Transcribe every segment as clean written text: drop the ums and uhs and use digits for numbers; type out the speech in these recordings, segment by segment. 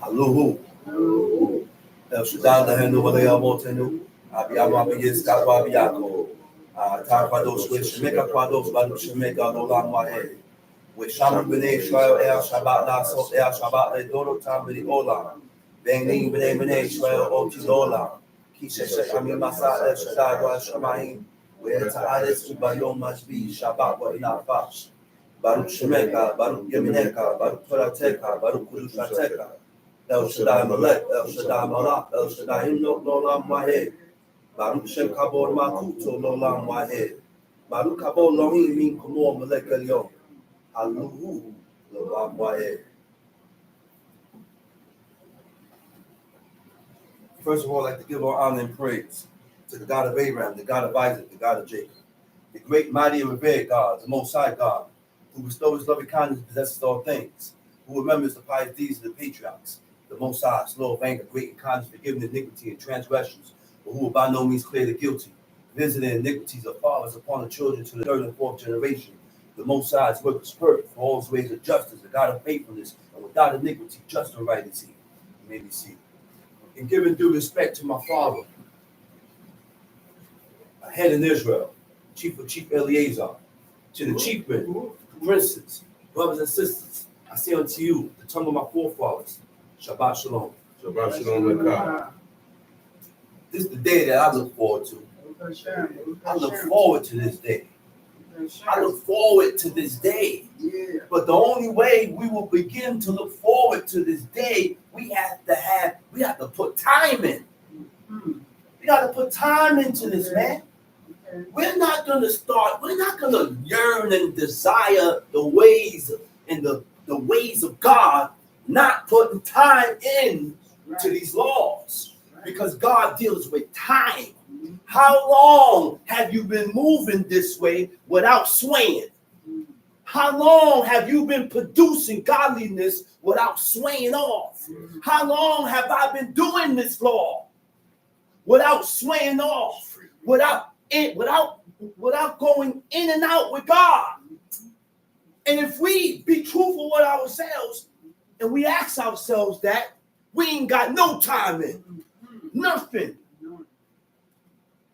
Haluhu. El Shaddai, the Henu, Walea, Motenu, Abiyama, Bigis, Kawabiako, Tarpados, with Shemeka Quados, Badu Shemeka, Nolam Wahe, with Shaman Bene, Israel, El Shabbat, Naso, El Shabbat, Le Doro, Tambili Ola, Banging Bene, Bene, Israel, Otidola, Kisha, Amimasa, El Shaddai, Wa Shamaim, where Ta'adis, Ubayom must be Shabbat, what not Fash, Baruch Shemeka, Baruch Yamineka, Baruch Torateka, Baruch Kudushateka. El Shaddai Malek, El Shaddai Malak, El Shaddai Himno, Lolam Wahed. Baruch Shem Kabor Makuto, Lolam Wahed. Baruch Kabor Lohim Min Kumor Malek Elyon. Aluhu, Lolam Wahed. First of all, I'd like to give our honor and praise to the God of Abraham, the God of Isaac, the God of Jacob, the great, mighty, and revered God, the Most High God, who bestows loving kindness and possesses all things, who remembers the pious deeds of the patriarchs, the Most High, slow of anger, great in kindness, forgiving iniquity and transgressions, but who will by no means clear the guilty, visiting iniquities of fathers upon the children to the third and fourth generation. The Most High's work is perfect for all his ways of justice, the God of faithfulness, and without iniquity, just and right is he. You may be seated. In giving due respect to my father, a head in Israel, chief of Chief Eleazar, to the chiefmen, princes, brothers and sisters, I say unto you, the tongue of my forefathers, Shabbat Shalom. Shabbat Shalom, God. This is the day that I look forward to. I look forward to this day. I look forward to this day. But the only way we will begin to look forward to this day, we have to put time in. We got to put time into this, man. We're not going to yearn and desire the ways and the ways of God, not putting time in to these laws, because God deals with time. How long have you been moving this way without swaying? How long have you been producing godliness without swaying off? How long have I been doing this law without swaying off, without going in and out with God? And if we be truthful with ourselves and we ask ourselves that, we ain't got no time in. Nothing.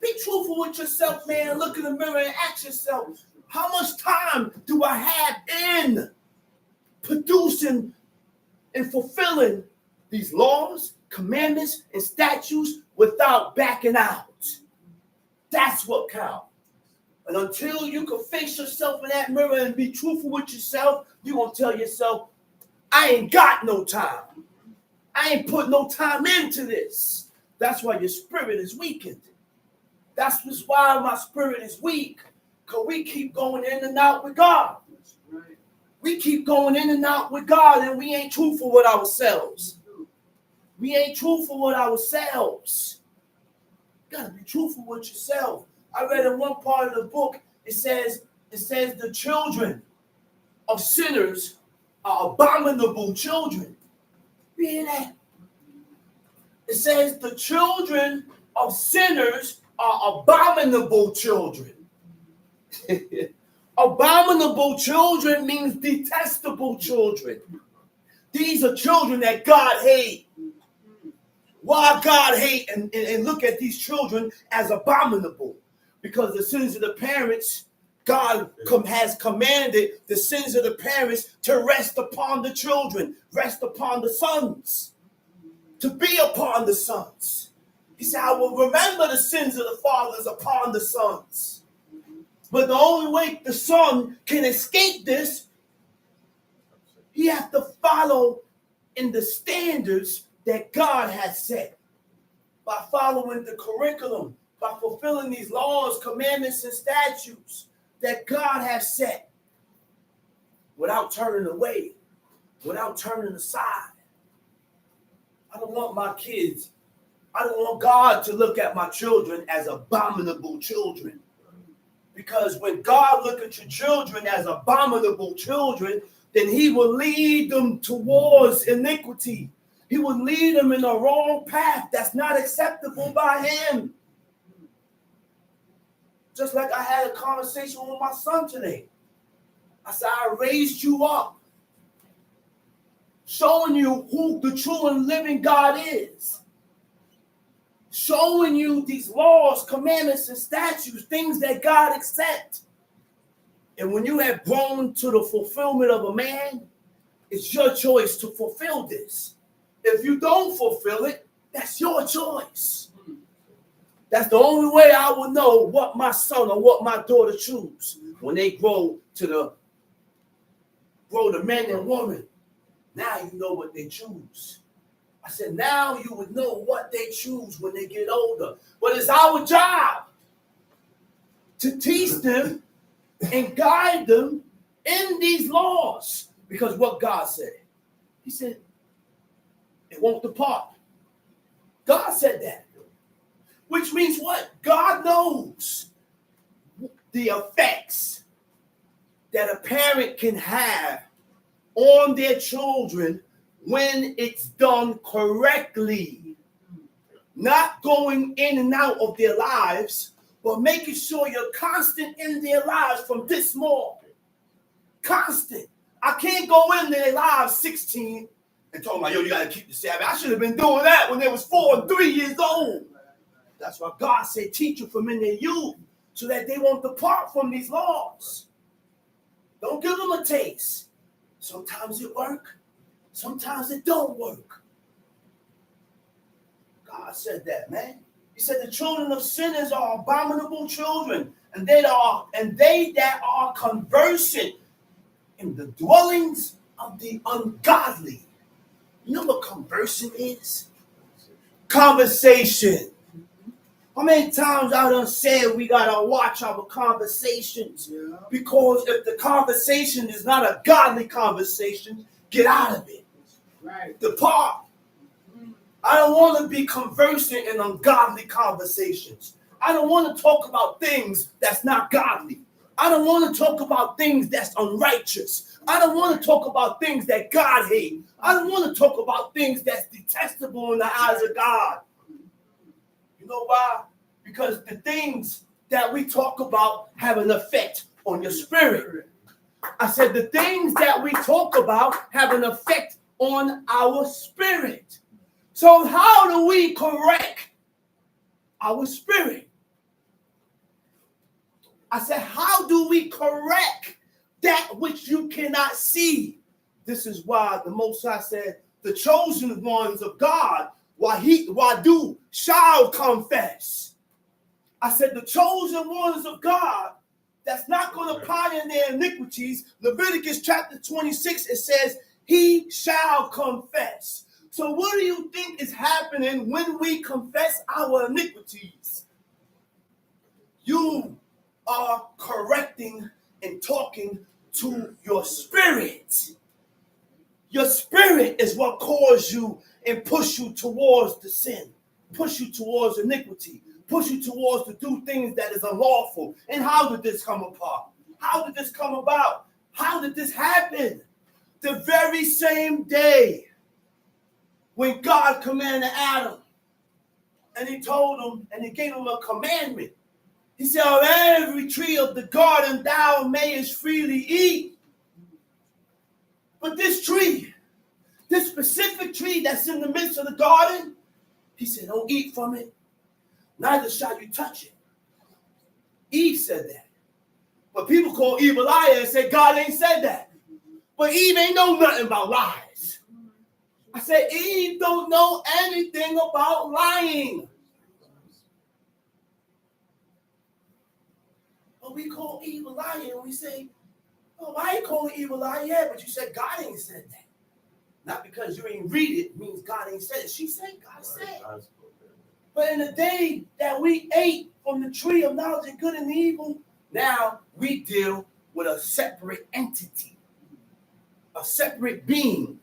Be truthful with yourself, man. Look in the mirror and ask yourself, how much time do I have in producing and fulfilling these laws, commandments, and statutes without backing out? That's what counts. And until you can face yourself in that mirror and be truthful with yourself, you're going to tell yourself, I ain't got no time. I ain't put no time into this. That's why your spirit is weakened. That's why my spirit is weak. Because we keep going in and out with God. We keep going in and out with God, and we ain't truthful with ourselves. We ain't truthful with ourselves. You got to be truthful with yourself. I read in one part of the book, it says the children of sinners are abominable children. You hear that? It says the children of sinners are abominable children. Abominable children means detestable children. These are children that God hates. Why God hate and look at these children as abominable? Because the sins of the parents, God has commanded the sins of the parents to rest upon the children, rest upon the sons, to be upon the sons. He said, I will remember the sins of the fathers upon the sons. But the only way the son can escape this, he has to follow in the standards that God has set. By following the curriculum, by fulfilling these laws, commandments, and statutes that God has set, without turning away, without turning aside. I don't want my kids, I don't want God to look at my children as abominable children. Because when God looks at your children as abominable children, then he will lead them towards iniquity. He will lead them in the wrong path that's not acceptable by him. Just like I had a conversation with my son today. I said, I raised you up showing you who the true and living God is, showing you these laws, commandments, and statutes, things that God accepts. And when you have grown to the fulfillment of a man, it's your choice to fulfill this. If you don't fulfill it, that's your choice. That's the only way I will know what my son or what my daughter choose when they grow to man and woman. Now you know what they choose. I said, now you would know what they choose when they get older. But it's our job to teach them and guide them in these laws. Because what God said, he said, it won't depart. God said that. Which means what? God knows the effects that a parent can have on their children when it's done correctly. Not going in and out of their lives, but making sure you're constant in their lives from this moment. Constant. I can't go in their lives 16 and tell them, yo, you got to keep the Sabbath. I should have been doing that when they was 4 and 3 years old. That's why God said, teach them from in their youth so that they won't depart from these laws. Don't give them a taste. Sometimes it works. Sometimes it don't work. God said that, man. He said the children of sinners are abominable children, and they that are conversant in the dwellings of the ungodly. You know what conversing is? Conversation. How many times I done said we gotta watch our conversations? Yeah. Because if the conversation is not a godly conversation, get out of it. Right. Depart. I don't want to be conversing in ungodly conversations. I don't want to talk about things that's not godly. I don't want to talk about things that's unrighteous. I don't want to talk about things that God hates. I don't want to talk about things that's detestable in the eyes of God. You know why? Because the things that we talk about have an effect on your spirit. I said the things that we talk about have an effect on our spirit. So how do we correct our spirit? I said, how do we correct that which you cannot see? This is why the Most High said, the chosen ones of God, shall confess. I said, the chosen ones of God, that's not going to pardon their iniquities. Leviticus chapter 26, it says, he shall confess. So what do you think is happening when we confess our iniquities? You are correcting and talking to your spirit. Your spirit is what calls you and push you towards the sin, push you towards iniquity, push you towards to do things that is unlawful. And how did this come apart? How did this come about? How did this happen? The very same day when God commanded Adam, and he told him, and he gave him a commandment. He said, of every tree of the garden thou mayest freely eat. But this tree, this specific tree that's in the midst of the garden, he said, don't eat from it, neither shall you touch it. Eve said that. But people call Eve a liar and say God ain't said that. But Eve ain't know nothing about lies. I said, Eve don't know anything about lying. But we call Eve a liar and we say, oh, why ain't calling Eve a liar? Yeah, but you said God ain't said that. Not because you ain't read it means God ain't said it. She said God said it. But in the day that we ate from the tree of knowledge of good and evil, now we deal with a separate entity, a separate being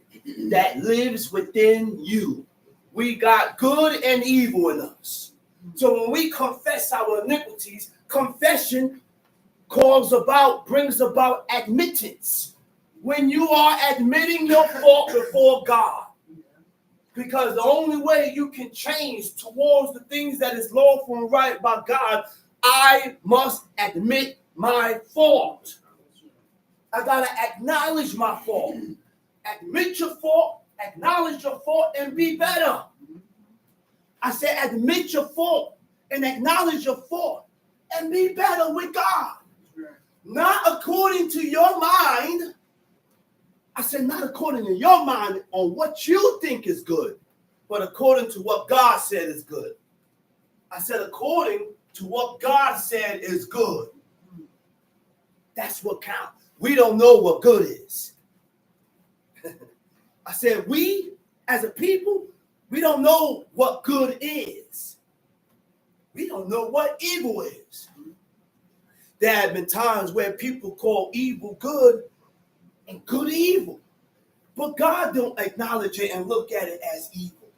that lives within you. We got good and evil in us. So when we confess our iniquities, confession brings about admittance. When you are admitting your fault before God. Because the only way you can change towards the things that is lawful and right by God, I must admit my fault. I gotta acknowledge my fault. admit your fault, acknowledge your fault, and be better. I said admit your fault and acknowledge your fault and be better with God. Not according to your mind. I said not according to your mind on what you think is good, but according to what God said is good. I said according to what God said is good. That's what counts. We don't know what good is. I said we, as a people, we don't know what good is. We don't know what evil is. There have been times where people call evil good and good evil. But God don't acknowledge it and look at it as evil.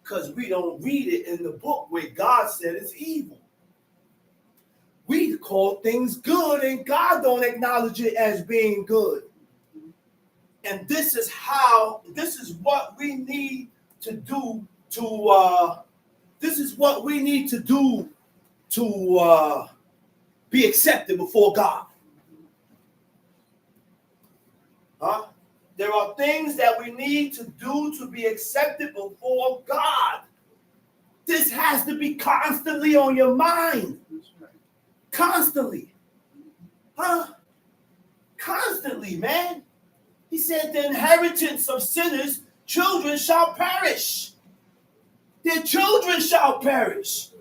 Because we don't read it in the book where God said it's evil. We call things good and God don't acknowledge it as being good. And this is what we need to do to be accepted before God. Huh? There are things that we need to do to be accepted before God. This has to be constantly on your mind. Constantly. Huh? Constantly, man. He said the inheritance of sinners, children shall perish. Their children shall perish.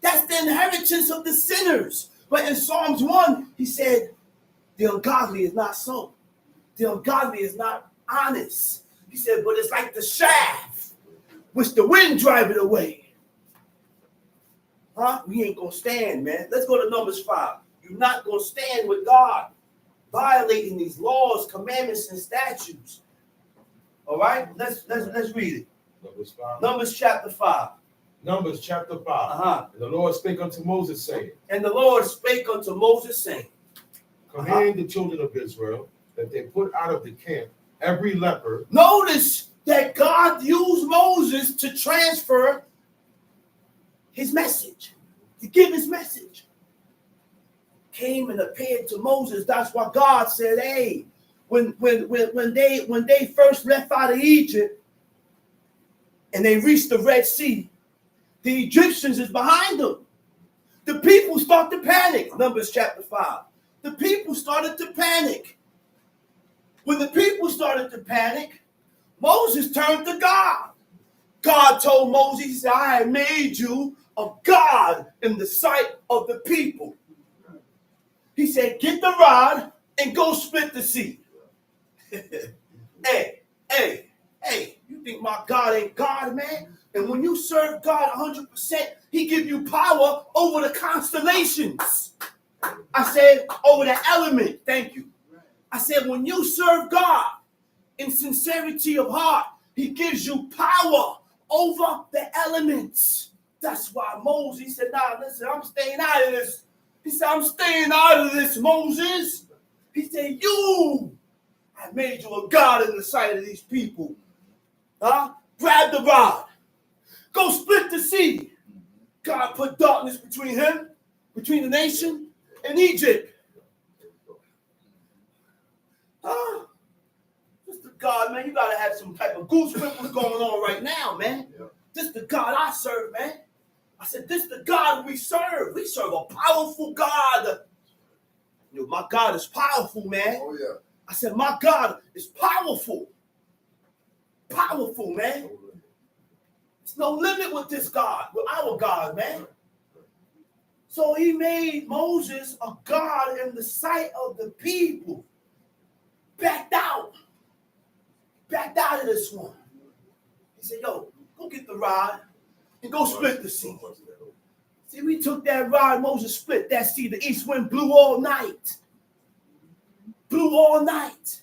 That's the inheritance of the sinners. But in Psalms 1, he said, the ungodly is not so. The ungodly is not honest. He said, but it's like the shaft, which the wind drive it away. Huh? We ain't going to stand, man. Let's go to Numbers 5. You're not going to stand with God, violating these laws, commandments, and statutes. All right? Let's read it. Numbers 5. Numbers chapter 5. Numbers chapter 5. And the Lord spake unto Moses, saying. And the Lord spake unto Moses, saying. Command the children of Israel that they put out of the camp every leper. Notice that God used Moses to transfer his message, to give his message. Came and appeared to Moses. That's why God said, hey, when they first left out of Egypt and they reached the Red Sea, the Egyptians is behind them. The people start to panic. Numbers chapter 5. The people started to panic. When the people started to panic, Moses turned to God. God told Moses, he said, I have made you a God in the sight of the people. He said, get the rod and go split the sea. Hey, you think my God ain't God, man? And when you serve God 100%, he give you power over the constellations. I said, over the element. Thank you. I said, when you serve God in sincerity of heart, he gives you power over the elements. That's why Moses, he said, nah, listen, I'm staying out of this. He said, I'm staying out of this, Moses. He said, I made you a God in the sight of these people. Huh? Grab the rod. Go split the sea. God put darkness between him, between the nation, and Egypt. Huh? This the God, man. You got to have some type of goose pimples going on right now, man. Yeah. This the God I serve, man. I said, this the God we serve. We serve a powerful God. You know, my God is powerful, man. Oh, yeah. I said, my God is powerful. Powerful, man. There's no limit with this God, with our God, man. So he made Moses a God in the sight of the people. Backed out of this one. He said, yo, go get the rod and go split the sea. See, we took that rod, Moses split that sea. The east wind blew all night. Blew all night.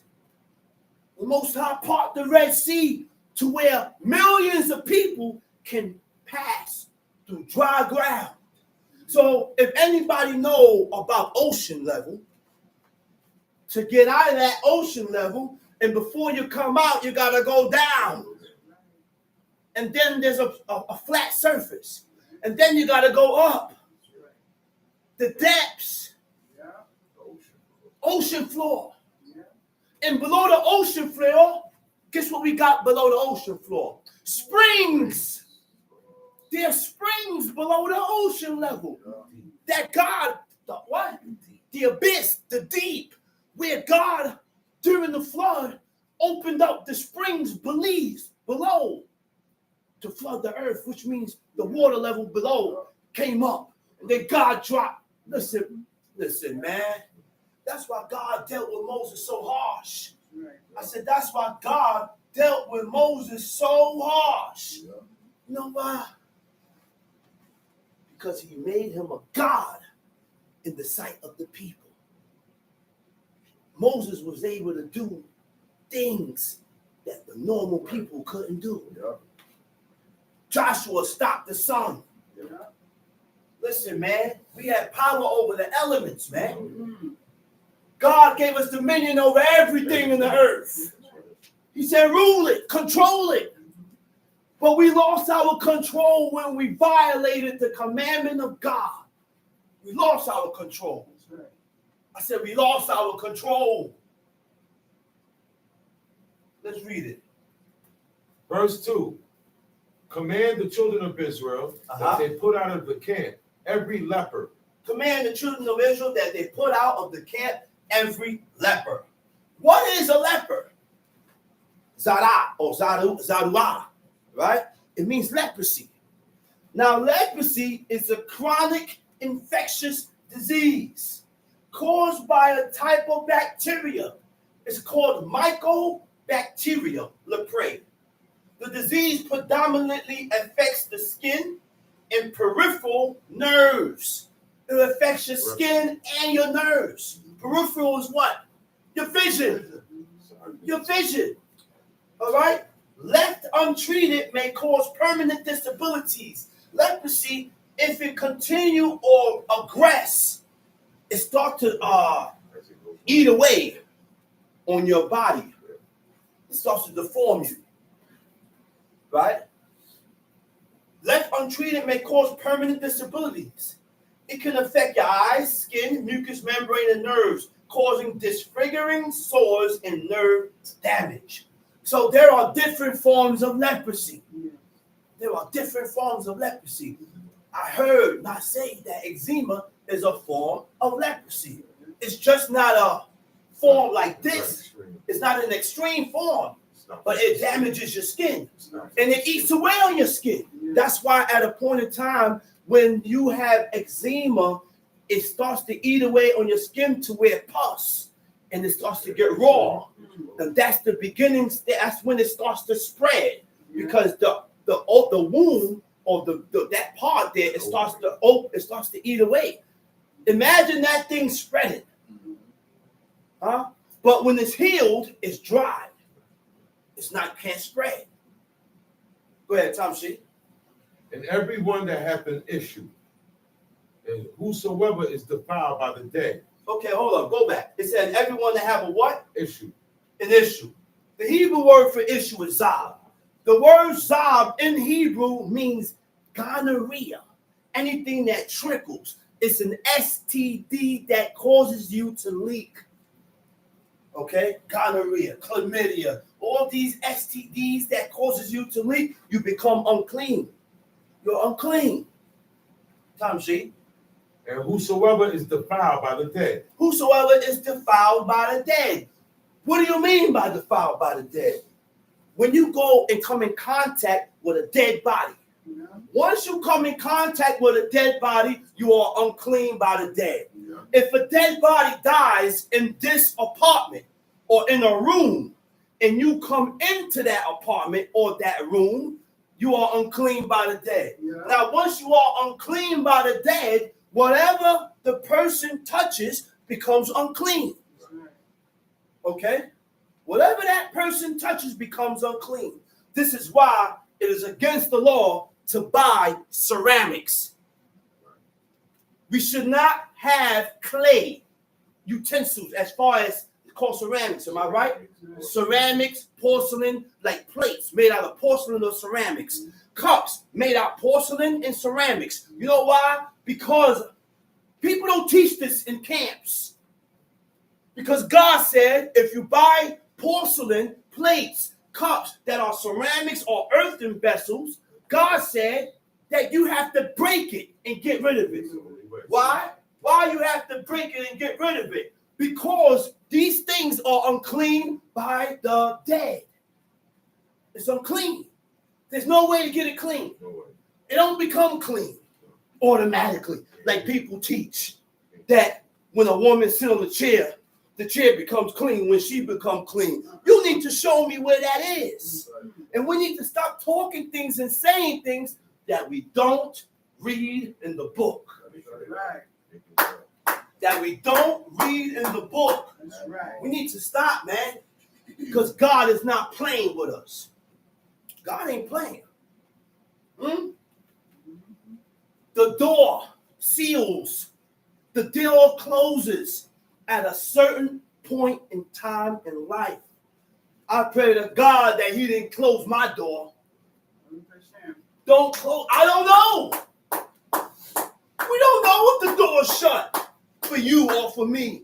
The Most High part the Red Sea to where millions of people can pass through dry ground. So if anybody know about ocean level, to get out of that ocean level, and before you come out, you got to go down. And then there's a flat surface. And then you got to go up. The depths. Ocean floor. And below the ocean floor, Guess what we got below the ocean floor? Springs. There are springs below the ocean level. That God, the abyss, the deep, where God, during the flood, opened up the springs below to flood the earth, which means the water level below came up. And then God dropped. Listen, man. That's why God dealt with Moses so harsh. I said, that's why God dealt with Moses so harsh. You know why? Because he made him a God in the sight of the people. Moses was able to do things that the normal people couldn't do. Joshua stopped the sun. Listen, man, we had power over the elements, man. God gave us dominion over everything in the earth. He said, rule it, control it. But we lost our control when we violated the commandment of God. We lost our control. I said, we lost our control. Let's read it. Verse 2. Command the children of Israel that they put out of the camp every leper. Command the children of Israel that they put out of the camp every leper. What is a leper? Zara or Zarua, right? It means leprosy. Now, leprosy is a chronic infectious disease caused by a type of bacteria. It's called mycobacterial leprae. The disease predominantly affects the skin and peripheral nerves. It affects your skin and your nerves. Peripheral is what? Your vision. Your vision. All right? Left untreated may cause permanent disabilities. Leprosy, if it continue or aggress, it starts to eat away on your body. It starts to deform you. Right? Left untreated may cause permanent disabilities. It can affect your eyes, skin, mucous membrane, and nerves, causing disfiguring sores and nerve damage. So there are different forms of leprosy. There are different forms of leprosy. I heard not say that eczema is a form of leprosy. It's just not a form like this. It's not an extreme form, but it damages your skin. And it eats away on your skin. That's why at a point in time, when you have eczema, it starts to eat away on your skin to where it pus, and it starts to get raw. And that's the beginning. That's when it starts to spread, because the wound or that part there, it starts to eat away. Imagine that thing spreading, huh? But when it's healed, it's dry. Can't spread. Go ahead, Tom Shee. And everyone that hath an issue, and whosoever is defiled by the dead. Okay, hold on, go back. It said everyone that have a what? Issue. An issue. The Hebrew word for issue is zab. The word zab in Hebrew means gonorrhea. Anything that trickles. It's an STD that causes you to leak. Okay? Gonorrhea, chlamydia, all these STDs that causes you to leak, you become unclean. You're unclean. Tom G. And whosoever is defiled by the dead. Whosoever is defiled by the dead. What do you mean by defiled by the dead? When you go and come in contact with a dead body. Once you come in contact with a dead body, you are unclean by the dead. If a dead body dies in this apartment or in a room, and you come into that apartment or that room, you are unclean by the dead. Now, once you are unclean by the dead, whatever the person touches becomes unclean. Okay? Whatever that person touches becomes unclean. This is why it is against the law to buy ceramics. We should not have clay utensils as far as called ceramics. Am I right? Ceramics, porcelain, like plates made out of porcelain or ceramics. Cups made out of porcelain and ceramics. You know why? Because people don't teach this in camps. Because God said if you buy porcelain, plates, cups that are ceramics or earthen vessels, God said that you have to break it and get rid of it. Why? Why you have to break it and get rid of it? Because these things are unclean by the dead. It's unclean. There's no way to get it clean. It don't become clean automatically, like people teach that when a woman sits on the chair becomes clean when she becomes clean. You need to show me where that is. And we need to stop talking things and saying things that we don't read in the book. That we don't read in the book. We need to stop, man, because God is not playing with us. God ain't playing. The door seals. The door closes at a certain point in time in life. I pray to God that he didn't close my door. Don't close. I don't know. We don't know if the door's shut for you or for me.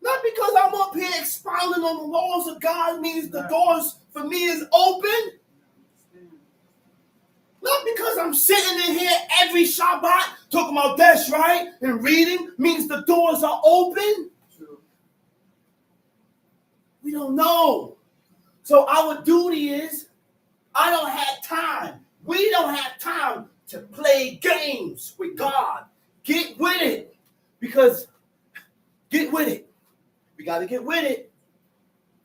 Not because I'm up here expounding on the laws of God means the doors for me is open. Not because I'm sitting in here every Shabbat talking about that's right and reading means the doors are open. We don't know. So our duty is, I don't have time. We don't have time to play games with God. Get with it. Because get with it. We got to get with it.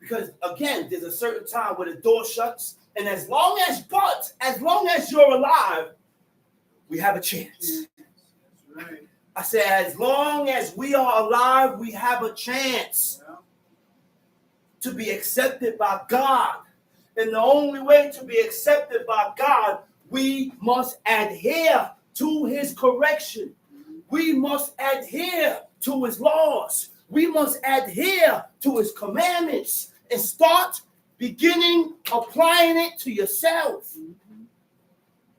Because again, there's a certain time where the door shuts. And as long as you're alive, we have a chance. That's right. I said, as long as we are alive, we have a chance to be accepted by God. And the only way to be accepted by God, we must adhere to his correction. We must adhere to his laws. We must adhere to his commandments and start beginning applying it to yourself.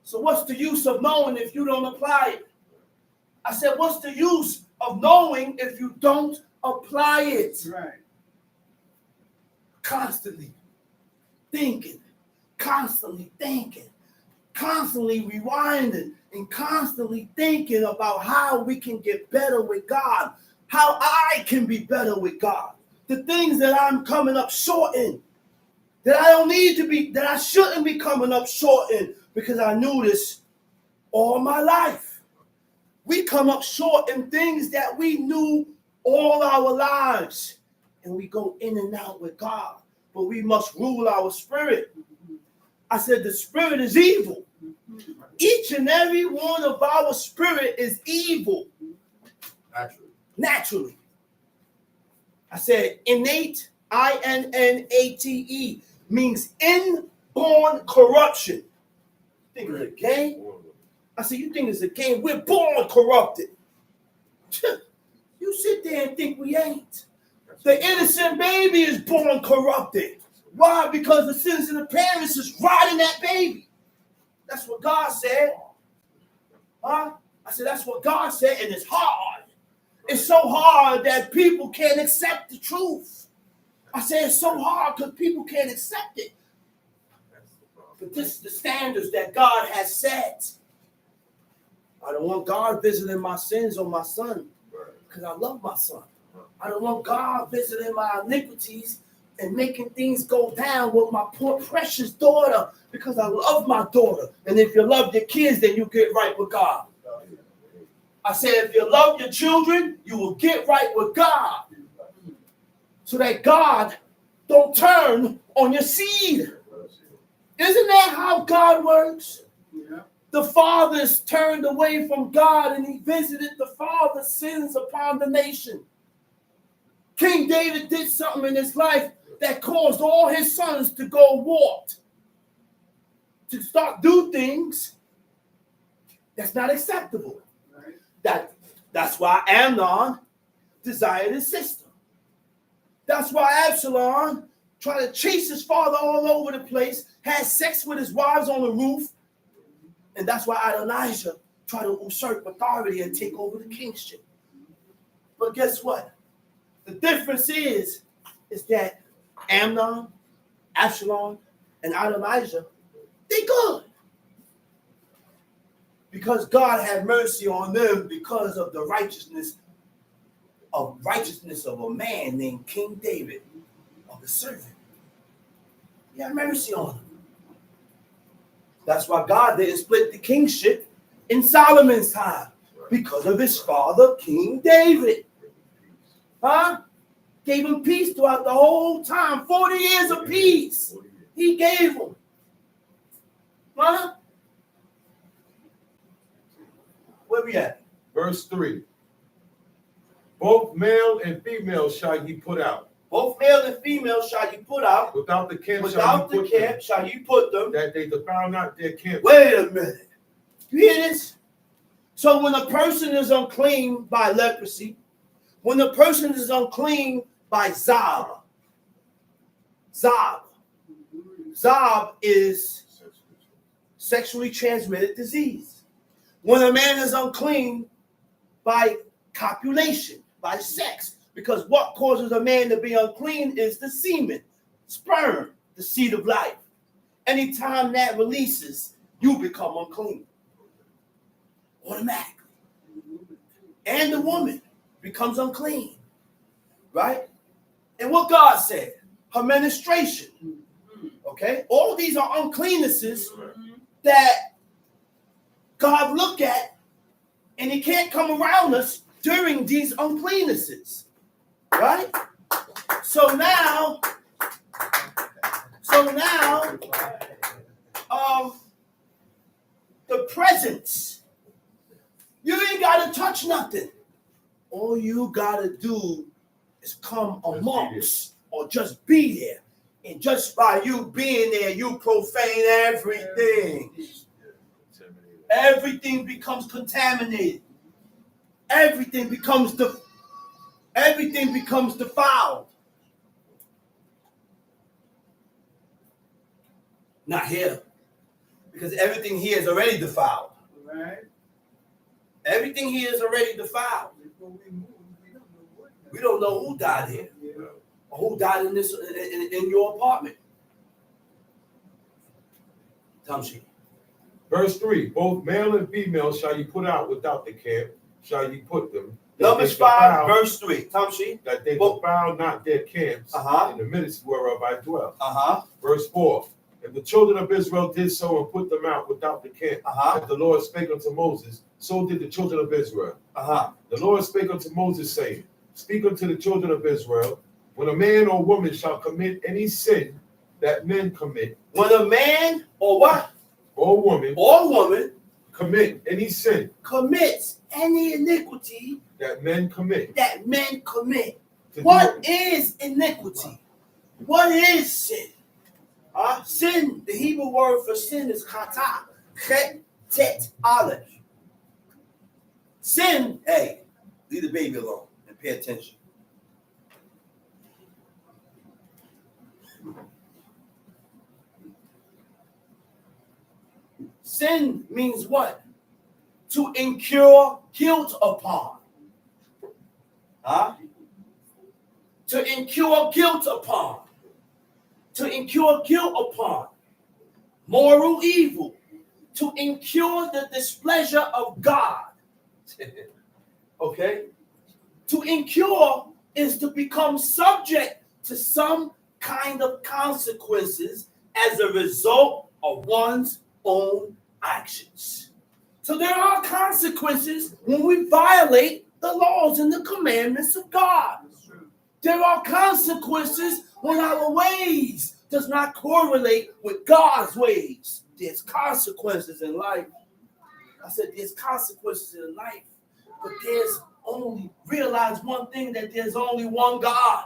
So what's the use of knowing if you don't apply it? I said, what's the use of knowing if you don't apply it? Right. Constantly thinking, constantly rewinding, and constantly thinking about how we can get better with God, how I can be better with God, the things that I'm coming up short in, that I don't need to be, that I shouldn't be coming up short in, because I knew this all my life. We come up short in things that we knew all our lives, and we go in and out with God, but we must rule our spirit. I said the spirit is evil. Each and every one of our spirit is evil. Naturally. I said innate, INNATE, means inborn corruption. You think it's a game? I said, you think it's a game? We're born corrupted. You sit there and think we ain't. The innocent baby is born corrupted. Why? Because the sins of the parents is riding that baby. That's what God said. Huh? I said, that's what God said, and it's hard. It's so hard that people can't accept the truth. I said it's so hard because people can't accept it. But this is the standards that God has set. I don't want God visiting my sins on my son because I love my son. I don't want God visiting my iniquities and making things go down with my poor precious daughter because I love my daughter. And if you love your kids, then you get right with God. I said, if you love your children, you will get right with God. So that God don't turn on your seed. Isn't that how God works? Yeah. The fathers turned away from God and he visited the father's sins upon the nation. King David did something in his life that caused all his sons to go warped. To start do things that's not acceptable. Right. That's why Amnon desired his sister. That's why Absalom tried to chase his father all over the place, had sex with his wives on the roof, and that's why Adonijah tried to usurp authority and take over the kingship. But guess what? The difference is that Amnon, Absalom and Adonijah, they good. Because God had mercy on them because of the righteousness of a man named King David, of the servant. He had mercy on them. That's why God didn't split the kingship in Solomon's time, because of his father, King David. Huh? Gave him peace throughout the whole time. 40 years of peace. He gave him. Huh? Where we at? Verse 3. Both male and female shall ye put out. Both male and female shall you put out. Without the camp shall you put them. That they defile not their camp. Wait a minute. You hear this? So when a person is unclean by leprosy, when a person is unclean by Zob is sexually transmitted disease. When a man is unclean by copulation, by sex, because what causes a man to be unclean is the semen, sperm, the seed of life. Anytime that releases, you become unclean. Automatically. And the woman becomes unclean. Right? And what God said, her menstruation. Okay? All these are uncleannesses that God look at, and he can't come around us during these uncleannesses. Right? So now, the presence. You ain't got to touch nothing. All you got to do is come amongst or just be there. And just by you being there, you profane everything. Everything becomes contaminated. Everything becomes defiled. Not here. Because everything here is already defiled. Right. Everything here is already defiled. We don't know who died here. Or who died in your apartment. Tamshi. Verse 3. Both male and female shall you put out without the camp, shall you put them. Numbers 5, verse 3. Tamshi. That they defile not their camps, in the midst whereof I dwell. Verse 4. And the children of Israel did so and put them out without the camp. As the Lord spake unto Moses, so did the children of Israel. The Lord spake unto Moses, saying, Speak unto the children of Israel, when a man or woman shall commit any sin that men commit. When a man or what? Or woman commit any sin. Commits any iniquity that men commit. What is iniquity? What is sin? Sin, the Hebrew word for sin is kata. Chet, tet, aleph. Sin, hey, leave the baby alone and pay attention. Sin means what? To incur guilt upon. To incur guilt upon. To incur guilt upon. Moral evil. To incur the displeasure of God. Okay? To incur is to become subject to some kind of consequences as a result of one's own actions. So there are consequences when we violate the laws and the commandments of God. There are consequences when our ways does not correlate with God's ways. There's consequences in life. I said there's consequences in life, but there's only, realize one thing, that there's only one God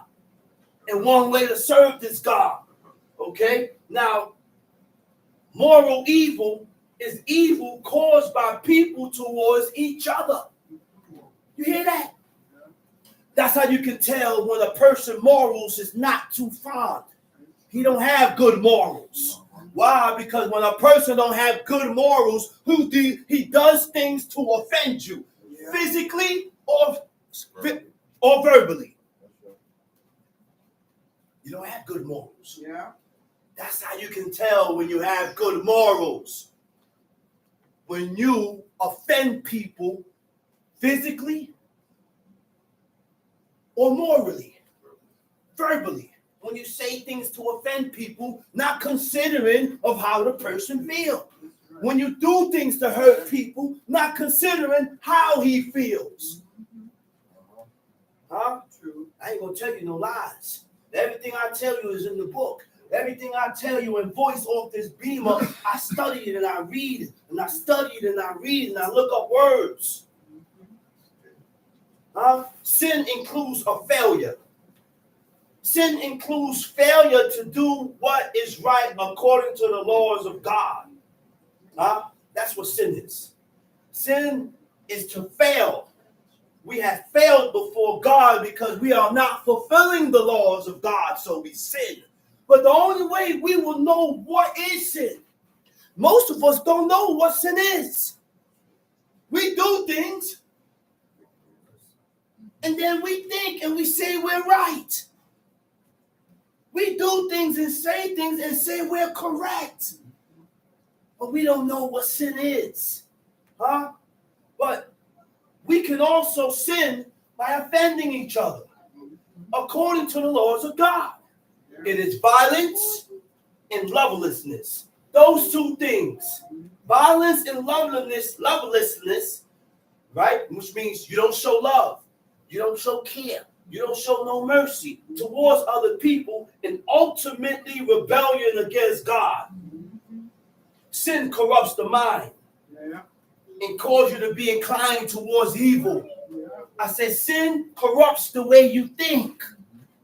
and one way to serve this God. Okay? Now, moral evil is evil caused by people towards each other. You hear that? That's how you can tell when a person's morals is not too fond. He don't have good morals. Why? Because when a person don't have good morals, he does things to offend you, physically or verbally. You don't have good morals. That's how you can tell when you have good morals. When you offend people physically or morally, verbally. When you say things to offend people, not considering of how the person feels. When you do things to hurt people, not considering how he feels. Huh? True. I ain't gonna tell you no lies. Everything I tell you is in the book. Everything I tell you in voice off this beamer, I study it and I read it. And I study it and I read it and I look up words. Huh? Sin includes a failure. Sin includes failure to do what is right according to the laws of God. Huh? That's what sin is. Sin is to fail. We have failed before God because we are not fulfilling the laws of God, so we sin. But the only way we will know what is sin, most of us don't know what sin is. We do things, and then we think and we say we're right. We do things and say we're correct. But we don't know what sin is. Huh? But we can also sin by offending each other according to the laws of God. It is violence and lovelessness. Those two things. Violence and lovelessness, right? Which means you don't show love. You don't show care. You don't show no mercy towards other people, and ultimately rebellion against God. Sin corrupts the mind and causes you to be inclined towards evil. I said sin corrupts the way you think.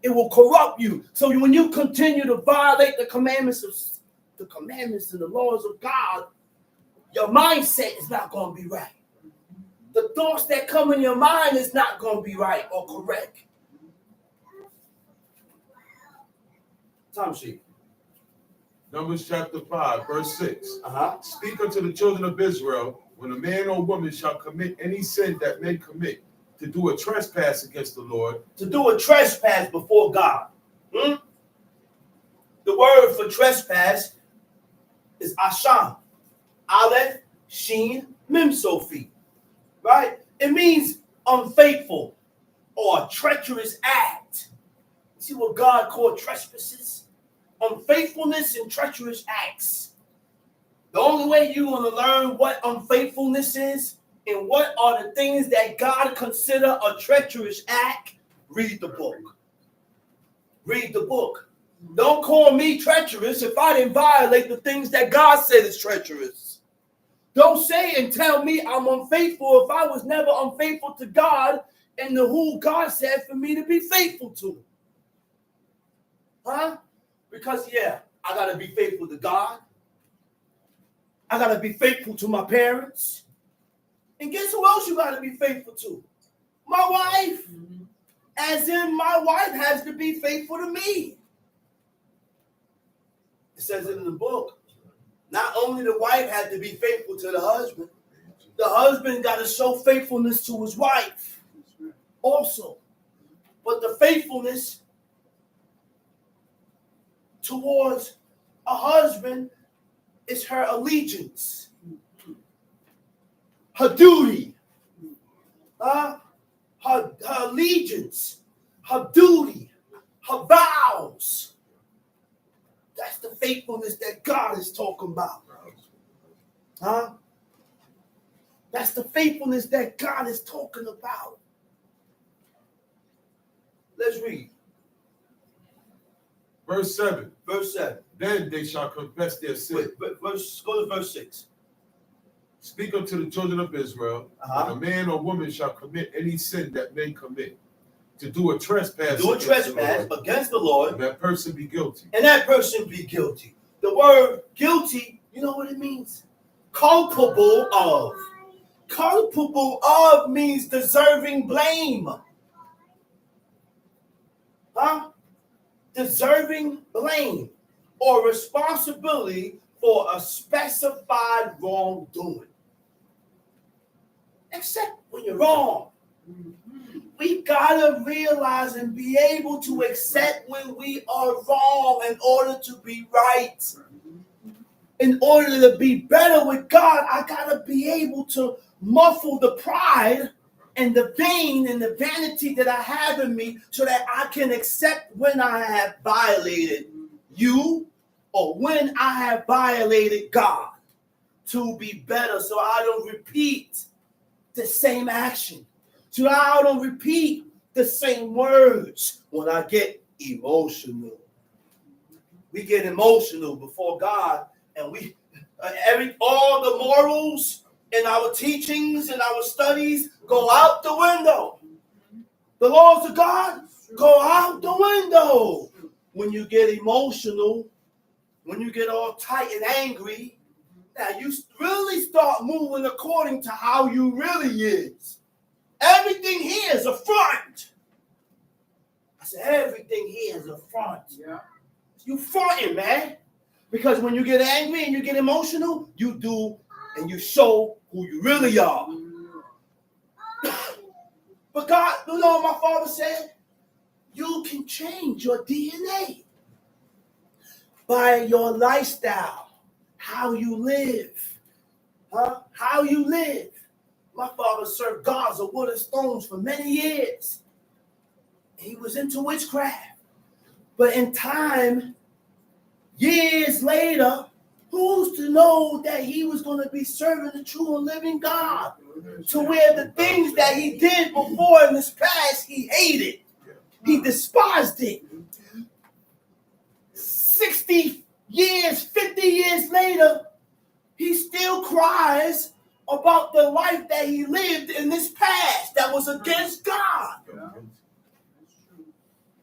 It will corrupt you. So when you continue to violate the commandments and the laws of God, your mindset is not going to be right. The thoughts that come in your mind is not going to be right or correct. Time sheet. Numbers chapter 5, verse 6. Speak unto the children of Israel, when a man or woman shall commit any sin that may commit, to do a trespass against the Lord. To do a trespass before God. The word for trespass is asham. Aleph, sheen, mem, sophie. Right? It means unfaithful or a treacherous act. See what God called trespasses? Unfaithfulness and treacherous acts. The only way you're going to learn what unfaithfulness is and what are the things that God consider a treacherous act, read the book. Read the book. Don't call me treacherous if I didn't violate the things that God said is treacherous. Don't say and tell me I'm unfaithful if I was never unfaithful to God and to who God said for me to be faithful to. Huh? Because, I got to be faithful to God. I got to be faithful to my parents. And guess who else you got to be faithful to? My wife. As in, my wife has to be faithful to me. It says it in the book. Not only the wife had to be faithful to the husband got to show faithfulness to his wife also. But the faithfulness towards a husband is her allegiance, her duty, her allegiance, her duty, her vows. That's the faithfulness that God is talking about. Huh? That's the faithfulness that God is talking about. Let's read. Verse 7. Verse 7. Then they shall confess their sin. Go to verse 6. Speak unto the children of Israel, when a man or woman shall commit any sin that may commit, to do a trespass against the Lord, and that person be guilty. And that person be guilty. The word guilty, you know what it means? Culpable of. Culpable of means deserving blame. Huh? Deserving blame or responsibility for a specified wrongdoing. Except when you're wrong. We gotta realize and be able to accept when we are wrong in order to be right. In order to be better with God, I gotta be able to muffle the pride and the vain and the vanity that I have in me so that I can accept when I have violated you or when I have violated God, to be better so I don't repeat the same action, so I don't repeat the same words when I get emotional. We get emotional before God, and we all the morals in our teachings and our studies go out the window. The laws of God go out the window when you get emotional, when you get all tight and angry. Now you really start moving according to how you really is. Everything here is a front. I said everything here is a front. Yeah. You fronting, man. Because when you get angry and you get emotional, you do and you show who you really are. But God, you know what my father said? You can change your DNA by your lifestyle, how you live. How you live. My father served gods of wood and stones for many years. He was into witchcraft. But in time, years later, who's to know that he was going to be serving the true and living God? To where the things that he did before in his past, he hated. He despised it. 60 years, 50 years later, he still cries about the life that he lived in this past that was against God.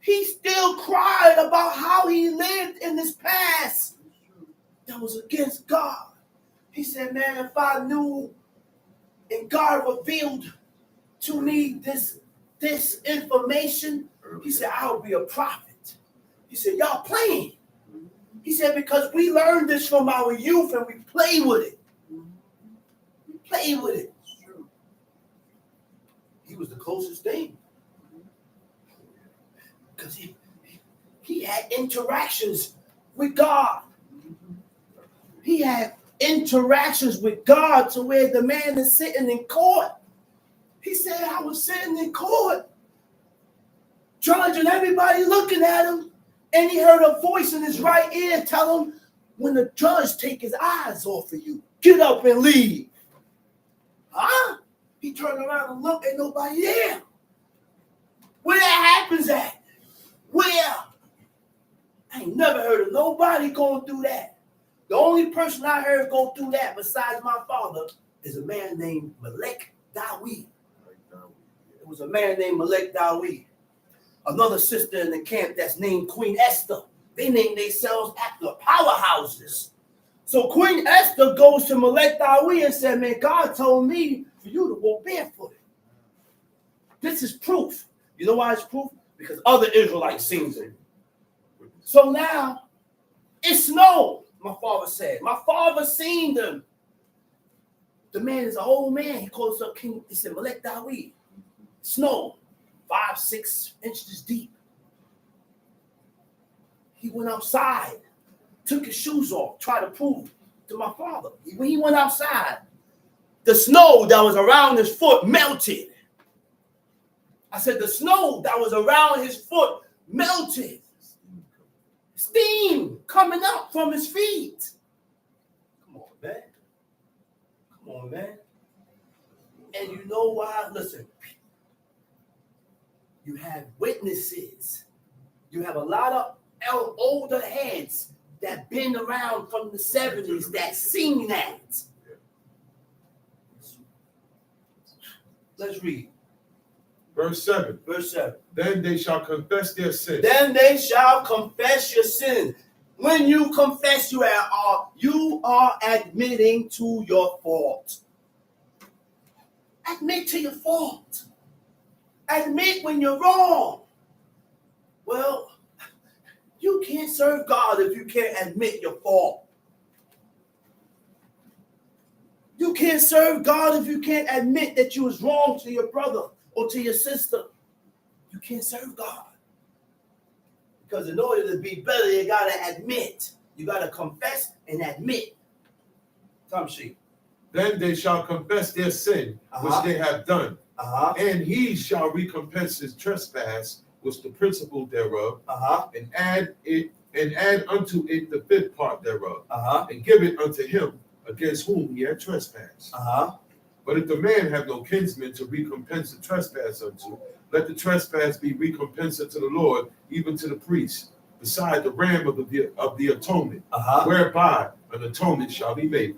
He still cried about how he lived in this past that was against God. He said, man, if I knew and God revealed to me this information, he said, I'll be a prophet. He said, y'all playing. He said, because we learned this from our youth and we play with it. We play with it. He was the closest thing. Because he had interactions with God. He had interactions with God to where the man is sitting in court. He said, I was sitting in court, judging everybody looking at him, and he heard a voice in his right ear tell him, when the judge take his eyes off of you, get up and leave. Huh? He turned around and looked, ain't nobody there. Where that happens at? Where? I ain't never heard of nobody going through that. The only person I heard go through that besides my father is a man named Melech Dawi. It was a man named Melech Dawi. Another sister in the camp that's named Queen Esther. They named themselves after powerhouses. So Queen Esther goes to Melech Dawi and said, man, God told me for you to walk barefooted. This is proof. You know why it's proof? Because other Israelites seen it. So now, it snowed, my father said. My father seen them. The man is an old man. He calls up King. He said, Melech Dawi. Snow, 5-6 inches deep. He went outside, took his shoes off, tried to prove to my father. When he went outside, the snow that was around his foot melted. I said, the snow that was around his foot melted. Steam coming up from his feet. Come on, man. Come on, man. And you know why? Listen. You have witnesses. You have a lot of older heads that been around from the 70s that seen that. Let's read. Verse 7. Verse 7. Then they shall confess their sin. Then they shall confess your sin. When you confess, you are admitting to your fault. Admit to your fault. Admit when you're wrong. Well, you can't serve God if you can't admit your fault. You can't serve God if you can't admit that you was wrong to your brother or to your sister. you can't serve God. Because in order to be better, you got to admit. You got to confess and admit. Come, sheep. Then they shall confess their sin, which they have done. And he shall recompense his trespass, which the principal thereof, and add unto it the fifth part thereof, and give it unto him against whom he had trespassed. But if the man have no kinsman to recompense the trespass unto, let the trespass be recompensed unto the Lord, even to the priest, beside the ram of the atonement, whereby an atonement shall be made.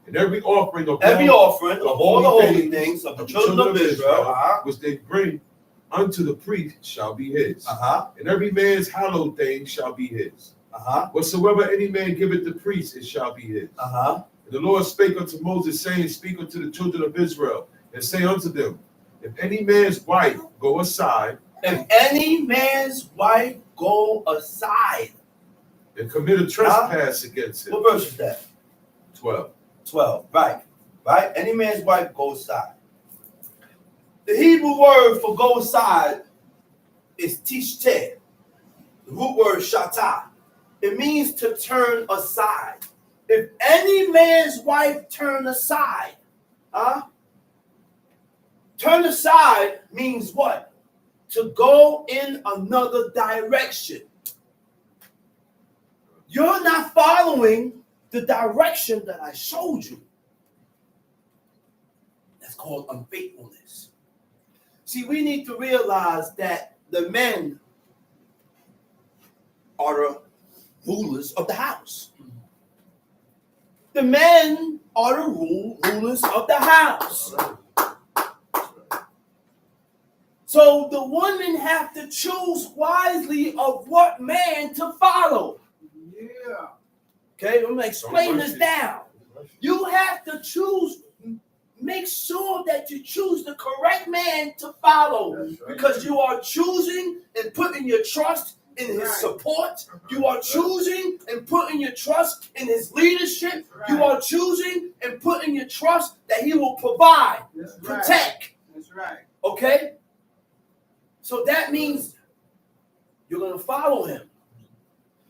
And every offering of all the holy things of the children of Israel, which they bring unto the priest, shall be his. And every man's hallowed thing shall be his. Whatsoever any man giveth the priest, it shall be his. And the Lord spake unto Moses, saying, Speak unto the children of Israel, and say unto them, If any man's wife go aside, and commit a trespass against him. What verse is that? 12. Right. Any man's wife go aside. The Hebrew word for go aside is tishte. The root word shatah. It means to turn aside. If any man's wife turn aside, turn aside means what? To go in another direction. You're not following the direction that I showed you. That's called unfaithfulness. See, we need to realize that the men are the rulers of the house. The men are the rulers of the house. So the women have to choose wisely of what man to follow. Yeah. Okay, I'm going to explain this down. You have to choose, make sure that you choose the correct man to follow. Right. Because you are choosing and putting your trust in his support. You are choosing and putting your trust in his leadership. You are choosing and putting your trust that he will provide, protect. That's right. Okay? So that means you're going to follow him.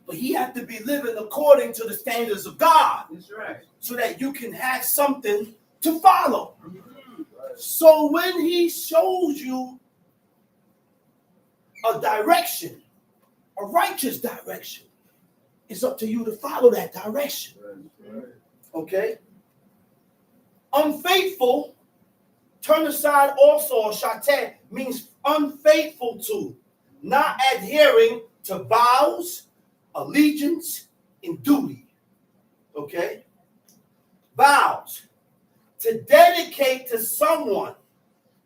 But he has to be living according to the standards of God. That's right. So that you can have something to follow. So when he shows you a direction, a righteous direction, it's up to you to follow that direction. Okay? Unfaithful, turn aside also, shateh, means unfaithful to, not adhering to vows, allegiance, and duty. Okay? Vows. To dedicate to someone.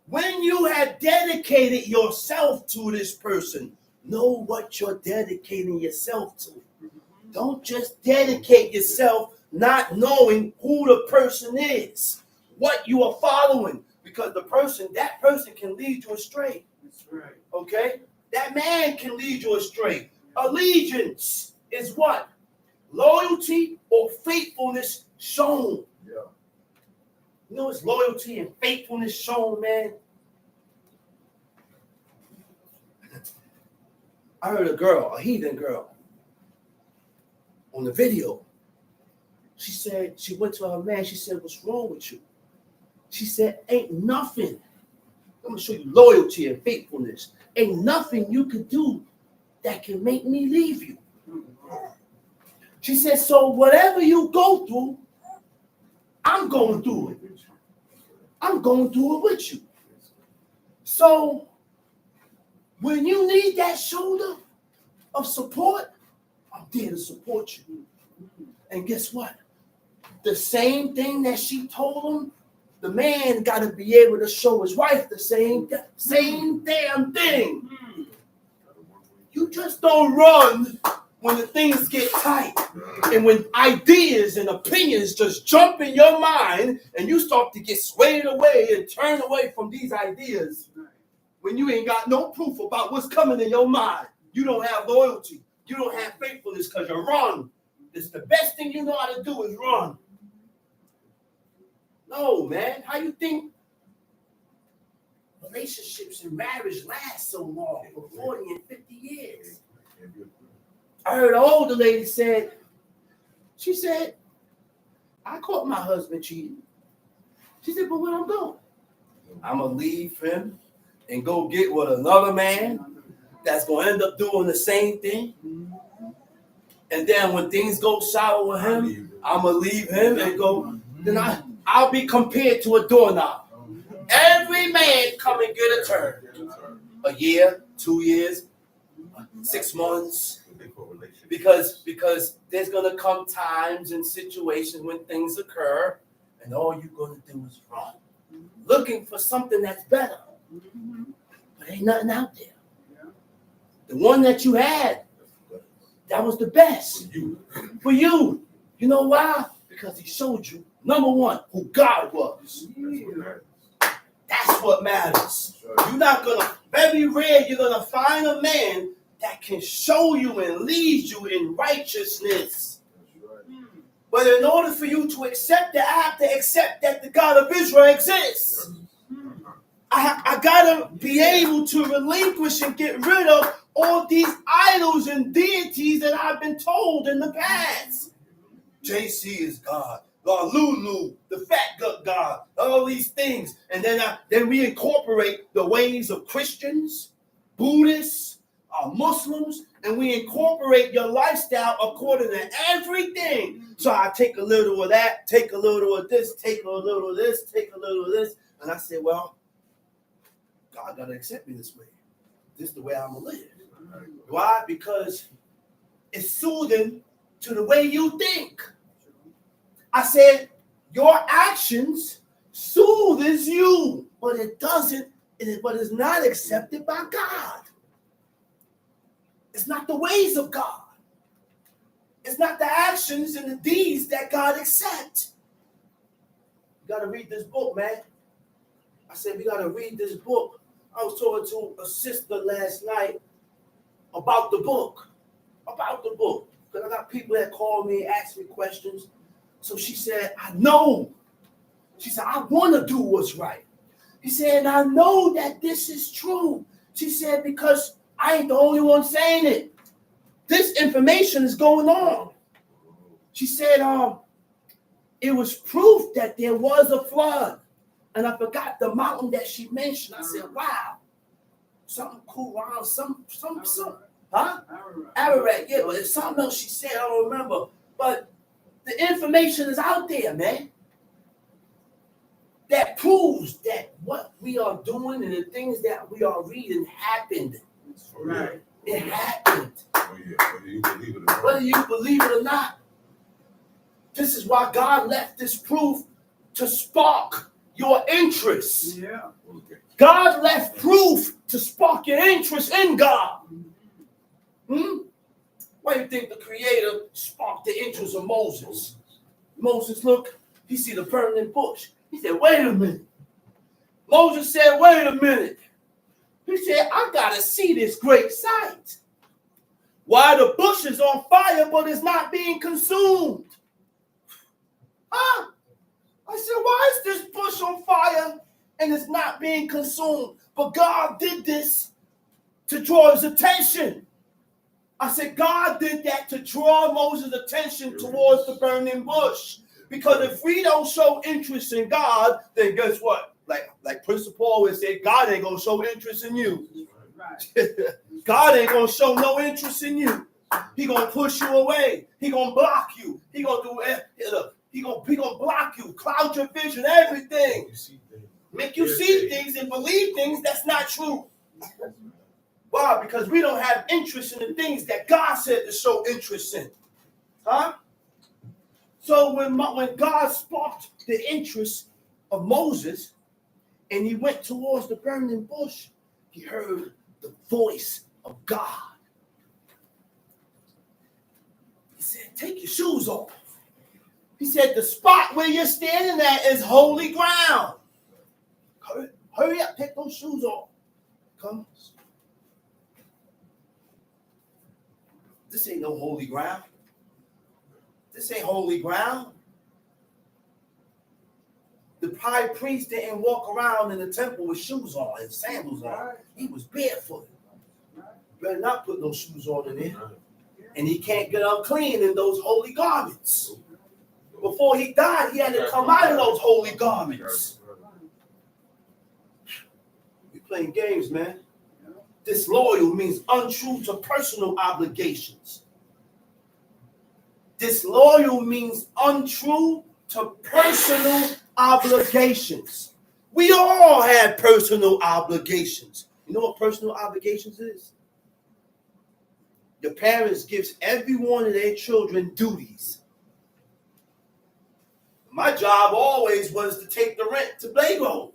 When you have dedicated yourself to this person, know what you're dedicating yourself to. Don't just dedicate yourself not knowing who the person is, what you are following, because that person can lead you astray. That's right. Okay? That man can lead you astray. Allegiance is what? Loyalty or faithfulness shown. Yeah. You know, it's loyalty and faithfulness shown, man. I heard a heathen girl, on the video. She said, she went to her man. She said, what's wrong with you? She said, ain't nothing. I'm going to show you loyalty and faithfulness. Ain't nothing you could do that can make me leave you. She said, so whatever you go through, I'm going through it. I'm going through it with you. So when you need that shoulder of support, I'm there to support you. And guess what? The same thing that she told him, the man got to be able to show his wife the same damn thing. You just don't run when the things get tight and when ideas and opinions just jump in your mind and you start to get swayed away and turn away from these ideas when you ain't got no proof about what's coming in your mind. You don't have loyalty. You don't have faithfulness because you run. It's the best thing you know how to do is run. No, man. How you think relationships and marriage last so long for 40 and 50 years. I heard an older lady said, she said, I caught my husband cheating. She said, but what I'm doing? I'm going to leave him and go get with another man that's going to end up doing the same thing. And then when things go sour with him, I'm going to leave him and go. Then I'll be compared to a doorknob. Every man come and get a turn. A year, 2 years, 6 months. Because there's going to come times and situations when things occur and all you're going to do is run. Looking for something that's better. But ain't nothing out there. The one that you had, that was the best. For you. You know why? Because he showed you, number one, who God was. That's what matters. You're not going to, very rare, you're going to find a man that can show you and lead you in righteousness. But in order for you to accept that, I have to accept that the God of Israel exists. I got to be able to relinquish and get rid of all these idols and deities that I've been told in the past. JC is God. Lulu, the fat gut God, all these things. And then we incorporate the ways of Christians, Buddhists, Muslims, and we incorporate your lifestyle according to everything. So I take a little of that, take a little of this, take a little of this, take a little of this. And I say, well, God got to accept me this way. This is the way I'm going to live. Why? Because it's soothing to the way you think. I said, your actions soothes you, but it doesn't, but it's not accepted by God. It's not the ways of God. It's not the actions and the deeds that God accepts. You got to read this book, man. I said, we got to read this book. I was talking to a sister last night about the book. About the book. Because I got people that call me, ask me questions. So she said, I know. She said, I want to do what's right. He said, and I know that this is true. She said, because I ain't the only one saying it. This information is going on. She said, it was proof that there was a flood. And I forgot the mountain that she mentioned. I said, wow. Something cool around, some, huh? Adhering, yeah, but it's something else she said, I don't remember. But the information is out there, man. That proves that what we are doing and the things that we are reading happened. Right. It happened. Oh, yeah. Whether you believe it or not. This is why God left this proof to spark your interest. Yeah. God left proof to spark your interest in God. Why do you think the Creator sparked the interest of Moses? Moses, look, he see the burning bush. He said, wait a minute. Moses said, wait a minute. He said, I got to see this great sight. Why the bush is on fire, but it's not being consumed? Huh? I said, why is this bush on fire and it's not being consumed? But God did this to draw his attention. I said, God did that to draw Moses' attention towards the burning bush. Because if we don't show interest in God, then guess what? Like Principal Paul would say, God ain't going to show interest in you. God ain't going to show no interest in you. He going to push you away. He going to block you. He going to do He gonna block you, cloud your vision, everything. Make you see things and believe things that's not true. Why? Because we don't have interest in the things that God said to show interest in. Huh? So when God sparked the interest of Moses and he went towards the burning bush, he heard the voice of God. He said, take your shoes off. He said, the spot where you're standing at is holy ground. Hurry up, take those shoes off. Come. This ain't no holy ground. This ain't holy ground. The high priest didn't walk around in the temple with shoes on and sandals on. He was barefoot. You better not put no shoes on in there. And he can't get unclean in those holy garments. Before he died, he had to come out of those holy garments. We playing games, man. Disloyal means untrue to personal obligations. Disloyal means untrue to personal obligations. We all have personal obligations. You know what personal obligations is? Your parents gives every one of their children duties. My job always was to take the rent to Blade Grove.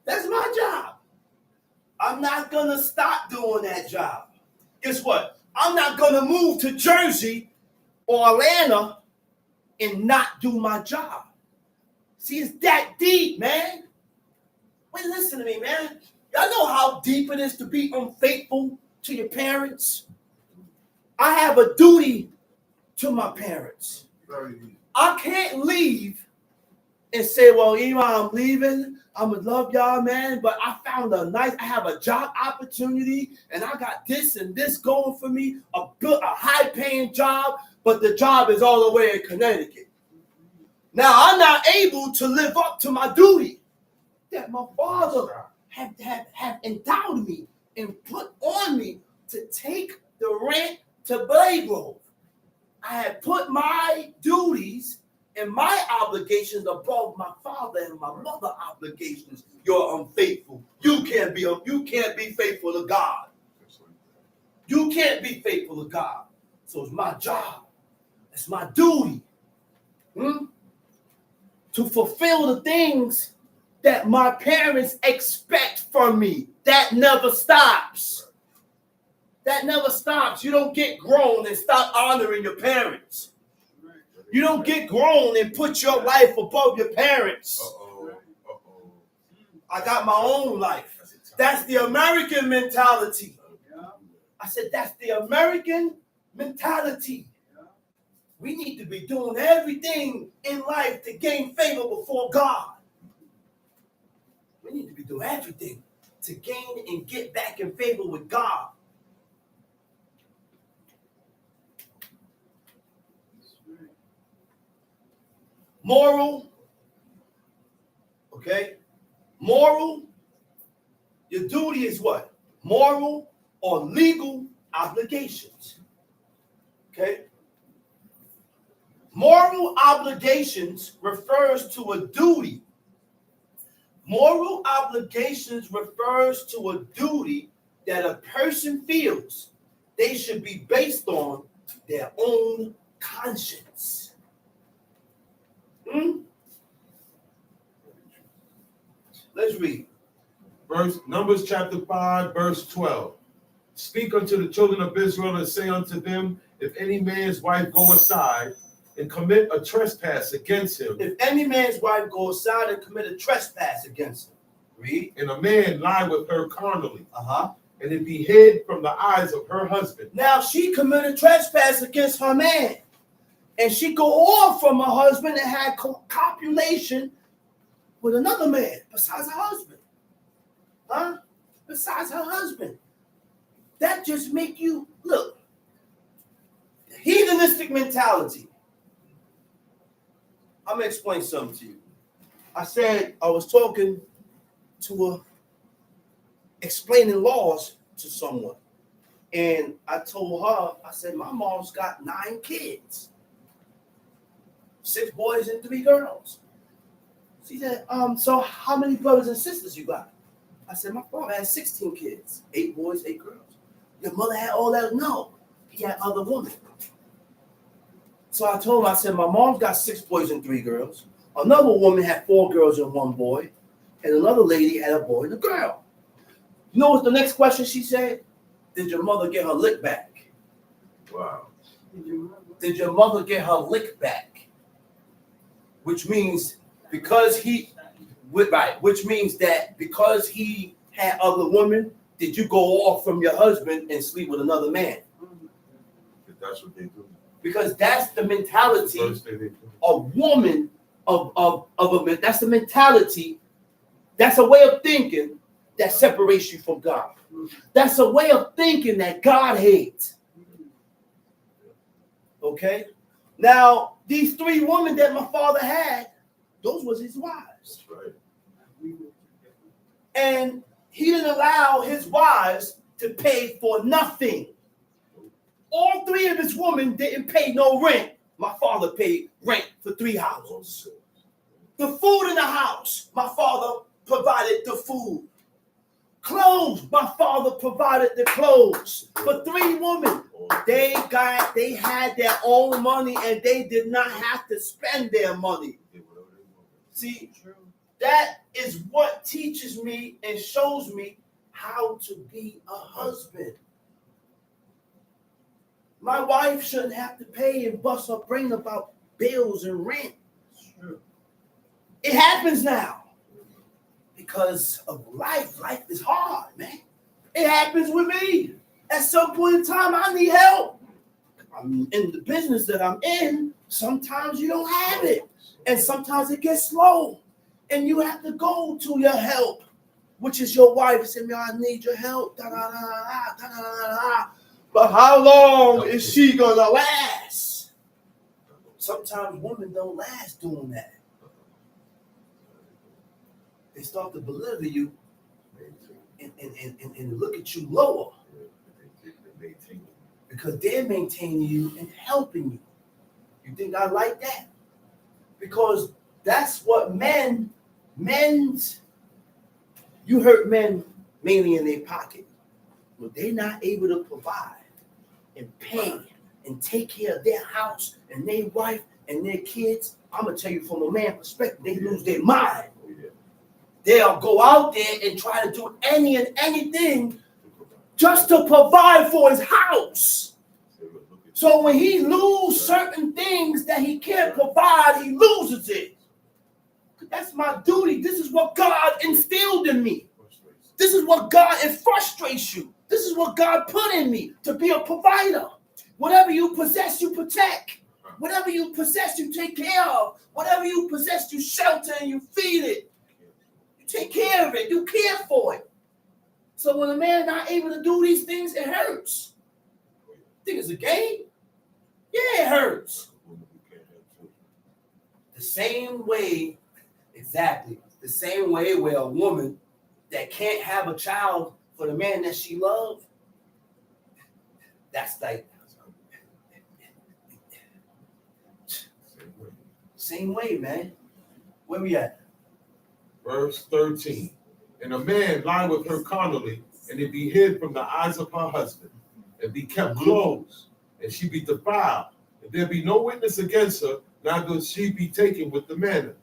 That's my job. I'm not going to stop doing that job. Guess what? I'm not going to move to Jersey or Atlanta and not do my job. See, it's that deep, man. Wait, listen to me, man. Y'all know how deep it is to be unfaithful to your parents? I have a duty to my parents. I can't leave and say, well, I'm leaving. I'm going to love y'all, man, but I have a job opportunity, and I got this and this going for me, a high-paying job, but the job is all the way in Connecticut. Now, I'm not able to live up to my duty that my father have endowed me and put on me to take the rent to Blade Grove. I had put my duties and my obligations above my father and my mother obligations. You're unfaithful. You can't be faithful to God. You can't be faithful to God. So it's my job. It's my duty to fulfill the things that my parents expect from me. That never stops. That never stops. You don't get grown and stop honoring your parents. You don't get grown and put your life above your parents. I got my own life. That's the American mentality. I said, that's the American mentality. We need to be doing everything in life to gain favor before God. We need to be doing everything to gain and get back in favor with God. Moral, okay? Moral, your duty is what? Moral or legal obligations, okay? Moral obligations refers to a duty. Moral obligations refers to a duty that a person feels they should be based on their own conscience. Let's read. Numbers chapter 5, verse 12. Speak unto the children of Israel and say unto them, if any man's wife go aside and commit a trespass against him. If any man's wife go aside and commit a trespass against him. Read. And a man lie with her carnally. And it be hid from the eyes of her husband. Now she committed trespass against her man. And she go off from her husband and had copulation with another man besides her husband. Besides her husband. That just make you, look, heathenistic mentality. I'm going to explain something to you. I said I was talking to explaining laws to someone. And I told her, I said, my mom's got 9 kids. 6 boys and 3 girls. She said, so how many brothers and sisters you got? I said, my father had 16 kids, 8 boys, 8 girls. Your mother had all that? No, he had other women. So I told her, I said, my mom's got 6 boys and 3 girls. Another woman had 4 girls and 1 boy. And another lady had a boy and a girl. You know what's the next question she said? Did your mother get her lick back? Wow. Did your mother get her lick back? Which means which means that because he had other women, did you go off from your husband and sleep with another man? That's what they do. Because that's the mentality of woman, that's the mentality, that's a way of thinking that separates you from God. That's a way of thinking that God hates. Okay? Now, these 3 women that my father had, those was his wives. That's right. And he didn't allow his wives to pay for nothing. All 3 of his women didn't pay no rent. My father paid rent for 3 houses. The food in the house, my father provided the food. Clothes, my father provided the clothes. For 3 women, they had their own money and they did not have to spend their money. See, that is what teaches me and shows me how to be a husband. My wife shouldn't have to pay and bust her brain about bills and rent. It happens now because of life. Life is hard, man. It happens with me. At some point in time, I need help. I'm in the business that I'm in. Sometimes you don't have it. And sometimes it gets slow. And you have to go to your help, which is your wife. Say, I need your help. Da, da, da, da, da, da, da. But how long is she going to last? Sometimes women don't last doing that. They start to belittle you and look at you lower. Because they're maintaining you and helping you. You think I like that? Because that's what you hurt men mainly in their pocket. But they're not able to provide and pay and take care of their house and their wife and their kids. I'm going to tell you from a man's perspective, they lose their mind. They'll go out there and try to do anything just to provide for his house. So when he loses certain things that he can't provide, he loses it. That's my duty. This is what God instilled in me. This is what God, it frustrates you. This is what God put in me to be a provider. Whatever you possess, you protect. Whatever you possess, you take care of. Whatever you possess, you shelter and you feed it. You take care of it. You care for it. So when a man is not able to do these things, it hurts. Think it's a game? Yeah, it hurts. The same way, exactly, the same way where a woman that can't have a child for the man that she loves, that's like, same way, man. Where we at? Verse 13. And a man lie with her carnally, and it be hid from the eyes of her husband, and be kept closed, and she be defiled, and there be no witness against her, neither she be taken with the man.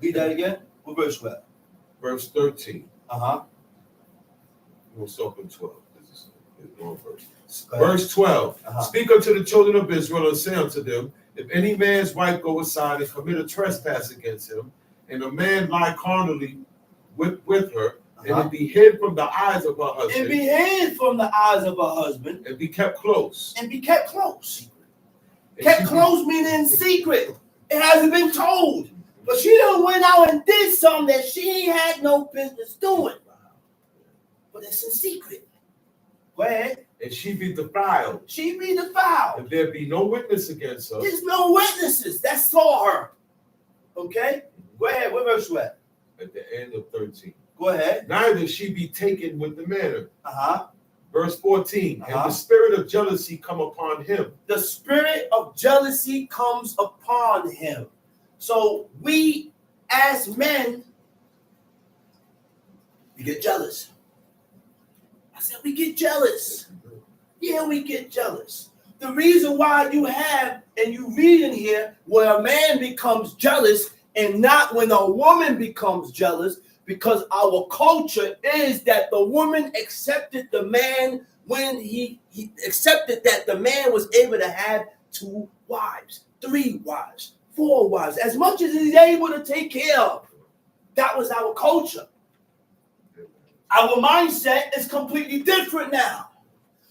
Read that again. What verse was that? Verse 13. We'll stop in 12. This is one verse. Verse 12. Speak unto the children of Israel and say unto them, if any man's wife go aside and commit a trespass against him, and a man lie carnally with her, and it be hid from the eyes of her husband. And be hid from the eyes of her husband. And be kept close. And be kept close. Kept close meaning in secret. It hasn't been told. But she done went out and did something that she had no business doing. But it's in secret. Go ahead. And she be defiled. She be defiled. If there be no witness against her. There's no witnesses that saw her. Okay? Go ahead. What verse you at? At the end of 13. Go ahead. Neither she be taken with the manner. Verse 14. And the spirit of jealousy come upon him. The spirit of jealousy comes upon him. So we as men, we get jealous. I said we get jealous. Yeah, we get jealous. The reason why you have, and you read in here, where a man becomes jealous and not when a woman becomes jealous, because our culture is that the woman accepted the man when he accepted that the man was able to have 2 wives, 3 wives, 4 wives, as much as he's able to take care of. That was our culture. Our mindset is completely different now.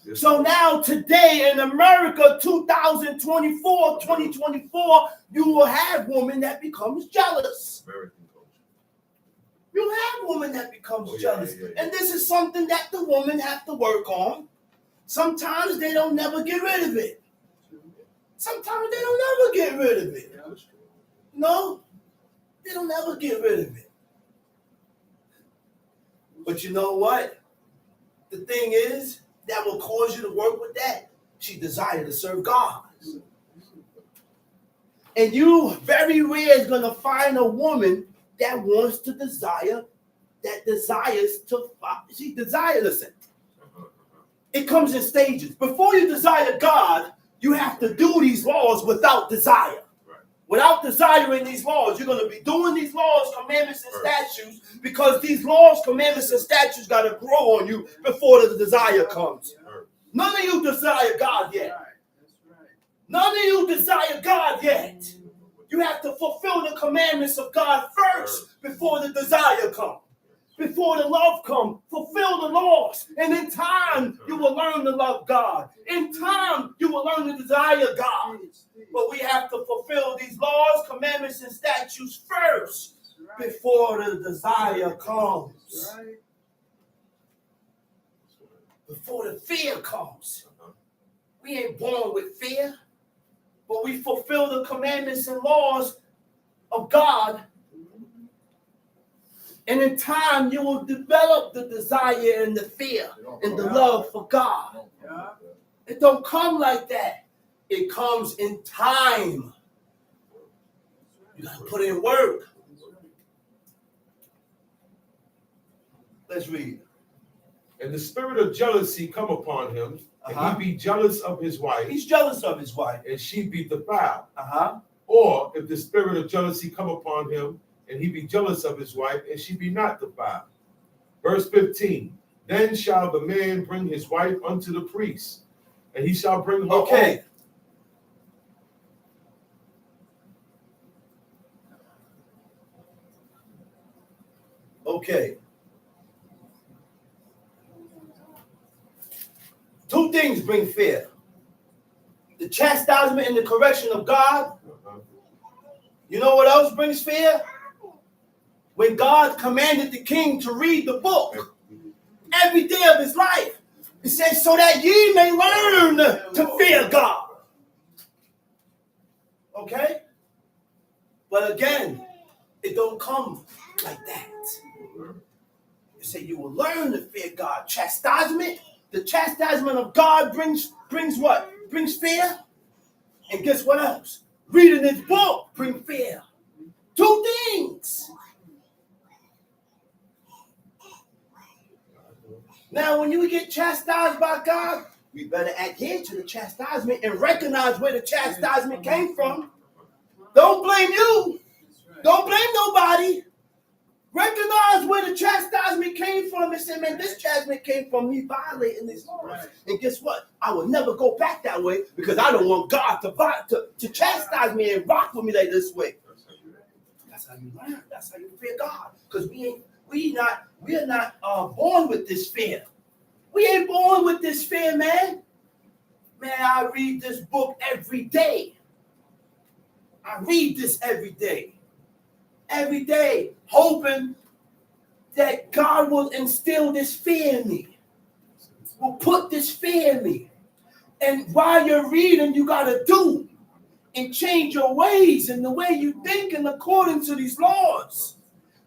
Yes, so now today in America, 2024, you will have women that becomes jealous. American culture. You have women that becomes jealous. Yeah. And this is something that the women have to work on. Sometimes they don't never get rid of it. Sometimes they don't never get rid of it. No, they don't ever get rid of it. But you know what? The thing is, that will cause you to work with that. She desired to serve God. And you very rare is going to find a woman that wants to desire, that desires to, she desires, listen. It comes in stages. Before you desire God, you have to do these laws without desire. Without desiring these laws, you're going to be doing these laws, commandments, and statutes because these laws, commandments, and statutes got to grow on you before the desire comes. None of you desire God yet. None of you desire God yet. You have to fulfill the commandments of God first before the desire comes. Before the love comes, fulfill the laws. And in time, you will learn to love God. In time, you will learn to desire God. But we have to fulfill these laws, commandments, and statutes first before the desire comes. Before the fear comes. We ain't born with fear, but we fulfill the commandments and laws of God. And in time, you will develop the desire and the fear and the love for God. It don't come like that. It comes in time. You got to put in work. Let's read. And the spirit of jealousy come upon him, and he be jealous of his wife. He's jealous of his wife. And she be defiled. Or if the spirit of jealousy come upon him, and he be jealous of his wife, and she be not defiled. Verse 15. Then shall the man bring his wife unto the priest, and he shall bring her. Okay. Okay. Two things bring fear. The chastisement and the correction of God. You know what else brings fear? When God commanded the king to read the book every day of his life. He says, so that ye may learn to fear God. Okay? But again, it don't come like that. It said you will learn to fear God. Chastisement. The chastisement of God brings what? Brings fear. And guess what else? Reading this book brings fear. Two things. Now, when you get chastised by God, we better adhere to the chastisement and recognize where the chastisement came from. Don't blame you. Don't blame nobody. Recognize where the chastisement came from and say, man, this chastisement came from me violating these laws. Right. And guess what? I will never go back that way because I don't want God to chastise me and rock with me like this way. That's how you learn. That's how you fear God. Because we are not born with this fear. We ain't born with this fear, man. Man, I read this book every day. I read this every day. Every day, hoping that God will instill this fear in me. Will put this fear in me. And while you're reading, you got to do and change your ways and the way you think and according to these laws.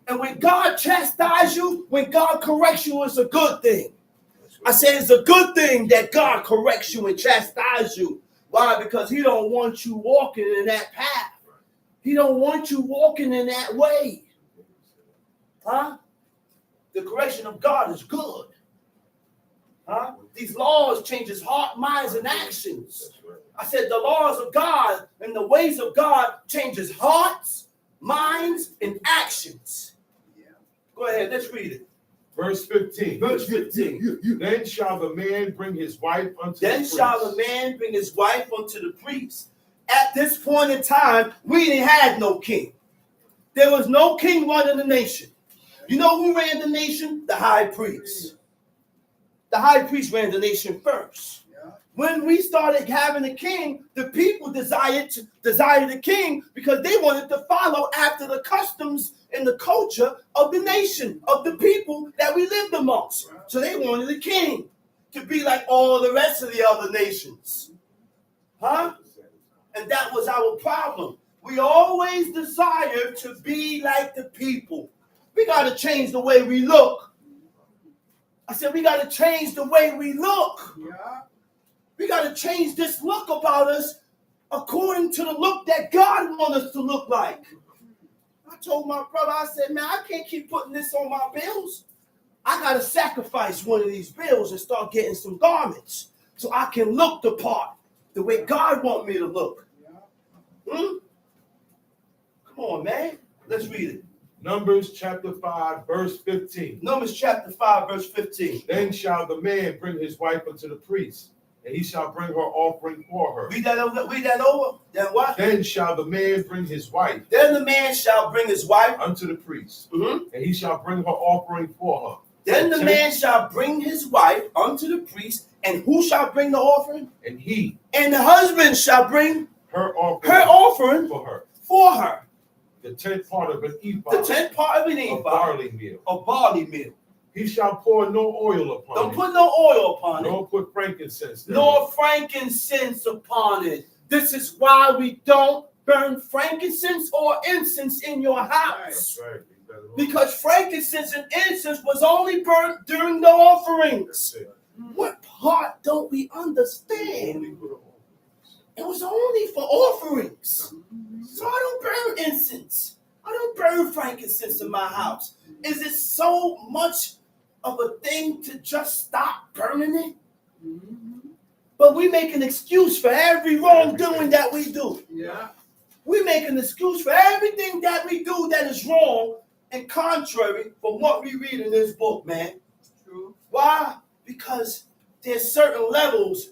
And when God chastises you, when God corrects you, it's a good thing. I say it's a good thing that God corrects you and chastises you. Why? Because he don't want you walking in that path. He don't want you walking in that way. Huh? The correction of God is good. Huh? These laws changes heart, minds, and actions. I said the laws of God and the ways of God changes hearts, minds, and actions. Go ahead, let's read it. Verse 15. Verse 15. Then shall the man bring his wife unto the priest. Then shall the man bring his wife unto the priest. At this point in time, we didn't have no king. There was no king running the nation. You know who ran the nation? The high priest. the high priest ran the nation first. Yeah. When we started having a king, the people desired the king because they wanted to follow after the customs and the culture of the nation, of the people that we lived amongst. So they wanted a king to be like all the rest of the other nations. Huh? And that was our problem. We always desire to be like the people. We got to change the way we look. I said, we got to change the way we look. Yeah. We got to change this look about us according to the look that God wants us to look like. I told my brother, I said, man, I can't keep putting this on my bills. I got to sacrifice one of these bills and start getting some garments so I can look the part the way God wants me to look. Hmm? Come on, man. Let's read it. Numbers chapter 5, verse 15. Numbers chapter 5, verse 15. Then shall the man bring his wife unto the priest, and he shall bring her offering for her. Read that over. Then what? Then shall the man bring his wife. Then the man shall bring his wife unto the priest, and he shall bring her offering for her. Then the man shall bring his wife unto the priest, and who shall bring the offering? And he. And the husband shall bring her offering for her. The 10th part of an ephah. The 10th part of an ephah. Of barley meal. A barley meal. He shall pour no oil upon it. Don't put no oil upon it. Nor put frankincense. Nor frankincense upon it. This is why we don't burn frankincense or incense in your house. That's right. Because frankincense and incense was only burnt during the offerings. What part don't we understand? It was only for offerings. So I don't burn incense. I don't burn frankincense in my house. Is it so much of a thing to just stop burning it? But we make an excuse for every wrongdoing that we do. Yeah. We make an excuse for everything that we do that is wrong and contrary from what we read in this book, man. True. Why? Because there's certain levels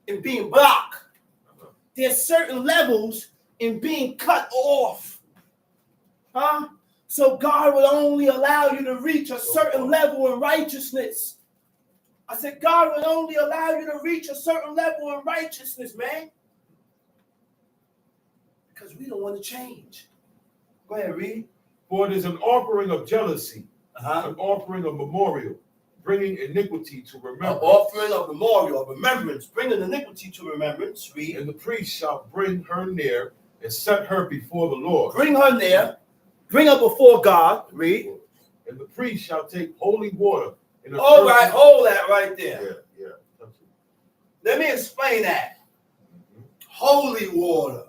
in being blocked. There's certain levels in being cut off. Huh? So God will only allow you to reach a certain level in righteousness. I said, God will only allow you to reach a certain level in righteousness, man. Because we don't want to change. Go ahead, read. For it is an offering of jealousy, an offering of memorial, bringing iniquity to remembrance. An offering of memorial, of remembrance, bringing iniquity to remembrance. Read. And the priest shall bring her near and set her before the Lord. Bring her near, bring her before God. Read. And the priest shall take holy water. All right, hold that right there. Yeah. Let me explain that. Holy water.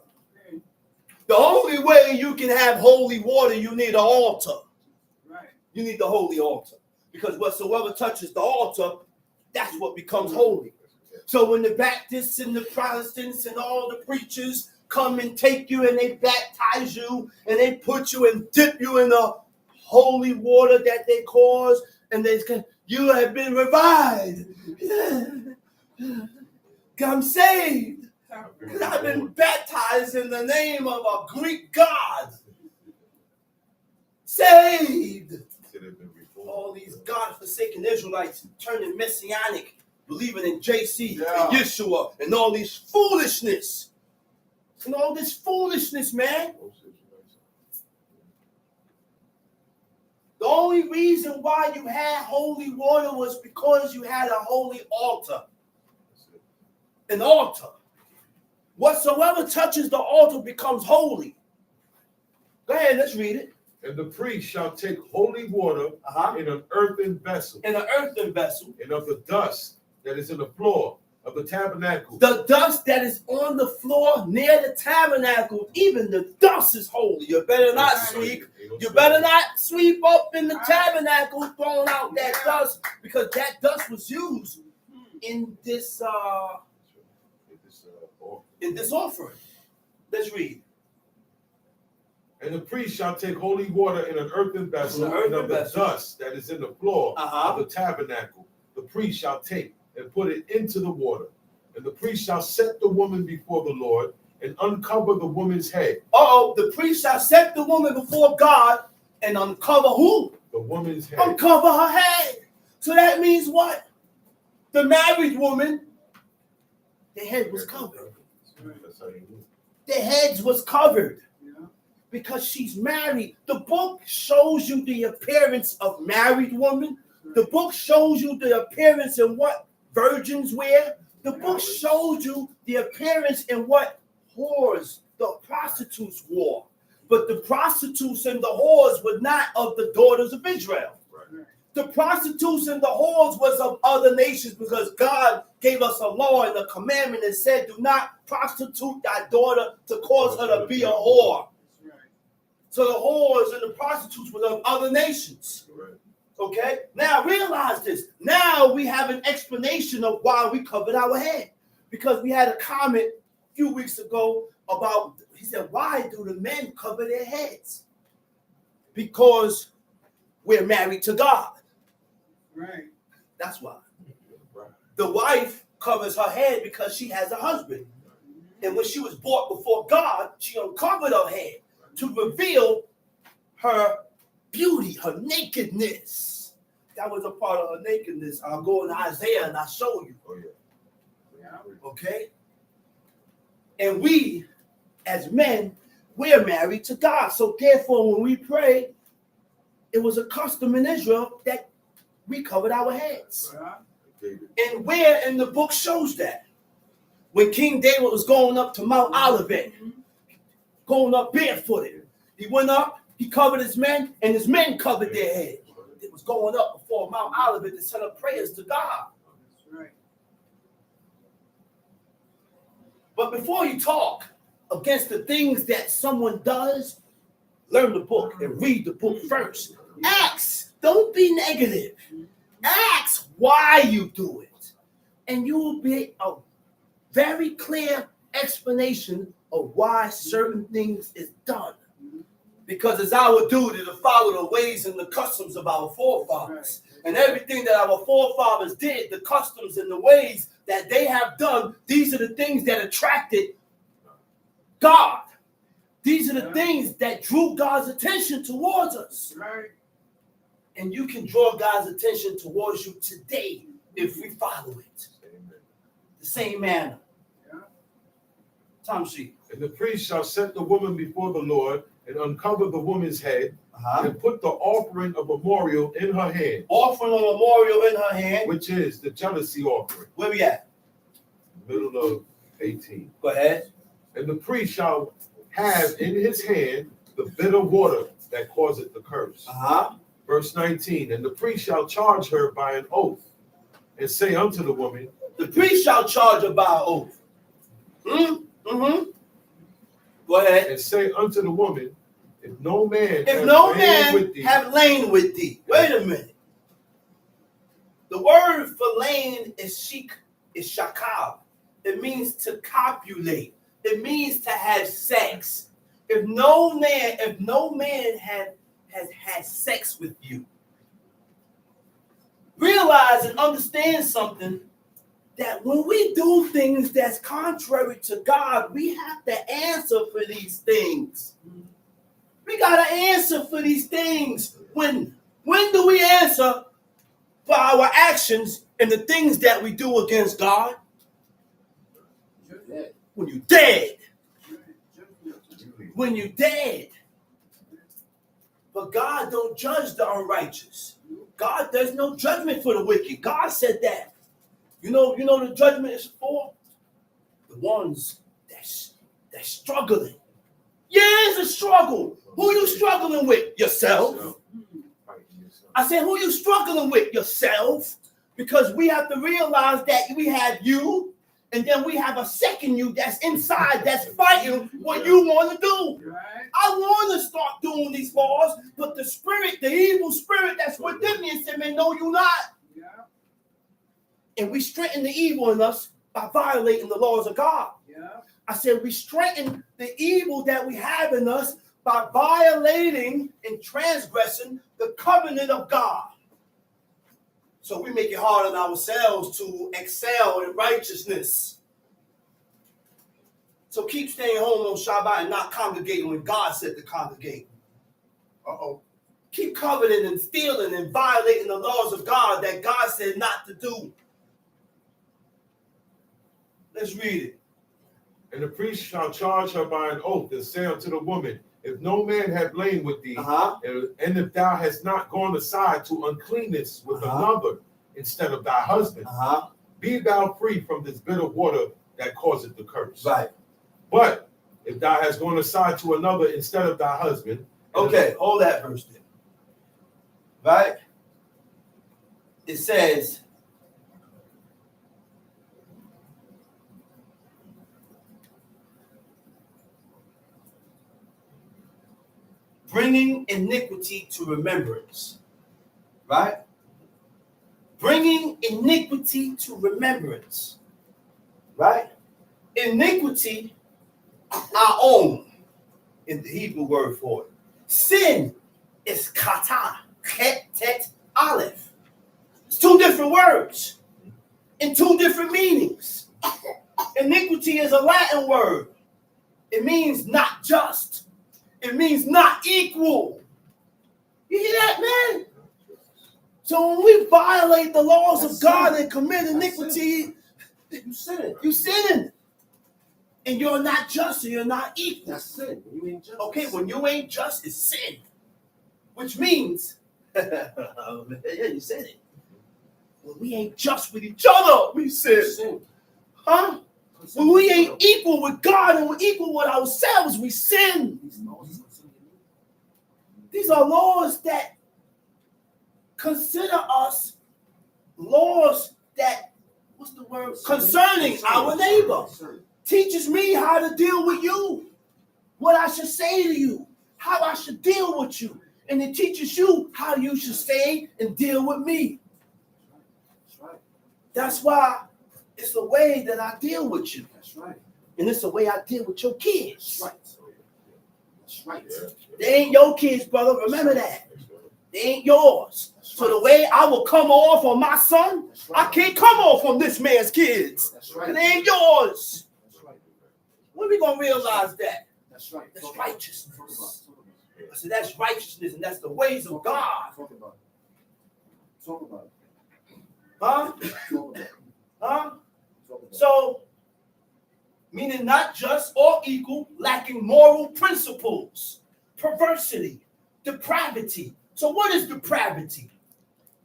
The only way you can have holy water, you need an altar. Right. You need the holy altar. Because whatsoever touches the altar, that's what becomes holy. So when the Baptists and the Protestants and all the preachers come and take you and they baptize you and they put you and dip you in the holy water that they cause, and they say, you have been revived. I'm saved. Because I've been baptized in the name of a Greek god. Saved. All these God-forsaken Israelites turning messianic, believing in JC and Yeshua and all these foolishness. And all this foolishness, man. The only reason why you had holy water was because you had a holy altar. An altar. Whatsoever touches the altar becomes holy. Go ahead, let's read it. And the priest shall take holy water in an earthen vessel. In an earthen vessel. And of the dust that is in the floor of the tabernacle. The dust that is on the floor near the tabernacle, even the dust is holy. You better not sweep. You better not sweep up in the tabernacle, throwing out that dust, because that dust was used in this offering. Let's read. And the priest shall take holy water in an earthen vessel, and of the dust that is in the floor of the tabernacle, the priest shall take and put it into the water. And the priest shall set the woman before the Lord and uncover the woman's head. The priest shall set the woman before God and uncover who? The woman's head. Uncover her head. So that means what? The married woman, their head was covered. Their heads was covered because she's married. The book shows you the appearance of married women. The book shows you the appearance in what virgins wear. The book shows you the appearance in what whores, the prostitutes wore. But the prostitutes and the whores were not of the daughters of Israel. The prostitutes and the whores was of other nations because God gave us a law and a commandment that said, do not prostitute thy daughter to cause her to be a whore. So the whores and the prostitutes were of other nations. Okay? Now realize this. Now we have an explanation of why we covered our head. Because we had a comment a few weeks ago about, he said, why do the men cover their heads? Because we're married to God. Right. That's why. The wife covers her head because she has a husband. And when she was brought before God, she uncovered her head to reveal her beauty, her nakedness. That was a part of her nakedness. I'll go in Isaiah and I'll show you. Okay? And we, as men, we're married to God. So therefore, when we pray, it was a custom in Israel that we covered our heads. And where in the book shows that? When King David was going up to Mount Olivet, going up barefooted, he went up, he covered his men, and his men covered their head. It was going up before Mount Olivet to send up prayers to God. But before you talk against the things that someone does, learn the book and read the book first. Ask. Don't be negative. Ask why you do it. And you will get a very clear explanation of why certain things is done. Because it's our duty to follow the ways and the customs of our forefathers. And everything that our forefathers did, the customs and the ways that they have done, these are the things that attracted God. These are the things that drew God's attention towards us. And you can draw God's attention towards you today if we follow it. The same manner. Tom sheet. And the priest shall set the woman before the Lord and uncover the woman's head and put the offering of memorial in her hand. Offering of memorial in her hand. Which is the jealousy offering. Where we at? Middle of 18. Go ahead. And the priest shall have in his hand the bitter water that causeth the curse. Verse 19, and the priest shall charge her by an oath, and say unto the woman, the priest shall charge her by an oath. Go ahead. And say unto the woman, if no man have lain with thee. Wait a minute. The word for lain is shakal. It means to copulate. It means to have sex. If no man has had sex with you, realize and understand something, that when we do things that's contrary to God, we have to answer for these things. We got to answer for these things. When do we answer for our actions and the things that we do against God? When you're dead. When you're dead. But God don't judge the unrighteous. God, there's no judgment for the wicked. God said that. You know the judgment is for the ones that's struggling. Yeah, it's a struggle. Who you struggling with? Yourself. I said, who you struggling with? Yourself. Because we have to realize that we have you, and then we have a second you that's inside that's fighting what you want to do. I want to start doing these laws, but the evil spirit that's within me said, man, no, you're not. And we strengthen the evil in us by violating the laws of God. I said we strengthen the evil that we have in us by violating and transgressing the covenant of God. So we make it hard on ourselves to excel in righteousness. So keep staying home on Shabbat and not congregating when God said to congregate. Keep coveting and stealing and violating the laws of God that God said not to do. Let's read it. And the priest shall charge her by an oath and say unto the woman, if no man have lain with thee, and if thou hast not gone aside to uncleanness with another instead of thy husband, be thou free from this bitter water that causeth the curse. Right. But if thou hast gone aside to another instead of thy husband. Okay, hold that verse there. Right? It says, bringing iniquity to remembrance. Right? Bringing iniquity to remembrance. Right? Iniquity, our own, in the Hebrew word for it. Sin is kata, ket, tet, aleph. It's two different words in two different meanings. Iniquity is a Latin word. It means not just. It means not equal. You hear that, man? So when we violate the laws of God and commit iniquity, you sinning. You sinning. And you're not just and you're not equal. That's sin. You ain't just. Okay, when you ain't just, it's sin. Which means, yeah, you said it. When we ain't just with each other, we sin. Huh? When we ain't equal with God and we're equal with ourselves, we sin. These are laws that consider us laws that, what's the word? Concerning our neighbor. Teaches me how to deal with you, what I should say to you, how I should deal with you. And it teaches you how you should stay and deal with me. That's right. That's why it's the way that I deal with you. That's right. And it's the way I deal with your kids. That's right. That's right. They ain't your kids, brother. Remember that. They ain't yours. So the way I will come off on my son, I can't come off on this man's kids. That's right. They ain't yours. That's right. When are we going to realize that? That's right. That's righteousness. I said that's righteousness and that's the ways of God. Talk about it. Talk about it. Huh? Talk about it. Huh? Talk about it. So, meaning not just or equal, lacking moral principles, perversity, depravity. So what is depravity?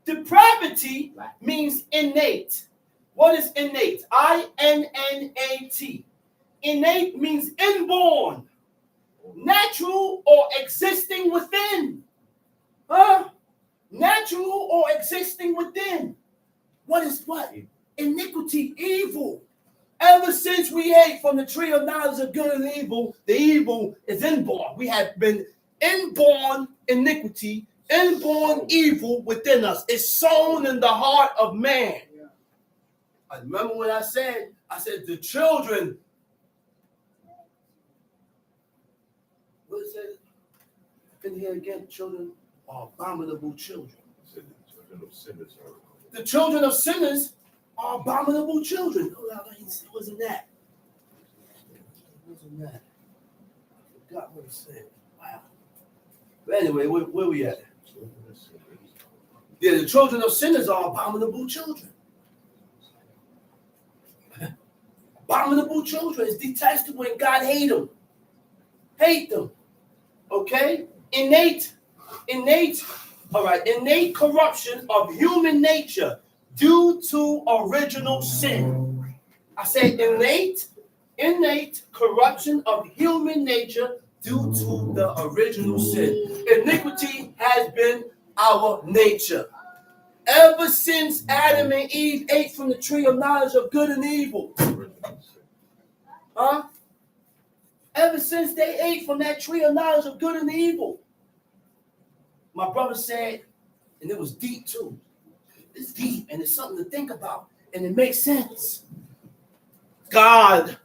Depravity means innate. What is innate? I-N-N-A-T. Innate means inborn, natural or existing within. Huh? Natural or existing within. What is what? Iniquity, evil. Ever since we ate from the tree of knowledge of good and evil, the evil is inborn. We have been inborn iniquity, inborn evil within us. It's sown in the heart of man. Yeah. I remember when I said the children. What is it? In here again, children are abominable children. The children of sinners are abominable children. Oh, it wasn't that. It wasn't that. I forgot what it said. Wow. But anyway, where we at? Yeah, the children of sinners are abominable children. Abominable children is detestable and God hate them. Hate them. Okay? Innate, all right, innate corruption of human nature due to original sin. I say innate corruption of human nature due to the original sin. Iniquity has been our nature. Ever since Adam and Eve ate from the tree of knowledge of good and evil. Huh? Ever since they ate from that tree of knowledge of good and evil. My brother said, and it was deep too. It's deep and it's something to think about. And it makes sense. God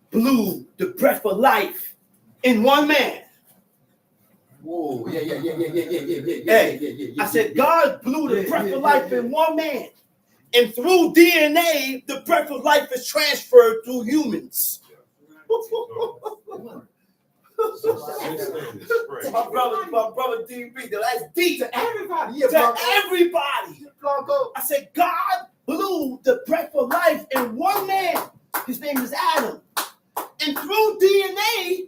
blew the breath of life in one man. Whoa, yeah. I said, God blew the breath of life in one man. And through DNA, the breath of life is transferred through humans. My brother DB, that's deep to everybody. To everybody. I said, God blew the breath of life in one man. His name is Adam. And through DNA,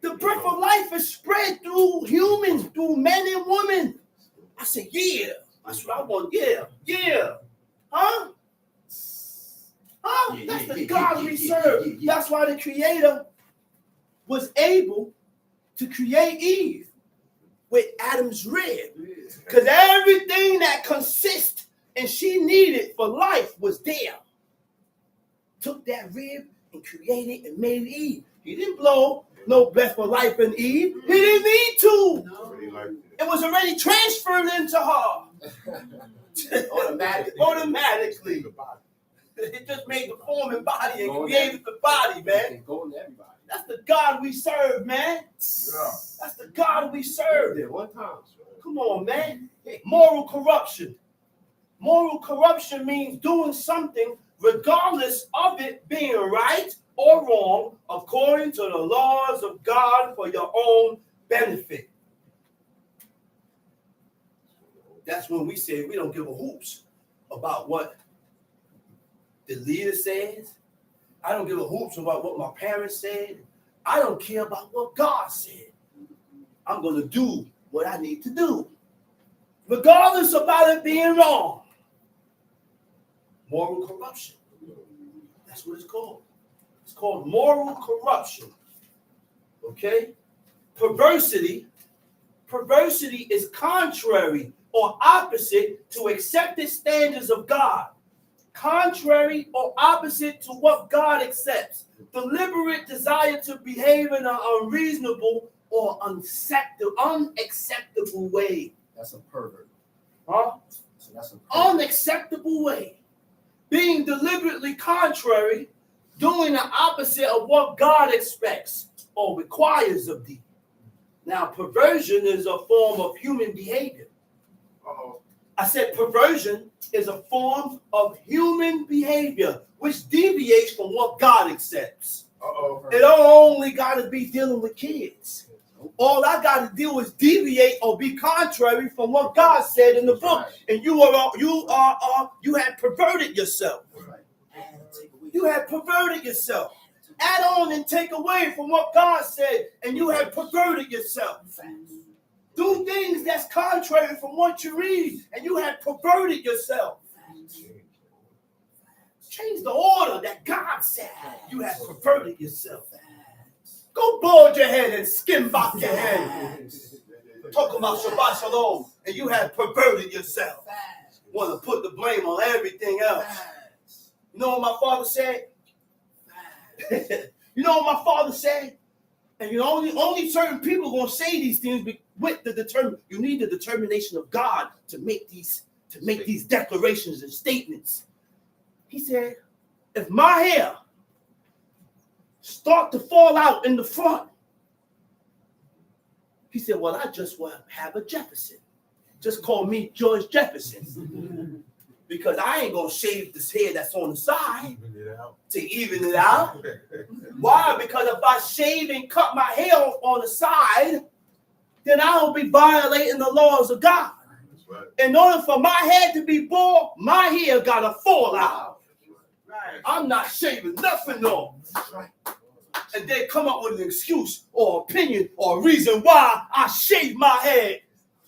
the breath of life is spread through humans, through men and women. I said, yeah, that's what I want. Yeah, yeah. Huh? Huh? That's the God we serve. That's why the Creator was able to create Eve with Adam's rib. Because everything that consists and she needed for life was there. Took that rib and created and made Eve. He didn't blow no breath of life in Eve. He didn't need to. It was already transferred into her. Automatically. It just made the form and body and created the body, man. That's the God we serve, man. That's the God we serve. Come on, man. Moral corruption. Moral corruption means doing something regardless of it being right or wrong according to the laws of God for your own benefit. That's when we say we don't give a hoops about what the leader says. I don't give a hoops about what my parents said. I don't care about what God said. I'm going to do what I need to do, regardless about it being wrong. Moral corruption. That's what it's called. It's called moral corruption. Okay? Perversity. Perversity is contrary or opposite to accepted standards of God. Contrary or opposite to what God accepts. Deliberate desire to behave in an unreasonable or unacceptable way. That's a pervert. Huh? So that's a pervert. Unacceptable way. Being deliberately contrary, doing the opposite of what God expects or requires of thee. Now, perversion is a form of human behavior. I said perversion is a form of human behavior which deviates from what God accepts. It don't only got to be dealing with kids. All I got to do is deviate or be contrary from what God said in the book, and you had perverted yourself. You had perverted yourself. Add on and take away from what God said, and you have perverted yourself. Do things that's contrary from what you read, and you have perverted yourself. Change the order that God said. You have perverted yourself. Go bald your head and skin back your head. Talk about Shabbat Shalom, and you have perverted yourself. Want to put the blame on everything else. You know what my father said? You know what my father said? And you know, only certain people are going to say these things with you need the determination of God to make these declarations and statements. He said, if my hair start to fall out in the front, he said, well, I just want to have a Jefferson. Just call me George Jefferson. Because I ain't going to shave this hair that's on the side to even it out. Why? Because if I shave and cut my hair off on the side, then I will be violating the laws of God. Right. In order for my head to be bald, my hair got to fall out. Right. I'm not shaving nothing off. Right. And they come up with an excuse or opinion or reason why I shave my head.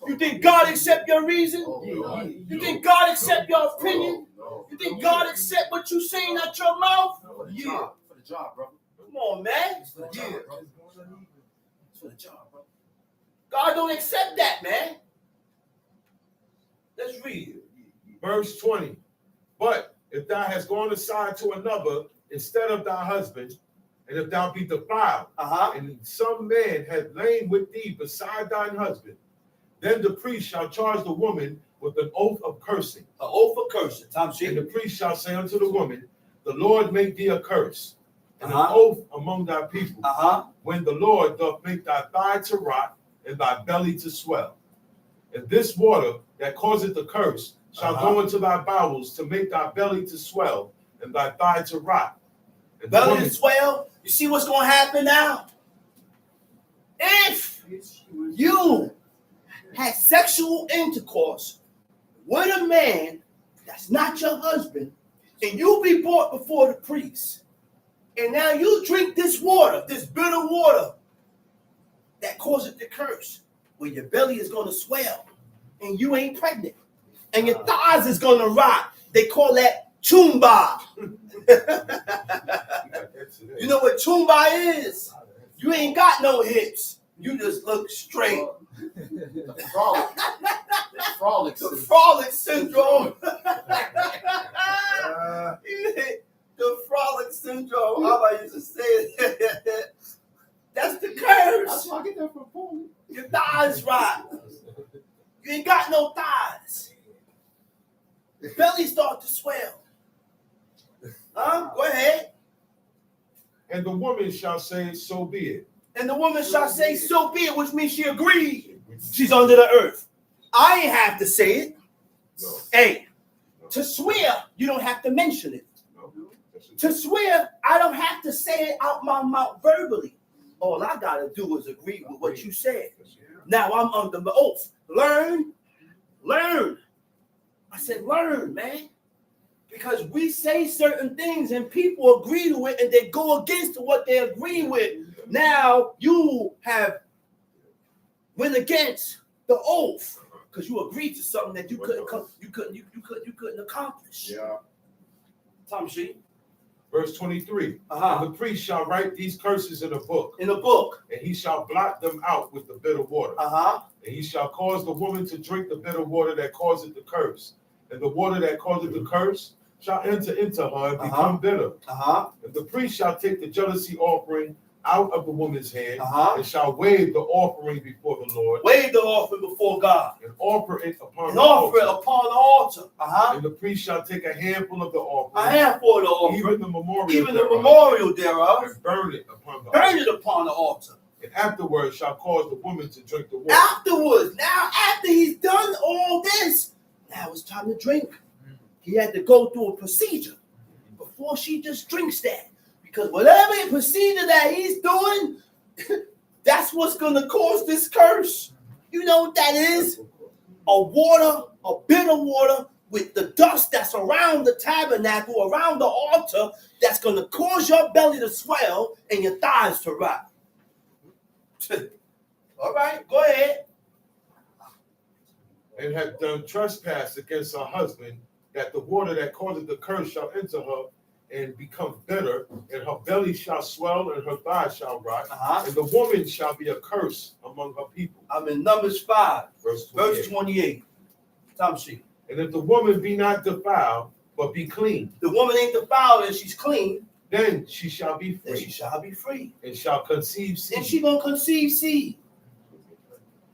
You think God accept your reason? You think God accept your opinion? You think God accept what you saying out your mouth? For the job, bro. Come on, man. It's for the job, bro. It's for the job, bro. God don't accept that, man. Let's read it. Verse 20. But if thou hast gone aside to another instead of thy husband, and if thou be defiled, and some man hath lain with thee beside thine husband, then the priest shall charge the woman with an oath of cursing. An oath of cursing. And the priest shall say unto the woman, the Lord make thee a curse, and an oath among thy people, when the Lord doth make thy thigh to rot and thy belly to swell. And this water that causeth the curse shall go into thy bowels to make thy belly to swell and thy thigh to rot. And belly to swell? You see what's going to happen now? If you had sexual intercourse with a man that's not your husband, and you be brought before the priest, And now you drink this water, this bitter water that causes the curse, where your belly is going to swell and you ain't pregnant. And your thighs is going to rot. They call that chumba. You know what chumba is? You ain't got no hips. You just look straight. The frolic syndrome. The frolic syndrome. How about you just say it? That's the curse. That's why I get that from Paul. Your thighs rot. You ain't got no thighs. Your belly start to swell. Go ahead. And the woman shall say, so be it. And the woman shall say, so be it, which means she agreed. She's under the earth. I ain't have to say it. No. Hey, to swear, you don't have to mention it. No. To swear, I don't have to say it out my mouth verbally. All I got to do is agree with what you said. Now I'm under the oath. Learn. I said, learn, man. Because we say certain things and people agree to it and they go against what they agree with. Now you have went against the oath because you agreed to something that you couldn't accomplish. Yeah. Tom Sheet. Verse 23. Uh-huh. And the priest shall write these curses in a book. In a book. And he shall blot them out with the bitter water. Uh-huh. And he shall cause the woman to drink the bitter water that causeth the curse. And the water that causeth the curse shall enter into her and become bitter. Uh-huh. And the priest shall take the jealousy offering out of the woman's hand, Uh-huh. and shall wave the offering before the Lord. Wave the offering before God. And offer it upon And the offer it altar. upon the altar. Uh-huh. And the priest shall take a handful of the offering. A handful of the offering. Even the memorial thereof. And burn it upon the Burn altar. it upon the altar. And afterwards shall cause the woman to drink the water. Afterwards, now after he's done all this, now it's time to drink. He had to go through a procedure before she just drinks that. Because whatever procedure that he's doing, that's what's going to cause this curse. You know what that is? A bitter water with the dust that's around the tabernacle, around the altar, that's going to cause your belly to swell and your thighs to rot. All right, go ahead. And hath done trespass against her husband, that the water that causeth the curse shall enter her and become bitter, and her belly shall swell, and her thighs shall rot, and the woman shall be a curse among her people. I'm in Numbers 5, verse 28. Tom sheet. And if the woman be not defiled, but be clean, the woman ain't defiled and she's clean, then she shall be free. Then she shall be free. And shall conceive seed. And she gonna conceive seed.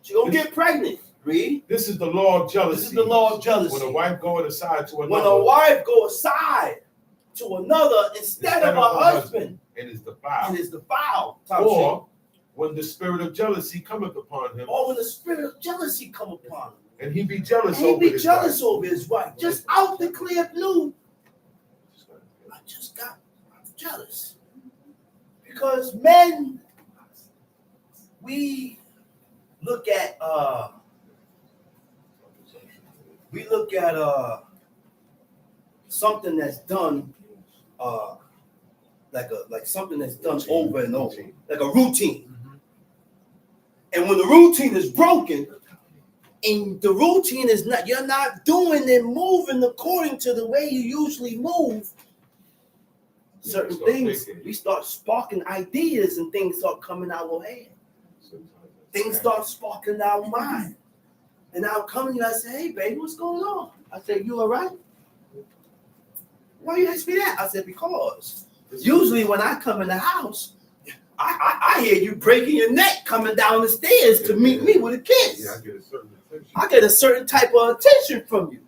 She gonna get pregnant. Read. This is the law of jealousy. This is the law of jealousy. When a wife goeth aside to another. When a wife go aside to another instead of her husband. And is defiled. And is defiled. Or when the spirit of jealousy cometh upon him. Or when the spirit of jealousy come upon him. And he be jealous over his wife. Just out the clear blue. I just got jealous. Because men, we look at something that's done like something that's done over and over, like a routine. Mm-hmm. And when the routine is broken, and the routine is not, you're not doing and moving according to the way you usually move, certain things, we start sparking ideas and things start coming out of our head. Things start sparking our mind. And I'll come to you and I say, hey, baby, what's going on? I said, you all right? Why you ask me that? I said, because usually when I come in the house, I hear you breaking your neck coming down the stairs to meet me with a kiss. Yeah, I get a certain attention. I get a certain type of attention from you.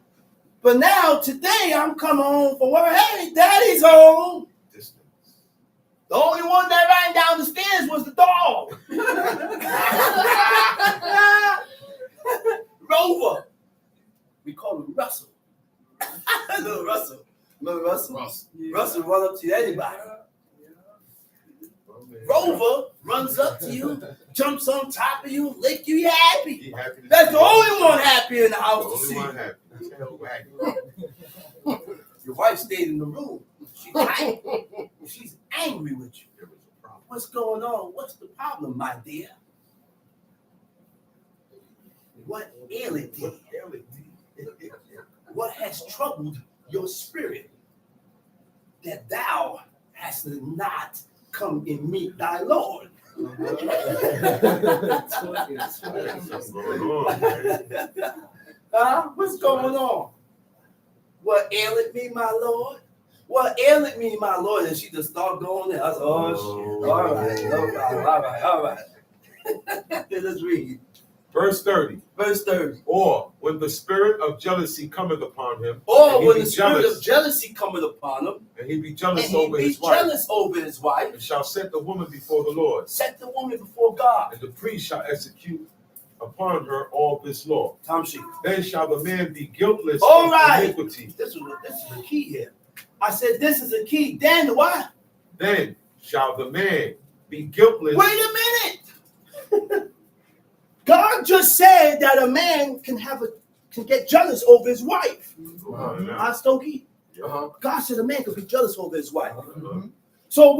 But now, today, I'm coming home from work. Hey, daddy's home. Distance. The only one that ran down the stairs was the dog. Rover. We call him Russell. Little Russell. Remember Russell? Russell run up to anybody. Rover runs up to you, jumps on top of you, lick you, you're happy. That's the only one happy in the house to see. Your wife stayed in the room. She's angry with you. There was a problem. What's going on? What's the problem, my dear? What aileth thee? What aileth thee? What has troubled your spirit that thou hast not come and meet thy Lord? There's something going on, man. What's going on? What aileth me, my Lord? What aileth me, my Lord? And she just start going there. I said, oh, shit. All right. Let's read. Verse 30. Verse 30. Or when the spirit of jealousy cometh upon him, Or and when he the be spirit jealous, of jealousy cometh upon him, and he be and jealous he over be his wife, jealous over his wife, and shall set the woman before the Lord, set the woman before God. and the priest shall execute upon her all this law. Tom sheet. Then shall the man be guiltless All of right. iniquity. This is a key here. I said this is a key. Then what? Then shall the man be guiltless. Wait a minute. God just said that a man can get jealous over his wife. Stokey. God said a man could be jealous over his wife. So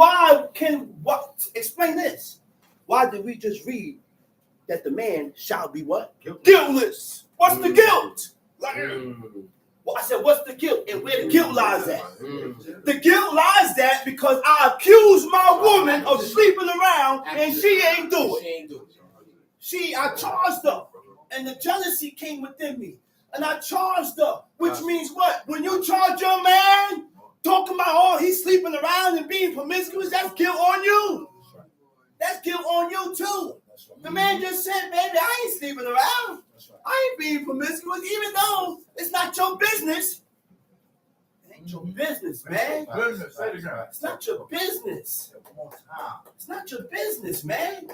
explain this? Why did we just read that the man shall be what? Guiltless. What's the guilt? Well, I said, what's the guilt? And where the guilt lies at? The guilt lies at because I accused my woman of sleeping around and she ain't do it. I charged her, and the jealousy came within me. And I charged her, which means what? When you charge your man, talking about, oh, he's sleeping around and being promiscuous, that's guilt on you. That's guilt on you too. The man just said, baby, I ain't sleeping around. I ain't being promiscuous, even though it's not your business. It ain't your business, man. It's not your business. It's not your business, man.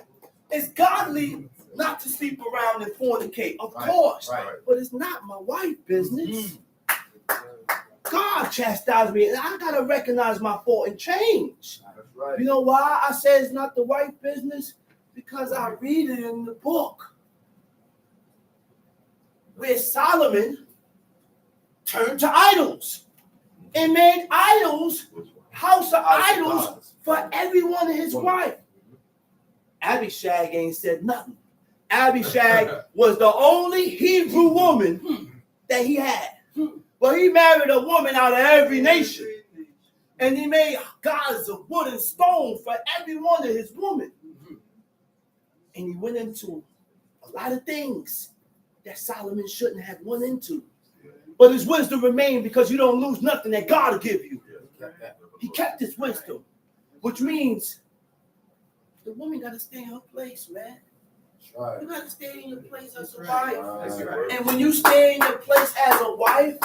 It's godly not to sleep around and fornicate, of course. But it's not my wife's business. God chastised me, and I got to recognize my fault and change. You know why I say it's not the wife's business? Because I read it in the book where Solomon turned to idols and made idols, house of idols for every one of his wife. Abishag ain't said nothing. Abishag was the only Hebrew woman that he had. Well, he married a woman out of every nation. And he made gods of wood and stone for every one of his women. And he went into a lot of things that Solomon shouldn't have went into. But his wisdom remained because you don't lose nothing that God will give you. He kept his wisdom, which means the woman got to stay in her place, man. You got to stay in your place as a wife. And when you stay in your place as a wife,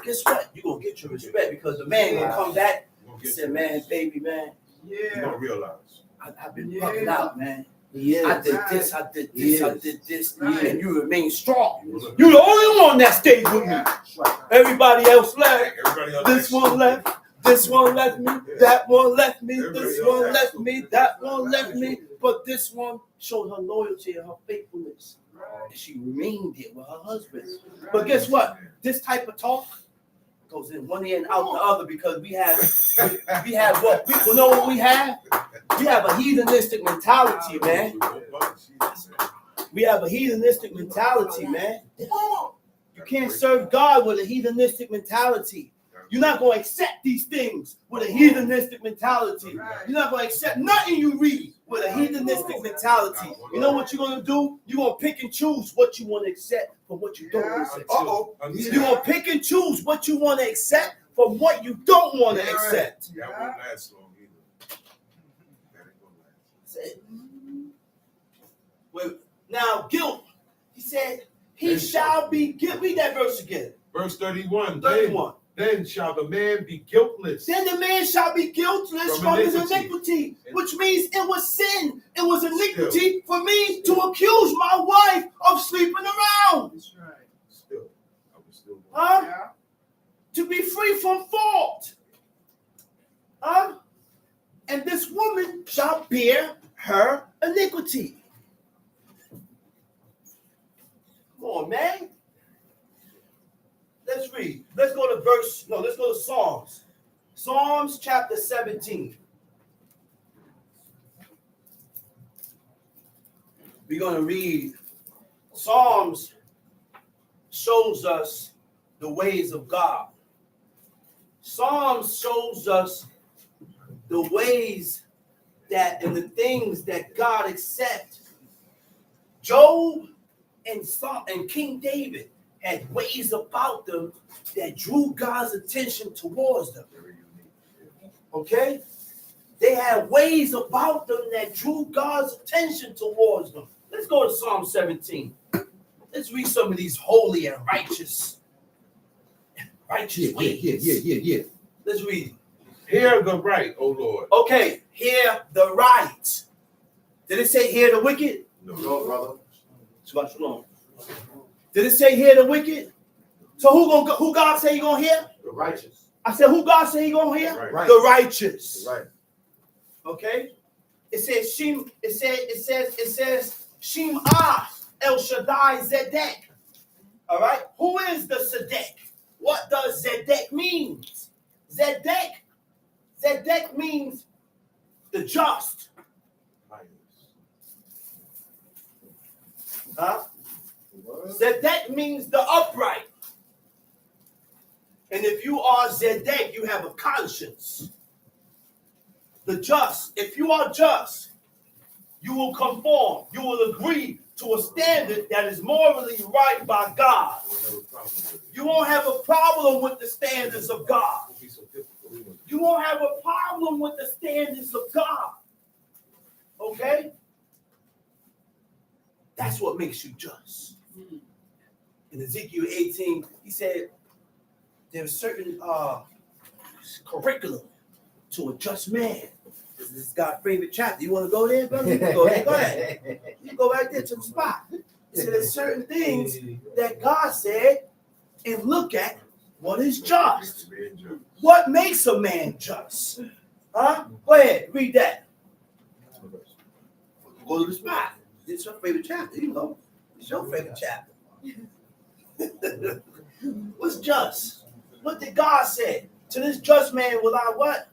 guess what? You're going to get your respect because the man going to come back and say, man, baby, man. You're going to realize. I've been fucking out, man. I did this, I did this, and you remain strong. You're the only one that stayed with me. Everybody else left. This one left. This one left me. That one left me. This one left me. That one left me. But this one showed her loyalty and her faithfulness. And she remained there with her husband. But guess what? This type of talk goes in one ear and out the other because we have what? You know what we have? We have a heathenistic mentality, man. We have a heathenistic mentality, man. You can't serve God with a heathenistic mentality. You're not going to accept these things with a heathenistic mentality. You're not going to accept nothing you read with a heathenistic mentality. You know what you're going to do? You're going to pick and choose what you want to accept from what you don't want to accept. You're going to pick and choose what you want to accept from what you don't want to accept. That won't last long either. That ain't gonna last. Well, now, guilt. He said, he shall be guilty. Read that verse again. Verse 31. 31. Then shall the man be guiltless. Then the man shall be guiltless from his iniquity, which means it was sin. It was iniquity for me to accuse my wife of sleeping around. That's right. Still, I was still. Yeah. To be free from fault. And this woman shall bear her iniquity. Come on, man. Let's read. Let's go to Psalms. Psalms chapter 17. We're going to read. Psalms shows us the ways of God. Psalms shows us the ways that and the things that God accepts. Job and King David had ways about them that drew God's attention towards them. Okay? They had ways about them that drew God's attention towards them. Let's go to Psalm 17. Let's read some of these holy and righteous ways. Let's read. Hear the right, O Lord. Okay, hear the right. Did it say hear the wicked? No, brother. Shabbat shalom. Did it say hear the wicked? So who God say he gonna hear? The righteous. I said who God say he gonna hear? Right. The righteous. Right. Okay. It says Shem'ah El Shaddai Zedek. All right. Who is the Zedek? What does Zedek mean? Zedek means the just. Huh? Zedek means the upright. And if you are Zedek, you have a conscience. The just. If you are just, you will conform. You will agree to a standard that is morally right by God. You won't have a problem with the standards of God. You won't have a problem with the standards of God. Okay? That's what makes you just. In Ezekiel 18, he said there's certain curriculum to a just man. This is God's favorite chapter. You want to go there, brother? You can go there. Go ahead. You go right there to the spot. So there's certain things that God said, and look at what is just. What makes a man just? Huh? Go ahead, read that. Go to the spot. It's your favorite chapter, you know. It's your favorite chapter. What's just? What did God say? To this just man will I what?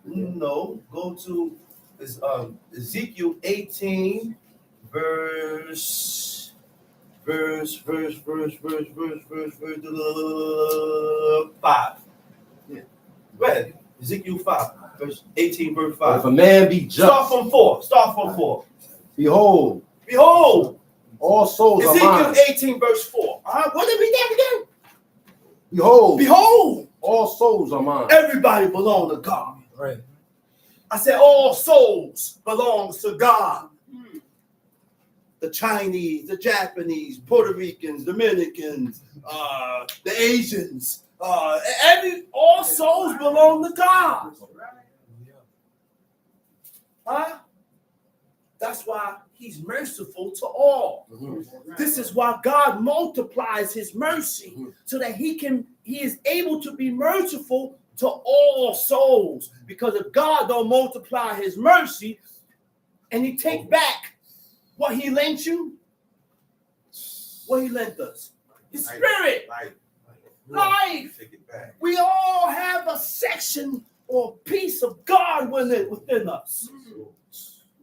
No, go to Ezekiel 18, verse 5. Yeah. Go ahead. Ezekiel 5, verse 18, verse 5. But if a man be just, Start from 4. Start from 4. Behold, all souls are mine. Ezekiel 18, verse 4. What did we get again? Behold, all souls are mine. Everybody belongs to God. Right. I said all souls belongs to God. The Chinese, the Japanese, Puerto Ricans, Dominicans, the Asians, all souls belong to God. Huh? That's why he's merciful to all. This is why God multiplies his mercy so that he is able to be merciful to all souls. Because if God don't multiply his mercy and he take back what he lent you, what he lent us, his spirit, life. We all have a section or piece of God within us.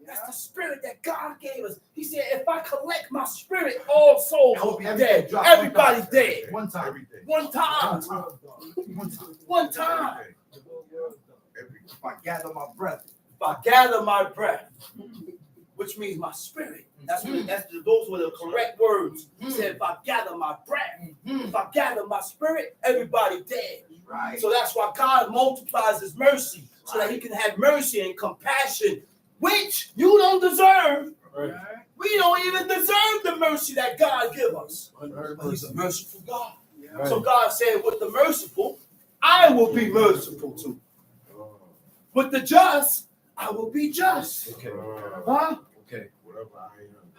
That's the spirit that God gave us. He said, if I collect my spirit, all souls will be dead. Everybody dead. One time. One time. One time. If I gather my breath. If I gather my breath, which means my spirit. Those were the correct words. He said, if I gather my breath, if I gather my spirit, everybody dead. Right. So that's why God multiplies his mercy, so that he can have mercy and compassion, which you don't deserve. Right. We don't even deserve the mercy that God gives us. But he's a merciful God. Right. So God said, with the merciful, I will be merciful to. With the just, I will be just. Okay. Huh? Okay.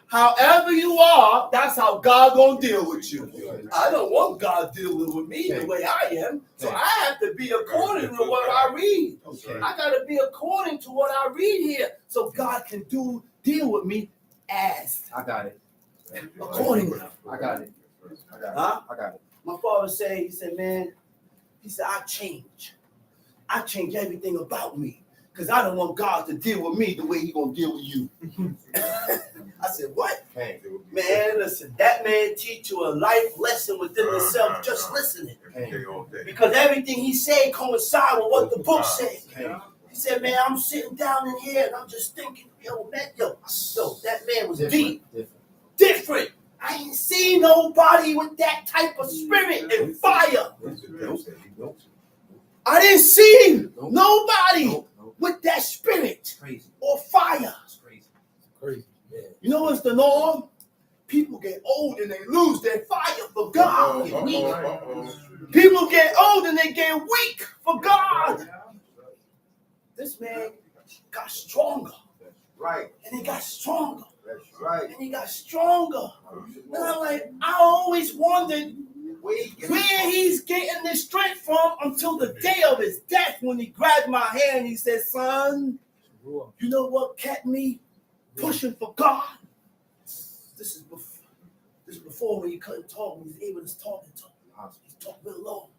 However you are, that's how God gonna deal with you. I don't want God dealing with me the way I am, so I have to be according to what I read. Okay. I gotta be according to what I read here, so God can deal with me as I got it. accordingly. I got it. Huh? I got it. My father said, he said, man, he said, I change everything about me. Because I don't want God to deal with me the way He's going to deal with you. I said, what? Man, listen, that man teach you a life lesson within himself just listening. Because everything he said coincide with what the book said. He said, man, I'm sitting down in here and I'm just thinking, yo, that man was deep. Different. I ain't seen nobody with that type of spirit and fire. I didn't see nobody with that spirit or fire. Crazy. You know what's the norm? People get old and they lose their fire for God. People get old and they get weak for God. This man got stronger. Right. And he got stronger. That's right. And he got stronger. And I'm like, I always wondered where he's getting this strength from until the day of his death when he grabbed my hand and he said, son, you know what kept me pushing for God? This is before when he couldn't talk, when he was able to talk and talk. He talked real low.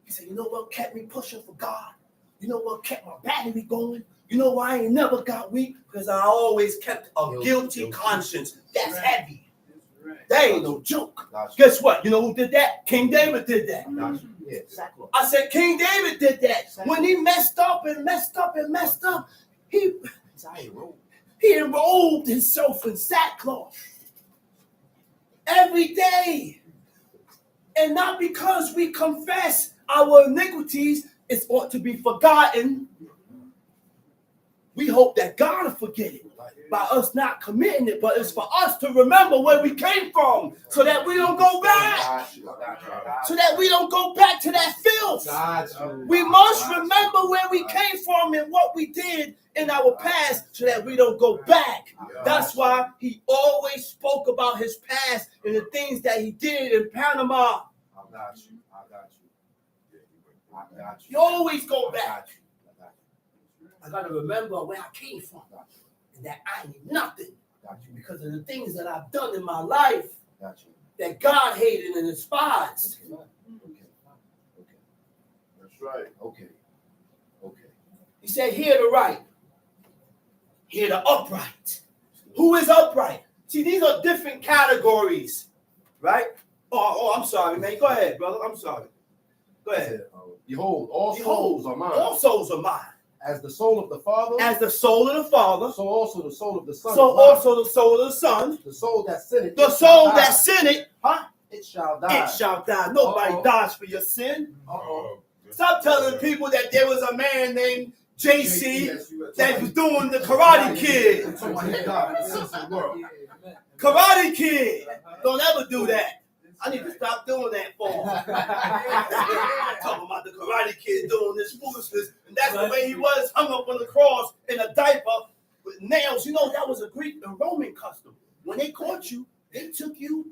He said, you know what kept me pushing for God? You know what kept my battery going? You know why I ain't never got weak? Because I always kept a guilty conscience. That's heavy. That ain't no joke. Guess what? You know who did that? King David did that. I said King David did that. When he messed up, he enrobed himself in sackcloth every day. And not because we confess our iniquities, it's ought to be forgotten. We hope that God will forget it by us not committing it, but it's for us to remember where we came from so that we don't go back. So that we don't go back to that filth. We must remember where we came from and what we did in our past so that we don't go back. That's why he always spoke about his past and the things that he did in Panama. I got you. You always go back. I got to remember where I came from and that I ain't nothing because of the things that I've done in my life that God hated and despised. That's right. Okay. He said, hear the right, hear the upright. Who is upright? See, these are different categories, right? Oh, I'm sorry, man. Go ahead, brother. I'm sorry. Go ahead. Behold, all souls are mine. All souls are mine. As the soul of the Father, As the soul of the Father, so also the soul of the Son. so also the soul of the Son. The soul that sinneth, The soul that sinneth, it shall die. it shall die. Nobody dies for your sin. Stop telling people that there was a man named JC that was doing the Karate Kid. Karate Kid. Don't ever do that. I need to stop doing that for him. Talking about the Karate Kid doing this foolishness, and that's the way he was, hung up on the cross in a diaper with nails. You know, that was a Greek and Roman custom. When they caught you, they took you,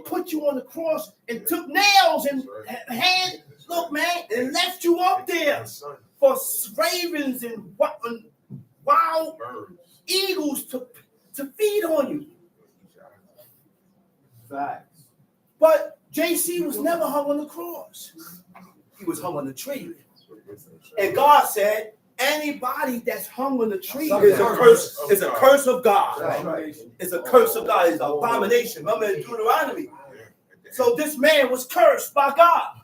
put you on the cross, and took nails and hand, look, man, and left you up there for ravens and wild eagles to feed on you. Facts. But JC was never hung on the cross. He was hung on the tree. And God said, anybody that's hung on the tree is a curse. Is a curse of God. It's a curse of God. It's an abomination. Remember in Deuteronomy. So this man was cursed by God.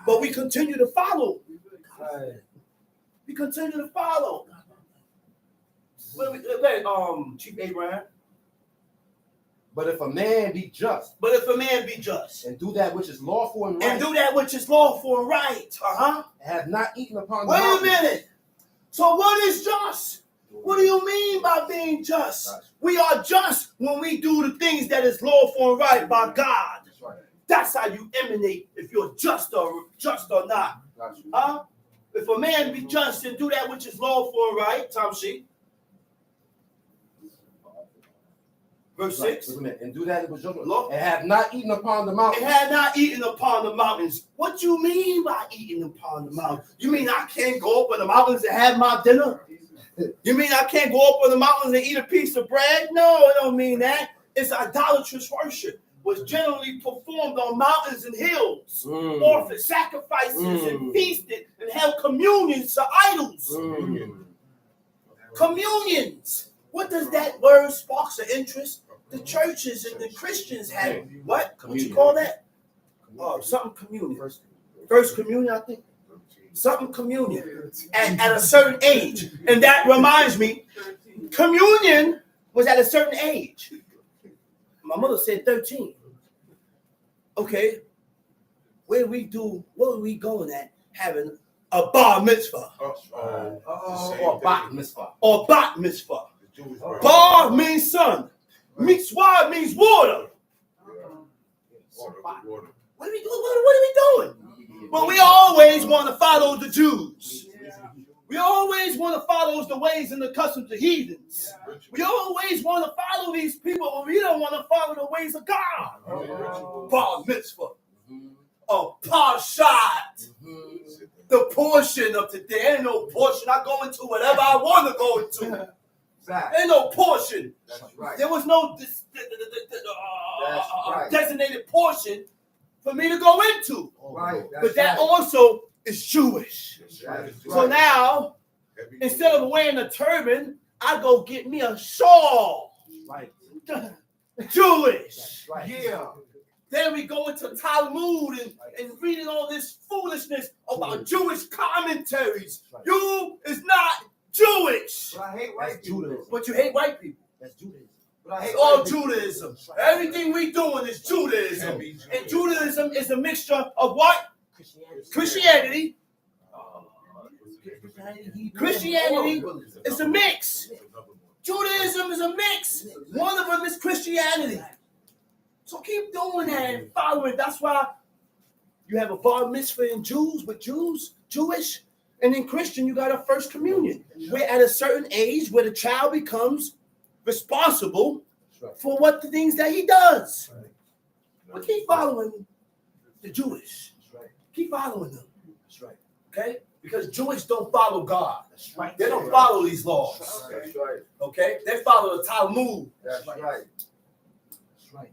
But we continue to follow. We continue to follow. Chief Abraham. But if a man be just, and do that which is lawful and right, and have not eaten upon the Wait mountain. a minute. So what is just? What do you mean by being just? We are just when we do the things that is lawful and right by God. That's how you emanate if you're just or not. If a man be just and do that which is lawful and right, Tom Sheep. Verse 6. And do that which is lawful, and have not eaten upon the mountains. And had not eaten upon the mountains. What you mean by eating upon the mountains? You mean I can't go up on the mountains and have my dinner? You mean I can't go up on the mountains and eat a piece of bread? No, it don't mean that. It's idolatrous worship. was generally performed on mountains and hills, offered sacrifices and feasted and held communions to idols. Communions. What does that word sparks of interest? The churches and the Christians have what? What you call that? Something communion. First communion, I think. Something communion at a certain age. And that reminds me, communion was at a certain age. My mother said 13. Okay. What are we going at? Having a bar mitzvah. Or bat mitzvah. Or bat mitzvah. Bar means son. Mitzvah means water. What are we doing? What are we doing? Well, we always want to follow the Jews. We always want to follow the ways and the customs of heathens. We always want to follow these people, but we don't want to follow the ways of God. Bar mitzvah. Or parshat. The portion of today. Ain't no portion. I go into whatever I want to go into. Ain't no portion. That's right. There was no designated portion for me to go into. Right. But that also is Jewish. Right. So now, instead of wearing a turban, I go get me a shawl. Right. Jewish. Right. Yeah. Then we go into Talmud and reading all this foolishness about Jewish commentaries. You is not Jewish. But I hate white people. Judaism. But you hate white people. That's Judaism. But I hate All white people. Judaism. Everything we doing is Judaism. And Judaism is a mixture of what? Christianity. Christianity is a mix. Judaism is a mix. One of them is Christianity. So keep doing that and following. That's why you have a bar mitzvah in Jews with Jews, Jewish, and in Christian you got a first communion. Where at a certain age where the child becomes responsible for what the things that he does. But keep following the Jewish. Keep following them. That's right. Okay? Because Jewish don't follow God. That's right. They don't follow these laws. That's right. Okay? They follow the Talmud. That's right. That's right.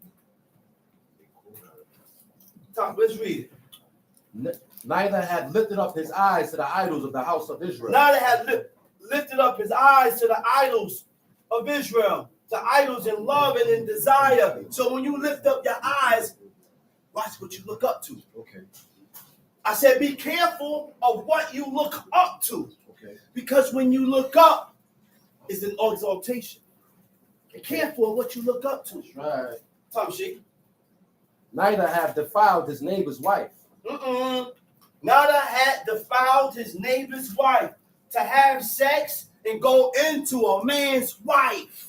Let's read it. Neither had lifted up his eyes to the idols of the house of Israel. Neither had lifted up his eyes to the idols of Israel, to idols in love and in desire. So when you lift up your eyes, watch what you look up to. Okay. I said, be careful of what you look up to. Okay. Because when you look up, it's an exaltation. Be careful of what you look up to. That's right. Tom Sheik. Neither have defiled his neighbor's wife. Neither had defiled his neighbor's wife. To have sex and go into a man's wife.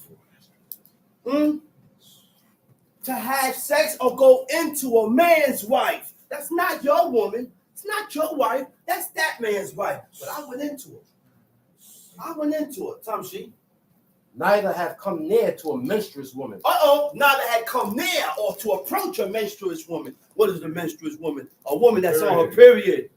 To have sex or go into a man's wife. That's not your woman. It's not your wife. That's that man's wife. But I went into it. Tom Sheik. Neither have come near to a menstruous woman. Neither had come near or to approach a menstruous woman. What is the menstruous woman? A woman that's on her period.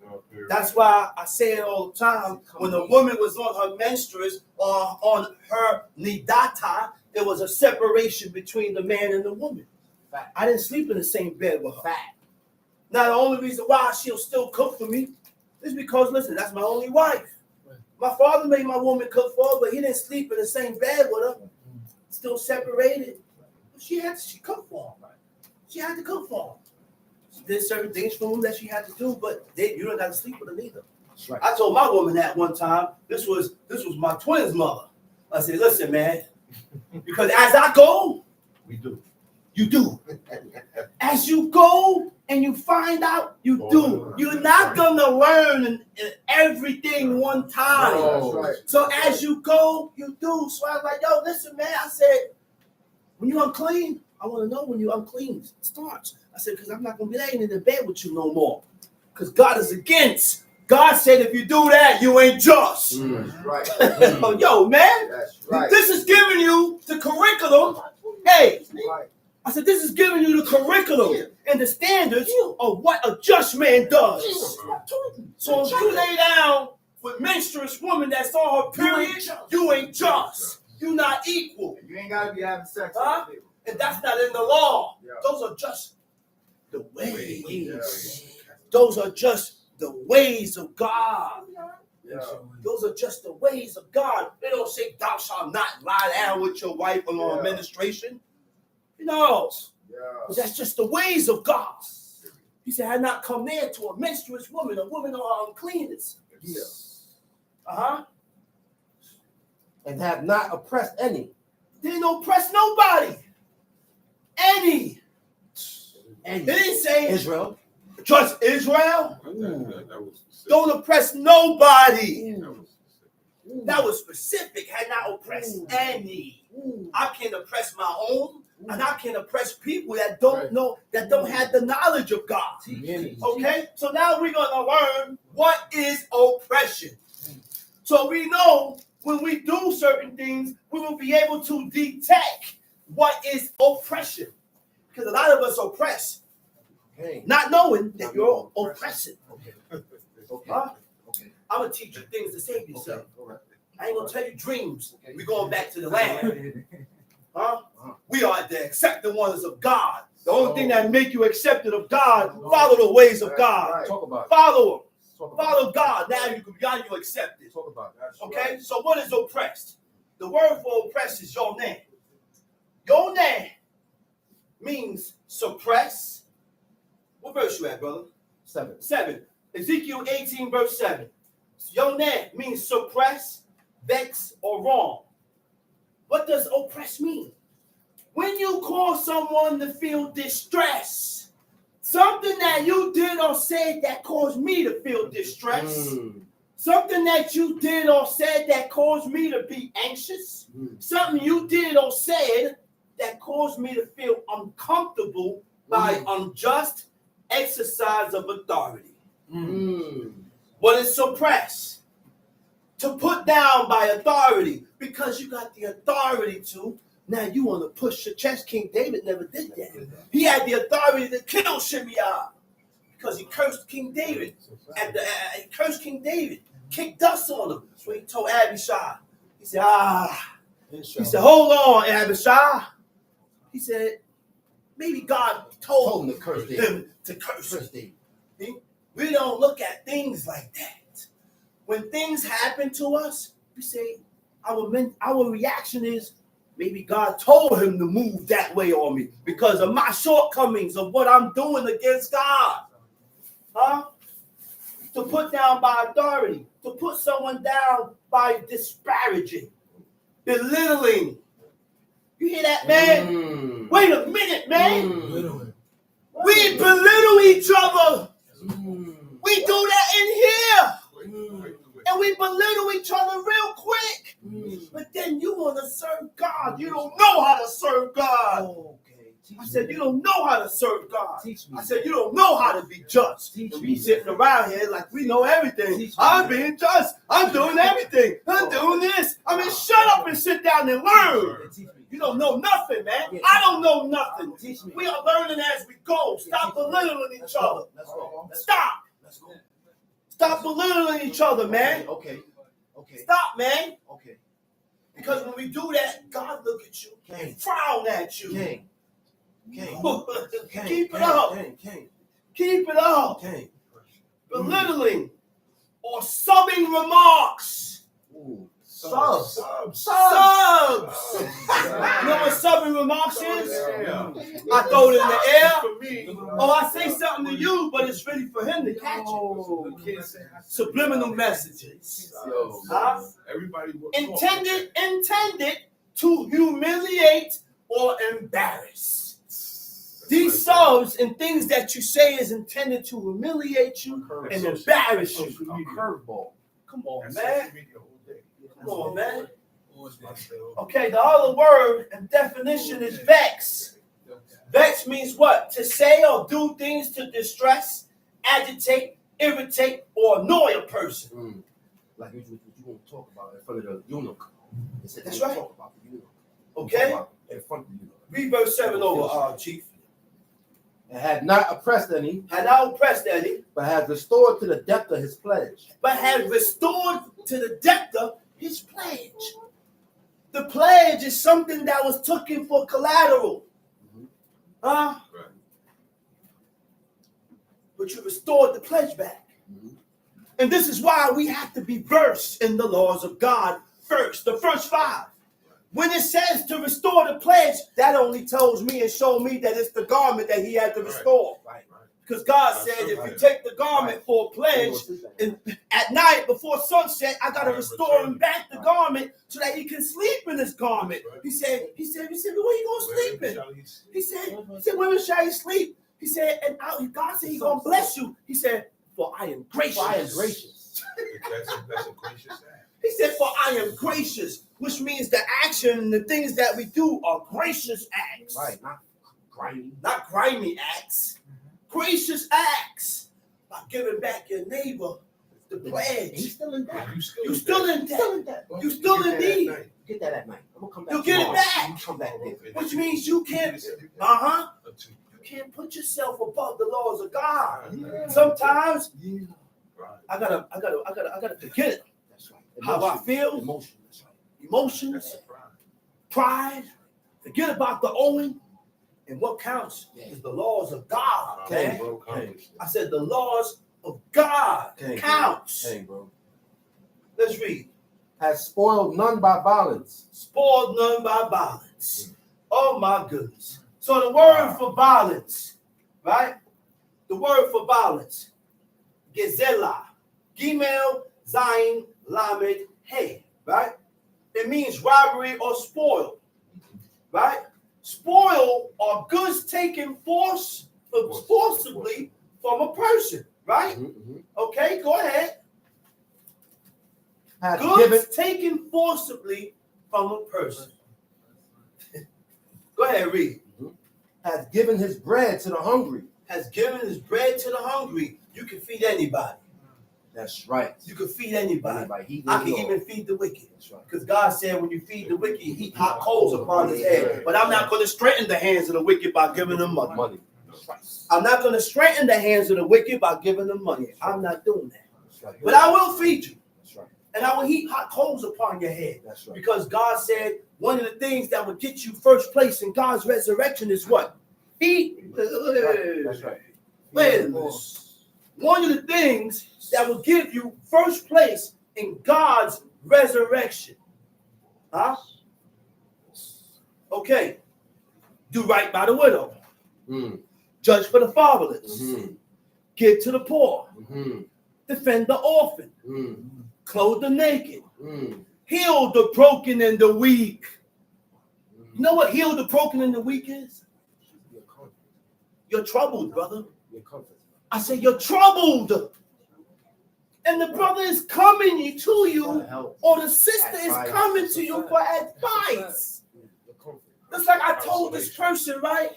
That's why I say it all the time. When a woman was on her menstruous or on her nidata, there was a separation between the man and the woman. Fact. I didn't sleep in the same bed with her. Fact. Now, the only reason why she'll still cook for me is because, listen, that's my only wife. My father made my woman cook for her, but he didn't sleep in the same bed with her. Still separated. But she cooked for him. She had to cook for him. She did certain things for him that she had to do, but you don't got to sleep with her either. That's right. I told my woman that one time. This was my twins' mother. I said, listen, man, because as I go, We do. you do. As you go and you find out, you do. You're not going to learn in everything one time. That's right. So as you go, you do. So I was like, yo, listen, man. I said, when you unclean, I want to know when you unclean starts. I said, because I'm not going to be laying in the bed with you no more. Because God is against. God said, if you do that, you ain't just. That's right. Yo, man. That's right. This is giving you the curriculum. Hey. Right. I said, this is giving you the curriculum and the standards of what a just man does. So if you lay down with menstruous woman that's on her period, you ain't just. You not equal. You ain't gotta be having sex Huh? with people. And that's not in the law. Yeah. Those are just the ways. Yeah. Those are just the ways of God. Yeah. Those are just the ways of God. They don't say, thou shalt not lie down with your wife along administration. No. Yeah. But that's just the ways of God. He said, I had not come near to a menstruous woman, a woman of uncleanness. Yeah. And have not oppressed any. Didn't oppress nobody. Any. Any. They didn't say Israel. just Israel. That was specific. Don't oppress nobody. Ooh. That was specific. Had not oppressed any. I can oppress my own, and I can oppress people that don't know, that don't have the knowledge of God. Okay? So now we're going to learn what is oppression. So we know when we do certain things, we will be able to detect what is oppression. Because a lot of us oppress, not knowing that you're oppressing. Okay. Huh? Okay. I'm going to teach you things to save yourself. Okay. All right. I ain't going to tell you dreams. Okay. We're going back to the land. Huh? We are the accepted ones of God. The only thing that make you accepted of God, follow the ways of God. Talk about it. Follow them. Talk about Follow God. Now you accepted. it. Talk about it. Okay? So what is oppressed? The word for oppressed is your name. Your name means suppress. What verse you at, brother? 7. Ezekiel 18, verse 7. Your name means suppress, vex, or wrong. What does oppress mean? When you cause someone to feel distress, something that you did or said that caused me to feel distress, something that you did or said that caused me to be anxious, something you did or said that caused me to feel uncomfortable by unjust exercise of authority. What is suppress? To put down by authority, because you got the authority to. Now you want to push your chest. King David never did that. He had the authority to kill Shimei because he cursed King David. And he cursed King David, kicked dust on him. So he told Abishai. He said, He said, hold on, Abishai. He said, maybe God told him to curse him. We don't look at things like that. When things happen to us, we say, our reaction is, maybe God told him to move that way on me because of my shortcomings of what I'm doing against God. Huh? To put down by authority, to put someone down by disparaging, belittling. You hear that, man? Wait a minute, man. We belittle each other. We do that in here. And we belittle each other real quick. But then you want to serve God. You don't know how to serve God. I said, you don't know how to serve God. I said, you don't know how to be just. And we sitting around here like we know everything. I'm being just. I'm doing everything. I'm doing this. I mean, shut up and sit down and learn. You don't know nothing, man. I don't know nothing. We are learning as we go. Stop belittling each other. Stop. Stop belittling each other, man. Okay. Stop, man. Okay. Because when we do that, God look at you and frown at you. Keep it up. Keep it up. Belittling or subbing remarks. Subs. You know what subbing remarks is? I throw it in the air. Oh, I say something to you, but it's really for him to catch it. Subliminal messages. Intended to humiliate or embarrass. These subs and things that you say is intended to humiliate you and embarrass you. Curveball. Come on, man. Come on, man. Okay, the other word and definition is vex. Vex means what? To say or do things to distress, agitate, irritate, or annoy a person. Like what you want to talk about in front of the eunuch. That's right. Talk about the eunuch. Okay? In front of the eunuch. Read verse 7 over, Chief. And had not oppressed any. Had not oppressed any. But had restored to the depth of his pledge. But had restored to the depth of his pledge. The pledge is something that was taken for collateral. Huh? Right. But you restored the pledge back. Mhm. And this is why we have to be versed in the laws of God first, the first 5. When it says to restore the pledge, that only tells me and show me that it's the garment that he had to restore. Right. Because God said, if you take the garment for a pledge, and at night before sunset, I got to restore him back the garment so that he can sleep in this garment. He said, where you going to sleep in? He said, where shall you sleep? He said, and God said he's going to bless you. He said, for I am gracious. I am gracious. That's a gracious act. He said, for I am gracious, which means the action and the things that we do are gracious acts. Right, not grimy. Not grimy acts. Gracious acts. By giving back your neighbor the pledge. He's still in debt. You still in debt. You still in need. Get that at night. I'm gonna come back. You'll get it back. You come back there. Which means you can't, you can't put yourself above the laws of God. Sometimes I gotta forget it. That's right. How I feel, Emotion. That's right. emotions, pride, forget about the owing. And what counts is the laws of God. Okay? I said the laws of God counts. Hey, bro. Let's read. Has spoiled none by violence. Spoiled none by violence. Oh my goodness. So the word for violence, right? The word for violence, gezela, gimel, zayin, lamed, hey, right? It means robbery or spoil, right? Spoil are goods taken forcibly from a person, right? Mm-hmm. Okay, go ahead. Has Goods taken forcibly from a person. Go ahead, read. has given his bread to the hungry. Has given his bread to the hungry. You can feed anybody. That's right. You can feed anybody. He I can even feed the wicked. That's right. Because God said when you feed the wicked, he heap hot coals upon his head. But I'm not going to straighten the hands of the wicked by giving them money. I'm not going to straighten the hands of the wicked by giving them money. I'm not doing that. That's right. But I will feed you. That's right. And I will heap hot coals upon your head. That's right. Because God said one of the things that will get you first place in God's resurrection is what? Eat. That's right. Wait a minute. One of the things that will give you first place in God's resurrection. Huh? Okay. Do right by the widow. Mm. Judge for the fatherless. Mm-hmm. Give to the poor. Mm-hmm. Defend the orphan. Mm. Clothe the naked. Mm. Heal the broken and the weak. You know what heal the broken and the weak is? You're troubled, brother. I say you're troubled. And the brother is coming to you, or the sister is coming to you for advice. Just like I told this person, right?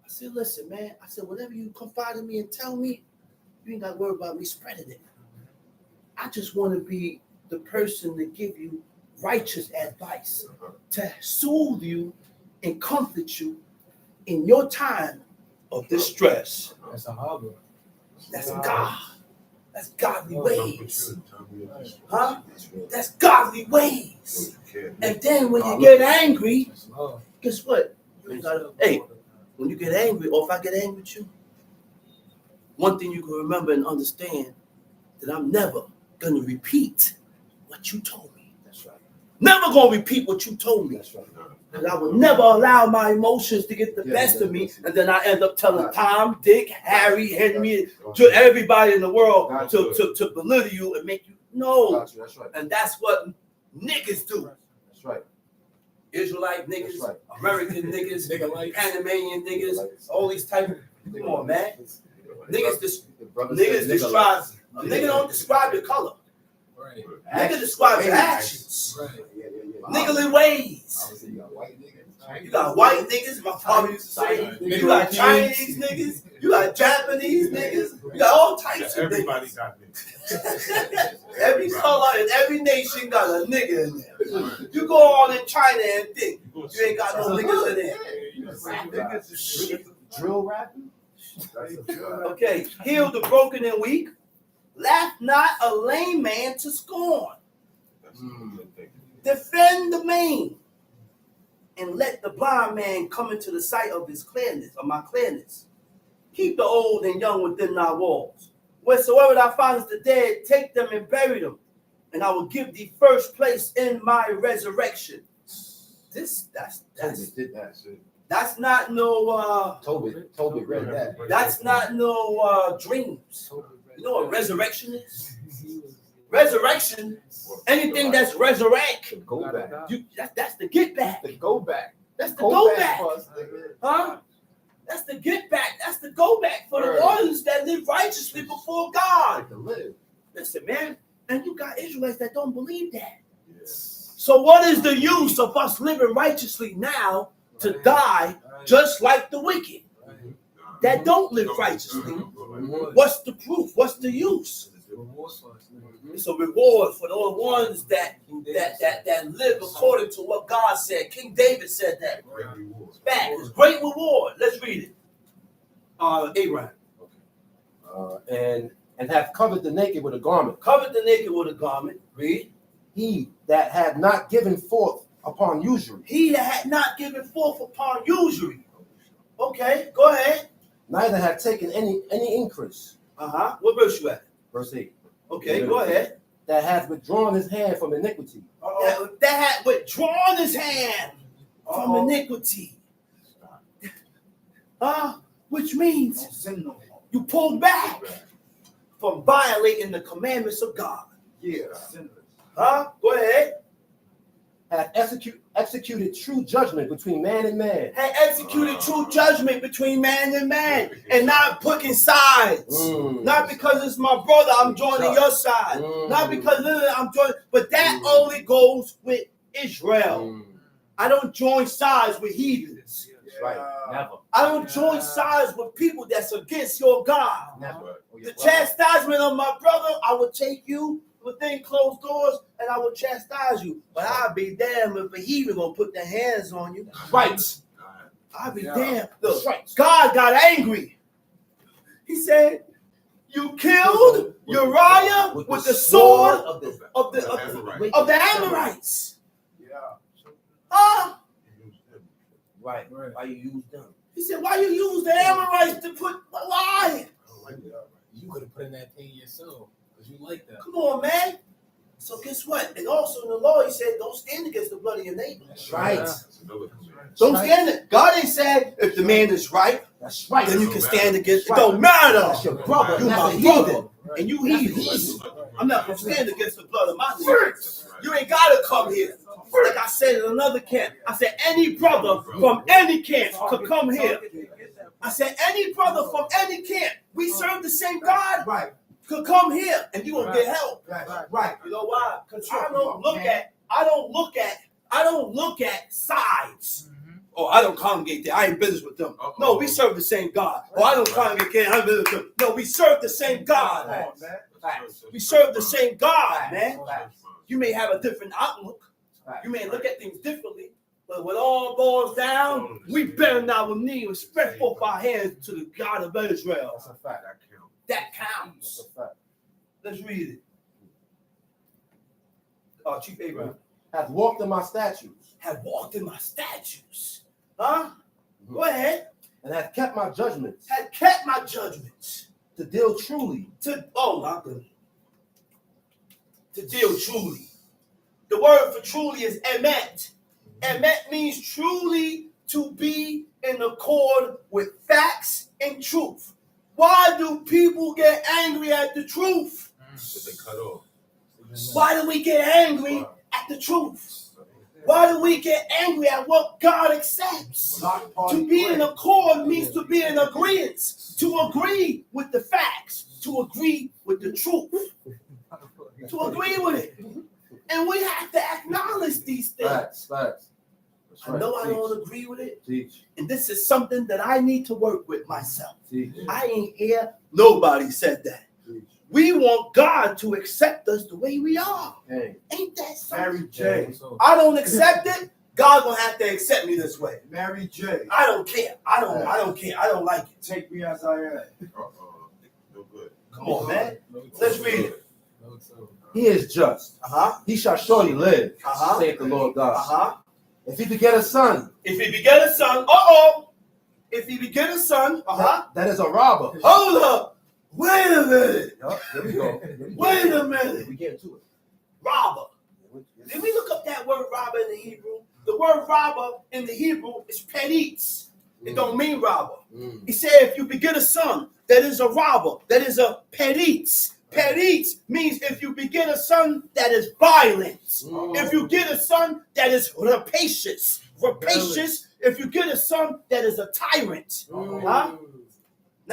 I said, listen, man. I said, whatever you confide in me and tell me, you ain't got to worry about me spreading it. I just want to be the person to give you righteous advice, to soothe you and comfort you in your time of distress. That's a harbor. That's God. That's godly ways. Huh? That's godly ways. And then when you get angry, guess what? You ain't gotta, hey, when you get angry, or if I get angry with you, one thing you can remember and understand that I'm never gonna repeat what you told me. That's right. Never gonna repeat what you told me. That's right. Because I would never allow my emotions to get the best of me, and then I end up telling Tom, Dick, Harry, Henry, to everybody in the world to belittle you and make you know. That's right. And that's what niggas do. That's right. Israelite niggas, Right. American niggas, Panamanian niggas, all these type of, come on, man. Niggas describe, a nigga don't describe your color. Right. Nigga describes your actions. Right. Niggly ways. You got white niggas, my father used to say. You got Chinese niggas. You got Japanese niggas. You got all types of Everybody niggas. got niggas. Every color and every nation got a nigga in there. You go on in China and think you ain't got no niggas in there. Drill rapping? Okay, heal the broken and weak. Laugh not a lame man to scorn. Defend the maimed and let the blind man come into the sight of his clearness, of my clearness. Keep the old and young within thy walls. Wheresoever thou findest the dead, take them and bury them, and I will give thee first place in my resurrection. That's not no Toby read that. that's not no dreams. You know what resurrection is? Resurrection, anything that's resurrect, Go back. that's the get back. The go back. That's the go back. Huh? That's the get back. That's the go back for the ones that live righteously before God. Listen, man, and you got Israelites that don't believe that. So what is the use of us living righteously now to die just like the wicked that don't live righteously? What's the proof? What's the use? It's a reward for those ones that live according to what God said. King David said that. Fact, it's great reward. Let's read it. Abraham. And have covered the naked with a garment. Covered the naked with a garment. Read. He that had not given forth upon usury. He that had not given forth upon usury. Okay, go ahead. Neither had taken any increase. What verse you at? Verse 8. Okay, go ahead. That hath withdrawn his hand from iniquity. That had withdrawn his hand from iniquity. Which means you pulled back from violating the commandments of God. Yeah. Go ahead. Hath executed true judgment between man and man. Had executed true judgment between man and man, and not picking sides. Not because it's my brother, I'm joining your side. Not because I'm joining, but that only goes with Israel. I don't join sides with heathens. Right. Never. I don't join sides with people that's against your God. Never. The chastisement of my brother, I will take you within closed doors and I will chastise you. But I'll be damned if a heathen gonna put their hands on you. Right. I'll be damned. Look, God got angry. He said, you killed Uriah with the sword of the Amorites. Right. Why you use them? He said, why you use the Amorites to put why? You could have put in that thing yourself because you like that. Come on, man. So guess what? And also in the law, he said, don't stand against the blood of your neighbor. That's right. Don't stand it. God ain't said if the man is right, that's right. Then you can stand against it. Don't matter. That's your brother. You my heathen. And you heathen. I'm not going to stand against the blood of my neighbor. You ain't got to come here. Like I said in another camp. I said any brother from any camp could come here. I said any brother from any camp. We serve the same God. Right. Could come here and you gonna get help. Right. You know why? Because I don't look at sides. Oh, I don't congregate there. I ain't business with them. No, we serve the same God. Oh, I don't congregate there. I'm business with them. No, we serve the same God. We serve the same God, man. You may have a different outlook. You may look at things differently. But when all boils down, we better not with knee and spread forth our hands to the God of Israel. That's a fact. That counts. That's a fact. Let's read it. Chief Abraham. Hath walked in my statutes. Have walked in my statutes. Go ahead. And hath kept my judgments. Have kept my judgments. To deal truly. To deal truly. The word for truly is emet. Emet means truly to be in accord with facts and truth. Why do people get angry at the truth? Why do we get angry at the truth? Why do we get angry at what God accepts? To be in accord means to be in agreement. To agree with the facts. To agree with the truth. To agree with it. And we have to acknowledge these things. Facts. I know I don't agree with it. Teach. And this is something that I need to work with myself. Teach. I ain't here. Nobody said that. Teach. We want God to accept us the way we are. Hey. Ain't that something? Mary J. I don't accept it. God gonna have to accept me this way. Mary J. I don't care. I don't care. I don't like it. Take me as I am. No good. Come on, man. Let's read it. He is just. He shall surely live, saith the Lord God. If he beget a son, if he beget a son, if he beget a son, that is a robber. hold up. Wait a minute. There we go. Wait a minute. We get to it. Robber. Did we look up that word robber in the Hebrew? The word robber in the Hebrew is petitz. It don't mean robber. He said if you beget a son, that is a robber. That is a petitz. Petitz means if you beget a son that is violent. If you get a son that is rapacious. Rapacious, if you get a son that is a tyrant. Now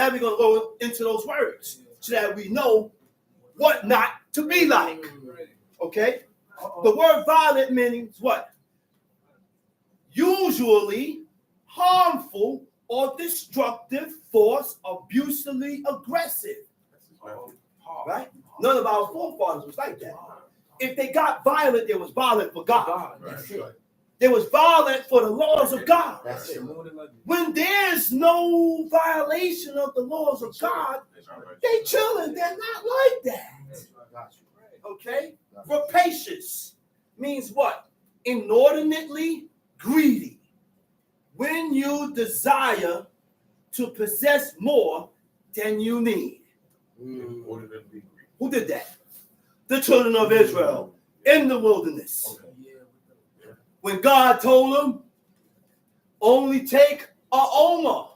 we're going to go into those words so that we know what not to be like. Okay? The word violent means what? Usually harmful or destructive force, abusively aggressive. Right? None of our forefathers was like that. If they got violent, they was violent for God. That's it. They was violent for the laws of God. That's it. When there's no violation of the laws of God, they chilling. They're not like that. Okay? Rapacious means what? Inordinately greedy. When you desire to possess more than you need. Who did that? The children of Israel in the wilderness. When God told them, only take a omer.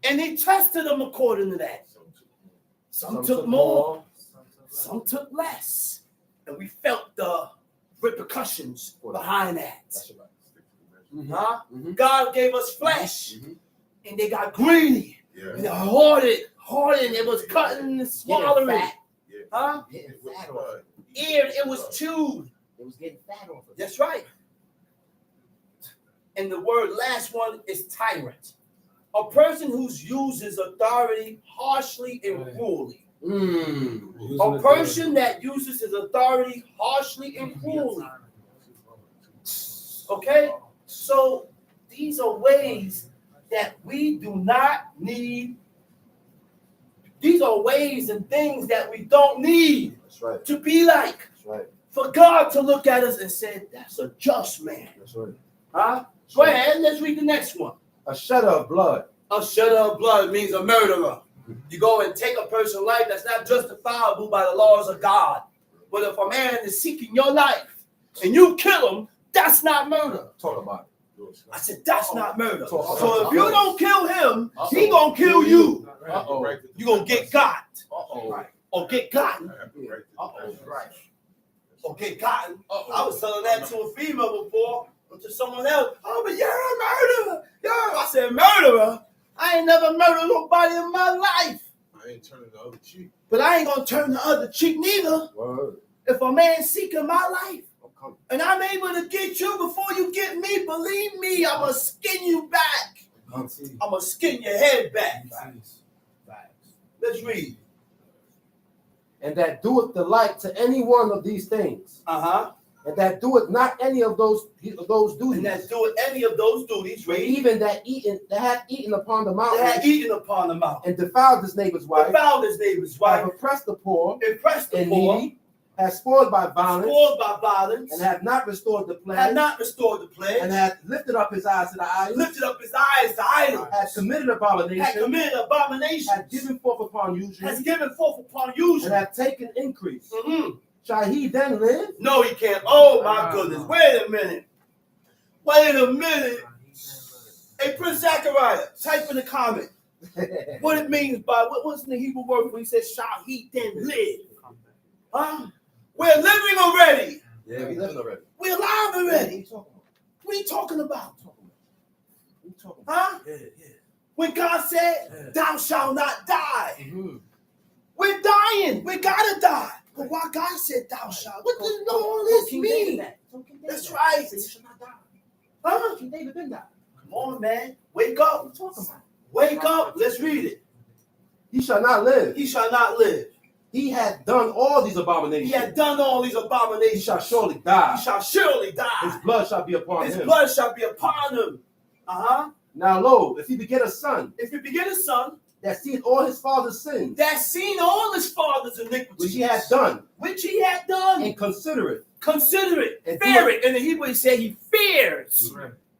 And he tested them according to that. Some took more, some took less. And we felt the repercussions behind that. God gave us flesh, and they got greedy. And they hoarded, and it was cutting and swallowing. It was chewed. It was getting fat off of it. That's right. And the last one is tyrant. A person who uses authority harshly and cruelly. A person that uses his authority harshly and cruelly. Okay? So these are ways that we do not need. These are ways and things that we don't need to be like. That's right. For God to look at us and say, that's a just man. That's right. Go ahead, let's read the next one. A shedder of blood. A shedder of blood means a murderer. You go and take a person's life that's not justifiable by the laws of God. But if a man is seeking your life and you kill him, that's not murder. Talk about it. I said, that's not murder. So if you don't kill him, he gonna kill you. You gonna get got. Or get gotten. Or get gotten. I was telling that to a female before, or to someone else. Oh, but you're a murderer. I said, murderer? I ain't never murdered nobody in my life. I ain't turning the other cheek. But I ain't gonna turn the other cheek neither. Word. If a man's seeking my life, and I'm able to get you before you get me, believe me, I'm gonna skin you back. I'm gonna skin your head back. Let's read. And that doeth the like to any one of these things. And that doeth not any of those duties. And that doeth any of those duties. But even that hath eaten upon the mountain. That hath eaten upon the mountain. And defiled his neighbor's wife. Defiled his neighbor's wife. Have oppressed the poor. Impressed the and poor. needy. Has spoiled by violence. Spoiled by violence. And have not restored the pledge. Have not restored the pledge. And hath lifted up his eyes to the idols. Lifted up his eyes to idols. Has committed abomination. Has committed abomination. Has given forth upon usury. Has given forth upon usury. And have taken increase. Shall he then live? No, he can't. Oh my goodness. Wait a minute. Hey, Prince Zachariah, type in the comment what it means by what's in the Hebrew word when he says, shall he then live? We're living already. Yeah, we're living already. We're alive already. What are you talking about? When God said, thou shalt not die. We're dying. We gotta die. But why God said thou shalt? What does all this mean? That's right. King David been died. Come on, man. Wake up. Wake up. Let's read it. He shall not live. He shall not live. He had done all these abominations. He had done all these abominations. He shall surely die. He shall surely die. His blood shall be upon him. His blood shall be upon him. Now lo, if he beget a son. If you beget a son. that seeth all his father's sins, that seen all his father's iniquities, which he hath done, and consider it, and fear it. And the Hebrew say he fears.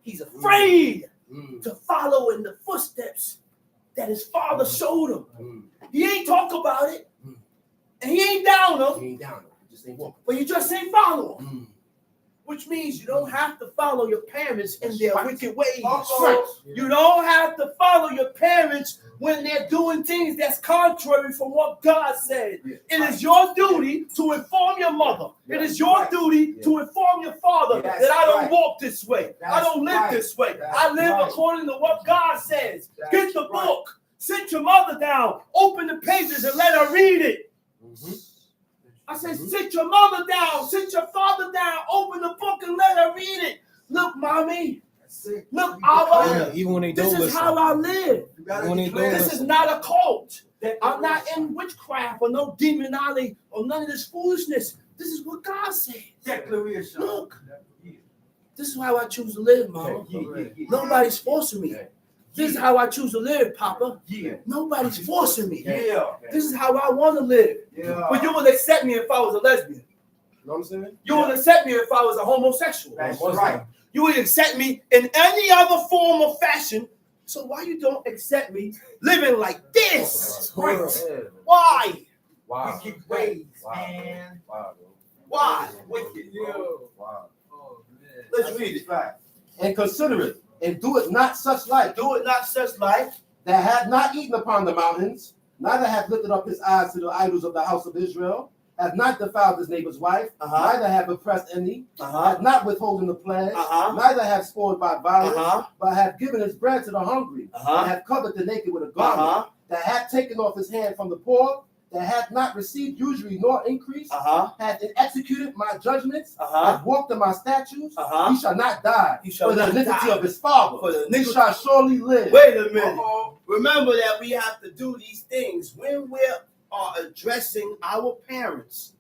He's afraid to follow in the footsteps that his father showed him. He ain't talk about it, and he ain't down him. He ain't down him. He just ain't walking. But you just ain't follow him. Which means you don't have to follow your parents in their wicked ways. You don't have to follow your parents when they're doing things that's contrary from what God said. It is your duty to inform your mother. It is your duty to inform your father that I don't walk this way. I don't live this way. I live according to what God says. Get the book. Sit your mother down. Open the pages and let her read it. I said, sit your mother down, sit your father down, open the book and let her read it. Look, mommy. Look, Abba. Even when they don't This is listen. how I live. When they don't This is listen. not a cult. I'm not in witchcraft or no demonology or none of this foolishness. This is what God says. Declaration. Look, this is how I choose to live, mama. Nobody's forcing me. This is how I choose to live, Papa. Nobody's forcing me. This is how I want to live. But you would accept me if I was a lesbian. You know what I'm saying? You would accept me if I was a homosexual. That's right. You would accept me in any other form or fashion. So why you don't accept me living like this? Why? Wow. Wicked ways, Wow. man. Wow. Why? Wicked. Wow. Let's read it. Right. And consider it, and do it not such like, Do it not such like that hath not eaten upon the mountains, neither hath lifted up his eyes to the idols of the house of Israel, hath not defiled his neighbor's wife, neither have oppressed any, hath not withholden the pledge, neither have spoiled by violence, but hath given his bread to the hungry, and hath covered the naked with a garment, that hath taken off his hand from the poor, that hath not received usury nor increase, hath executed my judgments, hath walked in my statutes, he shall not die shall for the not iniquity die of his father, for the he iniquity. shall surely live. Wait a minute. Remember that we have to do these things when we are addressing our parents.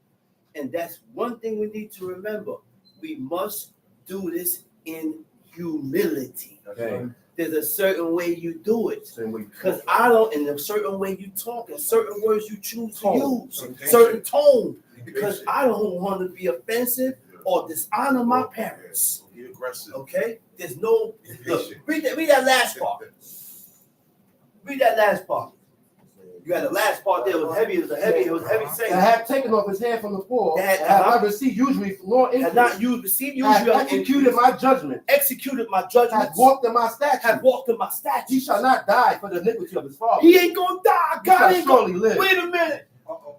And that's one thing we need to remember. We must do this in humility. Okay. There's a certain way you do it. Same way you Because talk. I don't, in a certain way you talk, and certain words you choose to Tone. use, certain tone. Because I don't want to be offensive or dishonor my parents. Be aggressive. Okay? There's no, look, read that last part. Read that last part. You got the last part there. It was heavy. It was a heavy saying. That hath taken off his hand from the poor, That and have not received usury nor Had increase, not used, received hath usury, executed my judgment, executed my hath judgments, walked in my statutes, have walked in my he statutes. shall not die for the iniquity of his father. He ain't gonna die. He shall God ain't gonna surely live. Wait a minute.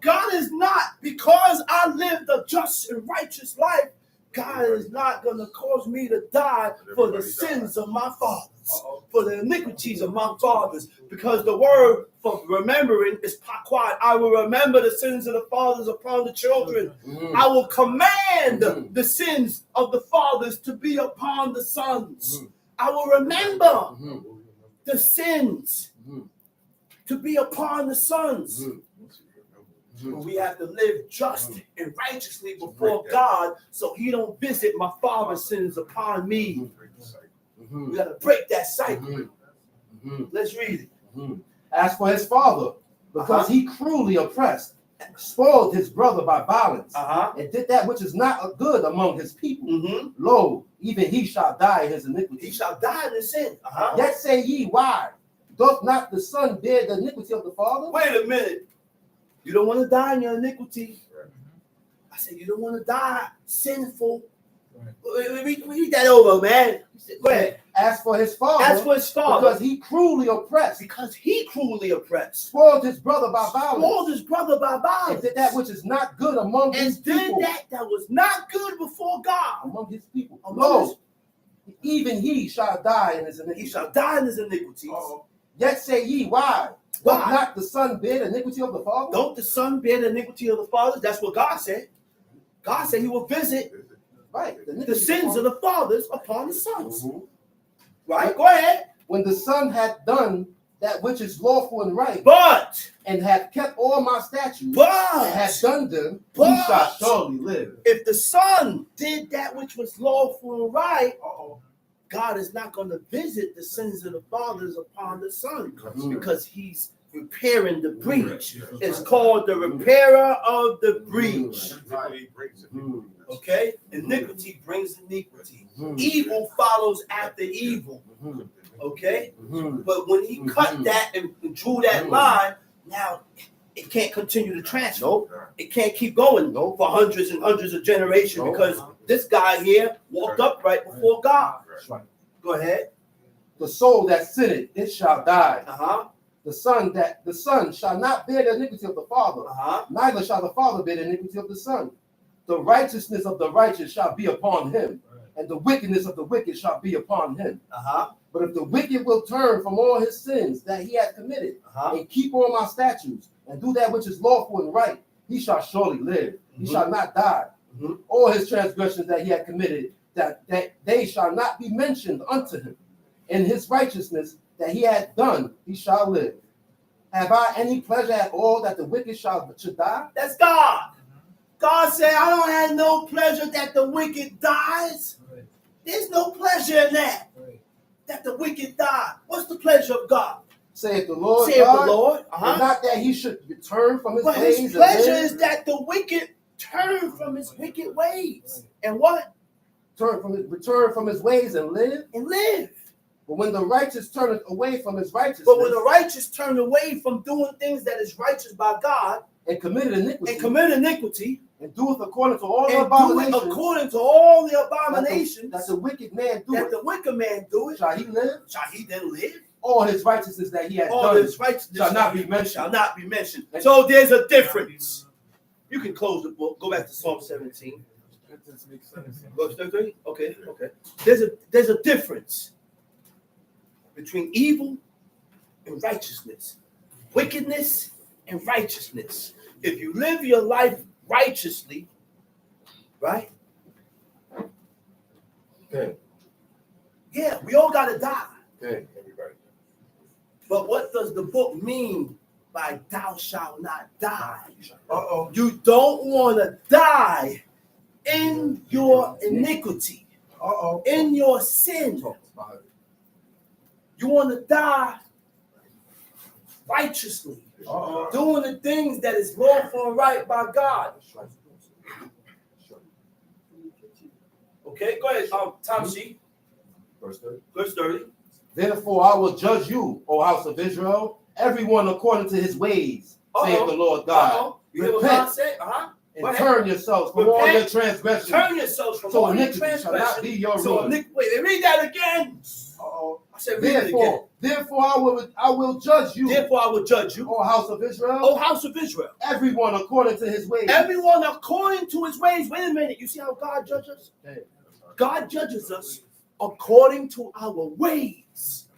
God is not, because I lived a just and righteous life, God is not gonna cause me to die for the sins of my fathers, for the iniquities of my fathers, because the word for remembering is paquad. I will remember the sins of the fathers upon the children. I will command the sins of the fathers to be upon the sons. I will remember the sins to be upon the sons. We have to live just and righteously before God, so He don't visit my father's sins upon me. We got to break that cycle. Let's read it. As for his father, because he cruelly oppressed, spoiled his brother by violence, and did that which is not good among his people, lo, even he shall die in his iniquity. He shall die in his sin. Yet say ye, why? Doth not the son bear the iniquity of the father? Wait a minute. You don't want to die in your iniquity. I said, you don't want to die sinful. Read that over, man. Go ahead. As for his father, because he cruelly oppressed, spoiled his brother by violence, and did that which is not good among his people. That was not good before God. Among his people. Lo, even he shall die in his iniquity. He shall die in his iniquities. Yet say ye, why? Why? Doth not the son bear the iniquity of the father? Don't the son bear the iniquity of the father? That's what God said. God said He will visit the sins of the fathers upon the sons. Right? Go ahead. When the son hath done that which is lawful and right, and hath kept all my statutes, and hath done them, he shall surely live. If the son did that which was lawful and right, God is not going to visit the sins of the fathers upon the son, because He's repairing the breach. It's called the repairer of the breach. Okay? Iniquity brings iniquity. Evil follows after evil. Okay? But when he cut that and drew that line, now it can't continue to transfer. It can't keep going for hundreds and hundreds of generations because this guy here walked upright before God. Go ahead. The soul that sinneth, it shall die. The son shall not bear the iniquity of the father, neither shall the father bear the iniquity of the son. The righteousness of the righteous shall be upon him, and the wickedness of the wicked shall be upon him. But if the wicked will turn from all his sins that he hath committed, and keep all my statutes, and do that which is lawful and right, he shall surely live. He shall not die. All his transgressions that he hath committed, that they shall not be mentioned unto him. In his righteousness that he hath done, he shall live. Have I any pleasure at all that the wicked should die? That's God. God said, I don't have no pleasure that the wicked dies. There's no pleasure in that. That the wicked die. What's the pleasure of God? Saith the Lord. Saith God, the Lord. and not that he should return from his but ways. His pleasure is that the wicked turn from his wicked ways. And what? Return from his ways and live. And live. But when the righteous turneth away from his righteousness, but when the righteous turn away from doing things that is righteous by God, and committed iniquity, and doeth according to all the abominations, according to all the abominations that the wicked man doeth, shall he live? Shall he then live? All his righteousness that he has all done his righteousness shall not be mentioned. Shall not be mentioned. So there's a difference. You can close the book. Go back to Psalm 17. Verse 30? Okay. There's a difference between evil and righteousness, wickedness and righteousness. If you live your life righteously, right? Okay. Yeah, we all gotta die. Okay. But what does the book mean by thou shalt not die? You don't want to die in your iniquity, in your sin. You want to die righteously, doing the things that is lawful and right by God. Okay, go ahead, Tom sheet. Verse 30. Verse 30. Therefore I will judge you, O house of Israel, everyone according to his ways, saith the Lord God. You hear what God said? And turn yourselves from all your transgressions. Turn yourselves from all your transgressions. Shall not be your ruin. Wait, read that again. I said, read it again. Therefore I will judge you. Therefore I will judge you, O house of Israel. O house of Israel. Everyone according to his ways. Everyone according to his ways. Wait a minute. You see how God judges us? God judges us according to our ways.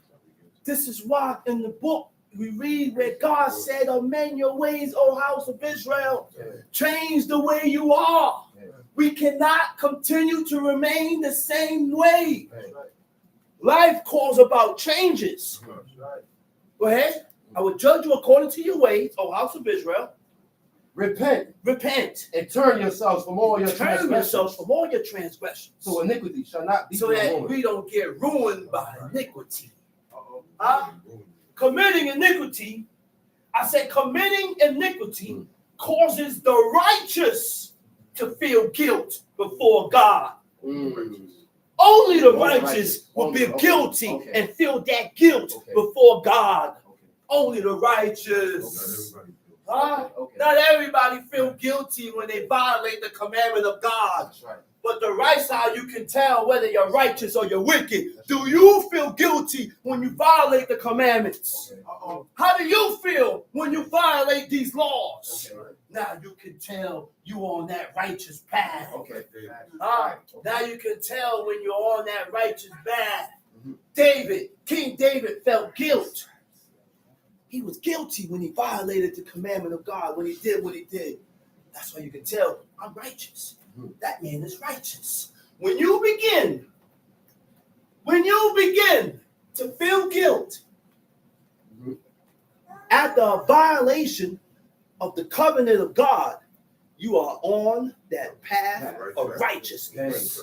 This is why in the book we read where God said, amend your ways, O house of Israel. Change the way you are. We cannot continue to remain the same way. Life calls about changes. Go ahead. I will judge you according to your ways, O house of Israel. Repent. And turn yourselves from all your transgressions. So iniquity shall not be so that ruined. We don't get ruined by iniquity. Committing iniquity, I said committing iniquity causes the righteous to feel guilt before God. Only the righteous will be guilty and feel that guilt before God. Only the righteous. Not everybody feel guilty when they violate the commandment of God. But the right side, you can tell whether you're righteous or you're wicked. Do you feel guilty when you violate the commandments? How do you feel when you violate these laws? Now you can tell you on that righteous path. Now you can tell when you're on that righteous path. King David felt guilt. He was guilty when he violated the commandment of God, when he did what he did. That's why you can tell, I'm righteous. That man is righteous. When you begin to feel guilt at the violation of the covenant of God, you are on that path of righteousness.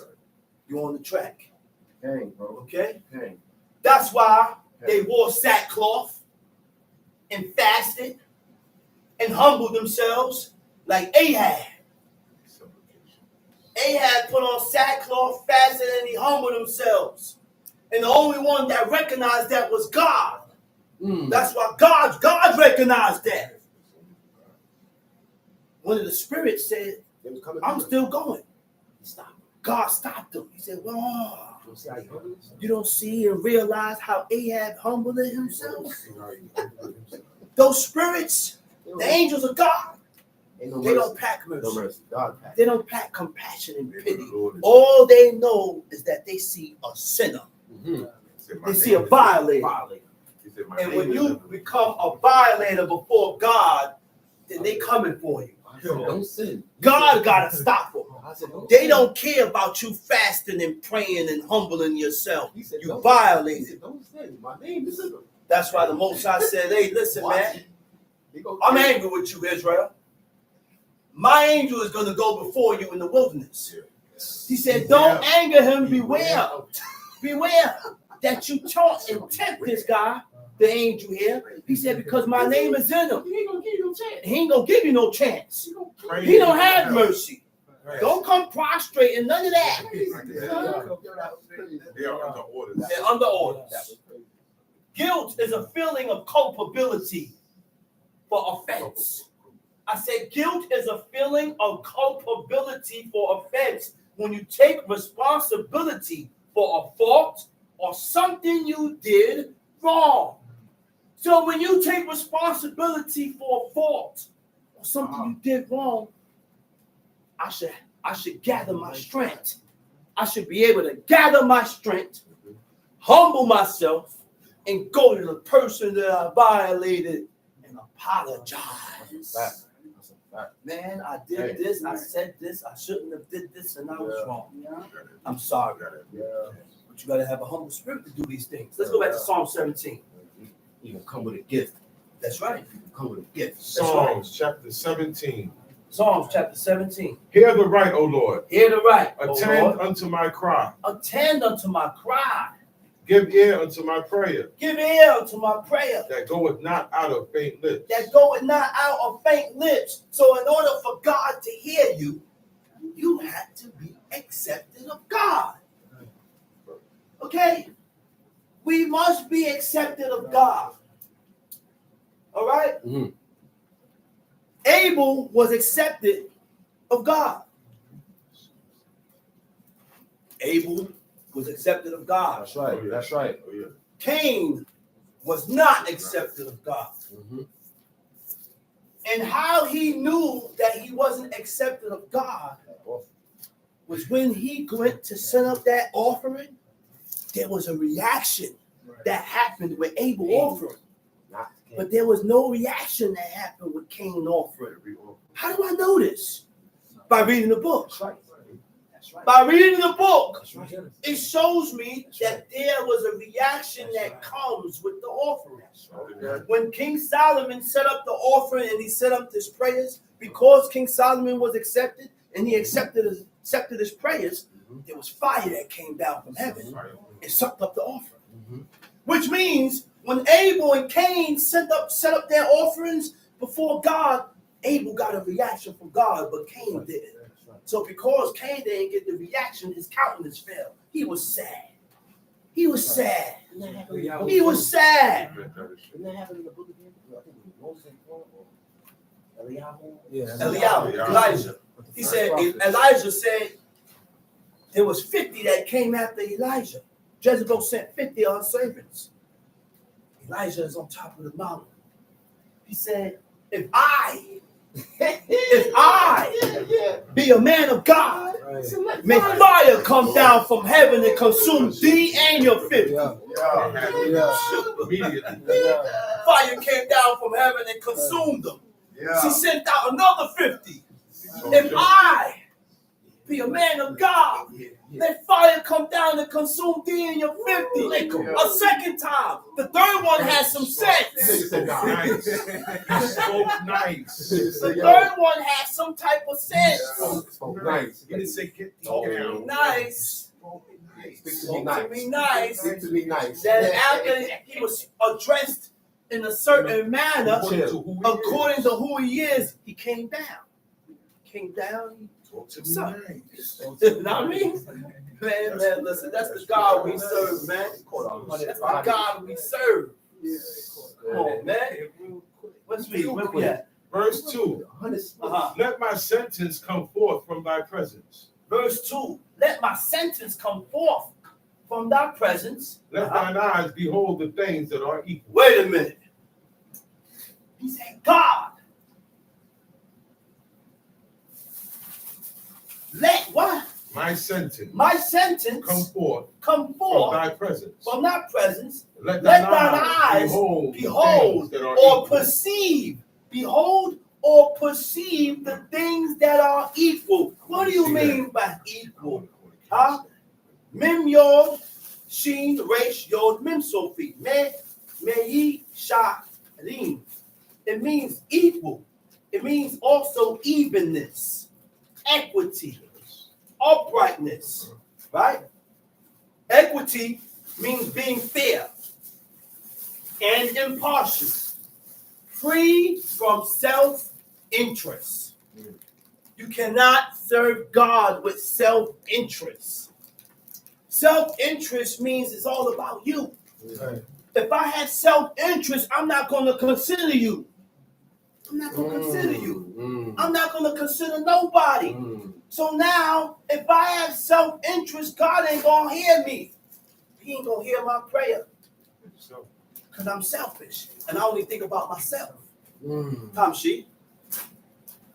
You're on the track. Okay? That's why they wore sackcloth. and fasted and humbled themselves like Ahab. Ahab put on sackcloth, fasted, and he humbled themselves. And the only one that recognized that was God. That's why God recognized that. One of the spirits said, I'm still going. God stopped him. He said, well, you don't see and realize how Ahab humbled himself? Those spirits, the angels of God, they don't pack mercy. They don't pack compassion and pity. All they know is that they see a sinner. They see a violator. And when you become a violator before God, then they coming for you. Don't sin. God got to stop them. They don't care about you fasting and praying and humbling yourself. You violated. Don't sin. My name is Israel. That's why the Most High said, hey, listen, man. I'm angry with you, Israel. My angel is going to go before you in the wilderness. He said, don't anger him. Beware. Beware that you taunt and tempt this guy, the angel here. He said, because my name is in him. He ain't going to give you no chance. He ain't going to give you no chance. He don't have mercy. Don't come prostrate and none of that. They're under orders. Guilt is a feeling of culpability for offense. I said guilt is a feeling of culpability for offense when you take responsibility for a fault or something you did wrong. So when you take responsibility for a fault or something you did wrong, I should gather my strength. I should be able to gather my strength, humble myself, and go to the person that I violated and apologize. Man, I did this, I said this, I shouldn't have did this, and I was wrong. I'm sorry. But you got to have a humble spirit to do these things. Let's go back to Psalm 17. You can come with a gift. That's right. You can come with a gift. Psalms chapter 17. Psalms chapter 17. Hear the right, O Lord. Hear the right, Attend unto my cry. Attend unto my cry. Give ear unto my prayer. Give ear unto my prayer. That goeth not out of faint lips. That goeth not out of faint lips. So in order for God to hear you, you have to be accepted of God. Okay? We must be accepted of God. All right? Mm-hmm. Abel was accepted of God. Abel was accepted of God. That's right. That's right. Cain was not accepted of God. Mm-hmm. And how he knew that he wasn't accepted of God was when he went to set up that offering, there was a reaction that happened with Abel offering. But there was no reaction that happened with Cain offering. How do I know this? By reading the book. By reading the book, it shows me that there was a reaction that comes with the offering. When King Solomon set up the offering and he set up his prayers, because King Solomon was accepted and he accepted his prayers, there was fire that came down from heaven and sucked up the offering. Which means when Abel and Cain set up their offerings before God, Abel got a reaction from God, but Cain didn't. So because Cain didn't get the reaction, his countenance fell. He was sad. He was sad. He was sad. Didn't that happen in the book again? I think it was Moses and Eliyahu, Elijah. He said, Elijah said there was 50 that came after Elijah. Jezebel sent 50 of her servants. Elijah is on top of the mountain. He said, if I be a man of God, may fire come down from heaven and consume thee and your 50. Fire came down from heaven and consumed them. She sent out another 50. If I be a man of God, let fire come down and consume thee and your 50. A second time. The third one has some sense. Nice. The third one has some type of sense. Nice. He didn't say get down. Nice. Speak to me nice. Speak to me nice. Speak to me nice. Then after he was addressed in a certain manner, according to who he is. he came down. Came down. Talk to me Son. nice. You know what I mean? Man, listen, that's the God we serve, man. That's the God we serve. Come on, man. Let's read. Where we at? Verse 2. Let my sentence come forth from thy presence. Verse 2. Let my sentence come forth from thy presence. Let thine eyes behold the things that are equal. Wait a minute. He said, God, let what? My sentence come forth from thy presence. Let thine eyes behold or perceive. Behold or perceive the things that are equal. What do you mean by equal? Huh? Mem yod shin resh yod mem sofi. Me sharim. It means equal. It means also evenness, equity, uprightness, right? Equity means being fair and impartial, free from self-interest. You cannot serve God with self-interest. Self-interest means it's all about you. Right. If I have self-interest, I'm not going to consider you. I'm not going to consider you. I'm not going to consider nobody. So now, if I have self-interest, God ain't going to hear me. He ain't going to hear my prayer. Because I'm selfish. And I only think about myself. Tom Sheep.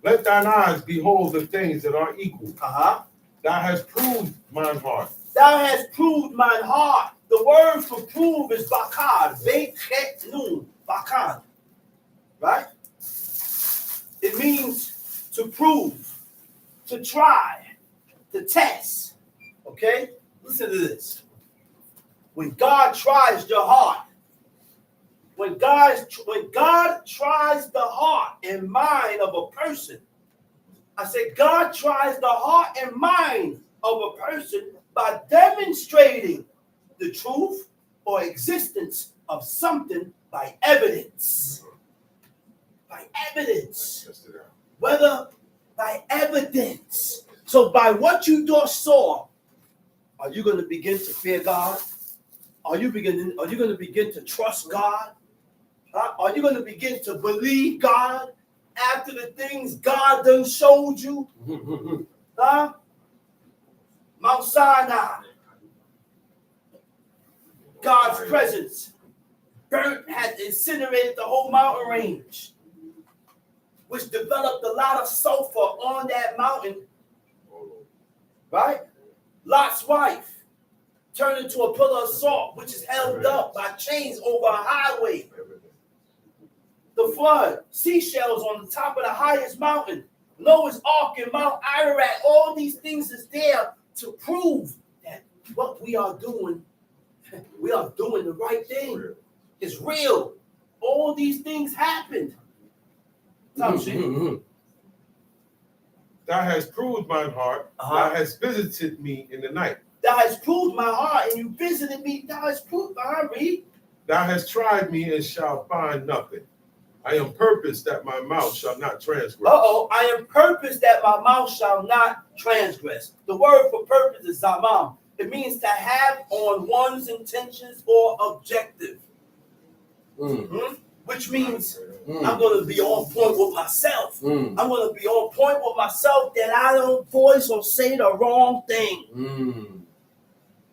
Let thine eyes behold the things that are equal. Thou hast proved mine heart. Thou hast proved mine heart. The word for prove is bakad. Bekhet bakad. Right? It means to prove, to try, to test. Okay? Listen to this. When God tries your heart, when God tries the heart and mind of a person, I said God tries the heart and mind of a person by demonstrating the truth or existence of something by evidence. By evidence. Whether by evidence. So by what you just saw, are you going to begin to fear God? Are you going to begin to trust God? Are you going to begin to believe God after the things God done showed you? Mount Sinai, God's presence burnt, had incinerated the whole mountain range, which developed a lot of sulfur on that mountain. Right? Lot's wife turned into a pillar of salt, which is held up by chains over a highway. The flood, seashells on the top of the highest mountain, Noah's Ark and Mount Ararat, all these things is there to prove that what we are doing the right thing. It's real. All these things happened. Thou hast proved mine heart. Thou hast visited me in the night. Thou hast proved my heart, and you visited me. Thou hast proved my heart. Read. Thou hast tried me and shalt find nothing. I am purposed that my mouth shall not transgress. I am purposed that my mouth shall not transgress. The word for purpose is zamam. It means to have on one's intentions or objective. Which means I'm going to be on point with myself. I'm going to be on point with myself that I don't voice or say the wrong thing.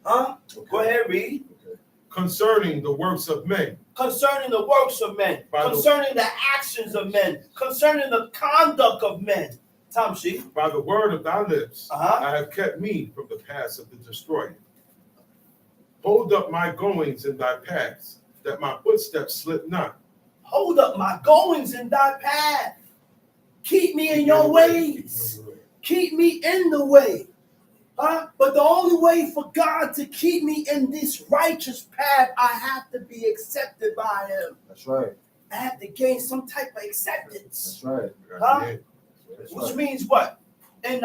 Go ahead, read. Concerning the works of men. Concerning the works of men. Concerning the actions of men. Concerning the conduct of men. Tom Sheep. By the word of thy lips, I have kept me from the paths of the destroyer. Hold up my goings in thy paths, that my footsteps slip not. Hold up my goings in thy path. Keep me in your ways. Keep me in the way. But the only way for God to keep me in this righteous path, I have to be accepted by him. That's right. I have to gain some type of acceptance. That's right. Which means what? And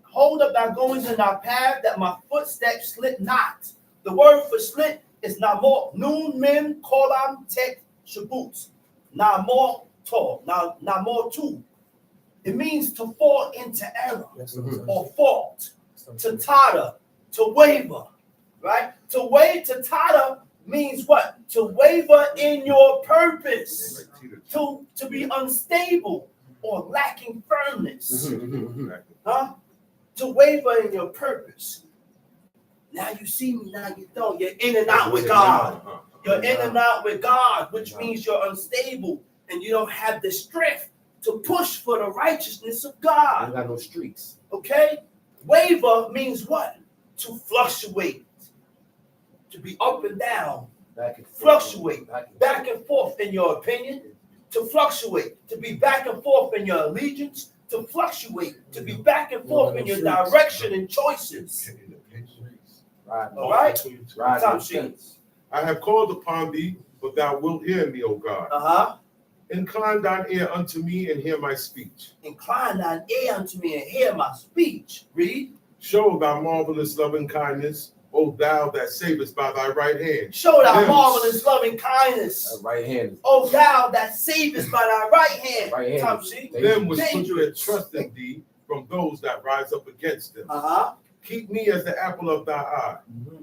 hold up thy goings in thy path, that my footsteps slip not. The word for slip is namor, nun mem kolam tek Shabuts. Namotu. It means to fall into error or fault, to totter, to waver, right? To totter means what? To waver in your purpose, to be unstable or lacking firmness, huh? To waver in your purpose. Now you see me, now you don't. You're in and out with God. You're in and out with God, which means you're unstable and you don't have the strength to push for the righteousness of God. You got no streaks. Okay? Waver means what? To fluctuate. To be up and down. Back and forth. Fluctuate. Back and forth in your opinion. To fluctuate. To be back and forth in your allegiance. To fluctuate. To be back and forth in your direction and choices. All right? I have called upon thee, but thou wilt hear me, O God. Uh-huh. Incline thine ear unto me and hear my speech. Incline thine ear unto me and hear my speech. Read. Show thy marvelous loving kindness, O thou that savest by thy right hand. Show thy marvelous loving kindness. Right hand. O thou that savest by thy right hand. Right hand. Them which put their trust in thee from those that rise up against them. Uh-huh. Keep me as the apple of thy eye.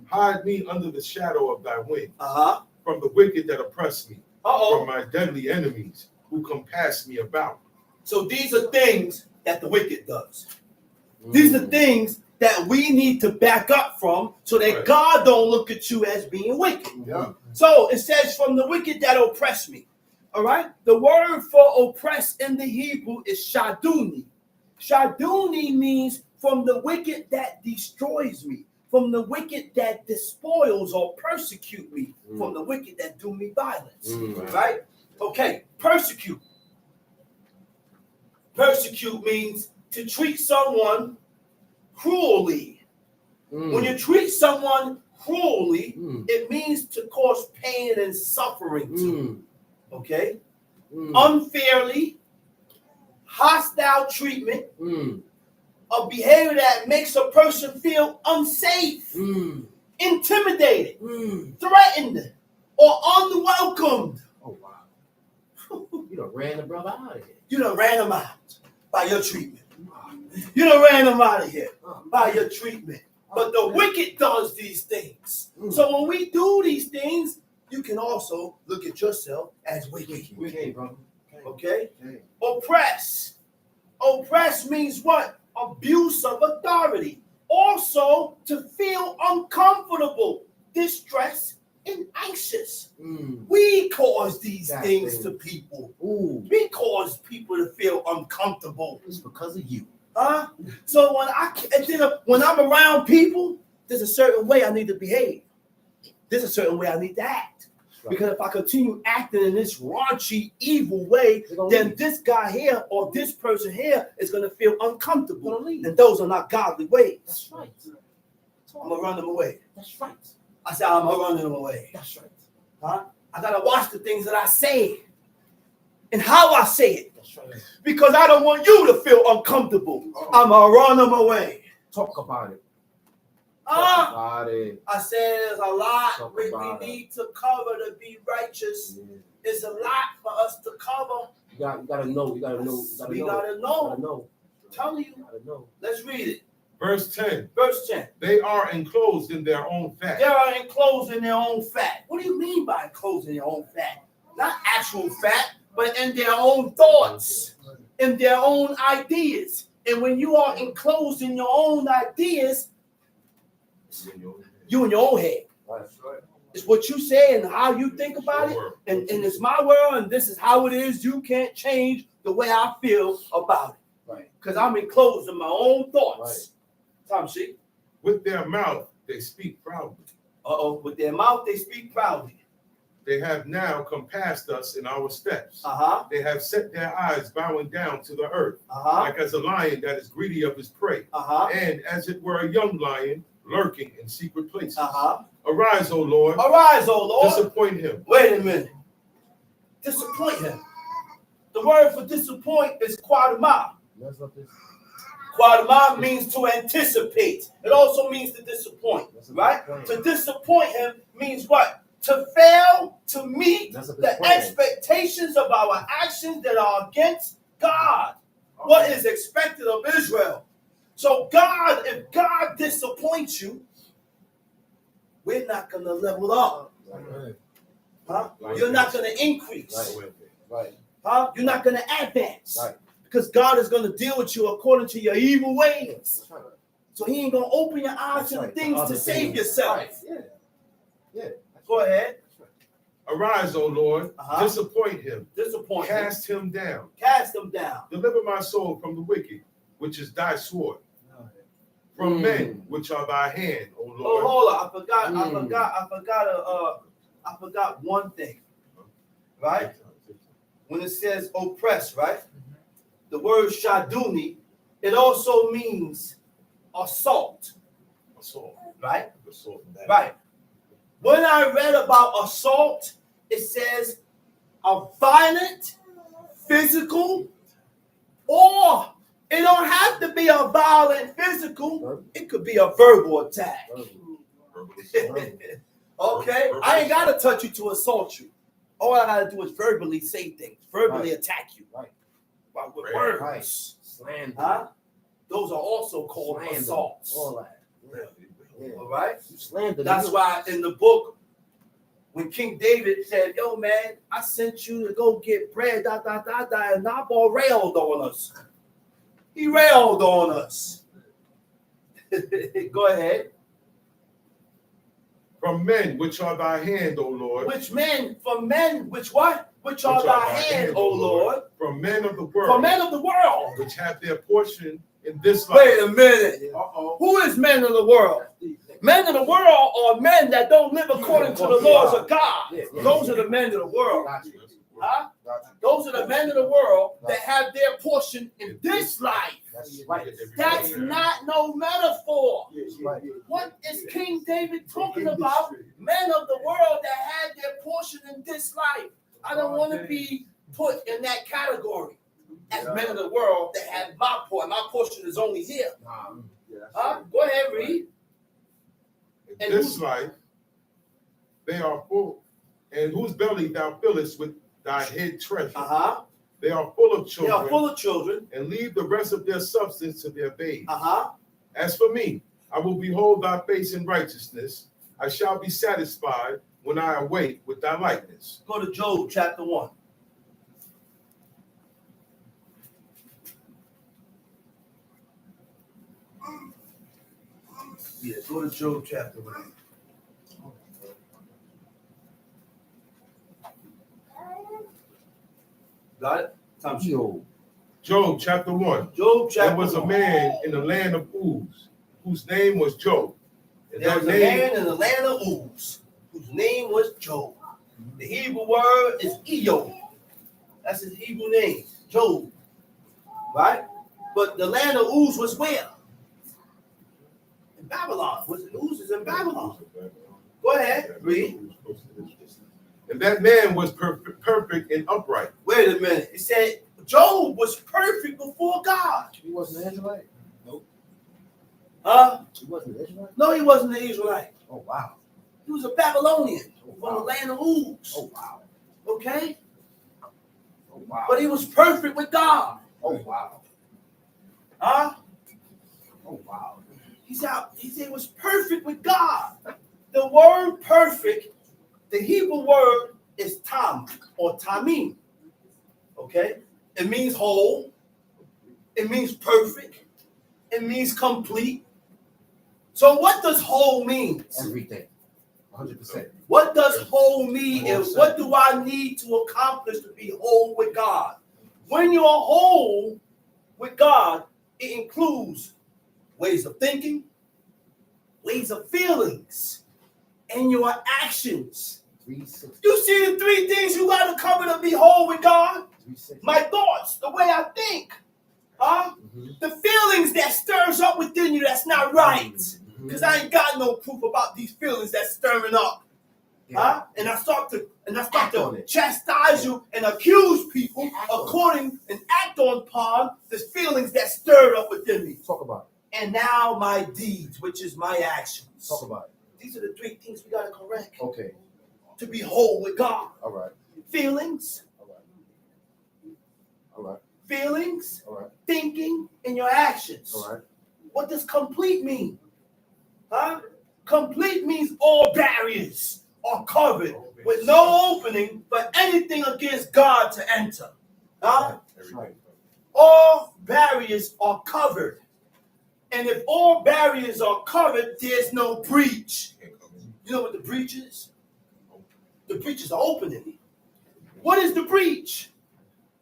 Hide me under the shadow of thy wing. Uh-huh. From the wicked that oppress me. Uh-oh. From my deadly enemies who compass me about. So these are things that the wicked does. These are things that we need to back up from so that God don't look at you as being wicked. Yeah. So it says from the wicked that oppress me. All right. The word for oppress in the Hebrew is shaduni. Shaduni means from the wicked that destroys me, from the wicked that despoils or persecute me, from the wicked that do me violence. Right? Okay. Persecute. Persecute means to treat someone cruelly. When you treat someone cruelly, it means to cause pain and suffering to. Okay? Unfairly, hostile treatment, a behavior that makes a person feel unsafe, intimidated, threatened, or unwelcomed. Oh, wow. You done ran the brother out of here. You done ran him out by your treatment. You done ran him out of here by your treatment. But the wicked does these things. So when we do these things, you can also look at yourself as wicked. Okay, brother. Okay? Oppress. Oppress means what? Abuse of authority. Also, to feel uncomfortable, distressed, and anxious. We cause these things to people. We cause people to feel uncomfortable. It's because of you. So when I'm around people, there's a certain way I need to behave. There's a certain way I need to act. Because if I continue acting in this raunchy, evil way, then this guy here or this person here is going to feel uncomfortable. And those are not godly ways. That's right. I'm going to run them away. That's right. I said, I'm going to run them away. That's right. I got to watch the things that I say and how I say it. That's right. Because I don't want you to feel uncomfortable. I'm going to run them away. Talk about it. Talk about it. I said there's a lot we need to cover to be righteous. It's a lot for us to cover. You gotta know. You gotta know. We gotta know. I'm telling you. Let's read it. Verse 10. Verse 10. They are enclosed in their own fat. They are enclosed in their own fat. What do you mean by enclosed in their own fat? Not actual fat, but in their own thoughts, in their own ideas. And when you are enclosed in your own ideas, you in your own head. That's right. It's what you say and how you think about it. And it's my world, and this is how it is. You can't change the way I feel about it. Right. Because I'm enclosed in my own thoughts. Tom, see? With their mouth, they speak proudly. With their mouth, they speak proudly. They have now compassed us in our steps. They have set their eyes bowing down to the earth, like as a lion that is greedy of his prey, and as it were a young lion lurking in secret places. Arise, O Lord. Arise, O Lord. Disappoint him. Wait a minute. Disappoint him. The word for disappoint is quadama. Quadama means to anticipate. It also means to disappoint, right? To disappoint him means what? to fail to meet That's a good the plan. expectations of our actions that are against God. What is expected of Israel. So God, if God disappoints you, we're not going to level up. Right. Huh? You're not going to increase. Right. Huh? You're not going to advance. Right. Because God is going to deal with you according to your evil ways. That's right. So he ain't going to open your eyes That's to right. the things other to save things. yourself. Right. Yeah. Yeah. That's Go right. ahead. That's right. Arise, O Lord, Uh-huh. disappoint him, Disappoint him. cast him down, Cast them down. deliver my soul from the wicked, which is thy sword, from Mm. men which are thy hand, O Oh, Lord. hold on. I forgot one thing. Right? When it says oppress, right? The word shaduni, it also means assault. Assault. Right? Assault. Right. When I read about assault, it says a violent, physical, or it don't have to be a violent physical. It could be a verbal attack. Okay? I ain't got to touch you to assault you. All I got to do is verbally say things, verbally attack you. Right. But with Right. words. Slander. Huh? Those are also called Slander. assaults. All that. Yeah. All right? You slander. That's why in the book, when King David said, yo, man, I sent you to go get bread, and Nabal railed on us. He railed on us. Go ahead. From men which are thy hand, O Lord. Which men, from men, which what? Which are thy hand, O Lord. From men of the world. From men of the world. Which have their portion in this life. Wait a minute. Who is men of the world? Men of the world are men that don't live according to the laws of God. Those are the men of the world. Huh? Those are the men of the world that have their portion in this life. That's right. That's not no metaphor. Right. What is King David talking about? Men of the world that had their portion in this life. I don't want to be put in that category as men of the world that have my portion. My portion is only here. Huh? Go ahead, read. In this life, they are full, and whose belly thou fillest with thy hid treasure. Uh-huh. They are full of They children. are full of children. And leave the rest of their substance to their babes. Uh-huh. As for me, I will behold thy face in righteousness. I shall be satisfied when I awake with thy likeness. Go to Job chapter 1. Yeah, go to Job chapter 1. Got it? Time sheet. Job chapter 1. Job chapter 1. There was a man in the land of Uz, whose name was Job. And There was a man in the land of Uz, whose name was Job. The Hebrew word is Eob. That's his Hebrew name, Job. Right? But the land of Uz was where? In Babylon. Uz is in Babylon. Go ahead, read. And that man was perfect and upright. Wait a minute. It said Job was perfect before God. He wasn't an Israelite? Nope. Huh? He wasn't an Israelite? No, he wasn't an Israelite. Oh, wow. He was a Babylonian Oh, from wow. the land of Uz. Oh, wow. Okay? Oh, wow. But he was perfect with God. Oh, wow. Huh? Oh, wow. He said he was perfect with God. The word perfect, the Hebrew word is tam or tamim. Okay? It means whole. It means perfect. It means complete. So what does whole mean? Everything. 100%. What does whole mean? And what do I need to accomplish to be whole with God? When you're whole with God, it includes ways of thinking, ways of feelings, and your actions. 360. You see the three things you got to cover to be whole with God? 360. My thoughts, the way I think, huh? The feelings that stirs up within you that's not right. Because I ain't got no proof about these feelings that's stirring up. Huh? And I start to chastise you and accuse people according and act upon the feelings that stirred up within me. Talk about And now my deeds, which is my actions. it. Talk about it. These are the three things we got to correct. Okay. to be whole with God. All right. Feelings. All right. All right. Feelings. All right. Thinking and your actions. All right. What does complete mean? Huh? Complete means all barriers are covered with no opening for anything against God to enter. Huh? Right. All barriers are covered. And if all barriers are covered, there's no breach. You know what the breach is? The breach is an opening. What is the breach?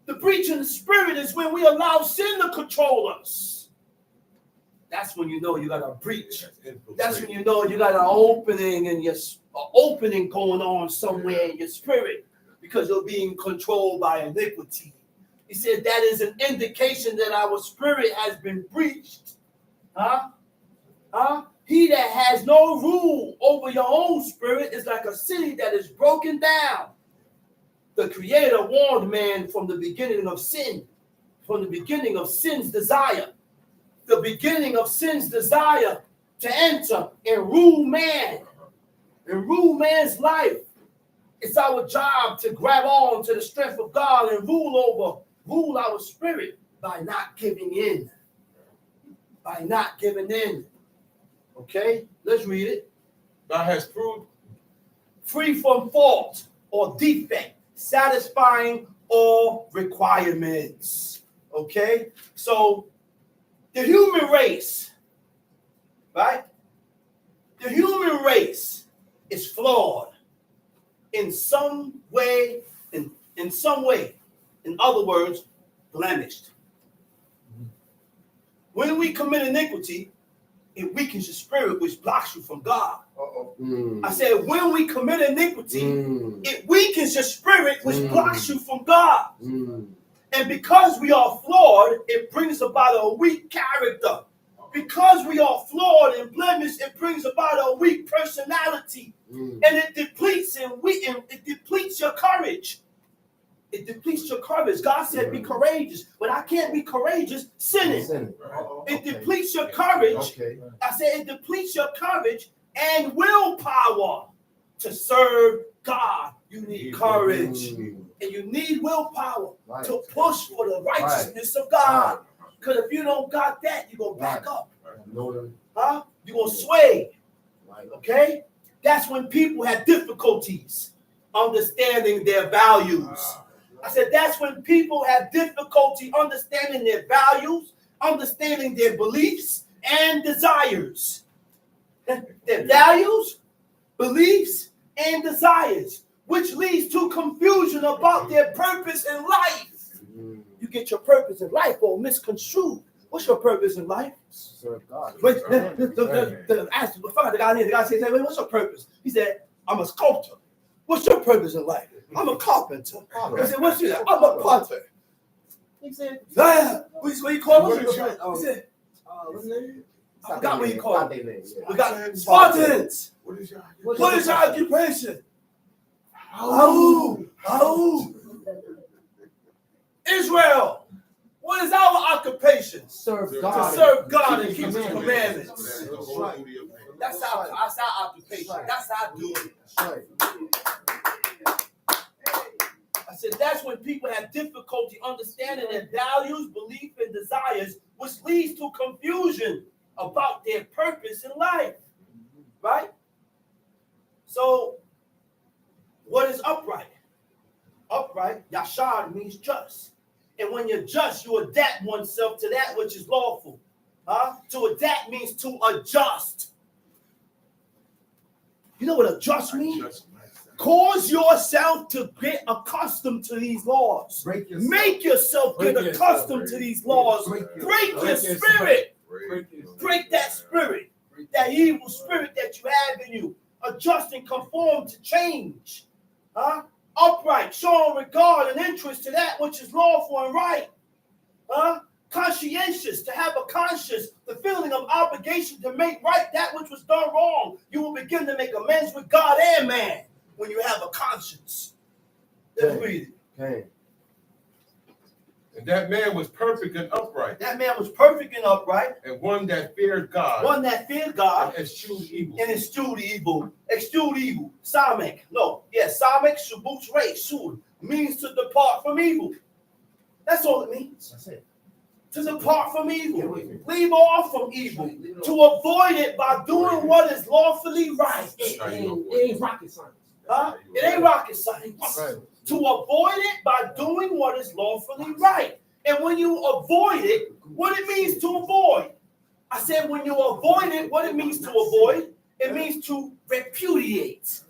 The breach in the spirit is when we allow sin to control us. That's when you know you got a breach. That's when you know you got an opening and opening going on somewhere in your spirit because you're being controlled by iniquity. He said that is an indication that our spirit has been breached. Huh? Huh? He that has no rule over your own spirit is like a city that is broken down. The Creator warned man from the beginning of sin, from the beginning of sin's desire. The beginning of sin's desire to enter and rule man, and rule man's life. It's our job to grab on to the strength of God and rule our spirit by not giving in. By not giving in. Okay, let's read it. God has proved Free from fault or defect, satisfying all requirements. Okay, so the human race, right? The human race is flawed in some way, in some way. In other words, blemished. When we commit iniquity, it weakens your spirit, which blocks you from God. I said, when we commit iniquity, it weakens your spirit, which blocks you from God. And because we are flawed, it brings about a weak character. Because we are flawed and blemished, it brings about a weak personality. And it depletes it depletes your courage. It depletes your courage. God said, be courageous. But I can't be courageous sinning. It depletes your courage. I said it depletes your courage and willpower to serve God. You need courage. And you need willpower to push for the righteousness of God. Because if you don't got that, you're going to back up. Huh? You're going to sway. Okay? That's when people have difficulties understanding their values. I said that's when people have difficulty understanding their values, understanding their beliefs and desires. Their values, beliefs, and desires, which leads to confusion about their purpose in life. You get your purpose in life all misconstrued. What's your purpose in life? Serve God. Wait, the guy said, wait, what's your purpose? He said, I'm a sculptor. What's your purpose in life? I'm a carpenter. I said, what's your? I'm a potter. He said, what you call him? He said, what's his name? I forgot what he called him. We got Spartans. What is your occupation? Israel. What is our occupation? Serve God. To serve God and keep His commandments. That's our occupation. That's our duty. I said that's when people have difficulty understanding their values, beliefs, and desires, which leads to confusion about their purpose in life. Right? So, what is upright? Upright, yashar, means just. And when you're just, you adapt oneself to that which is lawful. To adapt means to adjust. You know what adjust means? Cause yourself to get accustomed to these laws. Make yourself get accustomed to these laws. Break your spirit. Break that spirit. That evil spirit that you have in you. Adjust and conform to change. Upright, showing regard and interest to that which is lawful and right. Conscientious, to have a conscience, the feeling of obligation to make right that which was done wrong. You will begin to make amends with God and man when you have a conscience. Let's read it. And that man was perfect and upright, That man was perfect and upright, and one that feared God, one that feared God, and eschewed evil. and eschewed evil. Eschewed evil. Samek. No. Yes, Samek, Shubuch, Ray, Shul means to depart from evil. That's all it means. That's it. To depart from evil. Leave off from evil. To avoid it by doing what is lawfully right. It ain't rocket science. Huh? It ain't rocket science. Right. To avoid it by doing what is lawfully right. And when you avoid it, what it means to avoid? I said when you avoid it, what it means to avoid? It means to repudiate.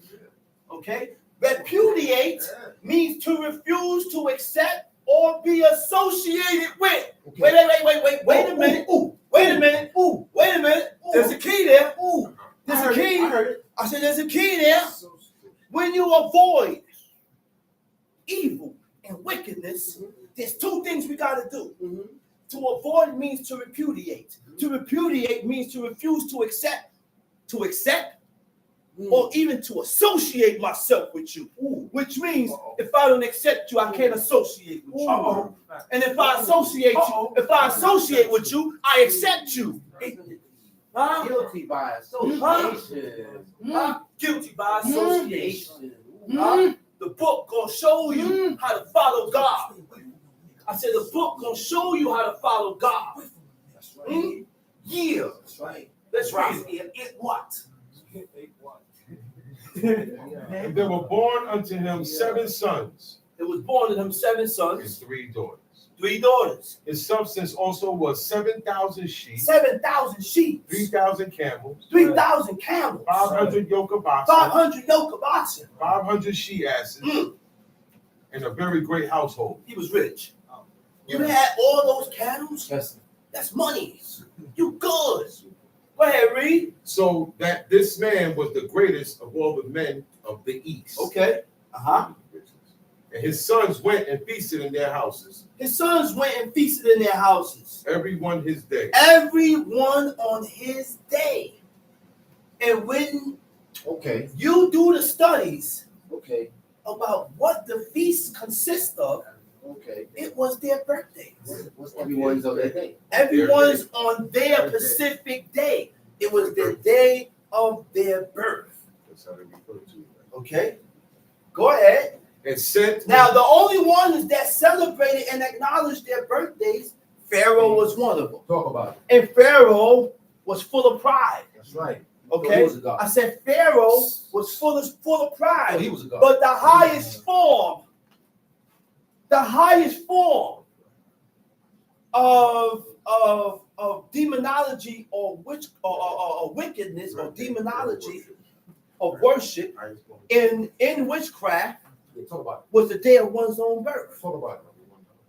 Okay? Repudiate means to refuse to accept or be associated with. Okay. Wait a minute. Wait a minute. Wait a minute. There's a key there. There's a key. I heard it. I said there's a key there. When you avoid evil and wickedness, there's two things we got to do. To avoid means to repudiate. To repudiate means to refuse to accept, or even to associate myself with you. Which means if I don't accept you, I can't associate with you. And if I associate with you, I accept you. Huh? Guilty by association. Guilty by association. The book gonna show you how to follow God. I said the book gonna show you how to follow God. That's right. Yeah. That's right. Let's read it. It what? And there were born unto him 7 sons It was born to him 7 and sons, 3 daughters. 3 daughters, His substance also was 7,000 sheep, 7,000 sheep, 3,000 camels, 3,000 camels, 500 yoke of oxen, 500 yoke of oxen. 500 she asses, and a very great household. He was rich. You had all those cattle? Yes. That's money. You good. Go ahead, read. So that this man was the greatest of all the men of the east. Okay. Uh-huh. And his sons went and feasted in their houses, His sons went and feasted in their houses. every one his day. Everyone on his day. And when Okay. you do the studies Okay. about what the feast consists of, Okay. it was their birthday. What's everyone's on that day? Everyone's on their specific day. It was the day of their birth. That's how they refer to it. Okay? Go ahead. And sent Now, the only ones that celebrated and acknowledged their birthdays, Pharaoh was one of them. Talk about it. And Pharaoh was full of pride. That's right. Okay? He was a god. I said Pharaoh was full of pride. Oh, he was a god. But the highest form of demonology or wickedness or demonology of worship in witchcraft Yeah, talk about was the day of one's own birth. it. Talk about it.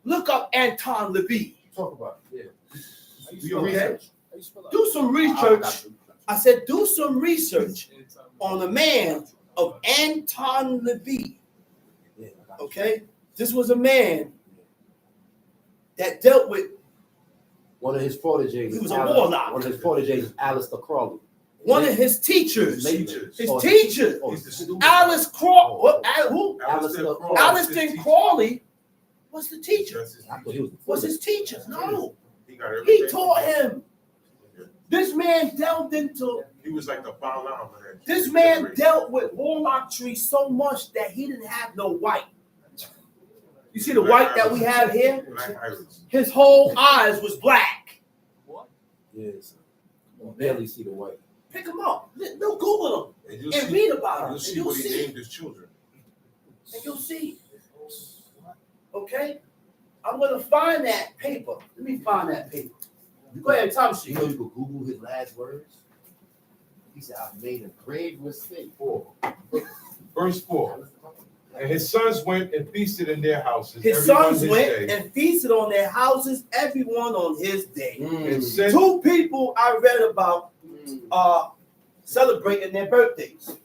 Look up Anton LaVey. Talk about it. Yeah. Do your Okay. research. Do some research. I said do some research on the man of Anton LaVey. Yeah, I got you. Okay? This was a man that dealt with One of his proteges. He was a warlock. One of his proteges is Aleister Crowley. one of his teachers. Teachers. His Oh, teachers. oh, He's the stupid Alice Crawley. What? Who? Aleister Alistair Crawley was the teacher. That's his I thought he was. Was his teacher? No. He got He everything. taught him. This man delved into. He was like the Balaam. This man dealt with warlockry so much that he didn't have no white. You see the white that we have here? Black Iris. His whole eyes was black. Yes. You barely see the white. Pick him up. No, Google him And you'll and see, read about him. you'll And see you'll what he see. named his children. And you'll see. Okay? I'm going to find that paper. Let me find that paper. Go ahead, Tom. You know you could Google his last words? He said, I've made a grave mistake. 4. Verse 4. And his sons went and feasted in their houses. His every one sons his went day, and feasted on their houses, everyone on his day. and sent 2 people I read about celebrating their birthdays.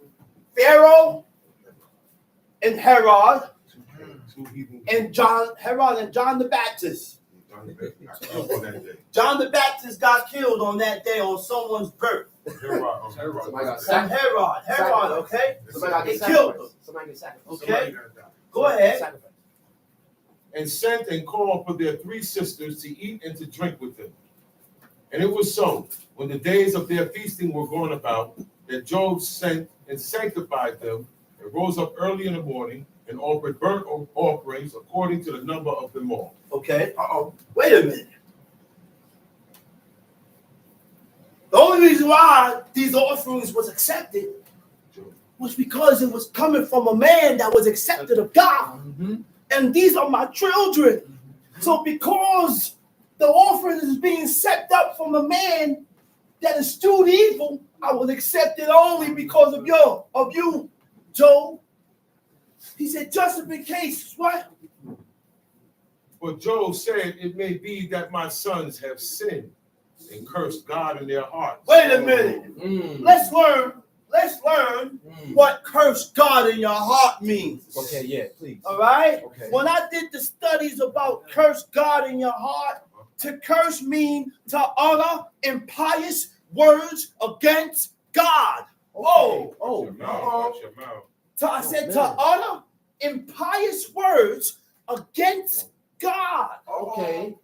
Pharaoh and Herod two heathen. and Herod and John the Baptist. On that day. John the Baptist got killed on that day on someone's birth. Herod. Somebody got And Herod, okay? Somebody got They get killed sacrificed. Somebody get sacrificed. Okay? Go ahead. Sacrifice. and sent and called for their 3 sisters to eat and to drink with them. And it was so, when the days of their feasting were gone about, that Job sent and sanctified them, and rose up early in the morning, and offered burnt offerings according to the number of them all. Okay. Wait a minute. The only reason why these offerings was accepted was because it was coming from a man that was accepted of God. Mm-hmm. And these are my children. So because the offering is being set up from a man that eschewed evil, I will accept it only because of you, Job. He said, justification, what? But Job said, it may be that my sons have sinned and cursed God in their hearts. Wait a minute. Let's learn what curse God in your heart means. Okay, yeah, please. All right? Okay. When I did the studies about curse God in your heart, to curse mean to utter impious words against God. Whoa. Oh, Watch your mouth. So I said to utter impious words against God. okay.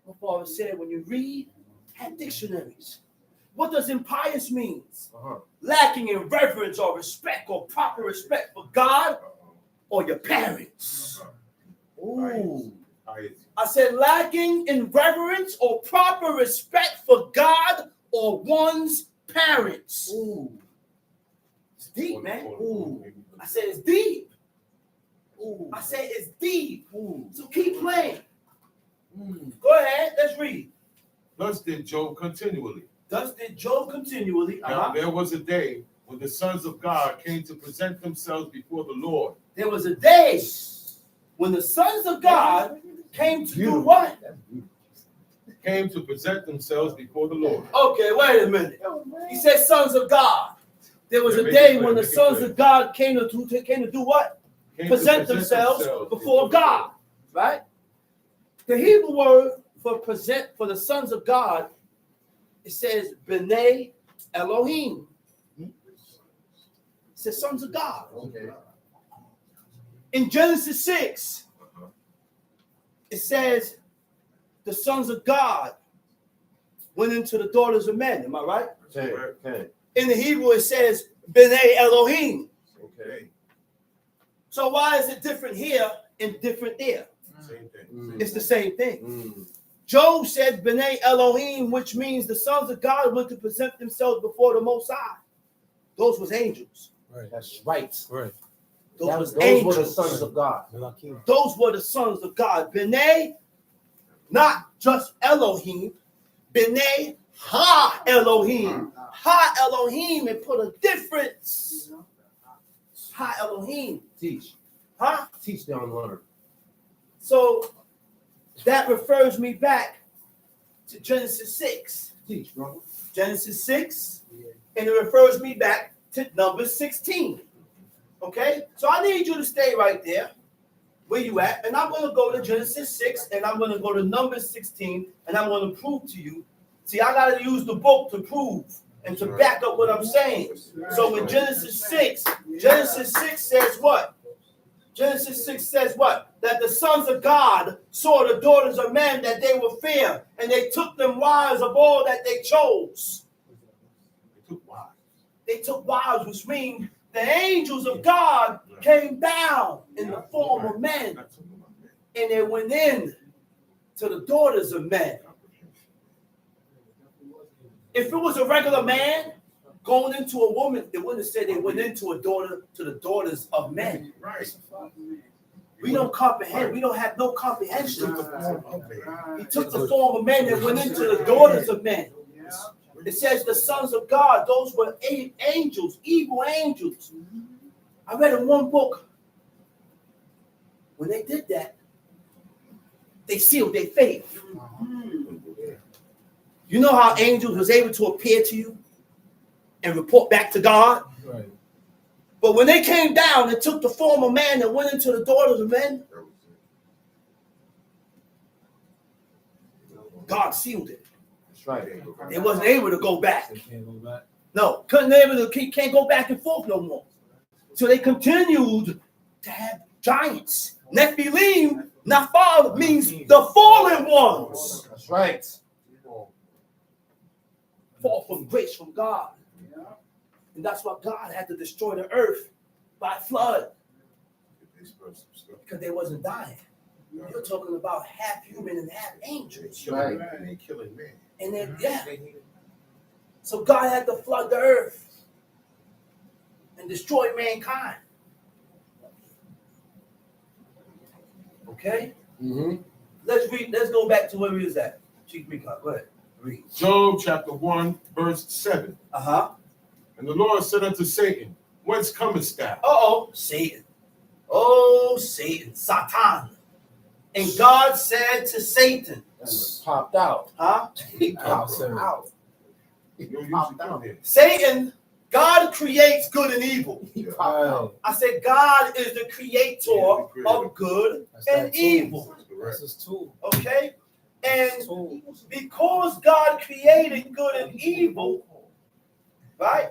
My father said when you read at dictionaries, what does impious means? Lacking in reverence or respect or proper respect for God or your parents. Ooh. I said lacking in reverence or proper respect for God or one's parents. Ooh. It's deep, man. Ooh. I said it's deep. Ooh. I said it's deep. Ooh. So keep playing. Go ahead. Let's read. Thus did Job continually. Thus did Job continually. Now there was a day when the sons of God came to present themselves before the Lord. There was a day when the sons of God came to do what? Came to present themselves before the Lord. Okay, wait a minute. He said sons of God. There was Yeah, a make day it clear, when the make it sons clear. of God came to do what? Came to Present themselves before the God. Right? The Hebrew word for present for the sons of God, it says B'nai Elohim. It says sons of God. Okay. In Genesis 6, it says the sons of God went into the daughters of men. Am I right? Okay. In the Hebrew, it says B'nai Elohim. Okay. So why is it different here and different there? Same thing. It's the same thing. Job said B'nai Elohim, which means the sons of God went to present themselves before the Most High. Those was angels. Right. That's right. Right. Those Those were the sons of God. Those were the sons of God. B'nai, not just Elohim. B'nai Ha Elohim. Ha Elohim, and put a difference. Ha Elohim. Teach. Huh? Teach the unlearned. So that refers me back to Genesis 6. Teach, brother. Genesis 6, and it refers me back to Numbers 16. Okay? So I need you to stay right there where you at, and I'm going to go to Genesis 6, and I'm going to go to Numbers 16, and I'm going to prove to you. See, I got to use the book to prove and to back up what I'm saying. So in Genesis 6 says what? Genesis 6 says what? That the sons of God saw the daughters of men, that they were fair, and they took them wives of all that they chose. They took wives, which means the angels of God came down in the form of men, and they went in to the daughters of men. If it was a regular man going into a woman, they wouldn't have said they went into a daughter to the daughters of men. Right. We don't comprehend. We don't have no comprehension. He took the form of men and went into the daughters of men. It says the sons of God, those were angels, evil angels. I read in one book, when they did that, they sealed their faith. You know how angels was able to appear to you and report back to God? Right. But when they came down and took the form of man and went into the daughters of men, God sealed it. That's right. They wasn't able to go back. They can't go back. No, can't go back and forth no more. So they continued to have giants Nephilim, Naphal means the fallen ones. That's right. Fall from grace from God. And that's why God had to destroy the earth by flood. Because they wasn't dying. You're talking about half human and half angel. Right. They killing man. And then, yeah. So God had to flood the earth and destroy mankind. Okay? Mm-hmm. Let's read. Let's go back to where we was at. Chief Recon, go ahead. Read. Job chapter 1, verse 7. Uh-huh. And the Lord said unto Satan, whence comest thou? Uh-oh. Satan. Oh, Satan. Satan. And God said to Satan, Popped out. huh? He popped out. You Popped out. Satan, God creates good and evil. He popped out. I said God is the creator of good and evil. That's his tool. Okay? And Tool. because God created good and evil, right?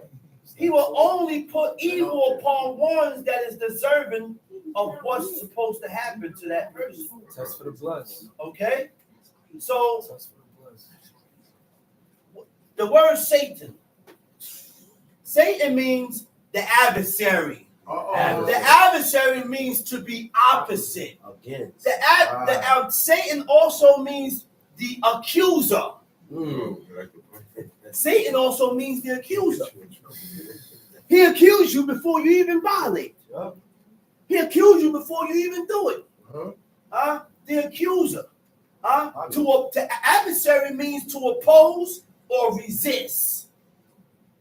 He will only put evil upon ones that is deserving of what's supposed to happen to that person. Test for the blood. Okay? So Test for the blood. the word Satan. Satan means the adversary. The adversary means to be opposite. Against. Satan also means the accuser. Mm. Satan also means the accuser. He accused you before you even violate. He accused you before you even do it. The accuser. To adversary means to oppose or resist.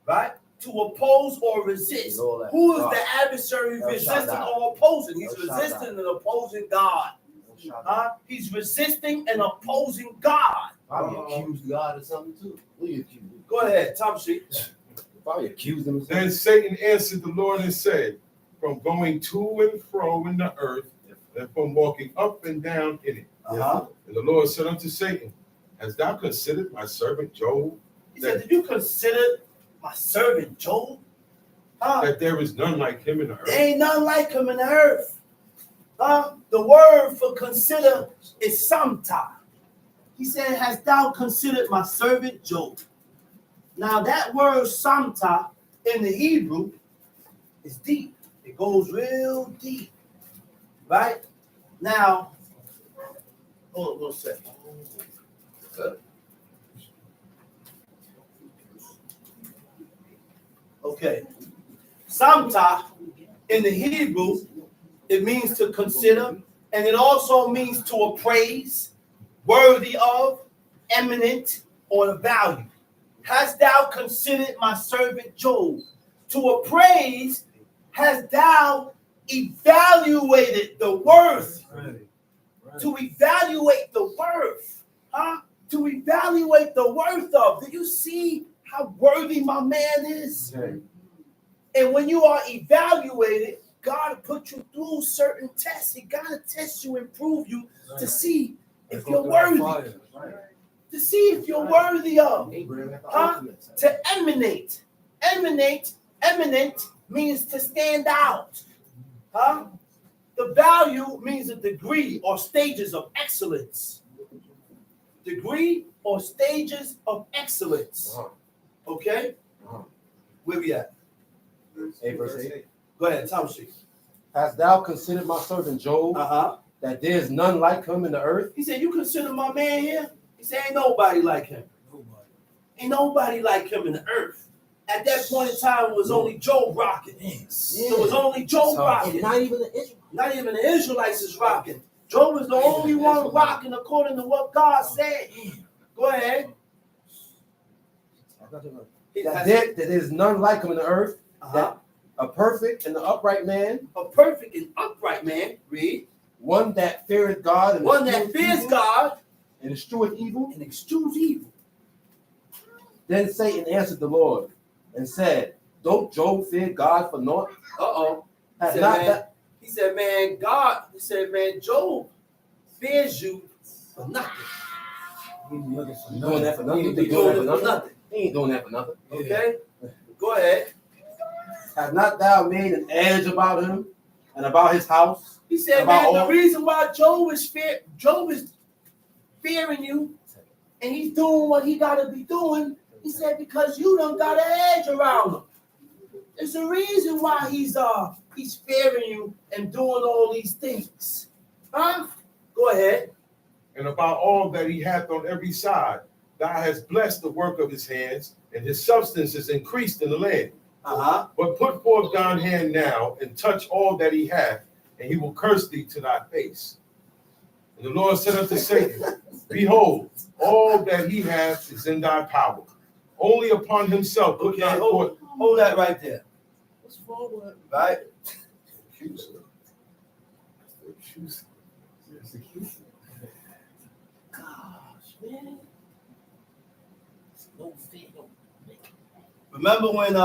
Right? To oppose or resist. Who is the adversary resisting or opposing? He's resisting and opposing God. He's resisting and opposing God. Probably accused God of something too. Who you accused? Go ahead, Tom Sheet. Probably accused him of something. Then Satan answered the Lord and said, from going to and fro in the earth, and from walking up and down in it. And the Lord said unto Satan, hast thou considered my servant Job? He said, did you consider my servant Job? That there is none like him in the earth. There ain't none like him in the earth. The word for consider is samta. He said, hast thou considered my servant Job? Now that word samta in the Hebrew is deep. It goes real deep. Right? Now, hold on 1 second. Okay. Samta in the Hebrew, it means to consider, and it also means to appraise, worthy of, eminent, or value. Hast thou considered my servant Job? To appraise, hast thou evaluated the worth? To evaluate the worth. To evaluate the worth of. Do you see how worthy my man is? And when you are evaluated, God put you through certain tests. He got to test you and prove you to see if you're worthy. To see if you're worthy of. To emanate. Eminent means to stand out. The value means a degree or stages of excellence. Degree or stages of excellence. Okay? Where we at? 8 verse 8. Go ahead, Tom Street. Hast thou considered my servant Job, that there is none like him in the earth? He said, you consider my man here? He said, ain't nobody like him. Ain't nobody like him in the earth. At that point in time, it was only Job rocking. It was only Job rocking. Not even the Israelites. Not even the Israelites is rocking. Job was the only one rocking according to what God said. Go ahead. That there is none like him in the earth, that a perfect and an upright man. A perfect and upright man, read. One that feareth God. And one that fears God. And escheweth evil. And eschews evil. Then Satan answered the Lord and said, don't Job fear God for naught? He said, man, Job fears you for nothing. He ain't doing that for nothing. He ain't doing that for nothing. Okay? Go ahead. Have not thou made an edge about him And about his house. He said, man, the reason why Job is fearing you, and he's doing what he got to be doing, he said, because you done got an edge around him. There's a reason why he's fearing you and doing all these things. Huh? Go ahead. And about all that he hath on every side, thou hast blessed the work of his hands, and his substance is increased in the land. But put forth thine hand now, and touch all that he hath, and he will curse thee to thy face. And the Lord said unto Satan, behold, all that he hath is in thy power. Only upon himself. Okay, hold that right there. What's forward? Right? Gosh, man. No fear, no. Remember when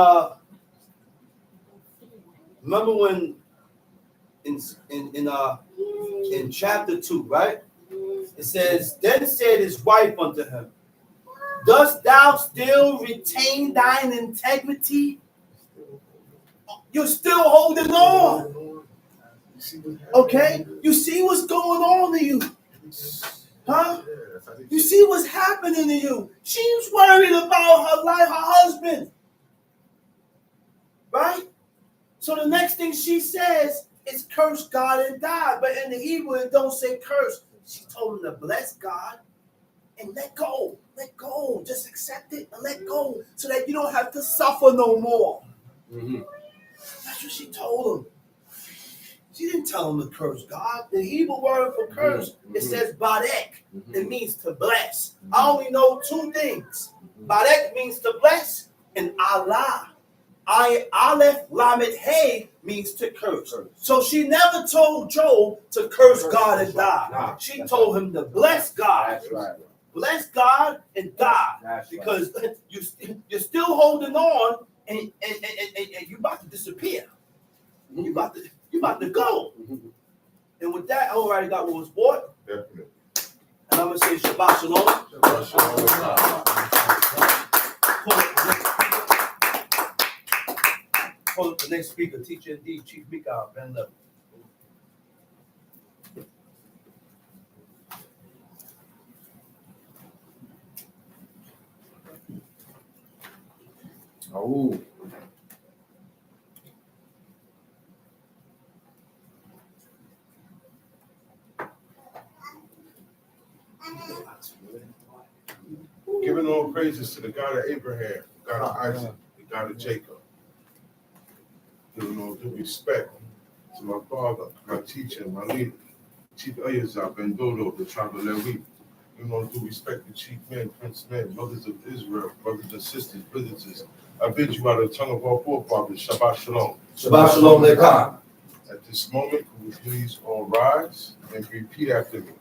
in chapter 2, right? It says, then said his wife unto him, dost thou still retain thine integrity? You're still holding on. Okay? You see what's going on to you. Huh? You see what's happening to you. She's worried about her life, her husband. Right? So the next thing she says is curse God and die. But in the Hebrew, it don't say curse. She told him to bless God and let go. Let go. Just accept it and let go so that you don't have to suffer no more. That's what she told him. She didn't tell him to curse God. The Hebrew word for curse, it says badek. It means to bless. I only know two things. Badek means to bless, and Allah. Aleph Lamed Hey means to curse. So she never told Job to curse God and die. She told him to bless God. That's right. Bless God and die. Because you're still holding on and you're about to disappear. You're about to go. And with that, I already got what was bought. Definitely. And I'm going to say Shabbat Shalom. Shabbat Shalom. Call up the next speaker, teacher indeed, Chief Mika Ben Level. Oh. Giving all praises to the God of Abraham, the God of Isaac, the God of Jacob. Giving all due respect to my father, my teacher, my leader, Chief Eleazar Ben Dodo, the tribe of Levi. Giving all due respect to chief men, prince men, mothers of Israel, brothers and sisters, visitors. I bid you out of the tongue of our forefathers, Shabbat Shalom. Shabbat Shalom Lekah. At this moment, will you please all rise and repeat after me.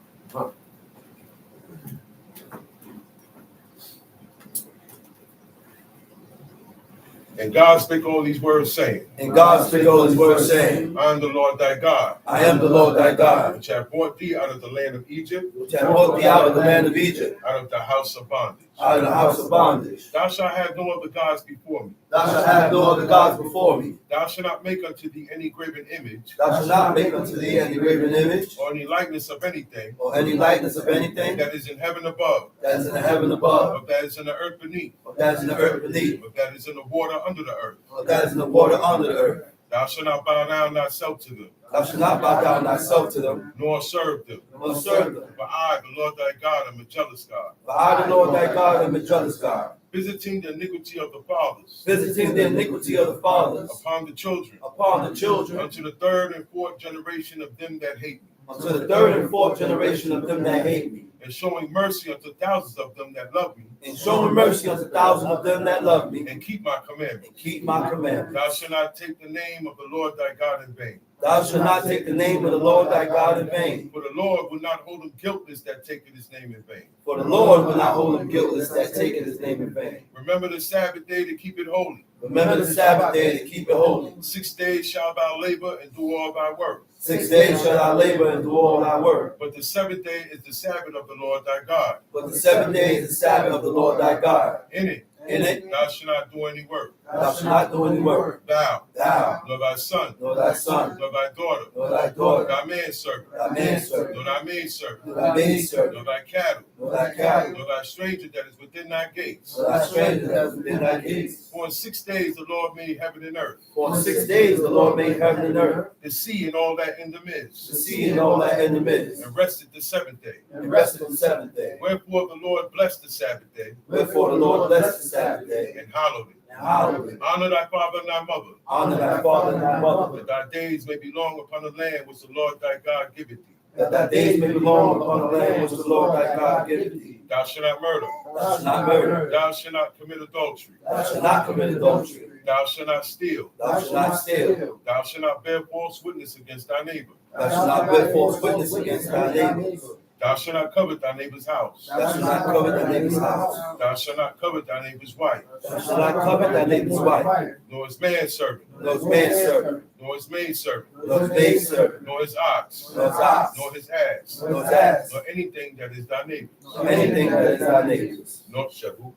And God spake all these words, saying, And God spake all his words, saying, I am the Lord thy God, I am the Lord thy God, which have brought thee out of the land of Egypt, which hath brought thee out of the land of Egypt, out of the house of bondage. out of the house of bondage. Thou shalt have no other gods before me. Thou shalt have no other gods before me. Thou shalt not make unto thee any graven image, Thou shalt not make unto thee any graven image, or any likeness of anything or any likeness of anything that is in heaven above, that is in the heaven above, or that is in the earth beneath, or that is in the earth beneath, or that is in the water under the earth. or that is in the water under the earth. Thou shalt not bow down thyself to them, Thou shalt not bow down thyself to them, nor serve them. nor serve them. For I, the Lord thy God, am a jealous God, For I, the Lord thy God, am a jealous God, visiting the iniquity of the fathers visiting the iniquity of the fathers upon the children, upon the children, unto the third and fourth generation of them that hate me, unto the third and fourth generation of them that hate me, and showing mercy unto thousands of them that love me, and showing mercy unto thousands of them that love me, and keep my commandments. and keep my commandments. Thou shalt not take the name of the Lord thy God in vain. Thou shalt not take the name of the Lord thy God in vain. For the Lord will not hold him guiltless that taketh his name in vain. For the Lord will not hold him guiltless that taketh his name in vain. Remember the Sabbath day to keep it holy. Remember the Sabbath day to keep it holy. 6 days shalt thou labor and do all thy work. 6 days shalt thou labor and do all thy work. But the seventh day is the Sabbath of the Lord thy God. But the 7th day is the Sabbath of the Lord thy God. In it In it thou shalt not do any work. thou shalt not do any work. Thou thou, nor thy son, nor thy son, nor thy daughter, nor thy daughter, thy manservant, thy manservant, nor thy maidservant, nor thy maidservant, nor thy cattle, nor thy cattle, nor thy stranger that is within thy gates. nor thy stranger that is within thy gates. For in 6 days the Lord made heaven and earth, For in 6 days the Lord made heaven and earth, the sea and all that in the the midst, sea and all that in the midst, and rested the 7th day. and rested the 7th day. Wherefore the Lord blessed the Sabbath day, Wherefore the Lord blessed the Sabbath day, and hallowed it. and hallowed it. Honor thy father and thy mother, Honor thy father and thy mother, that thy days may be long upon the land which the Lord thy God giveth thee. that thy days may be long upon the land which the Lord thy God giveth thee. Thou shalt not murder. Thou shalt not murder. Thou shalt not commit adultery. Thou shalt not commit adultery. Thou shalt not steal. Thou shalt not steal. Thou shalt not bear false witness against thy neighbor. Thou shalt not bear false witness against thy neighbor. Thou shalt not covet thy neighbor's house. Thou shalt not covet thy neighbor's house. Thou shalt not covet thy neighbor's wife, Thou shalt not covet thy neighbor's wife, nor his manservant, nor his manservant, nor his maidservant, nor his maidservant, nor his ox, nor his ox, nor his ass, nor his ass, nor anything that is thy neighbor's. nor anything that is thy neighbor's. Nor Shabu.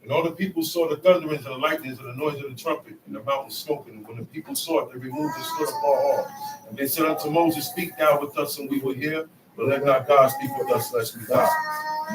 And all the people saw the thunderings and the lightnings and the noise of the trumpet and the mountain smoking. And when the people saw it, they removed and stood afar off. And they said unto Moses, Speak thou with us, and we will hear, but let not God speak with us, lest we die.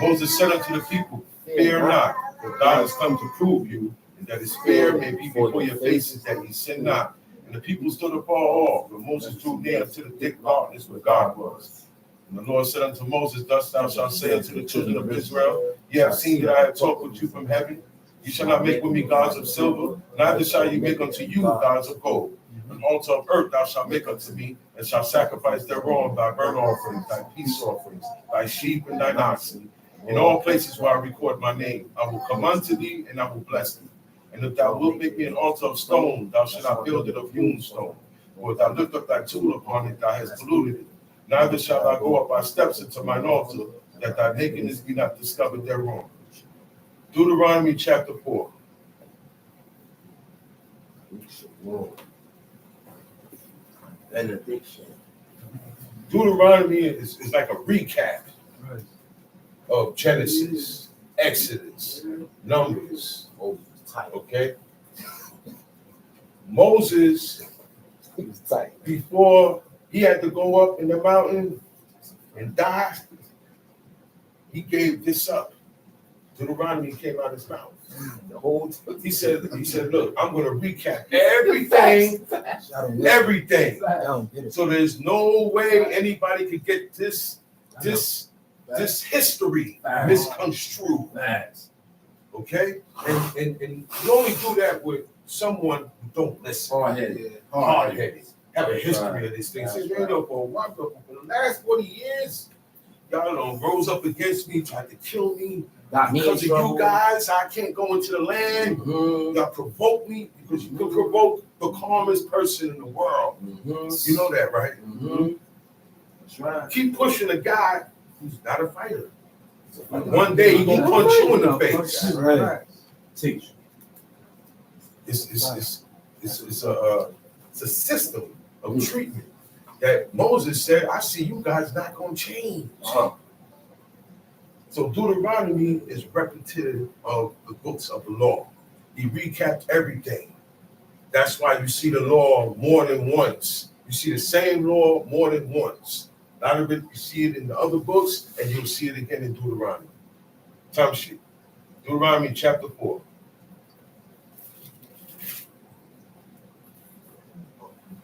Moses said unto the people, Fear not, for God has come to prove you, and that his fear may be before your faces, that ye sin not. And the people stood afar off, but Moses drew near to the thick darkness where God was. And the Lord said unto Moses, Thus thou shalt say unto the children of Israel, Ye have seen that I have talked with you from heaven. You shall not make with me gods of silver, neither shall you make unto you gods of gold. An altar of earth thou shalt make unto me, and shalt sacrifice thereon thy burnt offerings, thy peace offerings, thy sheep and thine oxen. In all places where I record my name, I will come unto thee, and I will bless thee. And if thou wilt make me an altar of stone, thou shalt not build it of hewn stone. For if thou lift up thy tool upon it, thou hast polluted it. Neither shalt thou go up by steps into mine altar, that thy nakedness be not discovered thereon. Deuteronomy chapter 4. Benediction. Deuteronomy is like a recap of Genesis, Exodus, Numbers. Okay? Moses, before he had to go up in the mountain and die, he gave this up. Deuteronomy came out of his mouth. He said, look, I'm going to recap everything. So there's no way anybody could get this history misconstrued. Okay? And you only do that with someone who don't listen. Hard-headed. Have a history of this thing. Say, for the last 40 years, y'all done rose up against me, tried to kill me. Because of you guys, I can't go into the land. Y'all provoke me because you can provoke the calmest person in the world. You know that, right? That's right. Keep pushing a guy who's not a fighter. One day he gonna punch you in the face. Right. Teach. It's a system of treatment that Moses said, I see you guys not gonna change. So Deuteronomy is representative of the books of the law. He recapped everything. That's why you see the law more than once. You see the same law more than once. A lot of it, you see it in the other books, and you'll see it again in Deuteronomy. Time sheet. Deuteronomy chapter 4.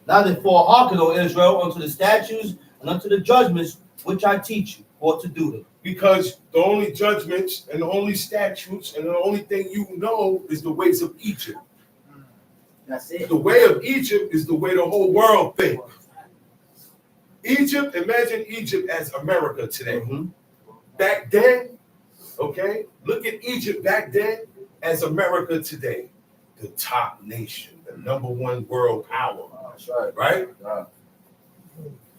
Now therefore hearken, O Israel, unto the statutes and unto the judgments which I teach you, for to do them. Because the only judgments and the only statutes and the only thing you know is the ways of Egypt. That's it. The way of Egypt is the way the whole world thinks. Egypt, imagine Egypt as America today. Back then, okay, look at Egypt back then as America today. The top nation, the #1 world power. That's right. Right?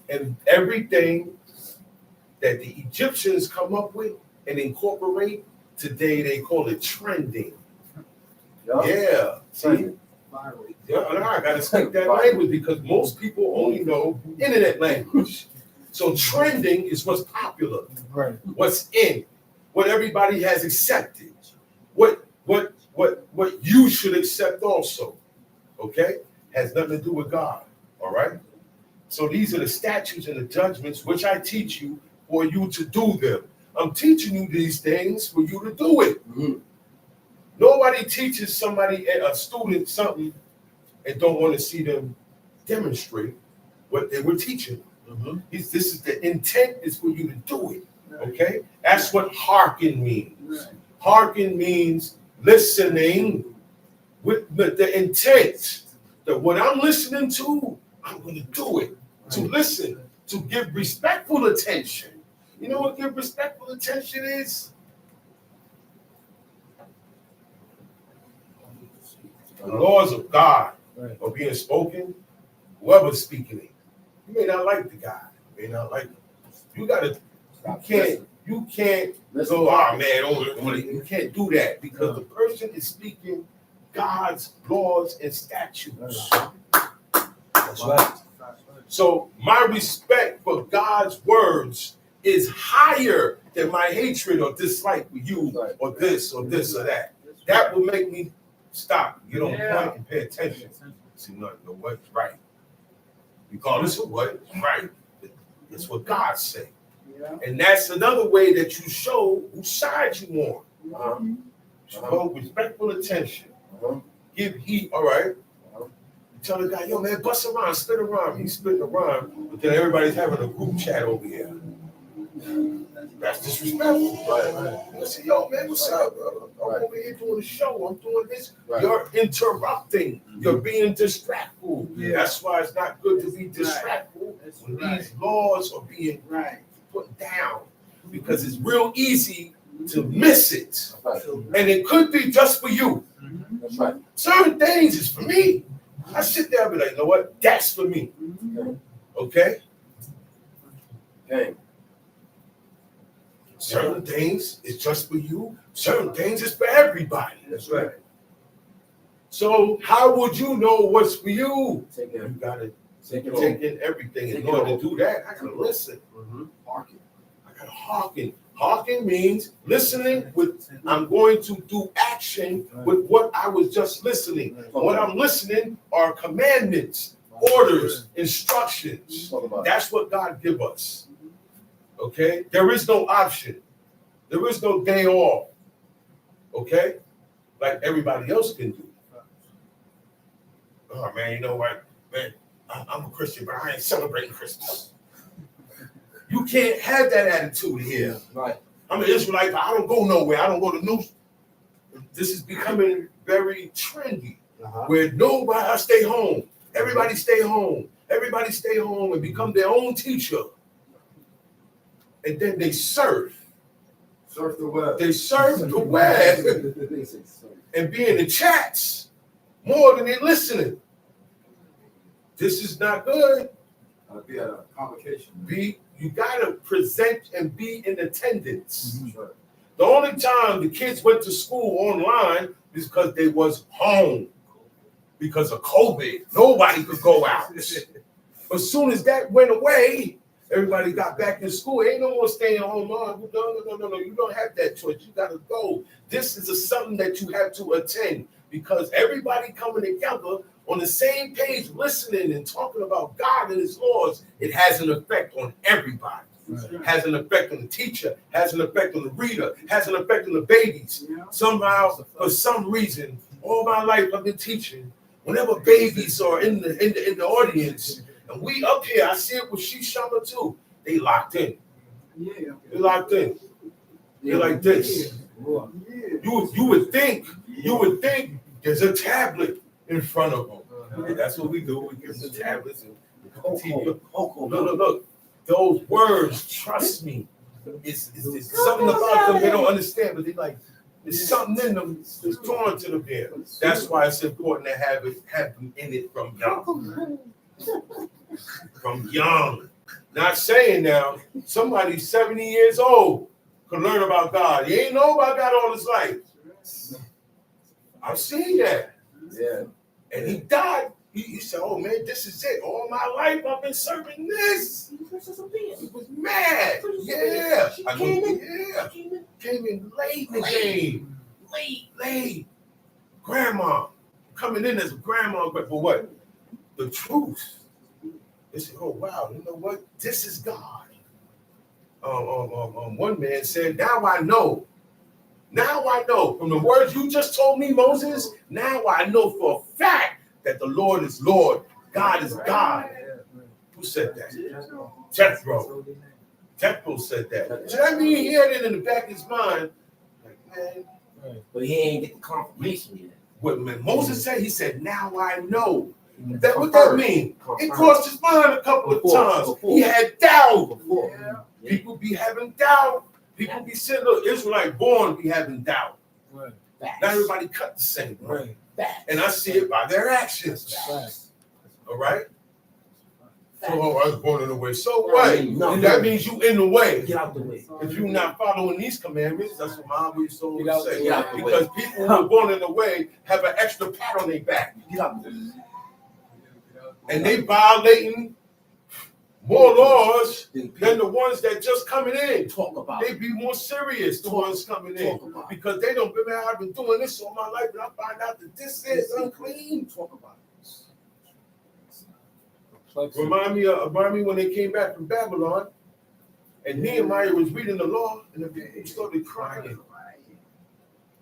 And everything that the Egyptians come up with and incorporate, today they call it trending. Yeah. See? Yeah, I gotta speak that language because most people only know internet language. So trending is what's popular, what's in, what everybody has accepted, what you should accept also. Okay? Has nothing to do with God. All right? So these are the statutes and the judgments which I teach you for you to do them. I'm teaching you these things for you to do it. Mm-hmm. Nobody teaches somebody, a student, something and don't want to see them demonstrate what they were teaching. Mm-hmm. This is the intent is for you to do it. Okay? That's what hearken means. Hearken means listening with the intent that what I'm listening to, I'm going to do it. To listen, to give respectful attention. You know what give respectful attention is? The laws of God are being spoken. Whoever's speaking it, you may not like the guy. You may not like him. You can't go, oh man, you can't do that because the person is speaking God's laws and statutes. That's right. So my respect for God's words is higher than my hatred or dislike for you or this or that. That will make me stop, get on point and pay attention. See, no, what's right. Regardless of what, right. It's what God said. And that's another way that you show whose side you on. Show respectful attention. Give heed, all right? Tell the guy, yo, man, bust a rhyme, spit a rhyme. He's spitting a rhyme, but then everybody's having a group chat over here. That's disrespectful. Right. I say, yo, man, what's up, bro? I'm over here doing a show. I'm doing this. Right. You're interrupting. You're being distractful. That's why it's not good to be distractful when these laws are being put down, because it's real easy to miss it. And it could be just for you. That's right. Certain things is for me. I sit there and be like, you know what? That's for me. Okay? Certain things is just for you. Certain things is for everybody. That's right. So how would you know what's for you? You gotta take in everything. In order to do that, I gotta listen. Hearken. I gotta hearken. Hearken means listening with, I'm going to do action with what I was just listening. What I'm listening are commandments, orders, instructions. That's what God give us. Okay? There is no option. There is no day off. Okay? Like everybody else can do. Oh man, you know what? Man, I'm a Christian, but I ain't celebrating Christmas. You can't have that attitude here. Right. I'm an Israelite, but I don't go nowhere. I don't go to news. This is becoming very trendy. Where nobody, I stay home. Everybody stay home. Everybody stay home and become their own teacher. And then they surf. Surf the web. They surf the web and be in the chats more than they're listening. This is not good. Be at a convocation. You gotta present and be in attendance. The only time the kids went to school online is because they was home. Because of COVID, nobody could go out. As soon as that went away, everybody got back in school. Ain't no more staying home. No. You don't have that choice. You gotta go. This is something that you have to attend because everybody coming together on the same page, listening and talking about God and His laws, it has an effect on everybody. Right. Has an effect on the teacher, has an effect on the reader, has an effect on the babies. Somehow, for some reason, all my life I've been teaching. Whenever babies are in the audience, and we up here, I see it with Shishama too. They locked in. They locked in. They're like this. You would think there's a tablet in front of them. And that's what we do. We give them the tablets and TV. Look. Those words, trust me, it's something about them they don't understand, but they like, there's something in them that's drawn to them there. That's why it's important to have them in it from young. From young. Not saying now, somebody 70 years old could learn about God. He ain't know about God all his life. I've seen that. Yeah. And he died. He said, oh man, this is it. All my life I've been serving this. He was mad. Yeah. Came in late in the game. Late. Grandma. Coming in as a grandma, but for what? the truth. They say, oh, wow, you know what? This is God. One man said, now I know. Now I know. From the words you just told me, Moses, now I know for a fact that the Lord is Lord. God is God. Who said that? Jethro. Jethro said that. So that means he had it in the back of his mind. Like, man. But he ain't get the confirmation yet. What Moses said, he said, now I know. That what that mean? It crossed his mind a couple of times. He had doubt. People be having doubt. People be saying, look, Israelite born be having doubt. Right. Not everybody cut the same. Right. And I see it by their actions. All right? So I was born in the way. So what? That means you in the way. Get out the way. If you're not following these commandments, that's what my always told to say. Because people who are born in the way have an extra pat on their back. Get out the way. And they violating more laws than the ones that just coming in. Talk about they be more serious, the ones coming in. Because they don't remember, I've been doing this all my life, and I find out that this is unclean. Talk about it. Remind me when they came back from Babylon, and Nehemiah was reading the law, and the people started crying.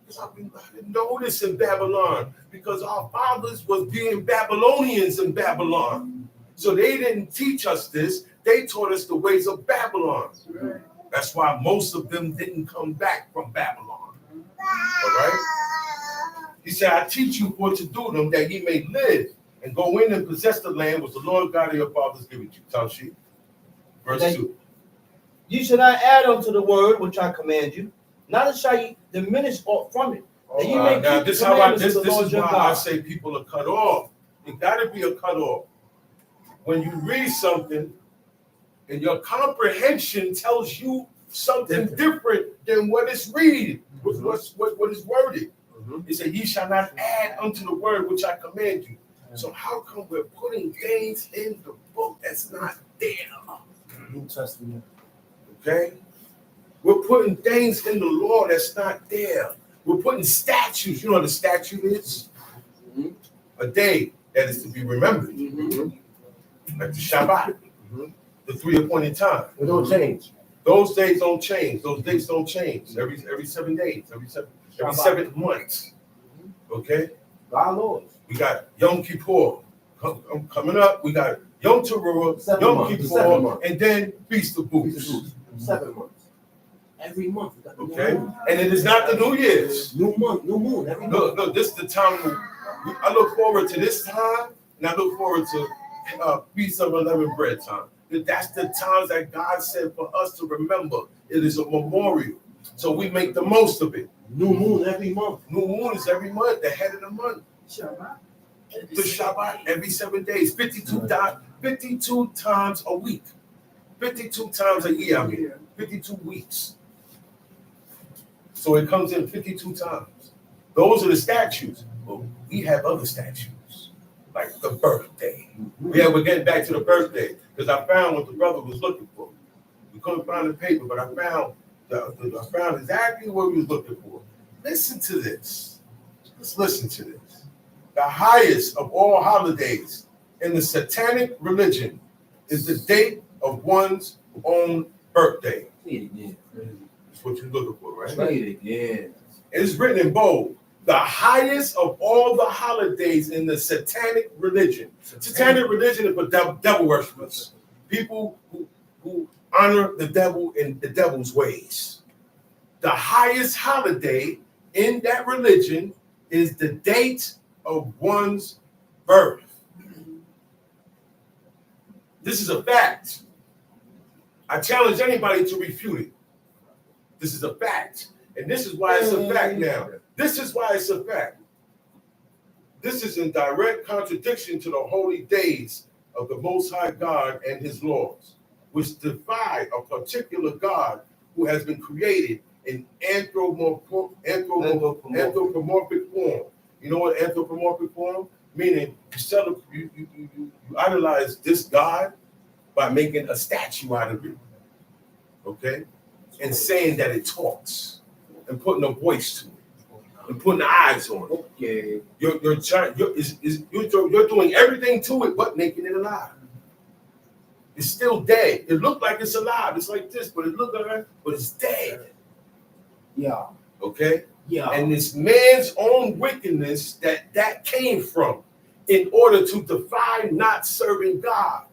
Because I didn't know this in Babylon, because our fathers was being Babylonians in Babylon. So they didn't teach us this. They taught us the ways of Babylon. That's why most of them didn't come back from Babylon. All right? He said, I teach you what to do them, that ye may live and go in and possess the land which the Lord God of your fathers giveth you. Talshit. Verse 2. You shall not add unto the word which I command you, neither shall ye diminish aught from it. Now this is why I say people are cut off. It got to be a cut off. When you read something and your comprehension tells you something different than what it's read, what is worded. It said, ye shall not add unto the word which I command you. So how come we're putting things in the book that's not there? New Testament. Okay? We're putting things in the law that's not there. We're putting statutes. You know what a statute is? A day that is to be remembered. Like the Shabbat. The 3 appointed times. It don't change. Those days don't change. Those days don't change. Every 7 days. Every 7 months. Okay? Our Lord. We got Yom Kippur coming up. We got Yom Teruah, Yom Kippur, and then Feast of Booths. 7 months. Every month. Okay? And it is not the New Year's. New month, new moon. Every month. Look, this is the time I look forward to this time, and I look forward to Feast of Unleavened Bread time. That's the times that God said for us to remember. It is a memorial. So we make the most of it. New moon every month. New moon is every month, the head of the month. Shabbat. The Shabbat every 7 days, 52 times a week, 52 times a year. 52 weeks. So it comes in 52 times. Those are the statutes. But we have other statutes, like the birthday. We're getting back to the birthday because I found what the brother was looking for. We couldn't find the paper, but I found exactly what we was looking for. Listen to this. Let's listen to this. The highest of all holidays in the satanic religion is the date of one's own birthday. That's what you're looking for, right? Yeah. It's written in bold. The highest of all the holidays in the satanic religion. Satanic religion is for devil worshippers. People who honor the devil in the devil's ways. The highest holiday in that religion is the date of one's birth. This is a fact. I challenge anybody to refute it. This is a fact. And this is why it's a fact now. This is why it's a fact. This is in direct contradiction to the holy days of the Most High God and his laws, which defy a particular God who has been created in anthropomorphic form. You know what anthropomorphic form? Meaning you idolize this God by making a statue out of it. Okay? And saying that it talks and putting a voice to it. and putting the eyes on it. Okay. You're doing everything to it but making it alive. It's still dead. It looked like it's alive. It's like this, but it looked like, but it's dead. Yeah. Okay? Yeah. And it's man's own wickedness that came from in order to defy not serving God.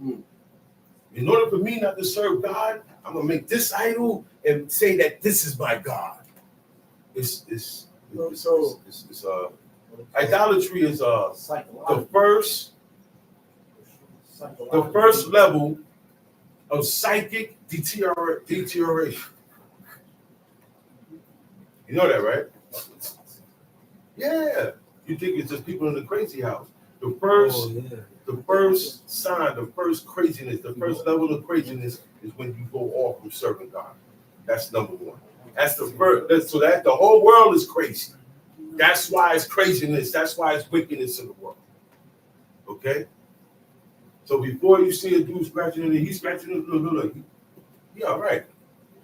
In order for me not to serve God, I'm going to make this idol and say that this is my God. Idolatry is the first level of psychic deterioration. You know that, right? Yeah. You think it's just people in the crazy house. The first sign, the first craziness, the first level of craziness is when you go off from serving God. That's number one. That's the first. So that the whole world is crazy. That's why it's craziness. That's why it's wickedness in the world. Okay? So before you see a dude scratching it, he's scratching it. Look. Yeah, all right.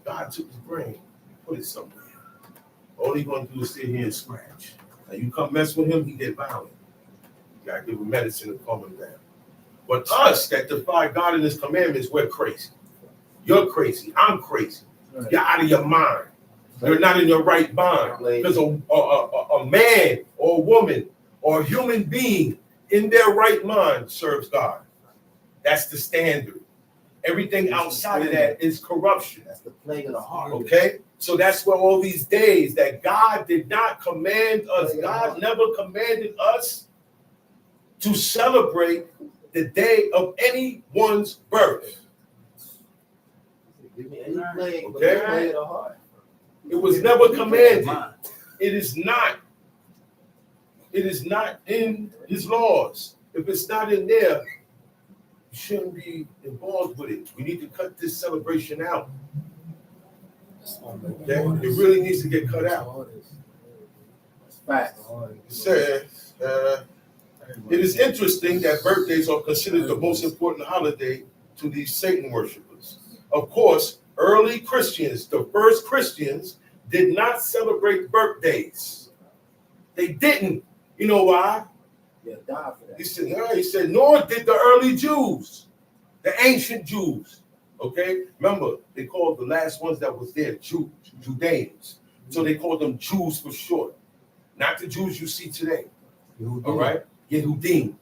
God took his brain, put it somewhere. All he's going to do is sit here and scratch. Now you come mess with him, he get violent. You got to give him medicine to calm him down. But us that defy God and his commandments, we're crazy. You're crazy. I'm crazy. Right. You're out of your mind. Right. You're not in your right mind. Because a man or a woman or a human being in their right mind serves God. That's the standard. Everything outside of that is corruption. That's the plague of the heart. Okay? So that's where all these days that God did not command us, God never commanded us to celebrate the day of anyone's birth. Okay? It was never commanded. It is not in his laws. If it's not in there, you shouldn't be involved with it. We need to cut this celebration out. Okay? It really needs to get cut out. Facts. It says, it is interesting that birthdays are considered the most important holiday to these Satan worshipers. Of course, early Christians, the first Christians, did not celebrate birthdays. They didn't. You know why? He said, nor did the early Jews, the ancient Jews. Okay? Remember, they called the last ones that was there Judeans. So they called them Jews for short. Not the Jews you see today. All right? Yehudim.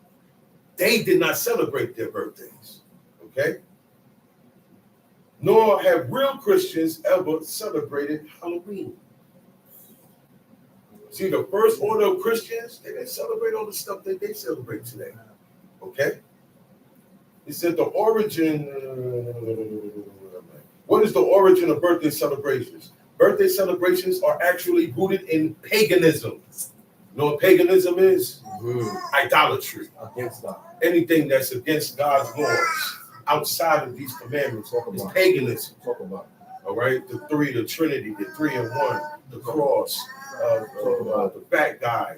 They did not celebrate their birthdays. Okay? Nor have real Christians ever celebrated Halloween. See, the first order of Christians, they didn't celebrate all the stuff that they celebrate today. Okay? He said the origin, what is the origin of birthday celebrations? Birthday celebrations are actually rooted in paganism. You know what paganism is? Idolatry. Against God. Anything that's against God's laws, outside of these commandments, is paganism. Talk about it. All right? The three, the Trinity, the 3 in 1, the cross, the fat guy,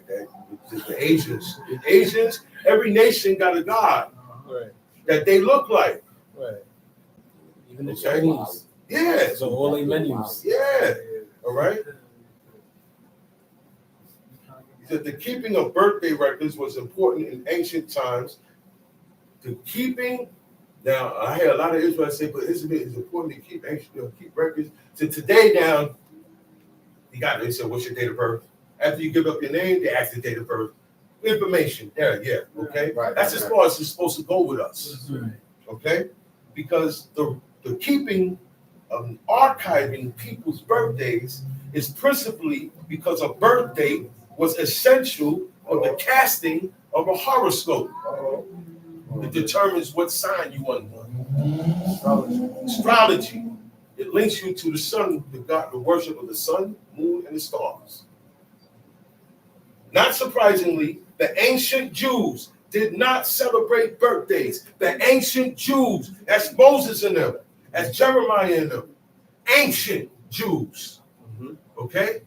the Asians. The Asians, every nation got a god that they look like. Right. Even the Chinese. Yeah. So all the menus. Yeah. All right. He said the keeping of birthday records was important in ancient times. The keeping, now I hear a lot of Israelites say, but it's important to keep keep records. So today now, they said, what's your date of birth? After you give up your name, they ask the date of birth. Information, okay? Right, that's as far as it's supposed to go with us, okay? Because the keeping of archiving people's birthdays is principally because a birthday was essential for the casting of a horoscope. It determines what sign you are in. Astrology. It links you to the sun, the worship of the sun, moon, and the stars. Not surprisingly, the ancient Jews did not celebrate birthdays. The ancient Jews, that's Moses in them, that's Jeremiah in them, ancient Jews. Okay?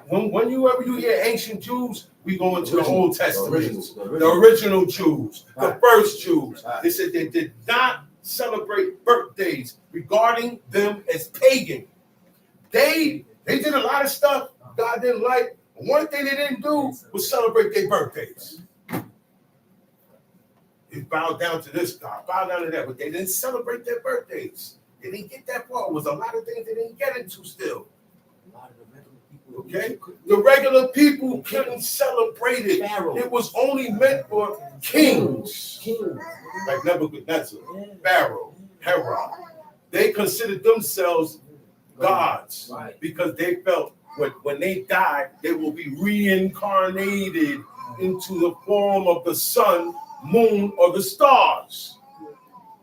Whenever you hear ancient Jews, we go into the Old Testament. The original Jews, the first Jews. They said they did not celebrate birthdays, regarding them as pagan. They did a lot of stuff God didn't like. One thing they didn't do was celebrate their birthdays. They bowed down to this God, bowed down to that, but they didn't celebrate their birthdays. They didn't get that far. It was a lot of things they didn't get into still. Okay? The regular people couldn't celebrate it. It was only meant for kings. Like Nebuchadnezzar, Pharaoh, Herod. They considered themselves gods because they felt when they died, they will be reincarnated into the form of the sun, moon, or the stars.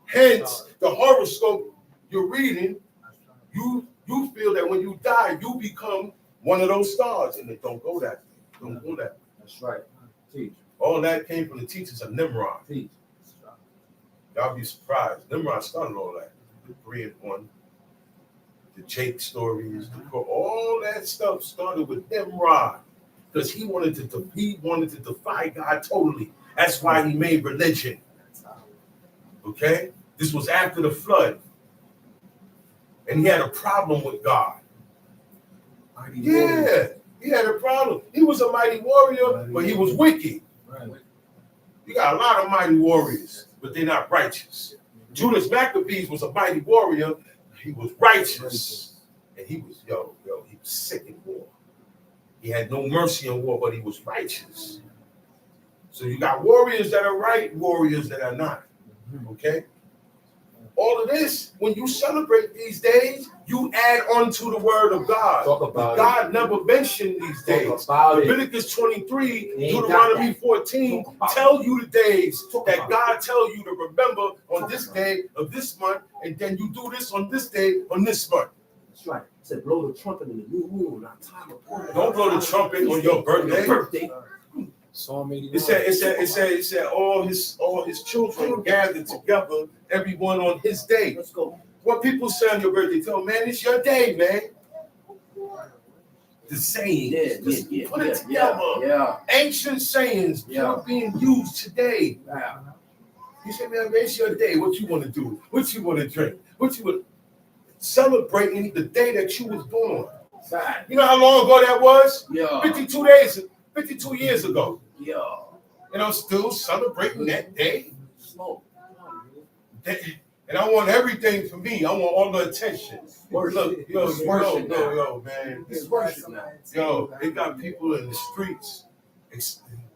Hence, the horoscope you're reading, you feel that when you die, you become one of those stars, and it don't go that way. Don't go that way. That's right. Teach. All that came from the teachers of Nimrod. Teach. Y'all be surprised. Nimrod started all that. The 3 and 1, the Jake stories, all that stuff started with Nimrod because he wanted to defy God totally. That's why he made religion. Okay, this was after the flood, and he had a problem with God. Yeah, he had a problem. He was a mighty warrior, but he was wicked. You got a lot of mighty warriors, but they're not righteous. Judas Maccabees was a mighty warrior. He was righteous. And he was, he was sick in war. He had no mercy in war, but he was righteous. So you got warriors that are right, warriors that are not. Okay? All of this, when you celebrate these days, you add on to the word of God. God never mentioned these days. Leviticus 23, Deuteronomy 14 tell you the days that God tell you to remember on this day of this month, and then you do this on this day on this month. That's right. It said blow the trumpet in the new moon. Don't blow the trumpet on your birthday. It said all his children gathered together, everyone on his day. Let's go. What people say on your birthday, tell man, it's your day, man. The sayings, put it together. Yeah. Ancient sayings being used today. Yeah. You say, man, it's your day. What you want to do? What you want to drink? What you want? Celebrating the day that you was born. You know how long ago that was? Yeah. 52 years ago. Yeah. And I'm still celebrating that day. And I want everything for me. I want all the attention. Worship. Yo, man. It's worship now. Yo, they got people in the streets.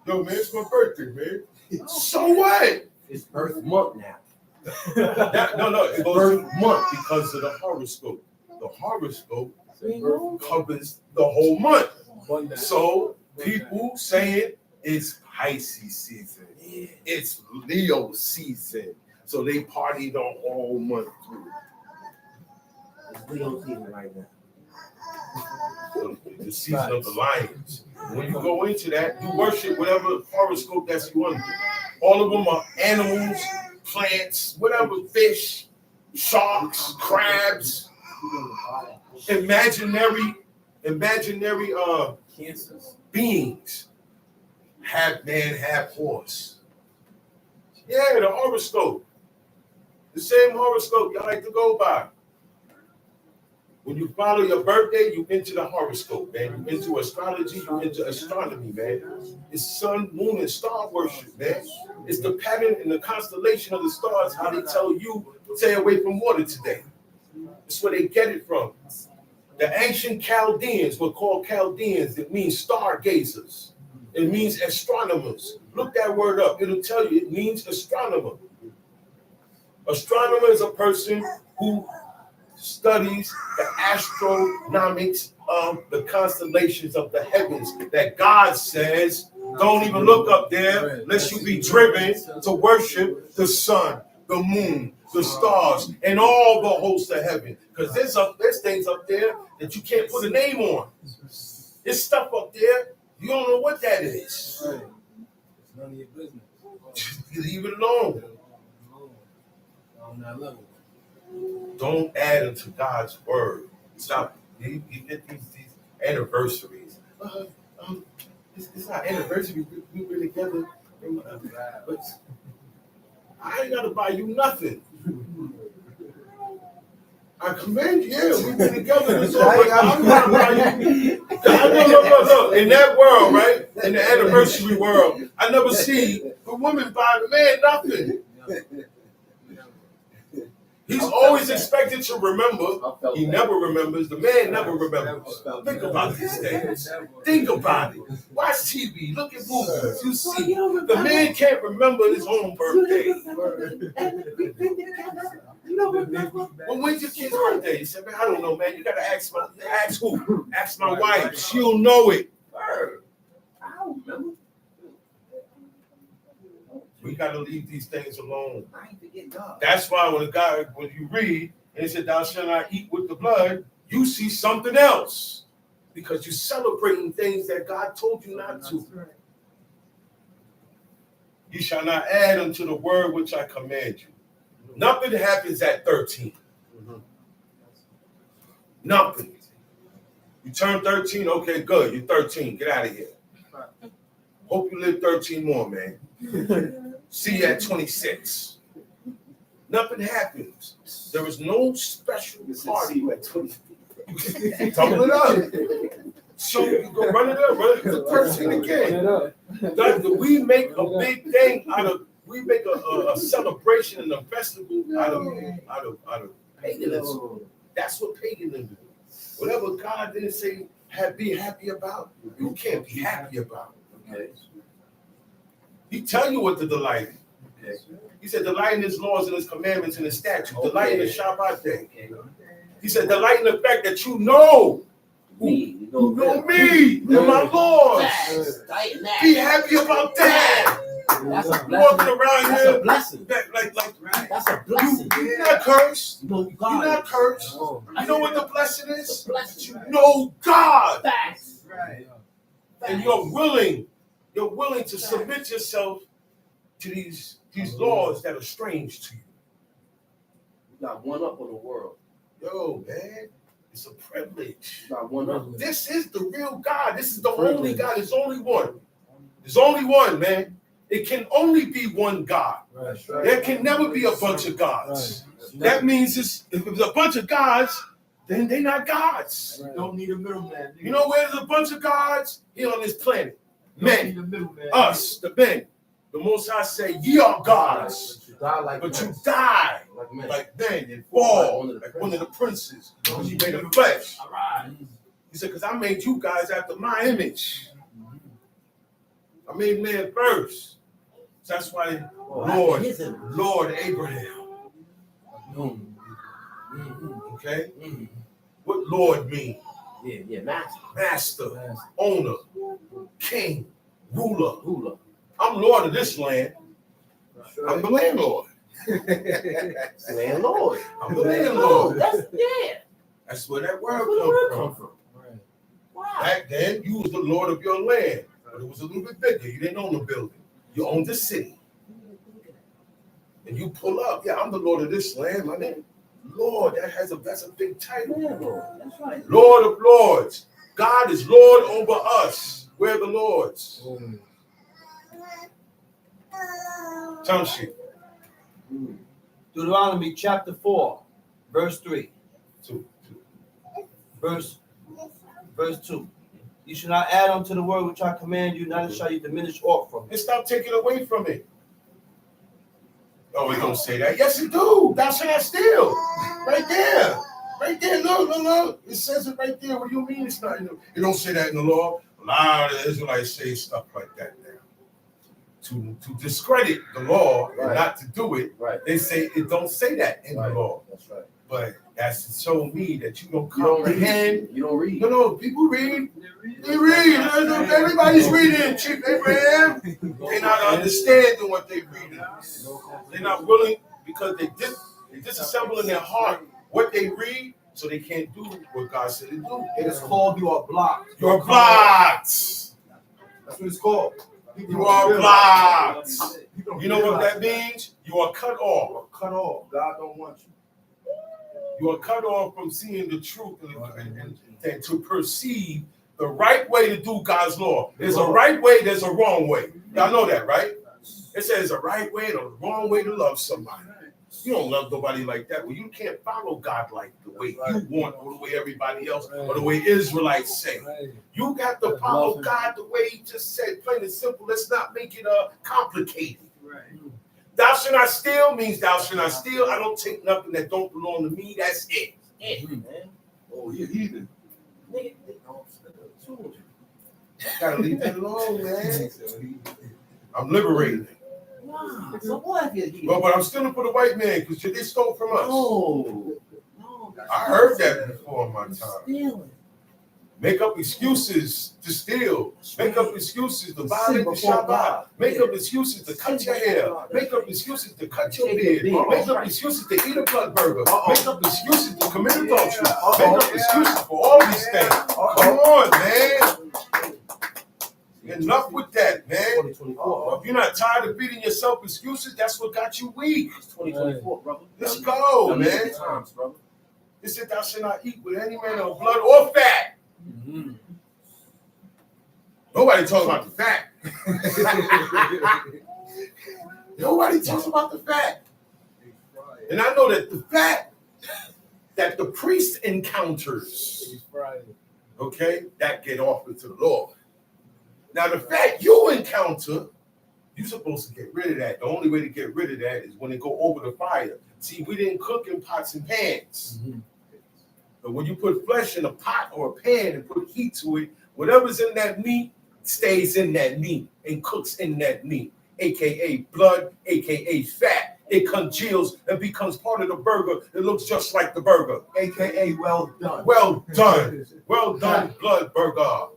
Yo, man, it's my birthday, man. So what? It's birth month now. No, it goes to month because of the horoscope. The horoscope covers the whole month. So people saying it's Pisces season, it's Leo season, so they party the whole month through. It's Leo season right now. So the season of the lions. When you go into that, you worship whatever horoscope that's you want. All of them are animals, plants, whatever, fish, sharks, crabs, imaginary beings. Half man, half horse. Yeah, the horoscope. The same horoscope y'all like to go by. When you follow your birthday, you into the horoscope, man. You into astrology, you into astronomy, man. It's sun, moon, and star worship, man. It's the pattern and the constellation of the stars, how they tell you, stay away from water today. That's where they get it from. The ancient Chaldeans were called Chaldeans. It means stargazers. It means astronomers. Look that word up. It'll tell you it means astronomer. Astronomer is a person who studies the astronomics of the constellations of the heavens that God says don't even look up there unless you be driven to worship the sun, the moon, the stars, and all the hosts of heaven. Because there's things up there that you can't put a name on. There's stuff up there, you don't know what that is. It's none of your business. Leave it alone. On that level. Don't add into God's word. Stop. You get these anniversaries. It's not anniversary. We were together. But I ain't got to buy you nothing. I commend you. Yeah, we've been together this whole Look. In that world, right? In the adversary world, I never see the woman buy the man nothing. He's always expected to remember. He never remembers. The man never remembers. Think about these things. Think about it. Watch TV. Look at movies. You see, the man can't remember his own birthday. Well, when's your kid's birthday? He said, man, I don't know, man. You gotta ask who? Ask my wife. She'll know it. I don't remember. We gotta leave these things alone. I ain't forget God. That's why when you read and it said, "Thou shalt not eat with the blood," you see something else because you're celebrating things that God told you not to. You shall not add unto the word which I command you. Nothing happens at 13. Nothing. You turn 13, okay, good. You're 13. Get out of here. Hope you live 13 more, man. See you at 26. Nothing happens. There is no special party at 26. Double it up. So you go run it up, run it to 13 again. We make a big thing out of. We make a celebration and a festival out of paganism. That's what paganism is. Whatever God didn't say be happy about, you can't be happy about. Okay. He tell you what to delight in. Okay. He said, delight in his laws and his commandments and his statutes. Okay. Delight in the Shabbat day. Okay. He said, delight in the fact that you know me. You know me and my Lord. Be happy about that. That's a blessing. Walking around that's here. A blessing. Like, that's a blessing. You're not cursed. You know God. You're not cursed. Oh. You know what the blessing is? The blessing. You know God. Facts. Right. And you're willing to submit yourself to these laws that are strange to you. You got one up on the world. Yo, man, it's a privilege. You got one up. This is the real God. This is the only God. There's only one. There's only one, man. It can only be one God. Right. There can never be a bunch of gods. Right. That means if it's a bunch of gods, then they're not gods. Right. Don't need a middleman. You know where there's a bunch of gods? Here on this planet. Men, us, the men. The Most High say, ye are gods, but you die like men and fall like one of the princes because you made of flesh. All right. He said, because I made you guys after my image. I made man first. So that's why Lord Abraham. Okay? What Lord mean? Yeah, master, owner, king, ruler. I'm Lord of this land. Right. I'm the landlord. Landlord. I'm the landlord. That's where that word come from. Right. Wow. Back then, you was the Lord of your land, but it was a little bit bigger. You didn't own the building. You owned the city. And you pull up. Yeah, I'm the Lord of this land. My name, Lord. That's a big title. Yeah, that's right. Lord of lords. God is Lord over us. We're the lords. Tongue sheet. Deuteronomy chapter 4, verse 3. Verse 2. You shall not add unto the word which I command you, neither shall you diminish aught from it. And stop taking away from it. Oh, we don't say that. Yes, you do. Thou shalt not steal. Right there. Right there. Look. It says it right there. What do you mean it's not? You don't say that in the law. A lot of the Israelites say stuff like that now. To discredit the law and not to do it, they say it don't say that in the law. That's right. But that's to show me that you don't comprehend. You don't read. No, people read. They read. Everybody's reading, Chief Abraham. They're not understanding what they read. They're not willing because they disassemble in their heart what they read, so they can't do what God said to do. It is called you are blocked. You're blocked. That's what it's called. You are blocked. You know what that means? You are cut off. You are cut off. God don't want you. You are cut off from seeing the truth and to perceive the right way to do God's law. There's a right way, there's a wrong way. Y'all know that, right? It says a right way and a wrong way to love somebody. You don't love nobody like that. Well, you can't follow God like the way you want, or the way everybody else, or the way Israelites say. You got to follow God the way He just said, plain and simple. Let's not make it complicated. Thou shalt not steal means thou shalt not steal. I don't take nothing that don't belong to me. That's it. Man. Oh, you heathen. Gotta leave that alone, man. I'm liberated. Wow. So what if you Well, but I'm stealing for the white man because they stole from us. No. I heard that before in my time. Stealing. Make up excuses to steal. Make up excuses to violate the Shabbat. Make up excuses to cut your hair. Make up excuses to cut your beard. Make up excuses to eat a blood burger. Make up excuses to commit adultery. Make up excuses for all these things. Come on, man. Enough with that, man. If you're not tired of beating yourself excuses, that's what got you weak. 2024, brother. Let's go, man. It said thou shalt not eat with any man of blood or fat. Mm-hmm. Nobody talks about the fat. Nobody talks about the fat. And I know that the fat that the priest encounters, okay, that get offered to the Lord. Now the fat you encounter, you're supposed to get rid of that. The only way to get rid of that is when it go over the fire. See, we didn't cook in pots and pans. Mm-hmm. But when you put flesh in a pot or a pan and put heat to it, whatever's in that meat stays in that meat and cooks in that meat, aka blood, aka fat. It congeals and becomes part of the burger. It looks just like the burger, AKA well done. well done, well done blood burger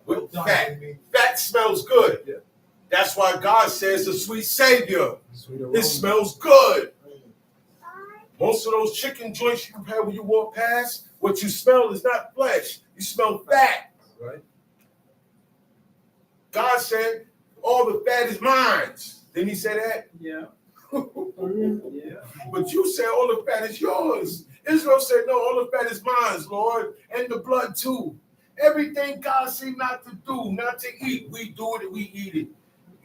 with fat. Fat smells good. That's why God says the sweet savior. It smells good. Most of those chicken joints you have when you walk past, what you smell is not flesh. You smell fat. Right. God said, all the fat is mine. Didn't He say that? Yeah. Yeah. But you said all the fat is yours. Israel said, no, all the fat is mine, Lord, and the blood too. Everything God said not to do, not to eat, we do it and we eat it.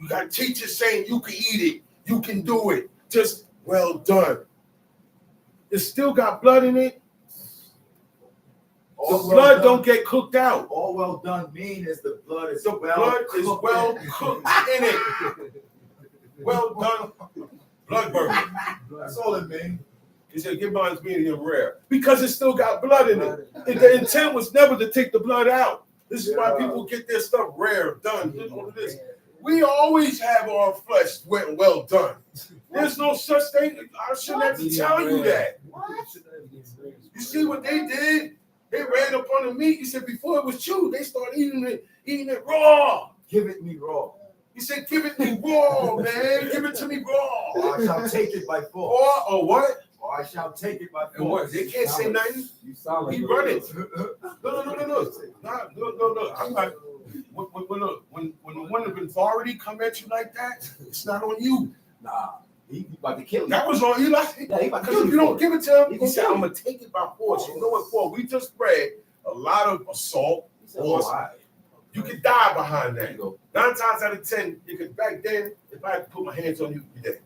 You got teachers saying you can eat it, you can do it. Just well done. It still got blood in it. The blood don't get cooked out. All well done mean is the blood is The well blood is cooked. well cooked in it. Well done blood burger. That's all it means. He said, give mine medium rare. Because it still got blood in it. And the intent was never to take the blood out. This is why people get their stuff rare, done, all of this. We always have our flesh well done. There's no such thing. I shouldn't have to tell you that. You see what they did? They ran up on the meat. He said, before it was chewed, they started eating it raw. Give it me raw. He said, give it me raw, man. Give it to me raw. Or I shall take it by force. Or what? Or I shall take it by force. And what? They can't say nothing. You sound like He run it. No. I'm not. When the one of authority come at you like that, it's not on you. Nah, he about to kill you. That was on Eli. Yeah, he about to Because kill if you don't give it to him, he said, kill I'm going to take it by force. You know what for? We just read a lot of assault. You could die behind that. 9 times out of 10, you could, back then, if I had to put my hands on you, you'd be dead.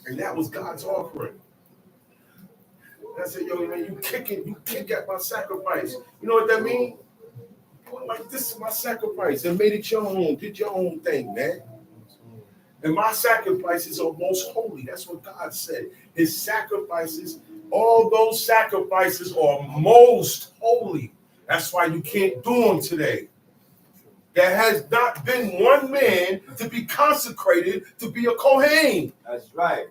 And that was God's offering. And I said, yo, man, you kick at my sacrifice. You know what that means? Like, this is my sacrifice. And made it your own. Did your own thing, man. And my sacrifices are most holy. That's what God said. His sacrifices, all those sacrifices are most holy. That's why you can't do them today. There has not been one man to be consecrated to be a Kohen. That's right.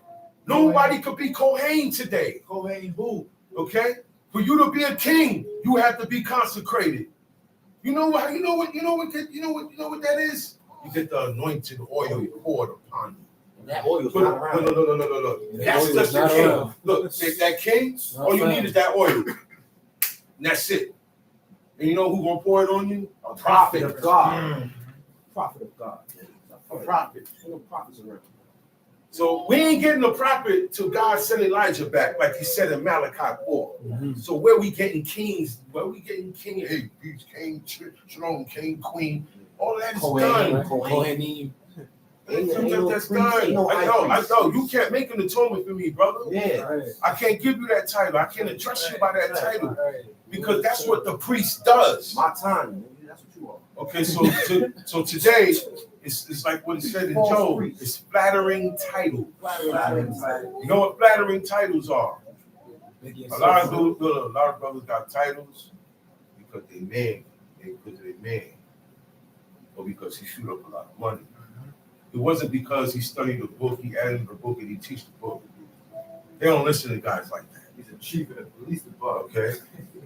Nobody could be Kohen today. Kohen who? Okay? For you to be a king, you have to be consecrated. You know what that is? You get the anointed oil poured upon you. And that oil's not around. No. That's just the king. Look, that king, all you need is that oil. And that's it. And you know who's gonna pour it on you? A prophet of God. Prophet of God. A prophet. No prophets around. So we ain't getting a prophet till God sent Elijah back, like he said in Malachi 4. Mm-hmm. So where we getting kings? Where we getting king? Hey, king, shalom, king, queen. All of that is Kohen, done. Kohanim. That's done. I know. You can't make an atonement for me, brother. Yeah. Right. I can't give you that title. I can't address you by that title Right. because that's what the priest does. My time. That's what you are. Okay, so today it's like what it said in Job. It's flattering title. You know what flattering titles are? A lot of brothers got titles because they man, or because he shoot up a lot of money. It wasn't because he studied the book, he added the book, and he teach the book. They don't listen to guys like that. He's a chief in the police department. Okay,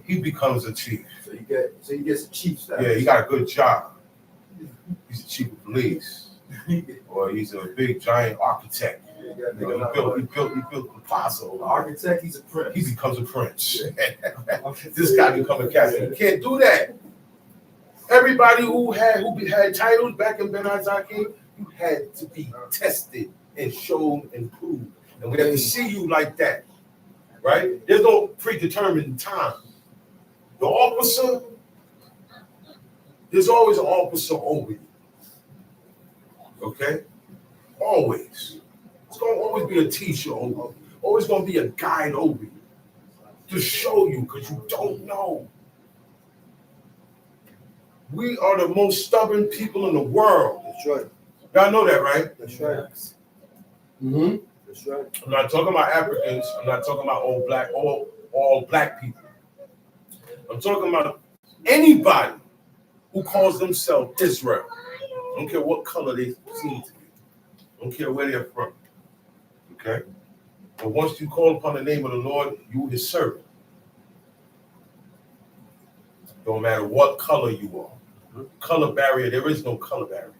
he becomes a chief. So he gets a chief status. Yeah, he got a good job. He's the chief of police, or he's a big giant architect. He built the plaza. Architect, he's a prince. He becomes a prince. This guy become a captain. You can't do that. Everybody who had titles back in Ben Isaac, you had to be tested and shown and proved. And we have to see you like that. Right? There's no predetermined time. The officer, there's always an officer over you. Okay? Always. It's going to always be a teacher over you. Always going to be a guide over you. To show you, because you don't know. We are the most stubborn people in the world. That's right. Y'all know that, right? That's right. Mm-hmm. That's right. I'm not talking about Africans. I'm not talking about all black people. I'm talking about anybody who calls themselves Israel. I don't care what color they seem to be. I don't care where they're from. Okay? But once you call upon the name of the Lord, you his servant. Don't matter what color you are. Color barrier, there is no color barrier.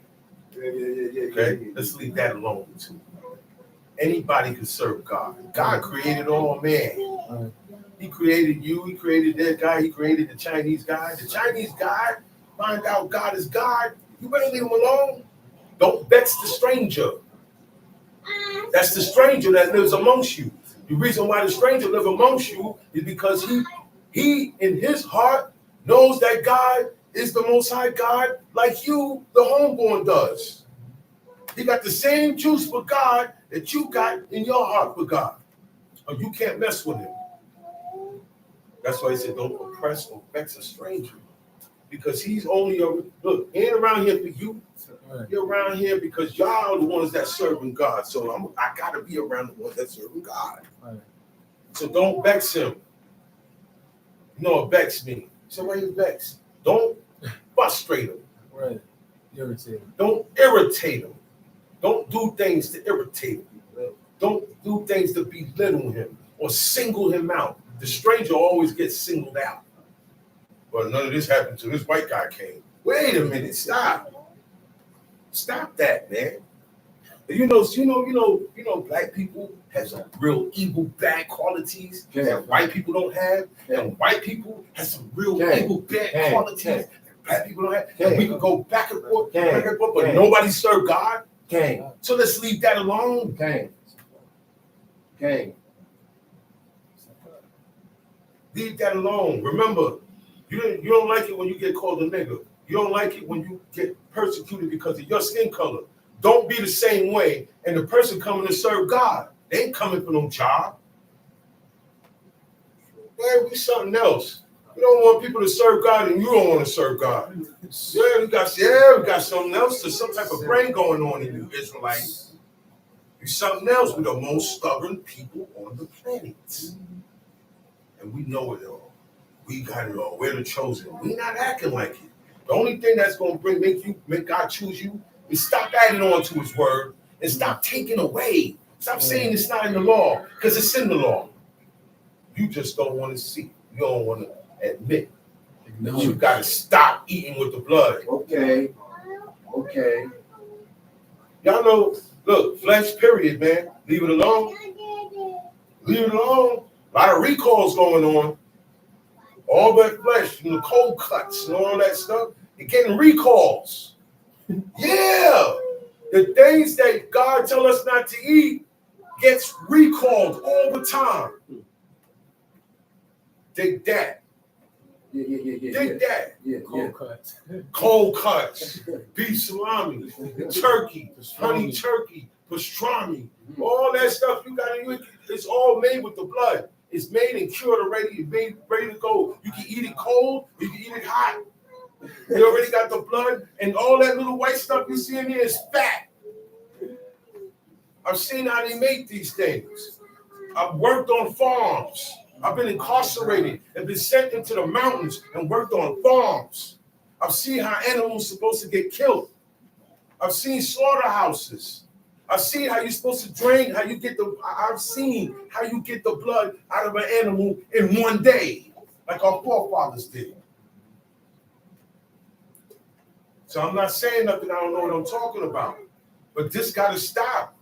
Okay? Let's leave that alone too. Anybody can serve God. God created all man. He created you, he created that guy, he created the Chinese guy. The Chinese guy find out God is God. You better leave him alone. Don't vex the stranger. That's the stranger that lives amongst you. The reason why the stranger lives amongst you is because he in his heart knows that God is the Most High God, like you, the homeborn, does. He got the same juice for God that you got in your heart for God. Or you can't mess with him. That's why he said, don't oppress or vex a stranger. Because he's only look, he ain't around here for you. You're around here because y'all are the ones that serving God. So I gotta be around the ones that serving God. So don't vex him. You know what vex me? So why you vex? Don't frustrate him. Right. Irritate him. Don't irritate him. Don't do things to irritate him. Don't do things to belittle him or single him out. The stranger always gets singled out. But none of this happened till this white guy came. Wait a minute, stop. Stop that, man. You know, black people have some real evil, bad qualities that white people don't have. And white people have some real evil, bad qualities that black people don't have. And we could go back and forth, but nobody served God. So let's leave that alone. Leave that alone. Remember, you don't like it when you get called a nigger. You don't like it when you get persecuted because of your skin color. Don't be the same way. And the person coming to serve God, they ain't coming for no job. Man, be something else. You don't want people to serve God and you don't want to serve God. Yeah, we got something else. There's some type of brain going on in you, Israelites. You're something else. We're the most stubborn people on the planet. And we know it all. We got it all. We're the chosen. We're not acting like it. The only thing that's going to make God choose you is stop adding on to his word and stop taking away. Stop saying it's not in the law because it's in the law. You just don't want to see. You don't want to admit. You got to stop eating with the blood. Okay. Y'all know, look, flesh, period, man. Leave it alone. Leave it alone. A lot of recalls going on. All that flesh, the cold cuts and all that stuff, you're getting recalls. Yeah. The things that God tell us not to eat gets recalled all the time. Take that. Think that. Cold cuts. Cold cuts, beef salami, turkey, honey turkey, pastrami, all that stuff you got to eat. It's all made with the blood. It's made and cured already. It's made ready to go. You can eat it cold. You can eat it hot. You already got the blood, and all that little white stuff you see in here is fat. I've seen how they make these things. I've worked on farms. I've been incarcerated and been sent into the mountains and worked on farms. I've seen how animals are supposed to get killed. I've seen slaughterhouses. I've seen how you're supposed to drain, I've seen how you get the blood out of an animal in one day, like our forefathers did. So I'm not saying nothing I don't know what I'm talking about. But this got to stop.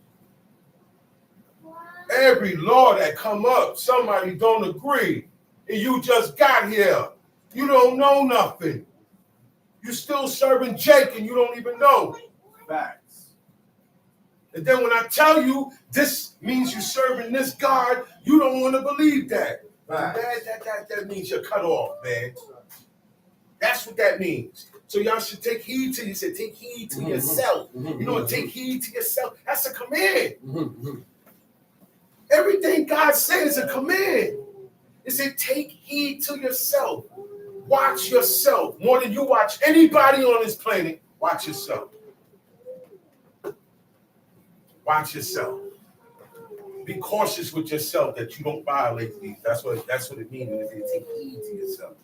Every law that come up, somebody don't agree. And you just got here. You don't know nothing. You still serving Jake and you don't even know. Facts. And then when I tell you this means you're serving this God, you don't want to believe that. That means you're cut off, man. That's what that means. So y'all should take heed to, you said, take heed to yourself. You know what, take heed to yourself. That's a command. Everything God said is a command. It said, take heed to yourself. Watch yourself. More than you watch anybody on this planet, watch yourself. Watch yourself. Be cautious with yourself that you don't violate these. That's what it means when it says take heed to yourself.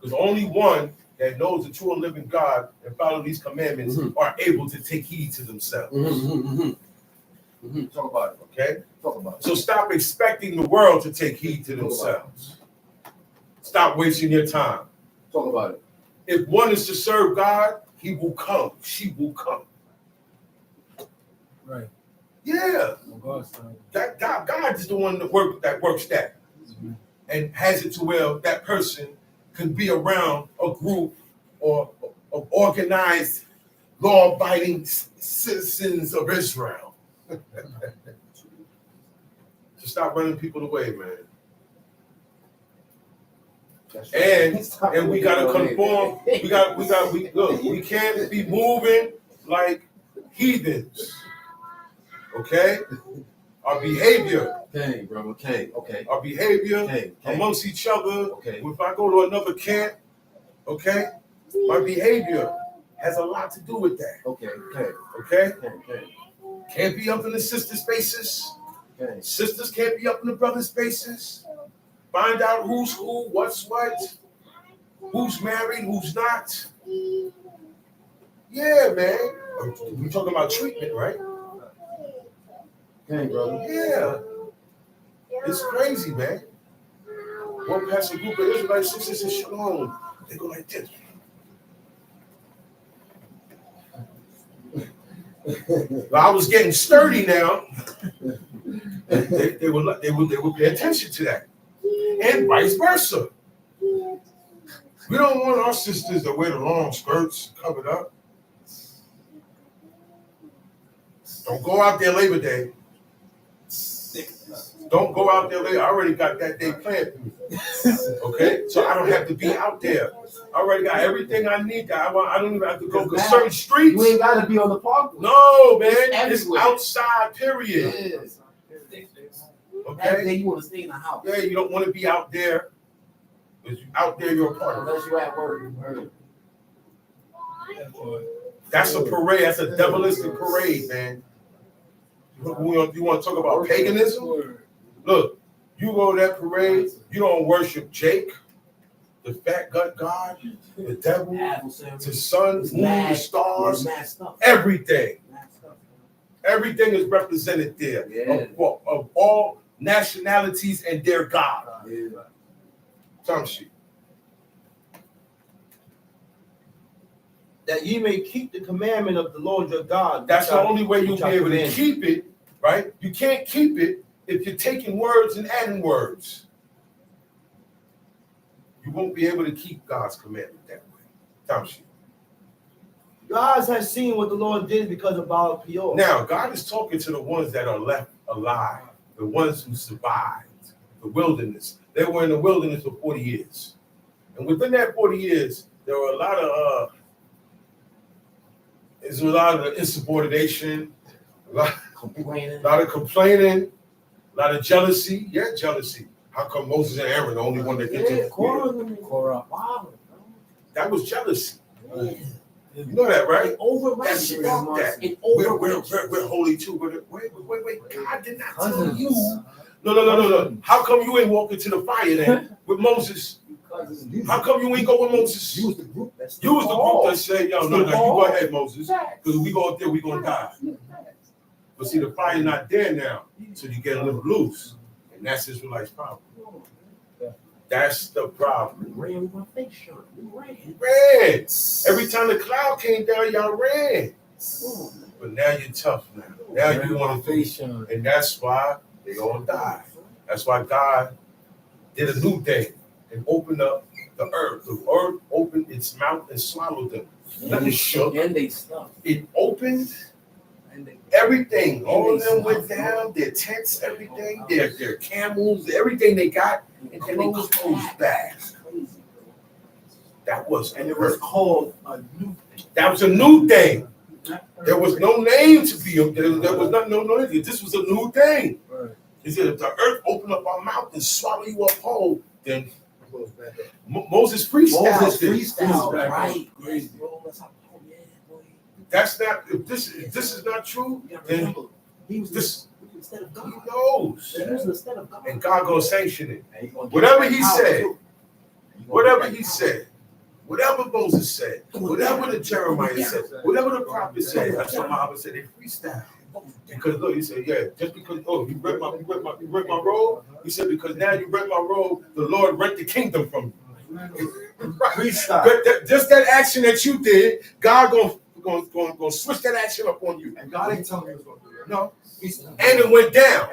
Because only one that knows the true and living God and follow these commandments are able to take heed to themselves. Talk about it. Okay? Talk about it. So stop expecting the world to take heed to themselves. Stop wasting your time. Talk about it. If one is to serve God, he will come. She will come. Right. Yeah. That God is the one that works that. And has it to where that person can be around a group or of organized, law-abiding citizens of Israel. To stop running people away, man. And we gotta conform. We can't be moving like heathens. Okay? Our behavior. Okay, bro. Okay. Our behavior amongst each other. Okay. If I go to another camp, okay, my behavior has a lot to do with that. Okay? Can't be up in the sister spaces. Okay. Sisters can't be up in the brother spaces. Find out who's who, what's what, who's married, who's not. Yeah, man. We're talking about treatment, right? Okay, brother. Yeah. It's crazy, man. One past a group of Israelite sisters in Shalom, they go like this. I was getting sturdy now. They would pay attention to that. And vice versa. We don't want our sisters to wear the long skirts covered up. Don't go out there Labor Day. Don't go out there later. I already got that day planned for me. Okay? So I don't have to be out there. I already got everything I need. I don't even have to go to certain streets. You ain't got to be on the park. No, man. It's It's outside, period. Yes. Okay? That day you want to stay in the house. Yeah, you don't want to be out there. Because out there, you're a part of it. Unless you're at work. That's a parade. That's a devilistic parade, man. You want to talk about paganism? Look, you go to that parade, you don't worship Jake, the fat gut God, the devil, the sun, moon, the stars, everything. Everything is represented there of all nationalities and their God. Some shit. That ye may keep the commandment of the Lord your God. That's the only way you'll be able to keep it, right? You can't keep it if you're taking words and adding words. You won't be able to keep God's commandment that way. Some shit. Your eyes have seen what the Lord did because of Baal Peor. Now, God is talking to the ones that are left alive, the ones who survived the wilderness. They were in the wilderness for 40 years. And within that 40 years, there were a lot of insubordination, a lot of complaining, a lot of jealousy. Yeah, jealousy. How come Moses and Aaron the only one that gets it? That was jealousy. Yeah. You know that, right? That's that. We're holy too. Wait. God did not tell you. No. How come you ain't walking to the fire then with Moses? How come you ain't go with Moses? You was the group that said, yo, no, you go ahead, Moses. Because we go up there, we gonna die. But see, the fire not there now, so you get a little loose. And that's Israelites' problem. That's the problem. Ran with my face shut. We ran. Every time the cloud came down, y'all ran. But now you're tough now. Now you want to face, and that's why they all die. That's why God did a new thing and opened up the earth. The earth opened its mouth and swallowed them. Nothing shook. And they stopped. It opened. Everything, all of them went down, their tents, everything, their camels, everything they got, and then they closed back. That was, and it was called a new thing. That was a new thing. There was no name to be, there was no name. This was a new thing. He said, if the earth opened up our mouth and swallow you up whole, then Moses freestyled. Right. That's not, if this is not true, then this, he knows. And God gonna sanction it. Whatever he said, whatever Moses said, whatever the Jeremiah said, whatever the prophet said, that's what Muhammad said, they freestyle. Because look, he said, yeah, just because, you rent my robe, he said, because now you rent my robe, the Lord rent the kingdom from you. Right. Just that action that you did, God gonna switch that action up on you. And God ain't telling me he was gonna do that. No. And it went down.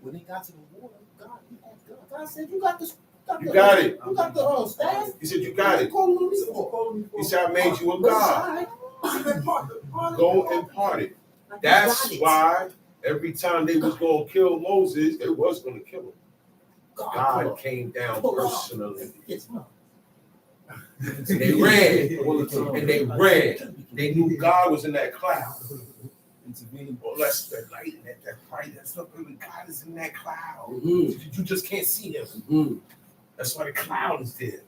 When they got to the water, God said, you got this. You got it. You got the staff. He said, you got it. He said, I made you a God. Go impart it. That's why every time they was going to kill Moses, they was going to kill him. God came down personally. They ran. And they ran. They knew God was in that cloud. Well, that's the light in that light. That's not really God is in that cloud. You just can't see him. That's why the cloud is there.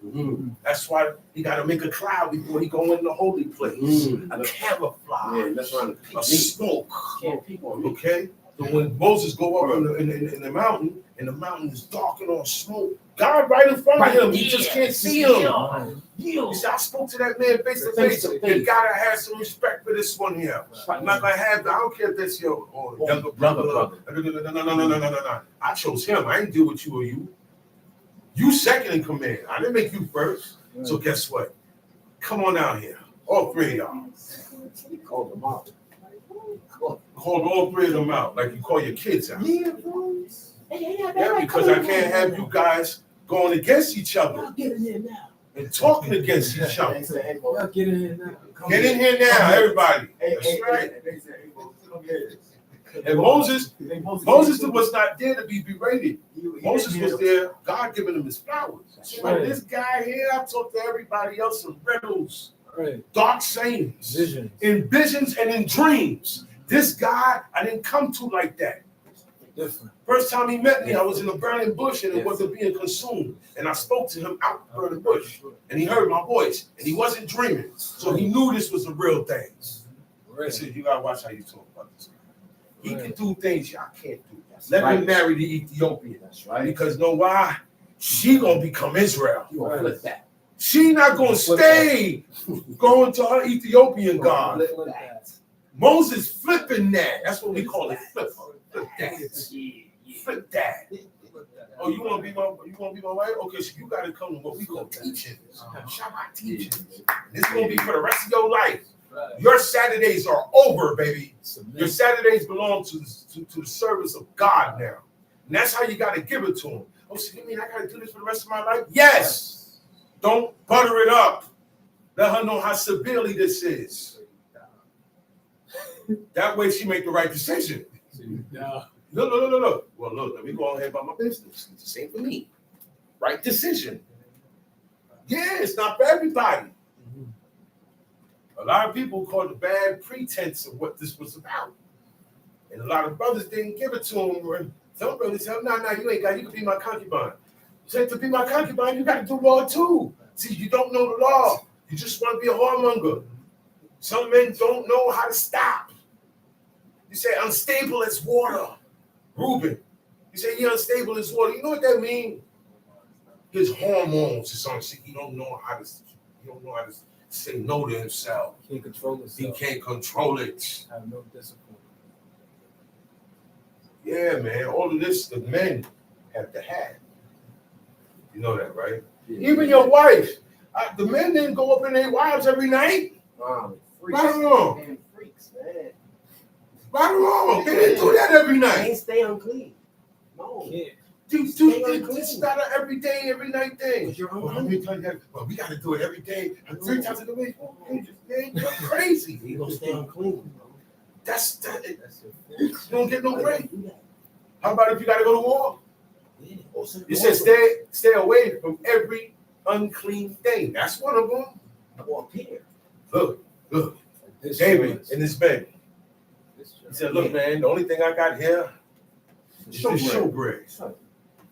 That's why you got to make a cloud before he go in the holy place. A camouflage. That's right. A smoke. Okay? So when Moses go up in the mountain, and the mountain is dark and all smoke, God right in front of him. You just can't see him. He said, I spoke to that man face to face. You gotta have some respect for this one here. I'm not gonna have. I don't care if that's your younger brother. No. I chose him. I didn't deal with you or you. You second in command. I didn't make you first. So guess what? Come on out here, all three of y'all. He called them out. Called all three of them out, like you call your kids out. Yeah, because I can't have you guys going against each other and talking against each other. Get in here now, everybody. That's right. And Moses was not there to be berated. Moses was there, God giving him his flowers. So this guy here, I talk to everybody else in riddles, dark sayings, in visions and in dreams. This guy, I didn't come to like that. Different. First time he met me, I was in a burning bush and it wasn't being consumed. And I spoke to him out the burning bush. And he heard my voice. And he wasn't dreaming. So he knew this was a real thing. He said, you gotta watch how you talk about this. He can do things y'all can't do. Let me marry the Ethiopian. That's right. Because know why? She gonna become Israel. You gonna flip that. She not gonna stay going to her Ethiopian God. Moses flipping that. That's what we call it. Flip that. Flip that. Oh, you want to be my wife? Okay, so you got to come to what we call teaching. Shabbat teaching. This is gonna be for the rest of your life. Your Saturdays are over, baby. Your Saturdays belong to the service of God now. And that's how you got to give it to him. Oh, so you mean I got to do this for the rest of my life? Yes. Don't butter it up. Let her know how severely this is. That way she make the right decision. No. Well, look, let me go ahead about my business. It's the same for me. Right decision. Yeah, it's not for everybody. A lot of people called the bad pretense of what this was about. And a lot of brothers didn't give it to them. Some brothers said, no, you ain't got, you can be my concubine. Said to be my concubine, you got to do law too. See, you don't know the law. You just want to be a whoremonger. Some men don't know how to stop. You say, unstable as water. Reuben. You say, he unstable as water. You know what that means? His hormones is on shit. He don't know how to say no to himself. He can't control himself. He can't control it. Have no discipline. Yeah, man. All of this, the men have to have. You know that, right? Yeah. Even your wife. The men didn't go up in their wives every night. Freaks. Right or wrong? Man, freaks, man. Right or wrong? They didn't do that every They night. ain't stay unclean. No. Yeah. It's not an every day, every night thing. Because you're Well, unclean. let me tell you that. Well, we got to do it every day, 3 times a week. Man, you're crazy. You gonna stay unclean. That's that. That's it. You don't get no break. Do that. How about if you got to go to war? Yeah. Also, You said stay away from every unclean thing. That's one of them. Or appear. Look, This David choice. in his bed. This He choice. said, look, man, the only thing I got here is this showbread.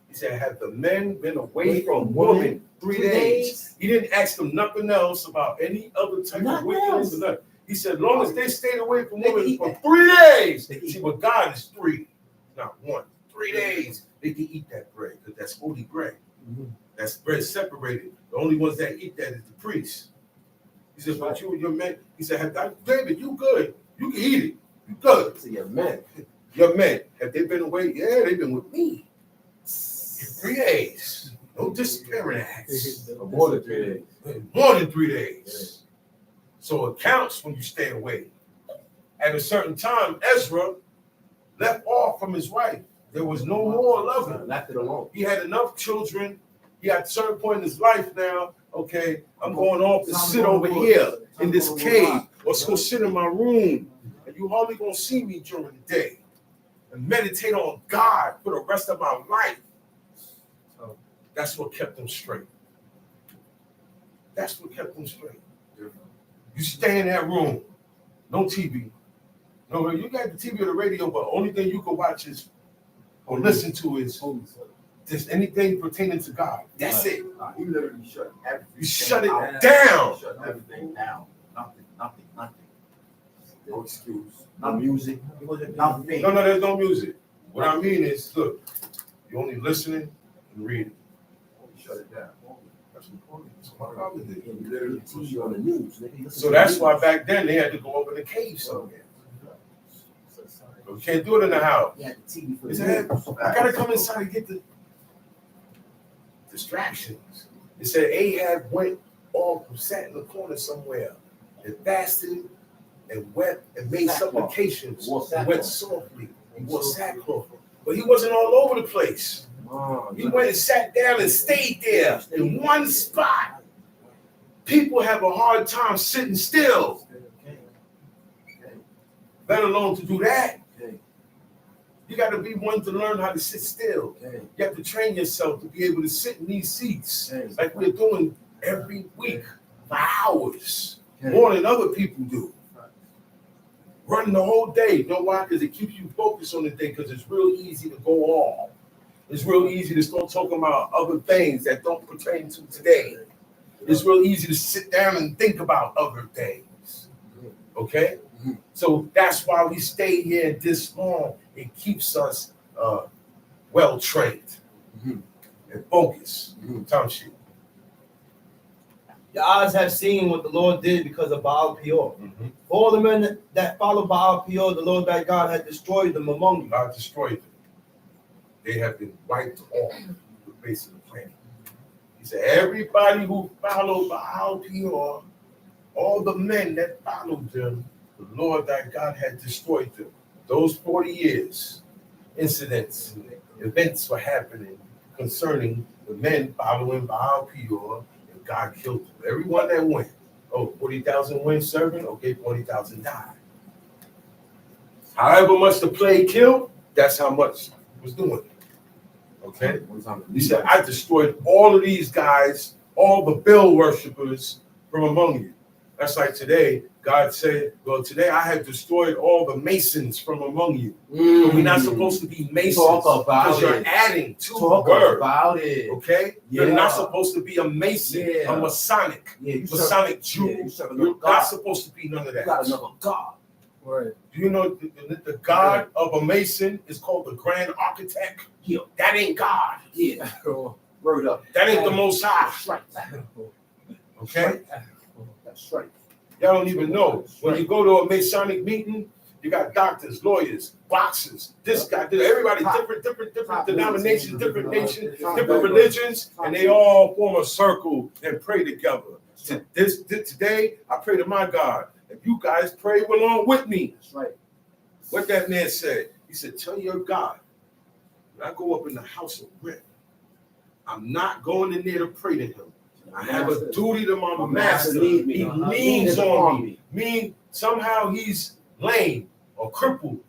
He said, have the men been away from women 3 days? He didn't ask them nothing else about any other type of wickedness or nothing. He said, as long as they stayed away from women for 3 days, see, but God is 3, not 1. 3 days, they can eat that bread because that's holy bread. That's bread separated. The only ones that eat that is the priests. He said, but you and your men, he said, David, you good. You can eat it. You good. So you're men. Your men, have they been away? Yeah, they've been with me. 3 days. No disappearing acts. More than 3 days. More than 3 days. So it counts when you stay away. At a certain time, Ezra left off from his wife. There was no more loving. Left it alone. He had enough children. He at a certain point in his life now, okay, I'm going off to sit over here in this cave or go sit in my room. And you hardly gonna see me during the day and meditate on God for the rest of my life. So that's what kept them straight. That's what kept them straight. You stay in that room, no TV. No, you got the TV or the radio, but only thing you can watch is or listen to is just anything pertaining to God. That's it. He literally shut everything. You shut it down. down. Shut everything down. Nothing. No excuse. No music. Nothing. No, there's no music. What I mean is, look, you're only listening and reading. Shut it down. That's what my father did. He literally See you on the news. So that's why back then they had to go up in the cave somewhere. We can't do it in the house. You had the TV for He the said, news. I gotta come inside and get the distractions. It said Ahab went off and sat in the corner somewhere and fasted and wept and made supplications and went softly. He wore sackcloth. But he wasn't all over the place. He went and sat down and stayed there in one spot. People have a hard time sitting still, let alone to do that. You got to be one to learn how to sit still. You have to train yourself to be able to sit in these seats like we're doing every week for hours, more than other people do. Running the whole day. You know why? Because it keeps you focused on the thing, because it's real easy to go off. It's real easy to start talking about other things that don't pertain to today. It's real easy to sit down and think about other things. Okay? So that's why we stay here this long. It keeps us well trained and focused. Time sheet. Your eyes have seen what the Lord did because of Baal Peor. For all the men that followed Baal Peor, the Lord thy God had destroyed them among you. God destroyed them. They have been wiped off the face of the planet. He said, everybody who followed Baal Peor, all the men that followed them, the Lord thy God had destroyed them. Those 40 years, incidents, events were happening concerning the men following Baal Peor, and God killed them. Everyone that went. 40,000 went serving, okay, 40,000 died. However much the plague killed, that's how much was doing. Okay? He said, I destroyed all of these guys all the Baal worshipers from among you. That's like today, God said, well, today I have destroyed all the masons from among you. But we're not supposed to be masons. Talk about because you're it. adding to Talk the word. about it. Okay? Yeah. You're not supposed to be a mason, Yeah. a Masonic, Yeah, you Masonic Jew. Yeah, you serve You're another not God. supposed to be none of that. You got another God. Right. Do you know the God of a Mason is called the Grand Architect? Yeah. That ain't God. Yeah. Word up. That ain't the Most High. That's right. Okay? That's right. Y'all don't even know. When you go to a Masonic meeting, you got doctors, lawyers, boxers, this guy, everybody, different denominations, different nations, different religions, and they all form a circle and pray together. Today, I pray to my God. If you guys pray along with me. That's right. What that man said, he said, tell your God, when I go up in the house of rent, I'm not going in there to pray to him. I have a duty to my master. Need me. He leans on me. Mean somehow he's lame or crippled.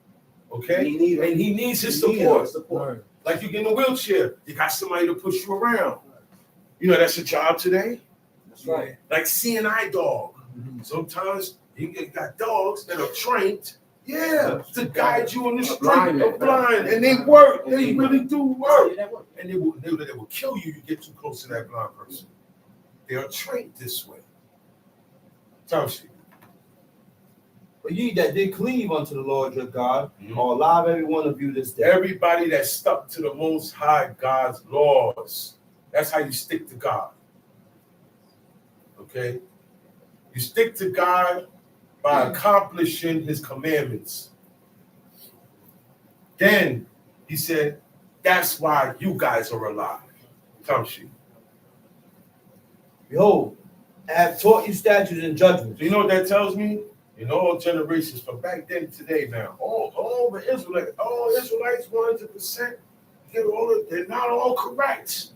Okay? And he needs his support. Right. Like you get in a wheelchair, you got somebody to push you around. You know, that's a job today. That's right. Like CNI dog. Sometimes you got dogs that are trained, to guide you in the street of blind, and they work. They really do work. And they will kill you. You get too close to that blind person. They are trained this way. Township. But ye that did cleave unto the Lord your God, are alive every one of you this day. Everybody that stuck to the Most High God's laws. That's how you stick to God. Okay? You stick to God by accomplishing his commandments. Then he said, that's why you guys are alive. Township. Behold, I have taught you statutes and judgments. So you know what that tells me? In all generations, from back then to today now, all the Israelites, 100%, they're not all correct.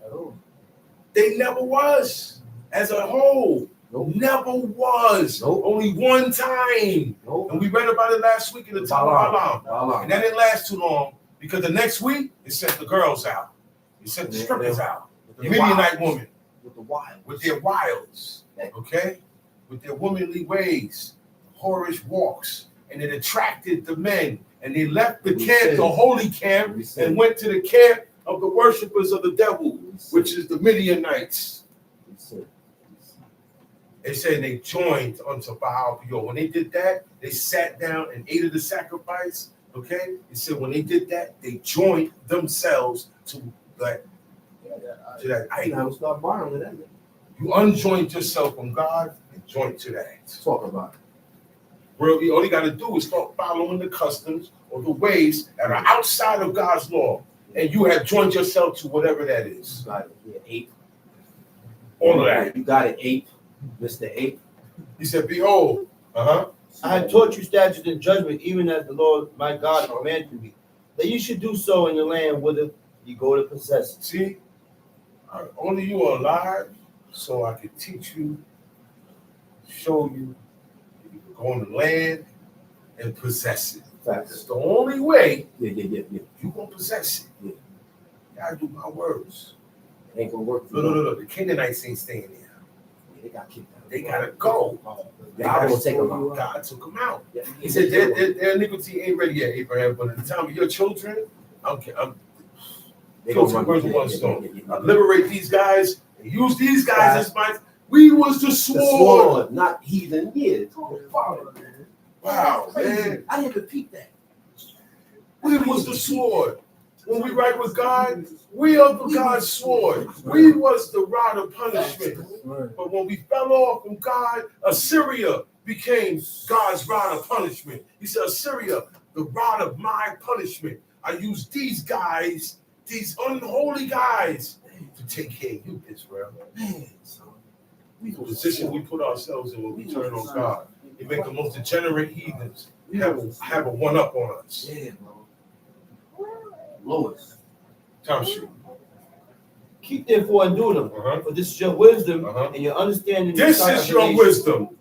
They never was. As a whole, never was. Only one time. And we read about it last week in the Tower of Balaam. And that didn't last too long because the next week, it sent the girls out. It sent the strippers out. The Midianite woman. With their wiles. Okay? With their womanly ways. Whorish walks. And it attracted the men. And they left the camp, the holy camp, and went to the camp of the worshipers of the devil, which is the Midianites. They say they joined unto Baal Peor. When they did that, they sat down and ate of the sacrifice. Okay? It said when they did that, they joined themselves to that idol. You unjoined yourself from God and joined to that. Talk about it. Really, all you got to do is start following the customs or the ways that are outside of God's law. And you have joined yourself to whatever that is. Ape. All of that. You got an ape, Mr. Ape. He said, behold, I have taught you statutes and judgment, even as the Lord my God commanded me, that you should do so in the land whither you go to possess it. See, only you are alive, so I can teach you, show you, you can go on the land and possess it. That's the only way you're going to possess it. You gotta do my words. It ain't gonna work. No. The Canaanites ain't staying there. They got kicked out. They gotta go. God will take them out. God took them out. He said their iniquity ain't ready yet, Abraham, but at the time of your children, I'm kill two birds with one stone. I liberate these guys and use these guys as my. We was the sword. Not heathen. Yeah. Wow, man. I didn't repeat that. We was the sword. When we right with God, we are the God's sword. We was the rod of punishment. But when we fell off from God, Assyria became God's rod of punishment. He said, Assyria, the rod of my punishment. I use these guys, these unholy guys, to take care of you, Israel. The position we put ourselves in when we turn on God. They make the most degenerate heathens have a one-up on us. Yeah, bro. Lowest. Township. Keep therefore and do them, for this is your wisdom and your understanding. This is your wisdom.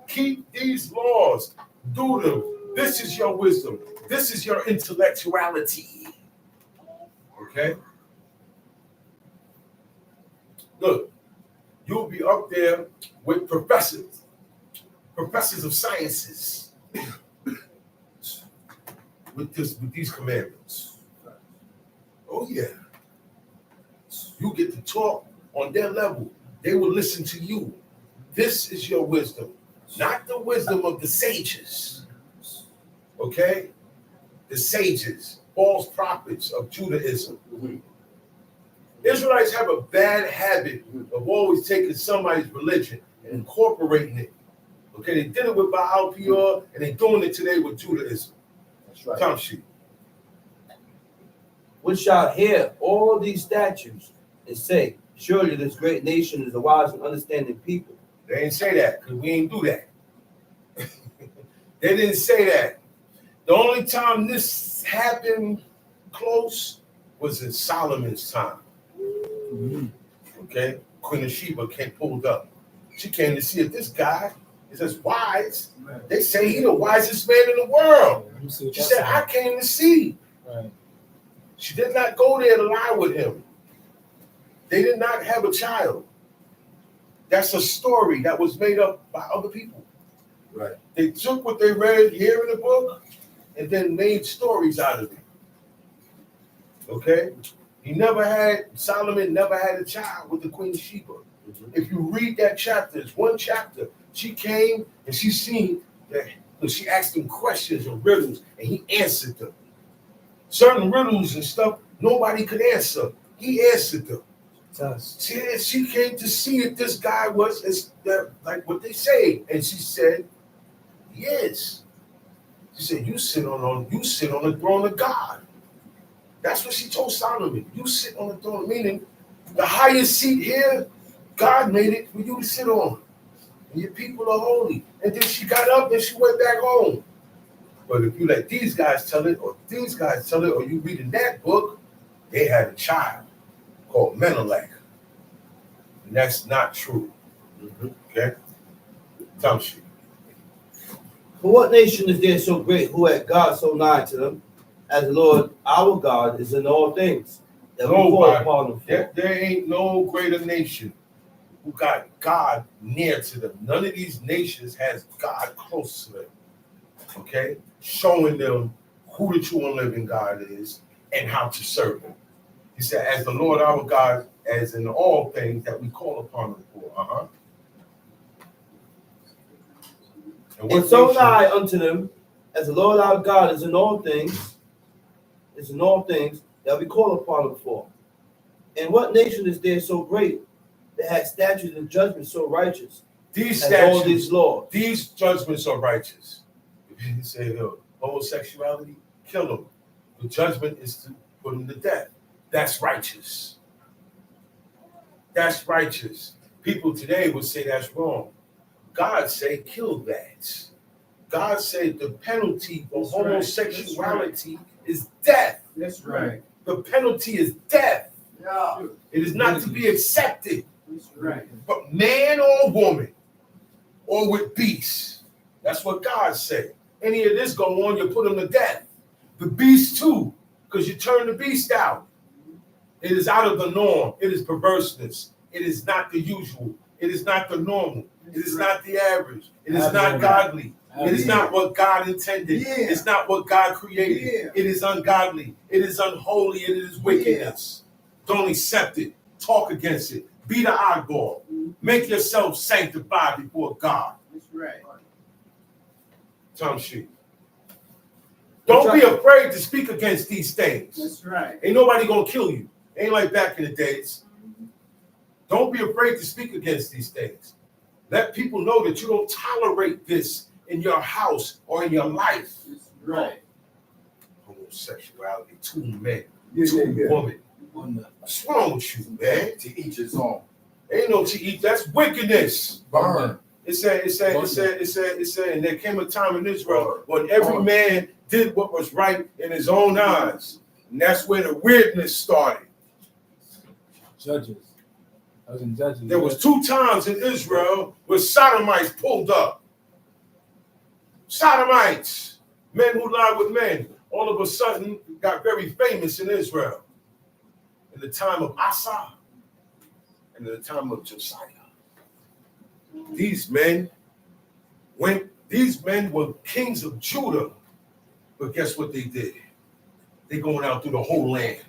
Keep these laws. Do them. This is your wisdom. This is your intellectuality. Okay? Look, You'll be up there with professors of sciences with these commandments. Oh yeah. You get to talk on their level. They will listen to you. This is your wisdom, not the wisdom of the sages. Okay? The sages, false prophets of Judaism. Israelites have a bad habit of always taking somebody's religion and incorporating it. Okay, they did it with Baal Peor, and they're doing it today with Judaism. That's right. Come sheet. Which shall hear all these statutes and say, surely this great nation is a wise and understanding people. They didn't say that because we ain't do that. They didn't say that. The only time this happened close was in Solomon's time. Okay, Queen of Sheba pulled up. She came to see if this guy is as wise. They say he's the wisest man in the world. She said, I came to see. Right. She did not go there to lie with him. They did not have a child. That's a story that was made up by other people. Right. They took what they read here in the book and then made stories out of it. Okay? Solomon never had a child with the Queen of Sheba. If you read that chapter, it's one chapter. She came and she seen that she asked him questions and riddles and he answered them. Certain riddles and stuff nobody could answer. He answered them. She came to see if this guy was like what they say. And she said, yes. She said, you sit on the throne of God. That's what she told Solomon. You sit on the throne, meaning the highest seat here, God made it for you to sit on. And your people are holy. And then she got up and she went back home. But if you let these guys tell it, or you read in that book, they had a child called Menelik. And that's not true. Okay? Tell me. For what nation is there so great who had God so nigh to them, as the Lord our God is in all things that we call upon him for? There ain't no greater nation who got God near to them. None of these nations has God close to them. Okay? Showing them who the true and living God is and how to serve him. He said, as the Lord our God, as in all things that we call upon him for. And so nigh unto them, as the Lord our God is in all things that we call upon him for. And what nation is there so great that has statutes and judgments so righteous? These statutes, all these laws. These judgments are righteous. If you say homosexuality, kill them. The judgment is to put them to death. That's righteous. That's righteous. People today would say that's wrong. God say kill that. God said the penalty for homosexuality is death. That's right. The penalty is death. Yeah. It is not to be accepted. That's right. But man or woman, or with beasts. That's what God said. Any of this go on, you put them to death. The beast too, because you turn the beast out. It is out of the norm. It is perverseness. It is not the usual. It is not the normal. It is not the average. It is not godly. It is not what God intended. It's not what God created. It is ungodly. It is unholy. It is wickedness. Don't accept it. Talk against it. Be the oddball. Make yourself sanctified before God. That's right. Tom Sheep. Don't be afraid to speak against these things. That's right. Ain't nobody gonna kill you. Ain't like back in the days. Don't be afraid to speak against these things. Let people know that you don't tolerate this in your house or in your life. That's right. Homosexuality, two men, two women. What's wrong with you, man? To each his own. Ain't no to eat. That's wickedness. Burn. It said, and there came a time in Israel when every man did what was right in his own eyes. And that's where the weirdness started. Judges. I was in Judges. There was 2 times in Israel where sodomites pulled up. Sodomites, men who lied with men, all of a sudden got very famous in Israel. In the time of Asa and in the time of Josiah. These men were kings of Judah, but guess what they did? They going out through the whole land.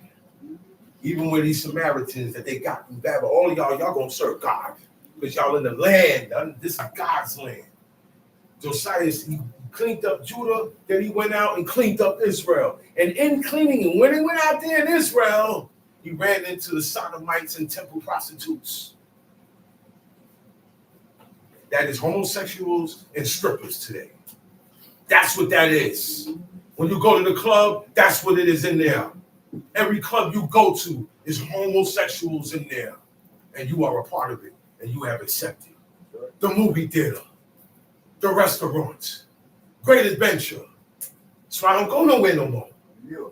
Even with these Samaritans that they got from Babylon, all of y'all gonna serve God because y'all in the land. This is God's land. Josiah, he cleaned up Judah, then he went out and cleaned up Israel. And in cleaning, and when he went out there in Israel, he ran into the sodomites and temple prostitutes. That is homosexuals and strippers today. That's what that is. When you go to the club, that's what it is in there. Every club you go to is homosexuals in there. And you are a part of it. And you have accepted. The movie theater. The restaurants. Great adventure. So I don't go nowhere no more. Yeah.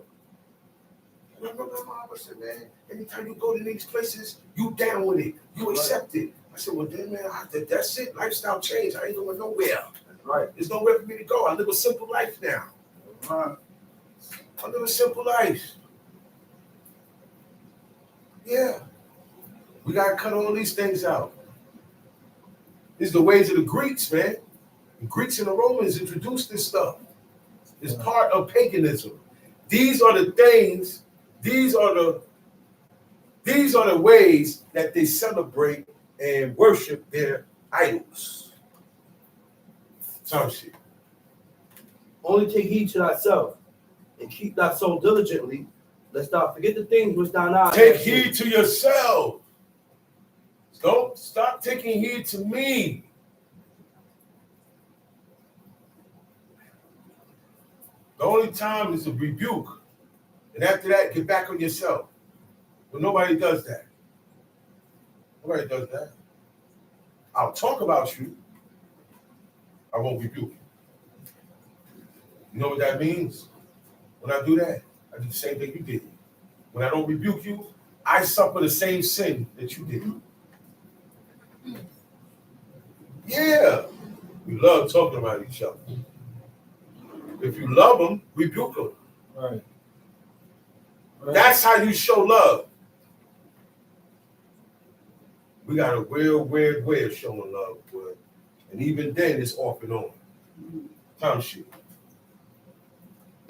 I remember my mama said, man, anytime you go to these places, you down with it. You accept it. I said, well, then, man, that's it. Lifestyle change. I ain't going nowhere. That's right. There's nowhere for me to go. I live a simple life now. I live a simple life. Yeah. We got to cut all these things out. These are the ways of the Greeks, man. The Greeks and the Romans introduced this stuff. It's part of paganism. These are the things, these are the ways that they celebrate and worship their idols. Some shit. Only take heed to thyself and keep thy soul diligently, lest thou forget the things which thine eyes Take heed to yourself. Don't stop taking heed to me. The only time is a rebuke. And after that, get back on yourself. But nobody does that. Nobody does that. I'll talk about you. I won't rebuke you. You know what that means? When I do that, I do the same thing you did. When I don't rebuke you, I suffer the same sin that you did. Yeah. We love talking about each other. If you love them, rebuke them. Right. That's how you show love. We got a real weird way of showing love, but and even then it's off and on. Time shit.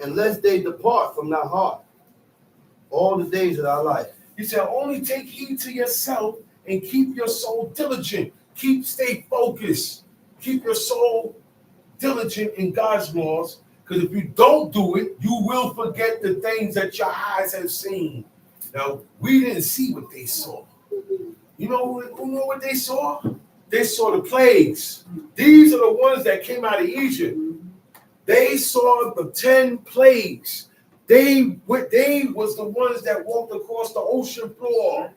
unless they depart from thy heart all the days of thy life. He said, only take heed to yourself and keep your soul diligent. Stay focused. Keep your soul diligent in God's laws. Because if you don't do it, you will forget the things that your eyes have seen. Now, we didn't see what they saw. You know what they saw? They saw the plagues. These are the ones that came out of Egypt. They saw the 10 plagues. They was the ones that walked across the ocean floor.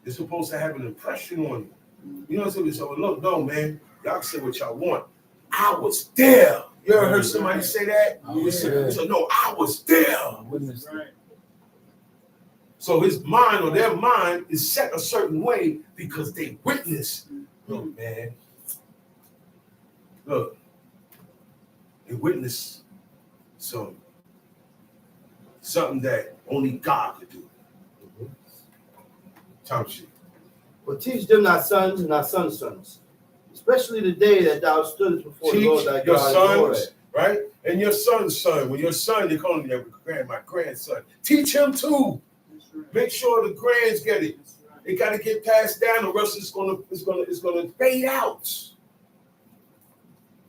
It's supposed to have an impression on you. You know what I'm saying? So look, no, man, y'all can say what y'all want. I was there. You ever heard somebody say that? So no, I was there. So his mind or their mind is set a certain way because they witnessed. Look, man. Look. They witnessed something that only God could do. Time sheet. But teach them thy sons and thy sons' sons, especially the day that thou stoodest before the Lord thy your God. Sons, right? And your son's son. When your son, they call him my grandson. Teach him too. Make sure the grands get it. It got to get passed down, or else it's gonna fade out.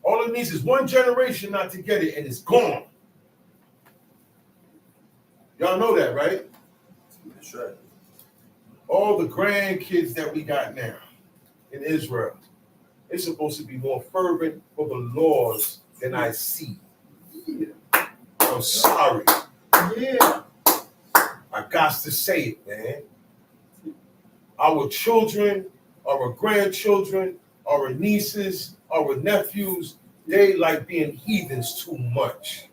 All it needs is one generation not to get it, and it's gone. Y'all know that, right? That's right. All the grandkids that we got now in Israel, they're supposed to be more fervent for the laws than I see. I'm sorry. Yeah. I got to say it, man. Our children, our grandchildren, our nieces, our nephews, they like being heathens too much.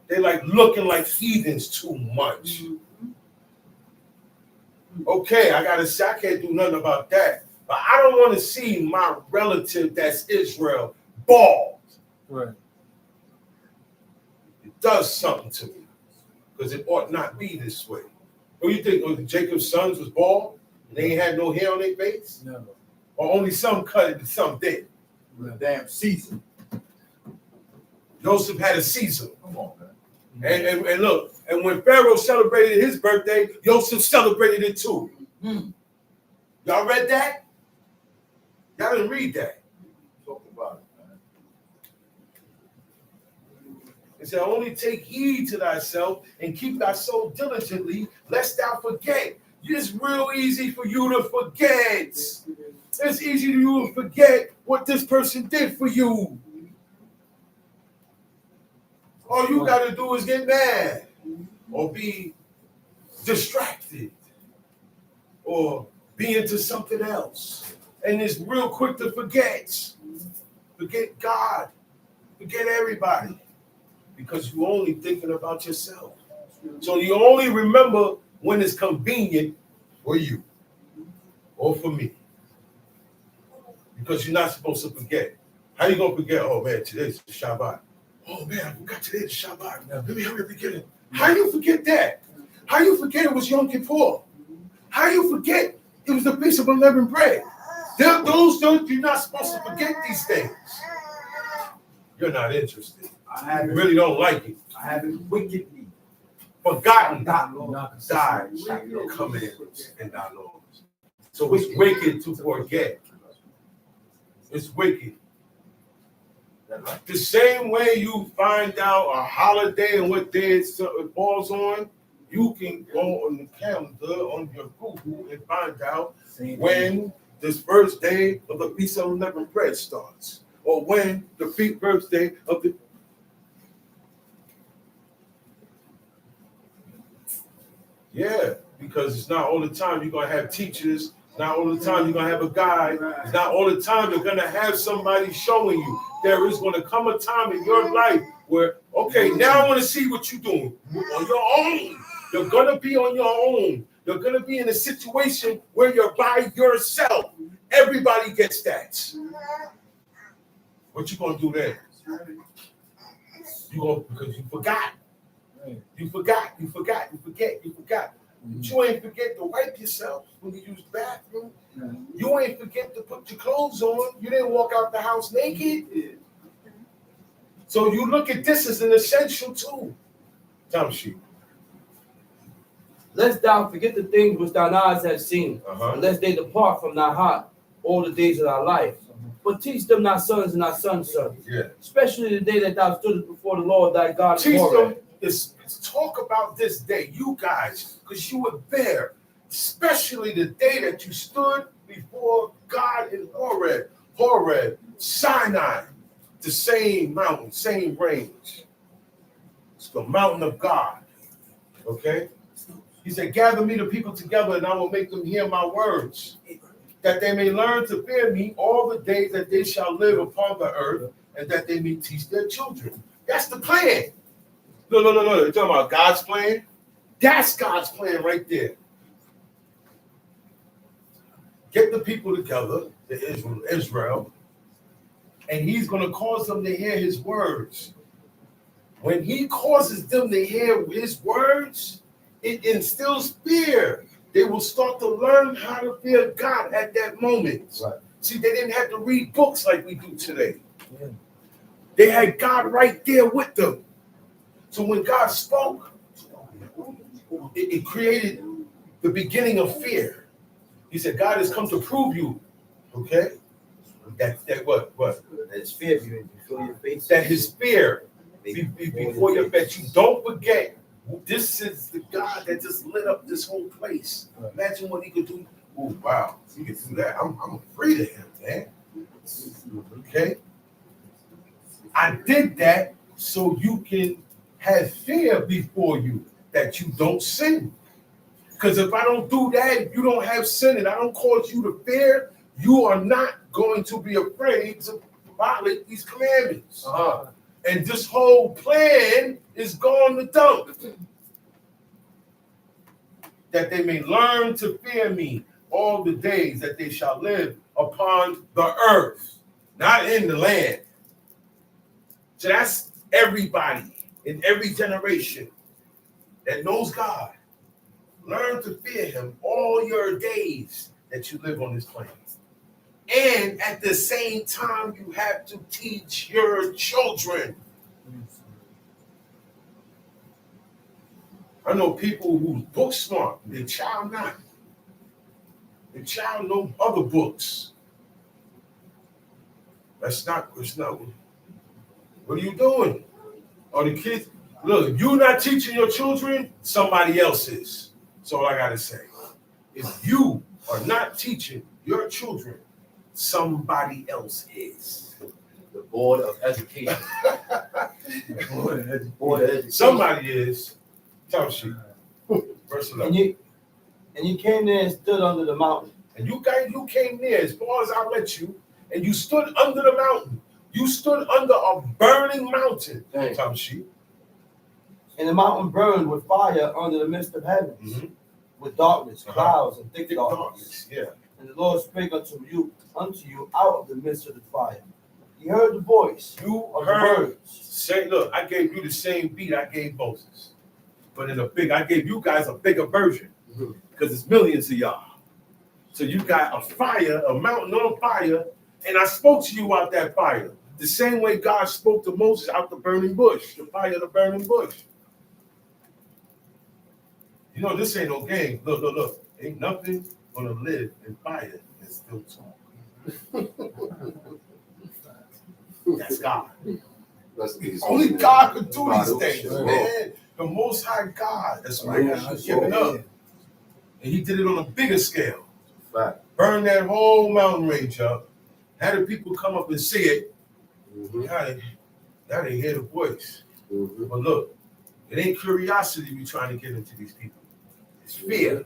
They like looking like heathens too much. Okay, I gotta say, I can't do nothing about that. But I don't want to see my relative that's Israel bald. Right. It does something to me. Because it ought not be this way. What do you think? Jacob's sons was bald? And they ain't had no hair on their face? No. Or only some cut it and some did? Damn season. Joseph had a season. Come on, man. And look, and when Pharaoh celebrated his birthday, Joseph celebrated it too. Y'all read that? Y'all didn't read that. Talk about it, man. It said, only take heed to thyself and keep thy soul diligently, lest thou forget. It's real easy for you to forget. It's easy for you to forget what this person did for you. All you got to do is get mad or be distracted or be into something else. And it's real quick to forget. Forget God. Forget everybody. Because you're only thinking about yourself. So you only remember when it's convenient for you or for me. Because you're not supposed to forget. How you going to forget? Oh, man, today's Shabbat. Oh, man, I forgot today's Shabbat. Let me hurry up and get it. How you forget that? How you forget it was Yom Kippur? How you forget it was the Feast of Unleavened Bread? Those you're not supposed to forget these things. You're not interested. You really don't like it. I haven't wickedly Forgotten died. thy commandments and thy laws. So it's wicked to forget. It's wicked. The same way you find out a holiday and what day it falls on, you can go on the calendar on your Google and find out when this first day of the Feast of Unleavened Bread starts, or when the first day of the. Yeah, because it's not all the time you're going to have teachers. Not all the time you're going to have a guide. It's not all the time you're going to have somebody showing you. There is going to come a time in your life where, okay, now I want to see what you're doing on your own. You're going to be on your own. You're going to be in a situation where you're by yourself. Everybody gets that. What you going to do then? You going because you forgot. You forgot. But you ain't forget to wipe yourself when you use the bathroom. You ain't forget to put your clothes on. You didn't walk out the house naked. So you look at this as an essential too. Time sheet. Lest thou forget the things which thine eyes have seen, unless they depart from thy heart all the days of thy life. But teach them thy sons and thy sons' sons. Yeah. Especially the day that thou stoodest before the Lord thy God. Teach them. Let's talk about this day, you guys, because you were there. Especially the day that you stood before God in Horeb, Sinai, the same mountain, same range. It's the mountain of God. Okay? He said, gather me the people together, and I will make them hear my words, that they may learn to fear me all the days that they shall live upon the earth, and that they may teach their children. That's the plan. No. You're talking about God's plan? That's God's plan right there. Get the people together, Israel, and he's going to cause them to hear his words. When he causes them to hear his words, it instills fear. They will start to learn how to fear God at that moment. Right. See, they didn't have to read books like we do today. Yeah. They had God right there with them. So when God spoke, it created the beginning of fear. He said, God has come to prove you, okay? That what? That his fear before your face. That his fear before your face. You don't forget, this is the God that just lit up this whole place. Imagine what he could do. Oh, wow. He could do that. I'm afraid of him, man. Okay? I did that so you can have fear before you that you don't sin. Because if I don't do that, if you don't have sin and I don't cause you to fear, you are not going to be afraid to violate these commandments. And this whole plan is gone to dump. That they may learn to fear me all the days that they shall live upon the earth, not in the land. So that's everybody in every generation that knows God. Learn to fear him all your days that you live on this planet. And at the same time, you have to teach your children. I know people who book smart, their child not. Their child know other books. That's not. What are you doing? Are the kids? Look, if you're not teaching your children, somebody else is. That's all I gotta say. If you are not teaching your children, somebody else is. The Board of Education. Board of Education. Somebody is. Tell she. Verse 11. And you came there and stood under the mountain. And you came near as far as I let you, and you stood under the mountain. You stood under a burning mountain. Tell she. And the mountain burned with fire under the midst of heavens, with darkness, clouds, and thick darkness. Yeah. And the Lord spake unto you out of the midst of the fire. You heard the voice. You of heard. The words. Say, look, I gave you the same beat I gave Moses, but I gave you guys a bigger version because it's millions of y'all. So you got a fire, a mountain on fire, and I spoke to you out that fire. The same way God spoke to Moses out the burning bush, the fire of the burning bush. You know, this ain't no game. Look. Ain't nothing gonna live in fire and still talk. That's God. Only God can do these things, man. The Most High God. That's why He's giving up. And He did it on a bigger scale. Burn that whole mountain range up. Had the people come up and see it. Now they hear the voice. But look, it ain't curiosity we trying to get into these people. It's fear.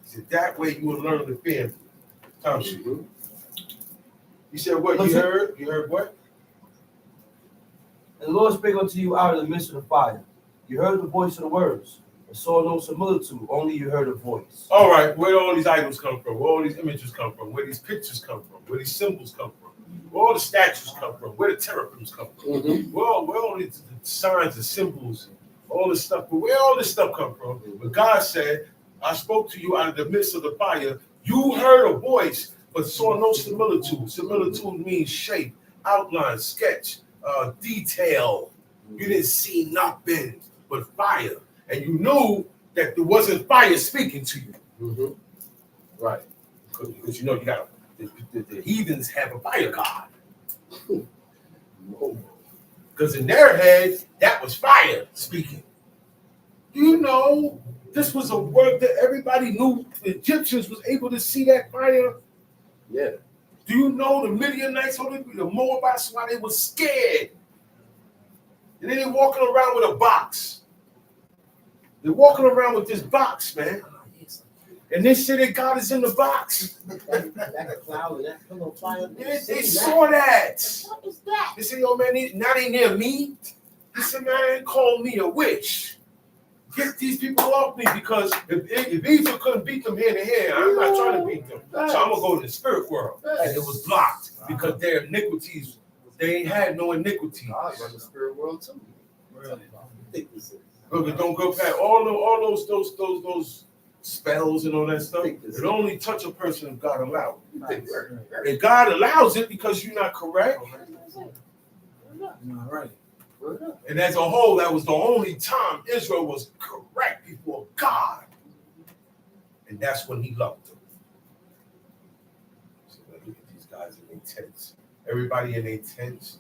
So that way you will learn to fear. You said what? You heard? You heard what? And the Lord spake unto you out of the midst of the fire. You heard the voice of the words, and saw no similitude, only you heard a voice. All right, where do all these idols come from? Where all these images come from? Where these pictures come from? Where these symbols come from? Where all the statues come from? Where the teraphims come from? Where all these signs and symbols, all this stuff, but where all this stuff come from? But God said, I spoke to you out of the midst of the fire. You heard a voice, but saw no similitude. Similitude means shape, outline, sketch, detail. You didn't see nothing but fire. And you knew that there wasn't fire speaking to you. Right. Because you know you got the heathens have a fire god. Because in their head, that was fire speaking. You know, this was a work that everybody knew the Egyptians was able to see that fire. Yeah. Do you know the Midianites, the Moabites, why they were scared? And then they're walking around with a box. They're walking around with this box, man. And they say that God is in the box. They saw that. What is that? They say, yo, man, now they near me. He said, man, call me a witch. Get these people off me, because if Eva couldn't beat them hand to hand, I'm not trying to beat them. So I'm going to go to the spirit world. And it was blocked because their iniquities, they ain't had no iniquity. I run the spirit world too. But don't go past all those spells and all that stuff. It only touch a person if God allows it. And God allows it because you're not correct. Right. And as a whole, that was the only time Israel was correct before God. And that's when He loved them. So look at these guys in their tents. Everybody in their tents.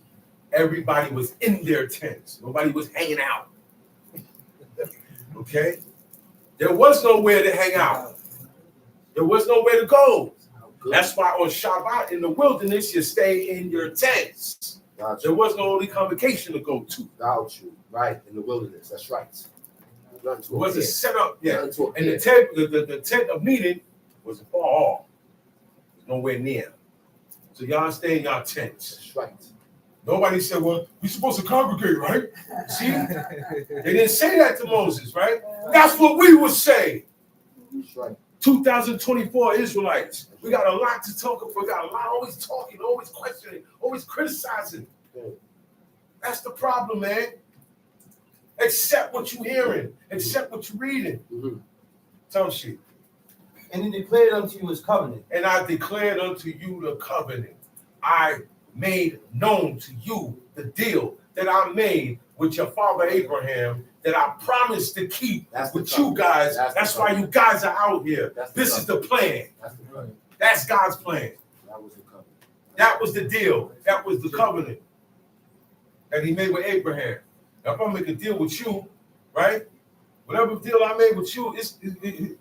Everybody was in their tents. Nobody was hanging out. Okay? There was nowhere to hang out. There was nowhere to go. That's why on Shabbat in the wilderness, you stay in your tents. There was no only convocation to go to. Got you. Right, in the wilderness. That's right. It wasn't set up yet. And the tent of meeting was far off. Nowhere near. So y'all stay in y'all tents. That's right. Nobody said, well, we're supposed to congregate, right? See? They didn't say that to Moses, right? That's what we would say. That's right. 2024 Israelites. We got a lot to talk about. We got a lot, always talking, always questioning, always criticizing. That's the problem, man. Accept what you're hearing. Accept what you're reading. Mm-hmm. Tell she. And he declared unto you his covenant. And I declared unto you the covenant. I made known to you the deal that I made with your father Abraham, that I promised to keep with you guys. That's why you guys are out here. This is the plan. That's God's plan. That was the covenant. That was the deal. That was the covenant that he made with Abraham. Now, if I make a deal with you, right? Whatever deal I made with you,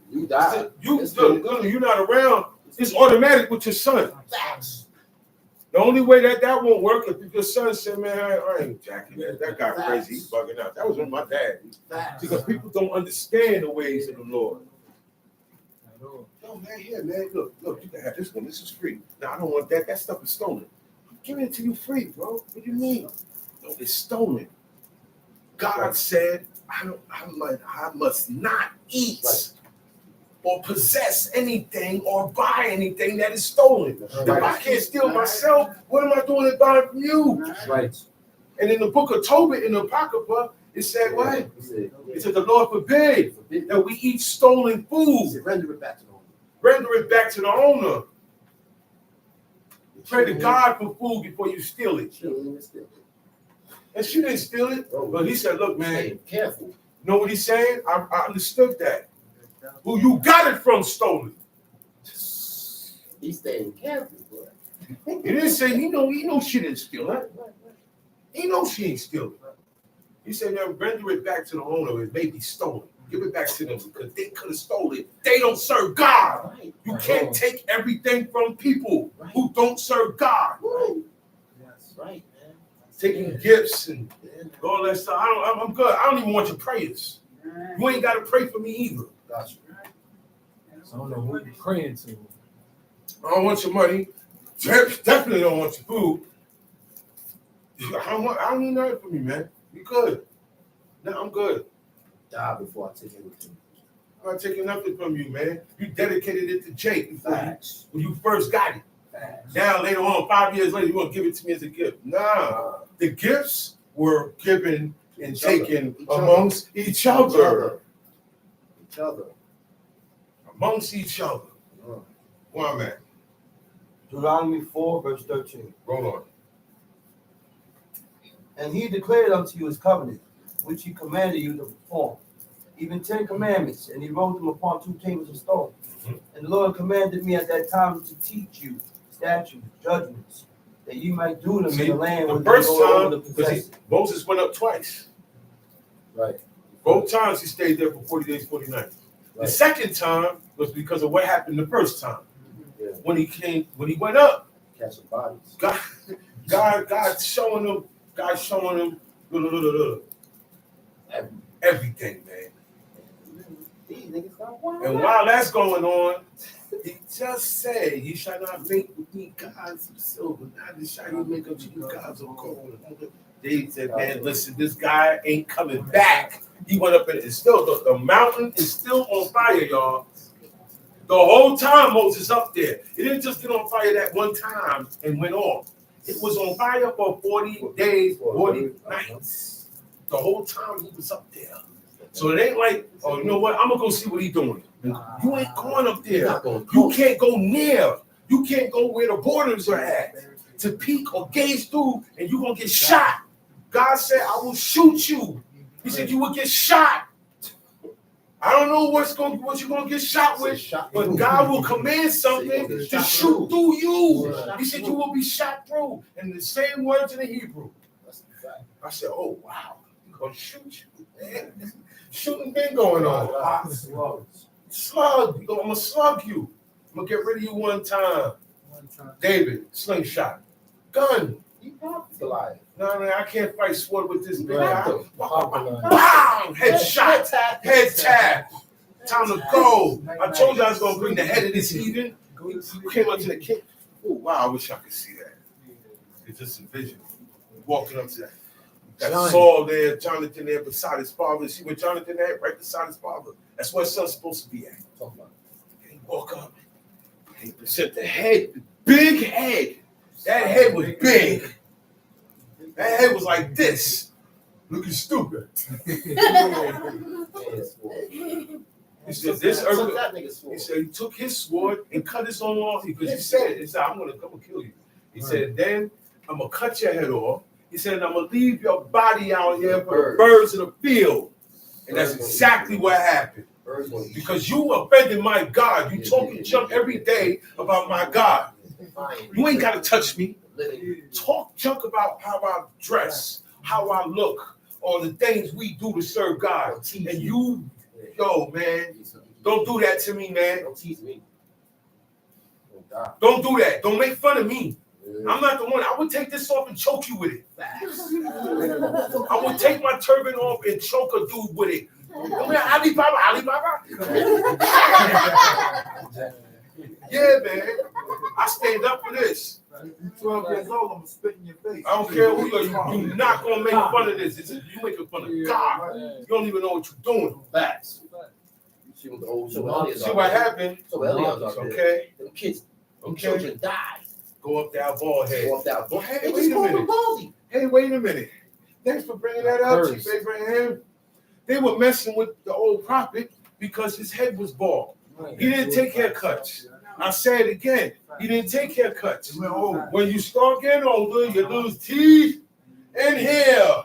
You died. You're not around. It's automatic with your son. Facts. The only way that won't work if your son said, "Man, I ain't jacking that. That guy crazy. He's bugging out." That was with my dad. Facts. Because people don't understand the ways of the Lord. Yo, man, here, man. Look, you can have this one. This is free. No, I don't want that. That stuff is stolen. I'm giving it to you free, bro. What do you mean? No, it's stolen. God said, I must not eat or possess anything or buy anything that is stolen. If I can't steal myself, what am I doing to buy from you? Right. And in the book of Tobit, in the Apocrypha, it said what? It said the Lord forbid that we eat stolen food. Render it back to the owner. Render it back to the owner. Pray to God for food before you steal it. And she didn't steal it. But he said, look, man, careful. You know what he's saying? I understood that. Who you got it from stolen. He's staying careful, boy. He didn't say he know she didn't steal it. He knows she ain't steal it. He said, now render it back to the owner. It may be stolen. Give it back to them because they could have stolen it. They don't serve God. You can't take everything from people who don't serve God. That's right, man. Taking gifts and all that stuff. I'm good. I don't even want your prayers. You ain't got to pray for me either. Gotcha. I don't know who you're praying to. I don't want your money. Definitely don't want your food. I don't need nothing from you, man. You good. No, I'm good. Die before I take everything. I'm not taking nothing from you, man. You dedicated it to Jake Facts. when you first got it. Facts. Now, later on, 5 years later, you want to give it to me as a gift. Nah. The gifts were given and taken amongst each other. Each other. Amongst each other. Where I'm at. Deuteronomy 4, verse 13. Roll on. And he declared unto you his covenant, which he commanded you to perform, even 10 commandments, and he wrote them upon 2 tables of stone. Mm-hmm. And the Lord commanded me at that time to teach you statutes, judgments, that you might do them in the land the where first you go over time, to possess it. Moses went up twice. Right. Both times he stayed there for 40 days, 40 nights. Right. The second time was because of what happened the first time. Yeah. When he went up, Catching bodies. God showing him everything, man. These niggas got wild. And while that's going on, he just said, "You shall not make with me gods of silver, neither shall you make unto you gods of gold." They said, "Man, listen, this guy ain't coming back." He went up and it's still the mountain is still on fire, y'all. The whole time Moses up there. It didn't just get on fire that one time and went off. It was on fire for 40 days, 40 nights. The whole time he was up there. So it ain't like, oh, you know what? I'm gonna go see what he's doing. You ain't going up there. You can't go near. You can't go where the borders are at to peek or gaze through, and you're gonna get shot. God said, I will shoot you. He said you will get shot. I don't know what you're gonna get shot with, but God will command something to shoot through you. He said you will be shot through. And the same words in the Hebrew. I said, oh wow, he's gonna shoot you. Man. Shooting been going on. Slug. I'm gonna slug you. I'm gonna get rid of you one time. David, slingshot. Gun. You probably Goliath. No, man, I can't fight sword with this big Right. guy. Bam! Headshot. Head tap. Time to go. I told you I was going to bring the head of this heathen. He came up to the king. Oh, wow, I wish I could see that. It's just a vision. Walking up to that Saul there, Jonathan there beside his father. See where Jonathan at? Right beside his father. That's where his son's supposed to be at. And he walk up. And he present the head, the big head. That head was big. That head was like this. looking stupid. He said, This this that nigga swore. he said he took his sword and cut his own off because he said, he said, I'm gonna kill you. He said, then I'm gonna cut your head off. He said, I'm gonna leave your body out here for the birds of the field. And that's exactly what happened. Because you offended my God. You talking junk every day about my God. You ain't gotta touch me. Talk junk about how I dress, how I look, or the things we do to serve God. And you, yo, man, don't do that to me, man. Don't tease me. Don't do that. Don't make fun of me. I'm not the one. I would take this off and choke you with it. I would take my turban off and choke a dude with it. Alibaba. Yeah, man. I stand up for this. You're 12 years old, I'm gonna spit in your face. I don't care who you are. You're not gonna make fun of this. You making fun of God. You don't even know what you're doing. Facts. See what the old See what happened? So Elias out there. Okay. Them kids, them Okay. children died. Go up that ball head. Go off that book. Hey, They wait just a called him minute. ballsy. Hey, wait a minute. Thanks for bringing that up, Chief Abraham. They were messing with the old prophet because his head was bald. He didn't take haircuts. I say it again. He didn't take haircuts. When you start getting older, you lose teeth and hair.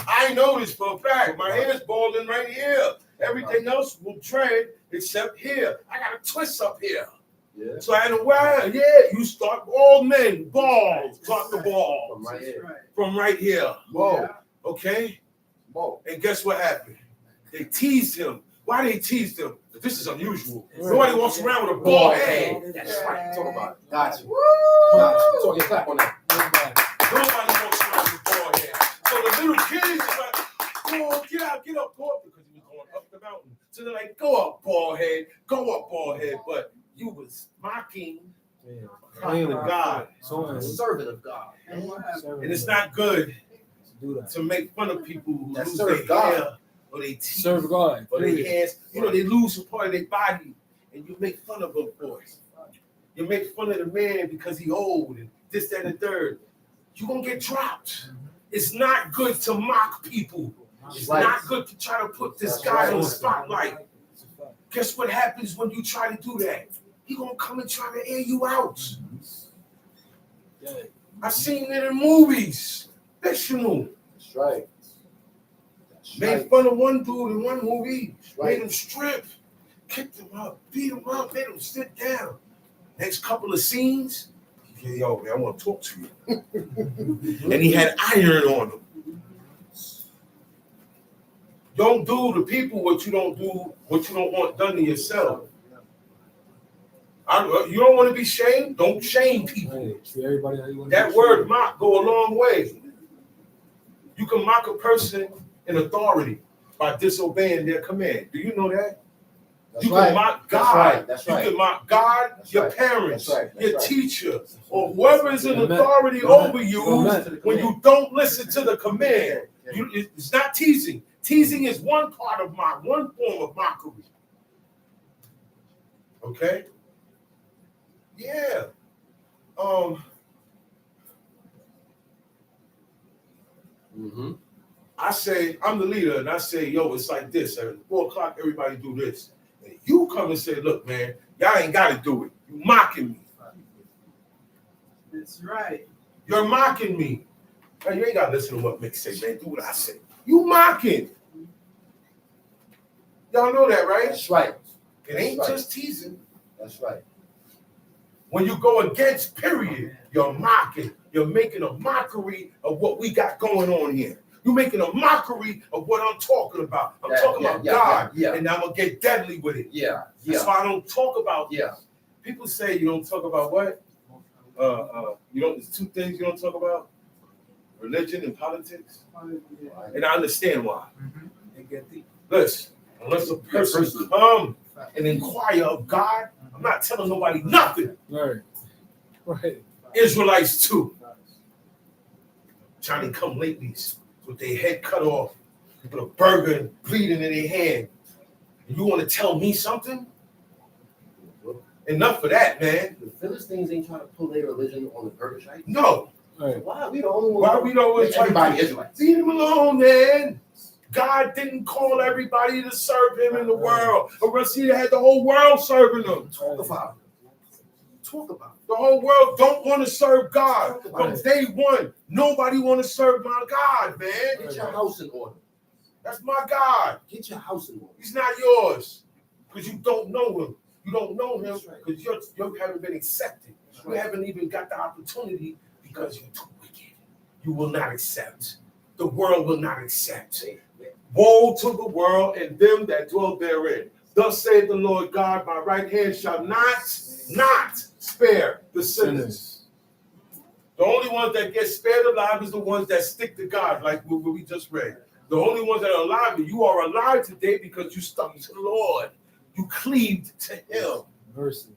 I know this for a fact. My hair is balding right here. Everything else will trend except here. I got a twist up here. Yeah. So I had to wear, you start all men, bald, start the ball. From right here. From right here. Whoa. Okay? Whoa. And guess what happened? They teased him. Why they teased him? This is unusual. Nobody walks around with a bald head. That's right. Talk about it. Got you. Got you. So you clap on that. Nobody walks around with a bald head. So the little kids are like, oh, get up, go up, because he was going up the mountain. So they're like, go up, bald head, but you was mocking the God. Servant of God. And it's not good to make fun of people who That lose serve their God. hair or they teeth Serve God. or their hands. You know, they lose a part of their body and you make fun of them for it. You make fun of the man because he old and this, that, and the third. You're going to get dropped. It's not good to mock people. It's not good to try to put this guy on the spotlight. Guess what happens when you try to do that? He gonna come and try to air you out. I've seen it in movies. Fictional. That's right. Made fun of one dude in one movie. Made him strip. Kicked him up. Beat him up. Made him sit down. Next couple of scenes. He said, yo, man, I want to talk to you. And he had iron on him. Don't do to people what you don't want done to yourself. You don't want to be shamed? Don't shame people. That word mock go a long way. You can mock a person in authority by disobeying their command. Do you know that? That's you right. can mock God. That's right. You can mock God, That's your right. parents, That's right. That's your right. teacher, or whoever is in Amen. authority Amen. over you Amen. when you don't listen to the command. It's not teasing. Teasing is one form of mockery. Okay? Yeah. I say, I'm the leader, and I say, yo, it's like this. At 4 o'clock, everybody do this. And you come and say, look, man, y'all ain't got to do it. You mocking me. That's right. You're mocking me. Man, you ain't got to listen to what Mick say, man. Do what I say. You mocking. Y'all know that, right? That's right. It ain't That's right. just teasing. That's right. When you go against, period, you're mocking. You're making a mockery of what we got going on here. You're making a mockery of what I'm talking about. I'm talking about God, and I'm going to get deadly with it. Yeah. That's why I don't talk about. Yeah. People say you don't talk about what? You don't. There's 2 things you don't talk about: religion and politics. And I understand why. Listen, unless a person come and inquire of God, I'm not telling nobody nothing. Right. Israelites too. Johnny come latelys with their head cut off, with a burger and bleeding in their hand. And you want to tell me something? Enough of that, man. The Philistines ain't trying to pull their religion on the Kurdish, right? No. Right. Why are we the only ones? Why we don't want everybody Israelites? Leave him alone, man. God didn't call everybody to serve him in the world, or else he had the whole world serving him. Talk about it. The whole world don't want to serve God. From day one, nobody want to serve my God, man. Get your house in order. That's my God. Get your house in order. He's not yours because you don't know him. You don't know him because you haven't been accepted. You haven't even got the opportunity because you're too wicked. You will not accept. The world will not accept. Woe to the world and them that dwell therein. Thus saith the Lord God, my right hand shall not spare the sinners. The only ones that get spared alive is the ones that stick to God, like what we just read. The only ones that are alive, you are alive today because you stuck to the Lord. You cleaved to him. Mercy.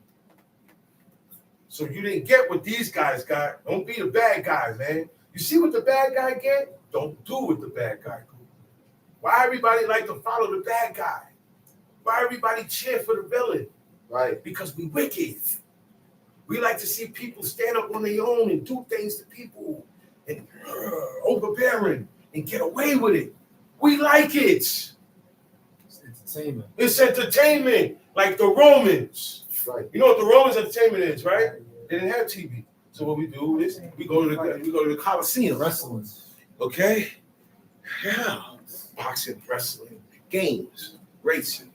So you didn't get what these guys got. Don't be the bad guy, man. You see what the bad guy get? Don't do what the bad guy do. Why everybody like to follow the bad guy? Why everybody cheer for the villain? Right. Because we wicked. We like to see people stand up on their own and do things to people and overbearing and get away with it. We like it. It's entertainment. It's entertainment, like the Romans. Right. You know what the Romans entertainment is, right? They didn't have TV. So what we do is we go to the Coliseum. Wrestling. Okay? Yeah. Boxing, wrestling, games, racing,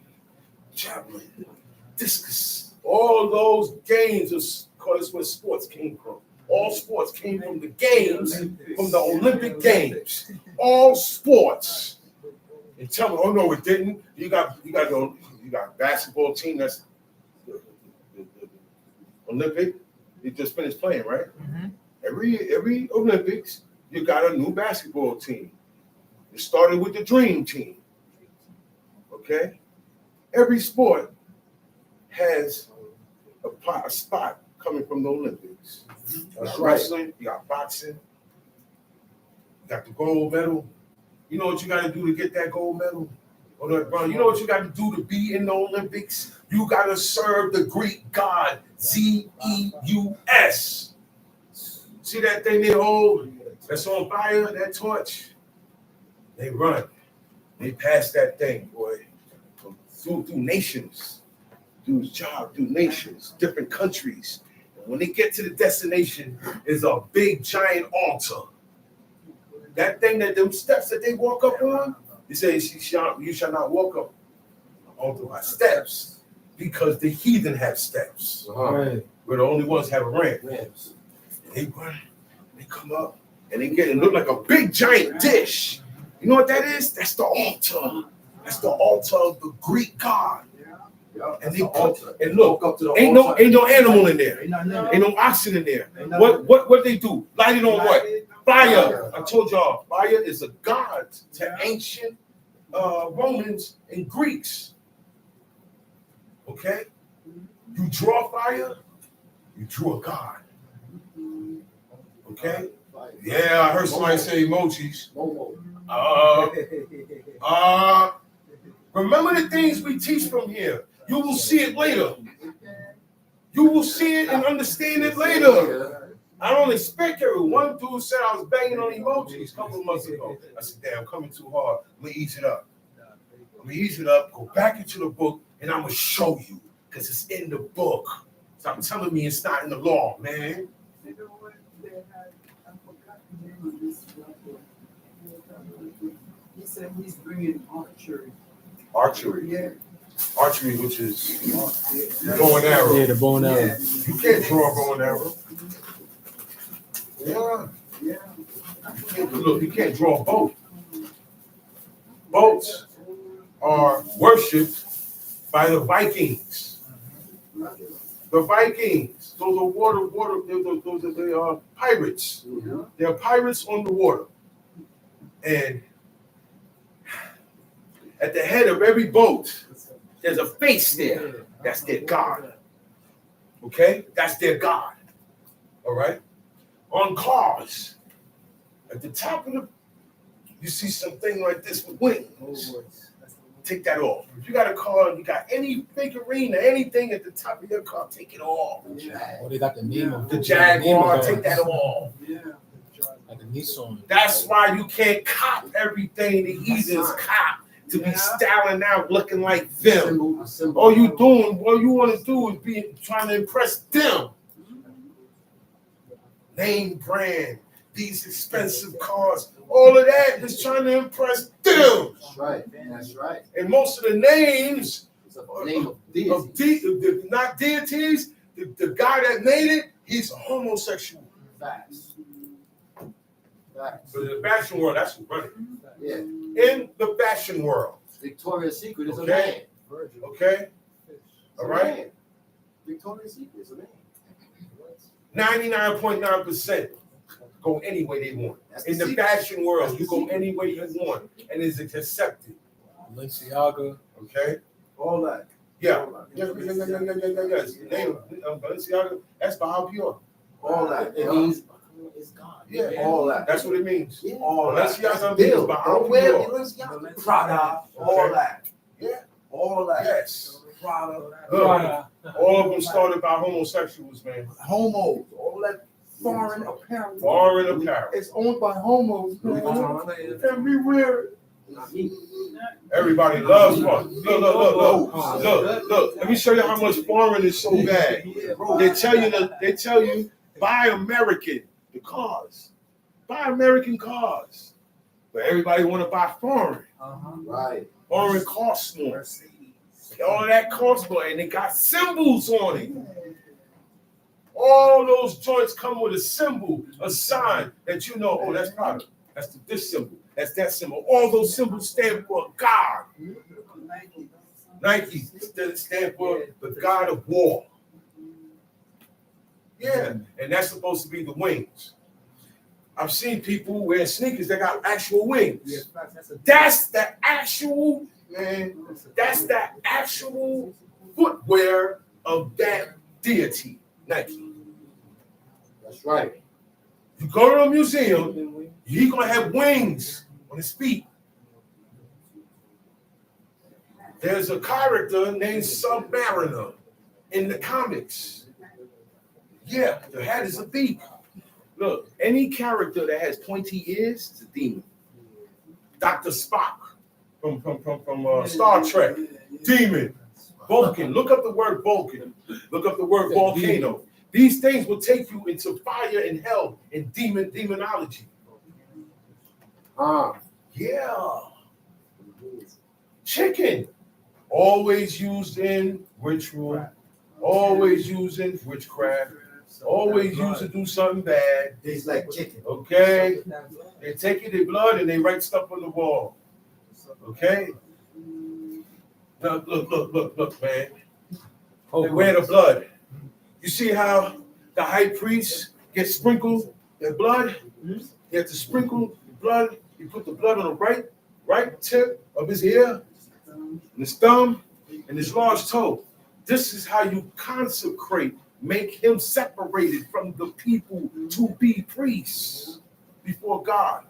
javelin, discus. All those games that's where sports came from. All sports came from the games, from the Olympic Games. All sports. And tell me, oh no, it didn't. You got a basketball team that's the Olympic. You just finished playing, right? Mm-hmm. Every Olympics, you got a new basketball team. It started with the Dream Team. Okay? Every sport has a spot coming from the Olympics. That's Wrestling, you got boxing, you got the gold medal. You know what you got to do to get that gold medal? Or you know what you got to do to be in the Olympics? You got to serve the Greek god, Zeus. See that thing they hold that's on fire, that torch? They run. They pass that thing, boy, through nations, through nations, different countries. And when they get to the destination, is a big giant altar. That thing them steps that they walk up on, he says, you shall not walk up onto my steps because the heathen have steps. Right. We're the only ones have a ramp. And they run, they come up, and it look like a big giant dish. You know what that is? That's the altar. That's the altar of the Greek god. And they and look, ain't no animal in there. Ain't no oxen in there. What they do? Light it on what? Fire. I told y'all, fire is a god to ancient Romans and Greeks. Okay? You draw fire, you drew a god. Okay? Yeah, I heard somebody say emojis. Remember the things we teach from here. You will see it later. You will see it and understand it later. I don't expect it. One dude said I was banging on emojis a couple of months ago. I said, damn, I'm coming too hard. Let me ease it up. Go back into the book, and I'm going to show you because it's in the book. Stop telling me it's not in the law, man. You know what? I forgot the name of this brother. He said he's bringing archery. Archery. Yeah. Archery, which is bow and arrow. Yeah, the bow and arrow. Yeah. You can't draw a bow and arrow. Yeah. Look, you can't draw a boat. Boats are worshipped by the Vikings. The Vikings, those are those are pirates. They're pirates on the water. And at the head of every boat, there's a face there. That's their God. Okay? That's their God. All right? On cars, at the top of you see something like this with wings. Take that off. If you got a car, you got any figurine or anything at the top of your car, take it off. Oh, they got the name of The Jaguar, take that off. Yeah. Like a Nissan. That's why you can't cop everything the heathens cop to be styling out looking like them. All you want to do is be trying to impress them. Name brand, these expensive cars, all of that is trying to impress them. That's right. That's right. And most of the names Name of not deities, the guy that made it, he's a homosexual. Facts. Facts. But in the fashion world, that's who's running. Yeah. In the fashion world. Victoria's Secret is a Okay. man. Okay? All right? Man. Victoria's Secret is a man. 99.9% go any way they want. In the fashion world, you go any way you want, and it's accepted. Balenciaga. Okay? All that. Yeah. Yes. Name Balenciaga, that's Baal Pure. All that. It means it's God. Yeah. All that. That's what it means. Yeah. All Balenciaga Bill. means Baal Don't wear Pure. Balenciaga. Prada. All that. Yeah. All that. Yes. Prada. Look, all of them started by homosexuals, man. Homos, all that foreign apparel. Foreign apparel. It's owned by homos. Can we wear it? Everybody loves foreign. Look. Let me show you how much foreign is so bad. They tell you buy American, the cars. Buy American cars. But everybody want to buy foreign. Right. Foreign costs more. All of that costs more, and they got symbols on it. All those joints come with a symbol, a sign that you know, oh, that's product. That's this symbol. That's that symbol. All those symbols stand for God. Nike stand for the God of war. Yeah, and that's supposed to be the wings. I've seen people wearing sneakers that got actual wings. That's the actual, man, that's the actual footwear of that deity, Nike. That's right. You go to a museum, he's gonna have wings on his feet. There's a character named Submariner in the comics. Yeah, the hat is a beak. Look, any character that has pointy ears is a demon. Dr. Spock from Star Trek, demon. Vulcan, look up the word Vulcan. Look up the word volcano. These things will take you into fire and hell and demonology. Yeah. Chicken, always used in ritual, always used in witchcraft, always used to do something bad. Tastes like chicken. Okay? They take their blood and they write stuff on the wall. Okay? Look, man. They wear the blood. You see how the high priest gets sprinkled their blood? He has to sprinkle the blood. He put the blood on the right tip of his ear, and his thumb, and his large toe. This is how you consecrate, make him separated from the people to be priests before God.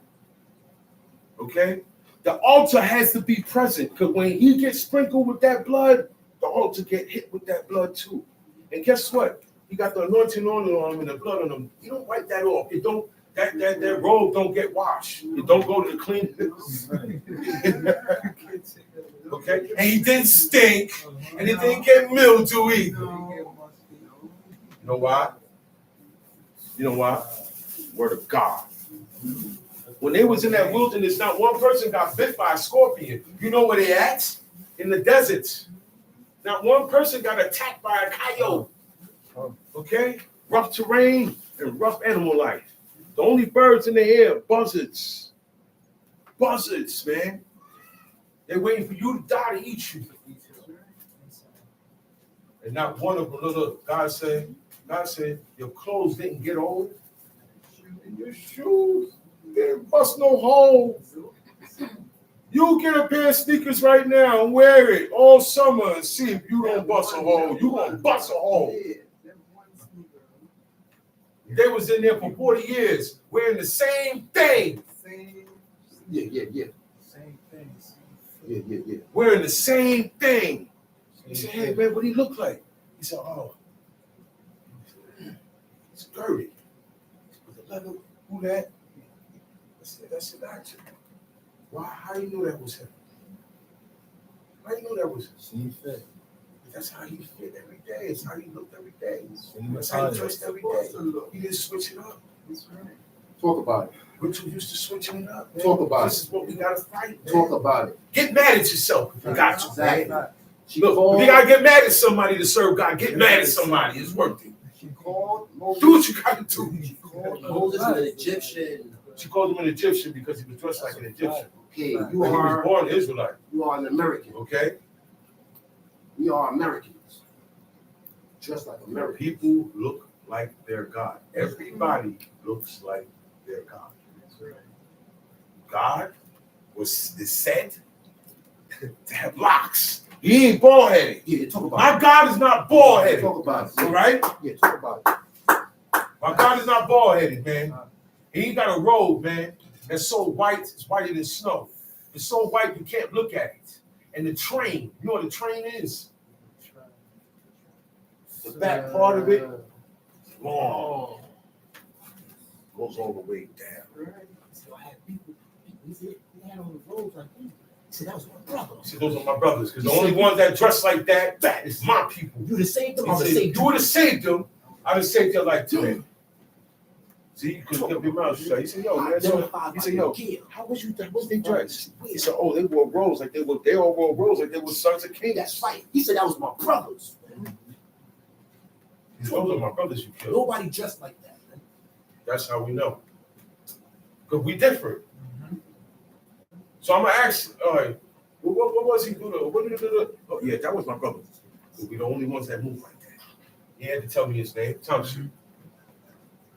Okay? The altar has to be present, because when he gets sprinkled with that blood, the altar get hit with that blood too. And guess what? He got the anointing on him and the blood on him. You don't wipe that off. It don't. That robe don't get washed. It don't go to the clean. Okay, and he didn't stink, and it didn't get mildew either. You know why? You know why? Word of God. When they was in that wilderness, not one person got bit by a scorpion. You know where they at? In the desert. Not one person got attacked by a coyote. Okay? Rough terrain and rough animal life. The only birds in the air, buzzards. Buzzards, man. They're waiting for you to die to eat you. And not one of them, look, God said, your clothes didn't get old. And your shoes didn't bust no hole. You get a pair of sneakers right now and wear it all summer and see if you don't bust a hole. You gonna bust a hole. They was in there for 40 years wearing the same thing. Yeah. Same thing. Yeah. Wearing the same thing. He said, hey, man, what do he look like? He said, oh, it's dirty. With the leather, who that? That's Elijah. Why? How do you know that was him? How do you know that was him? See fit. That's how he fit every day. It's how he looked every day. See That's how he dressed every day. He didn't switch it up. That's right. Talk about it. Rachel used to switching it up. Man. Talk about This is what we gotta fight. Man. Talk about it. Get mad at yourself if you got to. Exactly. Man. She Look, called, if you gotta get mad at somebody to serve God, get mad at somebody. It's worth it. she called Moses. Do what you gotta do. She called Moses an Egyptian. She called him an Egyptian because he was dressed like an Egyptian. Okay, But he was born Israelite. you are an American. Okay? We are Americans. Just like Americans. People look like their God. Everybody looks like their God. God is said to have locks. He ain't bald headed. Yeah, talk about My God is not bald it. headed. Talk about it. All right? Yeah, talk about it. My God is not bald headed, man. He ain't got a robe, man. That's so white, it's whiter than snow. It's so white you can't look at it. And the train, you know what the train is? The back part of it, long. Goes all the way down. So I had people, he said, he had on the robes like that. He said, that was my brother. See, those are my brothers, because the only ones that dress like that is my people. You the same thing, He I'm the said, same you would have saved them. I'd have saved them like two. See, you couldn't keep your mouth shut. He said, yo, man. He said, yo, how was you? What's they dress? He said, oh, they wore robes like they all wore robes like they were sons of kings. That's right. He said that was my brothers. Those are my brothers you killed. Nobody dressed like that, man. That's how we know. Because we different. So I'm going to ask, all right, what was he doing? Oh, yeah, that was my brother. We're the only ones that move like that. He had to tell me his name. Tell me.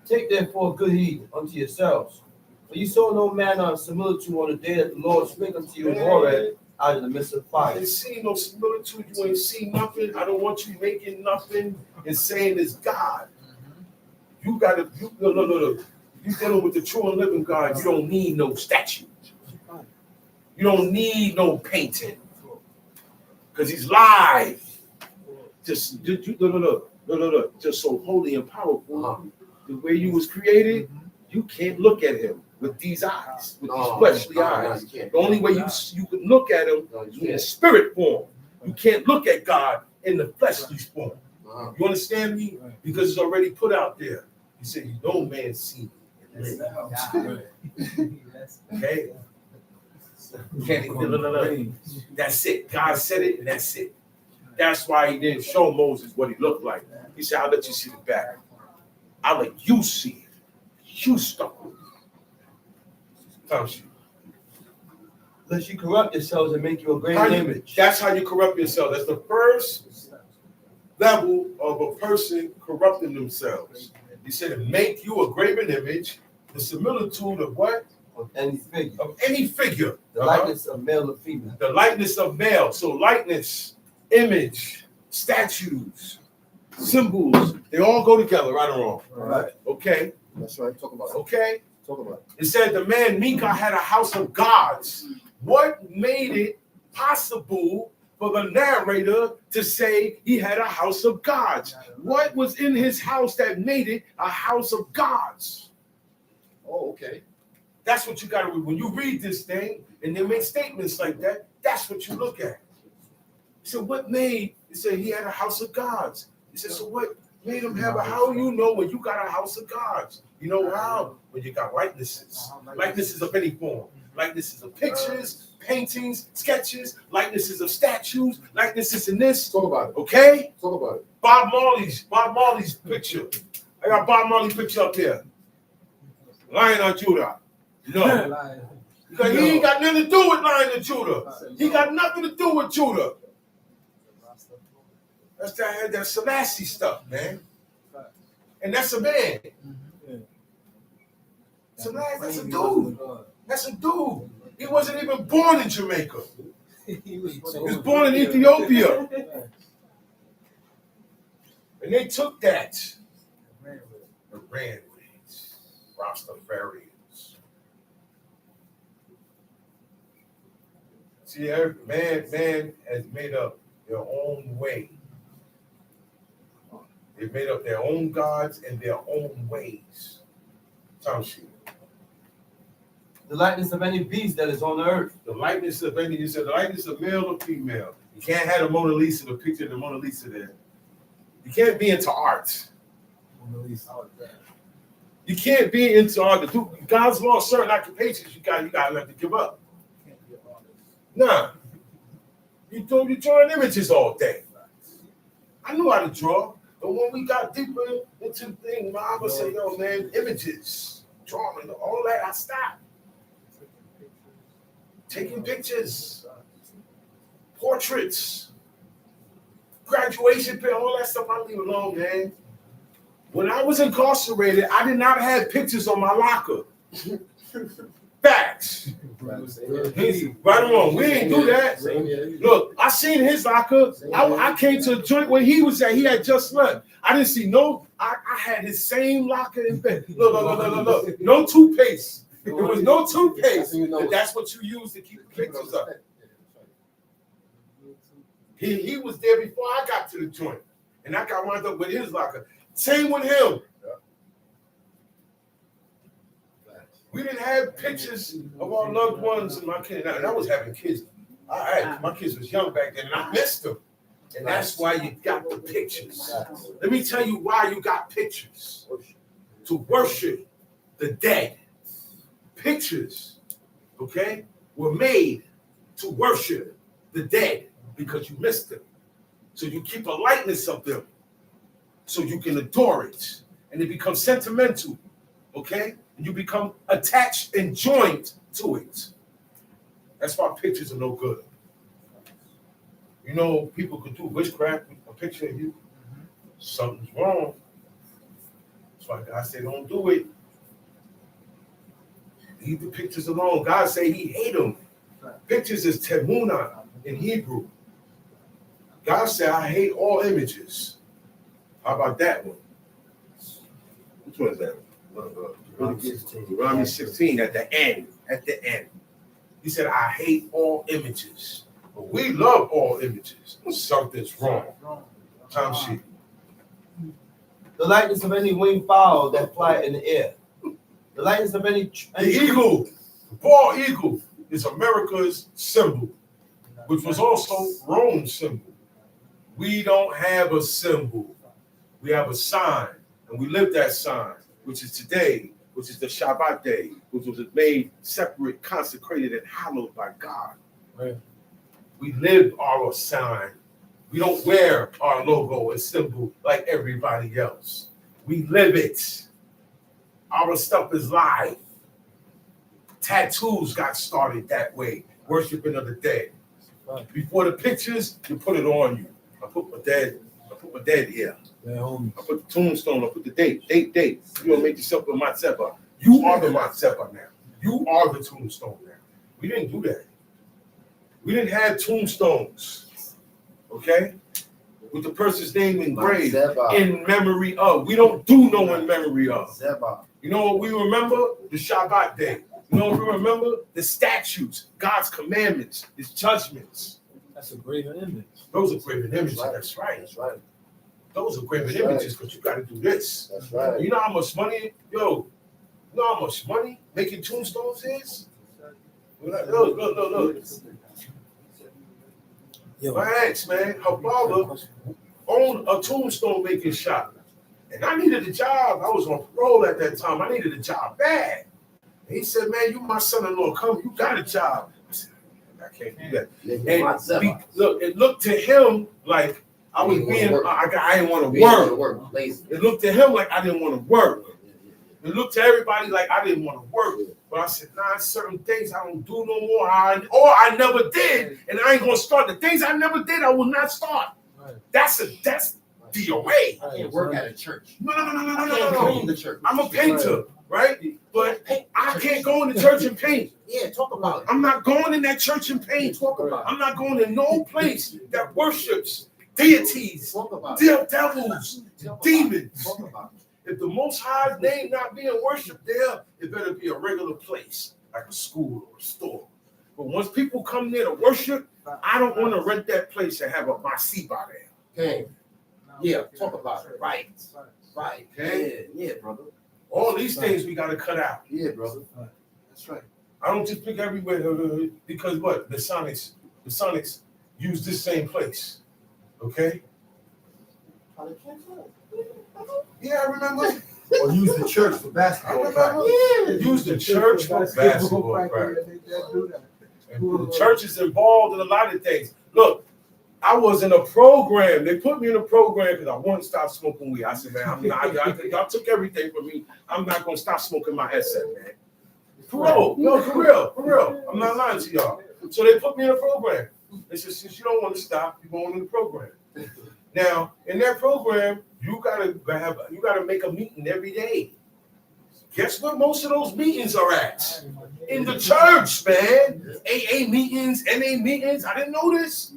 Take therefore good heed unto yourselves. For you saw no manner of similitude on the day that the Lord spake unto you in Horeb out of the midst of I fire. ain't seen no similitude. You ain't seen nothing. I don't want you making nothing and saying it's God. You got to, no. You dealing with the true and living God. You don't need no statue. You don't need no painting. Because he's live. Just, no. Just so holy and powerful. The way you was created, you can't look at him with these eyes, with these fleshly eyes. The only way you can look at him is in the spirit form. You can't look at God in the fleshly form. You understand me? Because it's already put out there. He said, no man see me. Okay? No. That's it. God said it, and that's it. That's why he didn't show Moses what he looked like. He said, I'll let you see the back. I'll let you see it. You stuck with it. Lest you corrupt yourselves and make you a graven image. That's how you corrupt yourself. That's the first level of a person corrupting themselves. He said, make you a graven image, the similitude of what? Of any figure. Of any figure. The likeness of male or female. The likeness of male. So likeness, image, statues, symbols, they all go together, right or wrong? Right. Okay. That's right. Talk about it. Okay. Talk about it. It said the man Micah had a house of gods. What made it possible for the narrator to say he had a house of gods? What was in his house that made it a house of gods? Oh, okay. That's what you got to read. When you read this thing and they make statements like that, that's what you look at. So what made, he said he had a house of gods. He said, so what made him have a, how you know when you got a house of gods? You know how? When you got likenesses. Likenesses of any form. Likenesses of pictures, paintings, sketches, likenesses of statues, likenesses in this. Talk about it. Okay? Talk about it. Bob Marley's picture. I got Bob Marley's picture up there. Lion of Judah. No. Because he ain't got nothing to do with Lion of Judah. He got nothing to do with Judah. That's that Selassie stuff, man. And that's a man. Selassie, that's a dude. That's a dude. He wasn't even born in Jamaica. He was born in Ethiopia. And they took that. And ran with it. Rastafarians. See, man has made up their own way. They've made up their own gods and their own ways. Township. The likeness of any beast that is on the earth. The likeness of any, you said the likeness of male or female. You can't have the Mona Lisa, the picture of the Mona Lisa there. You can't be into art. You can't be into art. God's law, certain occupations, you gotta have to give up. Nah. You drawing images all day. I knew how to draw, but when we got deeper into the thing, my mama said, yo, man, images, drawing, all that, I stopped. Taking pictures, portraits, graduation picture, all that stuff, I leave alone, man. When I was incarcerated, I did not have pictures on my locker. Facts. Right on. We ain't do that. Look, I seen his locker. I came to a joint where he was at. He had just left. I didn't see no. I had his same locker in bed. Look. No toothpaste. There was no toothpaste. That's what you use to keep the pictures up. He was there before I got to the joint, and I got wound up with his locker. Same with him. We didn't have pictures of our loved ones and my kids. And I was having kids. My kids was young back then, and I missed them. And that's why you got the pictures. Let me tell you why you got pictures. To worship the dead. Pictures, okay, were made to worship the dead because you missed them. So you keep a likeness of them so you can adore it. And it becomes sentimental, okay? You become attached and joined to it. That's why pictures are no good. You know, people could do witchcraft with a picture of you. Something's wrong. That's why God said, don't do it. Leave the pictures alone. God said he hate them. Pictures is temunah in Hebrew. God said, I hate all images. How about that one? Which one is that? Deuteronomy 16 at the end. He said, I hate all images. But we love all images. Something's wrong. Time sheet. The likeness of any winged fowl that fly in the air. The likeness of any eagle. The bald eagle is America's symbol, which was also Rome's symbol. We don't have a symbol. We have a sign, and we live that sign, which is today, which is the Shabbat day, which was made separate, consecrated, and hallowed by God. Right. We live our sign. We don't wear our logo and symbol like everybody else. We live it. Our stuff is live. Tattoos got started that way, worshiping of the dead. Before the pictures, you put it on you. I put my dad here. I put the tombstone, I put the date. You don't make yourself a Matzepa. You are the Matzepa now. You are the tombstone now. We didn't do that. We didn't have tombstones, okay? With the person's name engraved in memory of. We don't do no in memory of. You know what we remember? The Shabbat day. You know what we remember? The statutes, God's commandments, his judgments. That's a graven image. Those are graven images. That's right. That's right. Those are graven images because you got to do this. That's right. You know how much money, you know how much money making tombstones is? Look. My ex, man, her father owned a tombstone making shop. And I needed a job. I was on parole at that time. I needed a job bad. And he said, man, you my son-in-law. Come, you got a job. I said, I can't do that. And it looked to him like I was being, I didn't want to work. It looked to him like I didn't want to work. It looked to everybody like I didn't want to work. But I said, nah, certain things I don't do no more. Or I never did. And I ain't going to start. The things I never did, I will not start. Right. That's DOA. I can't work at a church. No. Clean the church. I'm a painter, right? But I can't go in the church and paint. Yeah, talk about it. I'm not going in that church and paint. Talk about it. I'm not going in no place that worships deities, devils, demons. Talk about it. If the Most High's name not being worshipped there, it better be a regular place, like a school or a store. But once people come there to worship, I don't want to rent that place and have a masiba there. Okay. Yeah, talk about it. Right. Okay. Yeah, brother. All these things we got to cut out. Yeah, brother. That's right. I don't just pick everywhere because what? The Sonics use this same place. Okay? Yeah, I remember. Or use the church for basketball practice. Yeah, use the church for basketball practice. And the church is involved in a lot of things. Look, I was in a program. They put me in a program because I wanted to stop smoking weed. I said, man, I'm not, y'all took everything from me. I'm not going to stop smoking my asset, man. For real. No, for real. I'm not lying to y'all. So they put me in a program. They said, since you don't want to stop, you're going in the program. Now, in that program, you gotta make a meeting every day. Guess where most of those meetings are at? In the church, man. AA meetings, NA meetings. I didn't know this.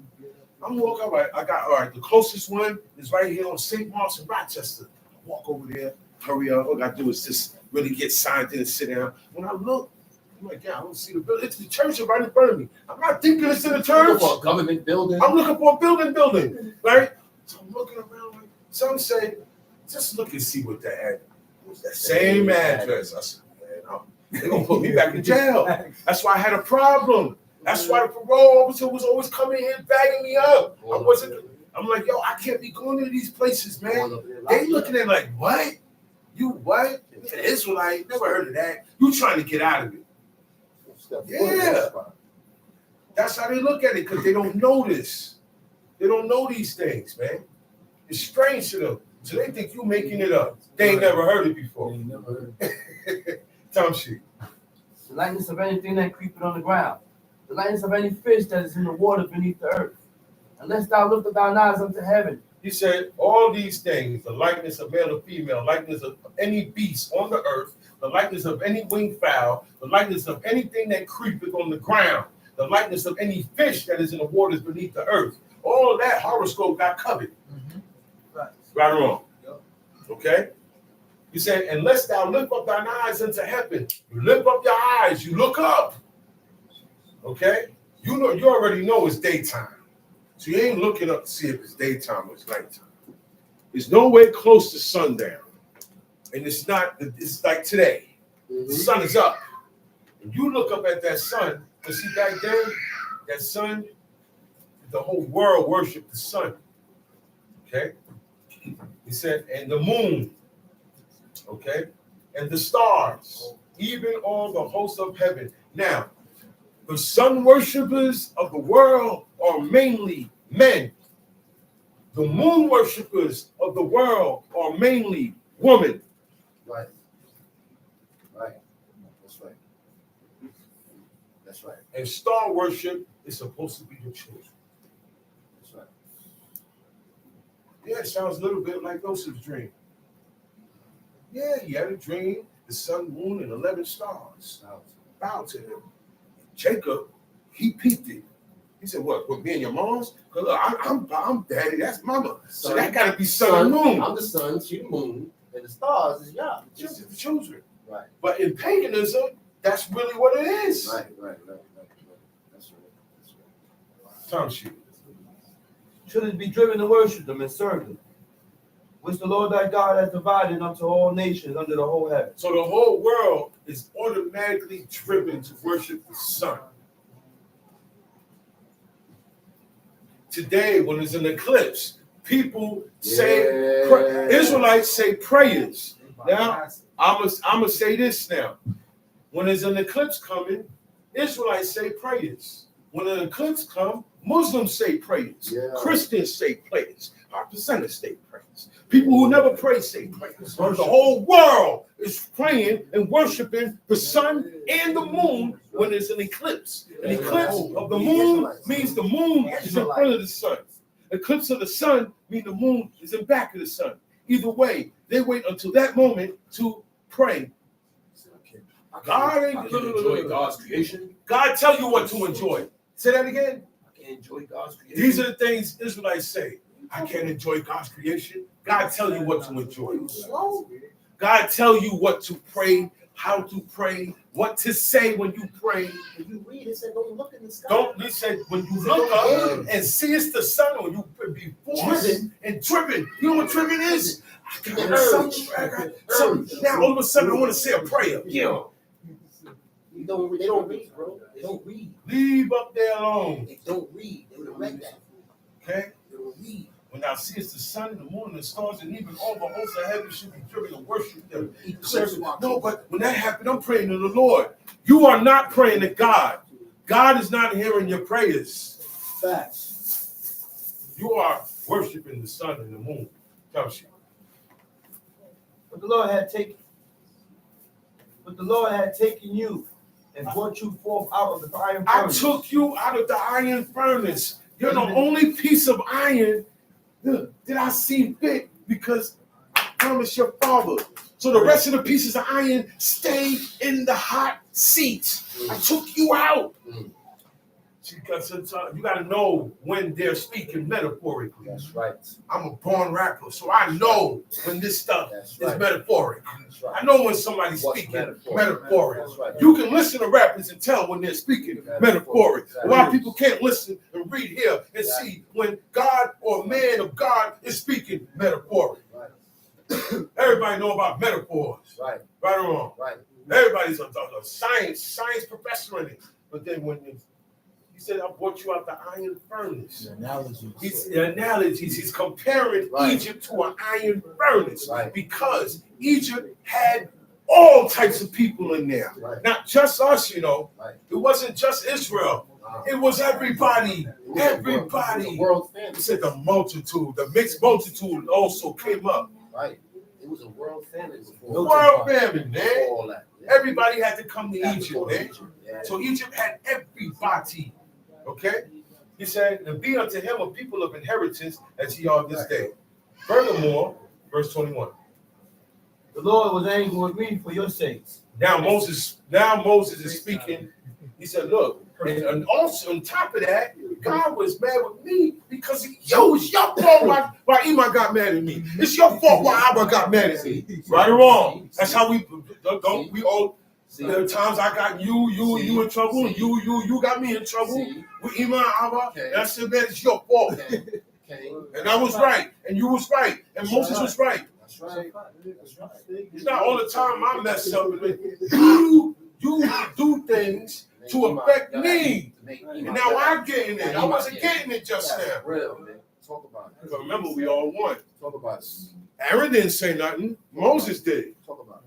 I'm walking all right. The closest one is right here on St. Mark's in Rochester. I walk over there, hurry up. All I gotta do is just really get signed in and sit down. When I look, I'm like, yeah, I don't see the building. It's the church right in front of me. I'm not thinking it's in the church. For a government building. I'm looking for a building, right? So I'm looking around. Like, some say, just look and see what that had. It's that same address. I said, man, they're gonna put me back in jail. That's why I had a problem. That's why the parole officer was always coming in bagging me up. I'm like, yo, I can't be going to these places, man. They looking at like, what? You what? An Israelite? Never heard of that. You trying to get out of it. Yeah. That's how they look at it, because they don't know this. They don't know these things, man. It's strange to them. So they think you making it up. They ain't never heard it before. Tom sheet. The likeness of anything that creepeth on the ground, the likeness of any fish that is in the water beneath the earth. Unless thou lift up thine eyes unto heaven. He said, all these things, the likeness of male or female, likeness of any beast on the earth, the likeness of any winged fowl, the likeness of anything that creepeth on the ground, the likeness of any fish that is in the waters beneath the earth. All of that horoscope got covered. Right or wrong? Okay? He said, unless thou lift up thine eyes unto heaven, you lift up your eyes, you look up. Okay? You already know it's daytime. So you ain't looking up to see if it's daytime or it's nighttime. It's nowhere close to sundown. And it's like today. The sun is up. And you look up at that sun, and see back then, that sun, the whole world worshiped the sun. Okay? He said, and the moon, okay, and the stars, even all the hosts of heaven. Now, the sun worshipers of the world are mainly men. The moon worshipers of the world are mainly women. Right. That's right. And star worship is supposed to be the children. That's right. Yeah, it sounds a little bit like Joseph's dream. Yeah, he had a dream, the sun, moon, and 11 stars bowed to him. Jacob, he peeped it. He said, what, me and your mom's? Because I'm daddy, that's mama. So that got to be sun and moon. I'm the sun, she the moon, and the stars is Yah. It's the children. Right. But in paganism, that's really what it is. Right. That's right. Tom sheet. Should it be driven to worship them and serve them, which the Lord thy God hath divided unto all nations under the whole heaven. So the whole world is automatically driven to worship the sun. Today, when there's an eclipse, people say, Israelites say prayers. Now, I'm gonna say this now. When there's an eclipse coming, Israelites say prayers. When an eclipse comes, Muslims say prayers. Yeah. Christians say prayers. Our percenters say prayers. People who never pray say prayers. The whole world is praying and worshiping the sun and the moon when there's an eclipse. An eclipse of the moon means the moon is in front of the sun. Eclipse of the sun means the moon is in back of the sun. Either way, they wait until that moment to pray. God ain't enjoy God's creation. God tell you what to enjoy. Say that again. I can't enjoy God's creation. These are the things Israelites say. I can't enjoy God's creation. God tell you what to enjoy. God tell you what to pray, how to pray, what to say when you pray. If you read it, said don't look in the sky. Don't he said when you look up and see it's the sun, or you be forced and driven. You know what driven is? I got something. Now all of a sudden I want to say a prayer. Yeah. They don't read, bro. They don't read. Leave up there alone. They don't read. They would have read that. Okay? They don't read. When thou seest the sun and the moon and the stars and even all the hosts of heaven should be driven to worship them. No, but when that happened, I'm praying to the Lord. You are not praying to God. God is not hearing your prayers. Facts. You are worshiping the sun and the moon. Tells you. But the Lord had taken you and brought you forth out of the iron furnace. I took you out of the iron furnace. You're the only piece of iron that I see fit because I promised your father. So the rest of the pieces of iron stayed in the hot seat. I took you out. You got to know when they're speaking metaphorically. That's right. I'm a born rapper, so I know when this stuff is metaphoric. That's right. I know when somebody's What's speaking metaphoric? metaphoric. That's right. You can listen to rappers and tell when they're speaking metaphoric. A lot of people can't listen and read here and see when God or a man of God is speaking metaphoric. Right. Everybody know about metaphors. Right. Right or wrong? Right. Everybody's a science professor in it. But then when he said, I brought you out the iron furnace. The analogies. He's comparing Egypt to an iron furnace because Egypt had all types of people in there. Not just us, you know. It wasn't just Israel. It was everybody. Everybody. The world He family. said the multitude, the mixed multitude also came up. Right. It was a world family before. World family, man. All that. Everybody had to come to Had to Egypt, go to man. Egypt. Yeah. So Egypt had everybody. Okay? He said, and be unto him a people of inheritance as ye are this day. Furthermore, verse 21. The Lord was angry with me for your sakes. Now Moses is speaking. He said, look, and also on top of that, God was mad with me because it's your fault why Iman got mad at me. It's your fault why Abba got mad at me. Right or wrong? That's how we all. There are times I got you in trouble, and you got me in trouble with Iman Abba. And I said, man, it's your fault. And I was right, and you was right, and Moses was right. That's right. It's not all the time I mess up. You do things to affect me. And now I'm getting it. I wasn't getting it just now. Real, man. Talk about it. Because remember, we all won. Talk about it. Aaron didn't say nothing. Moses did. Talk about it.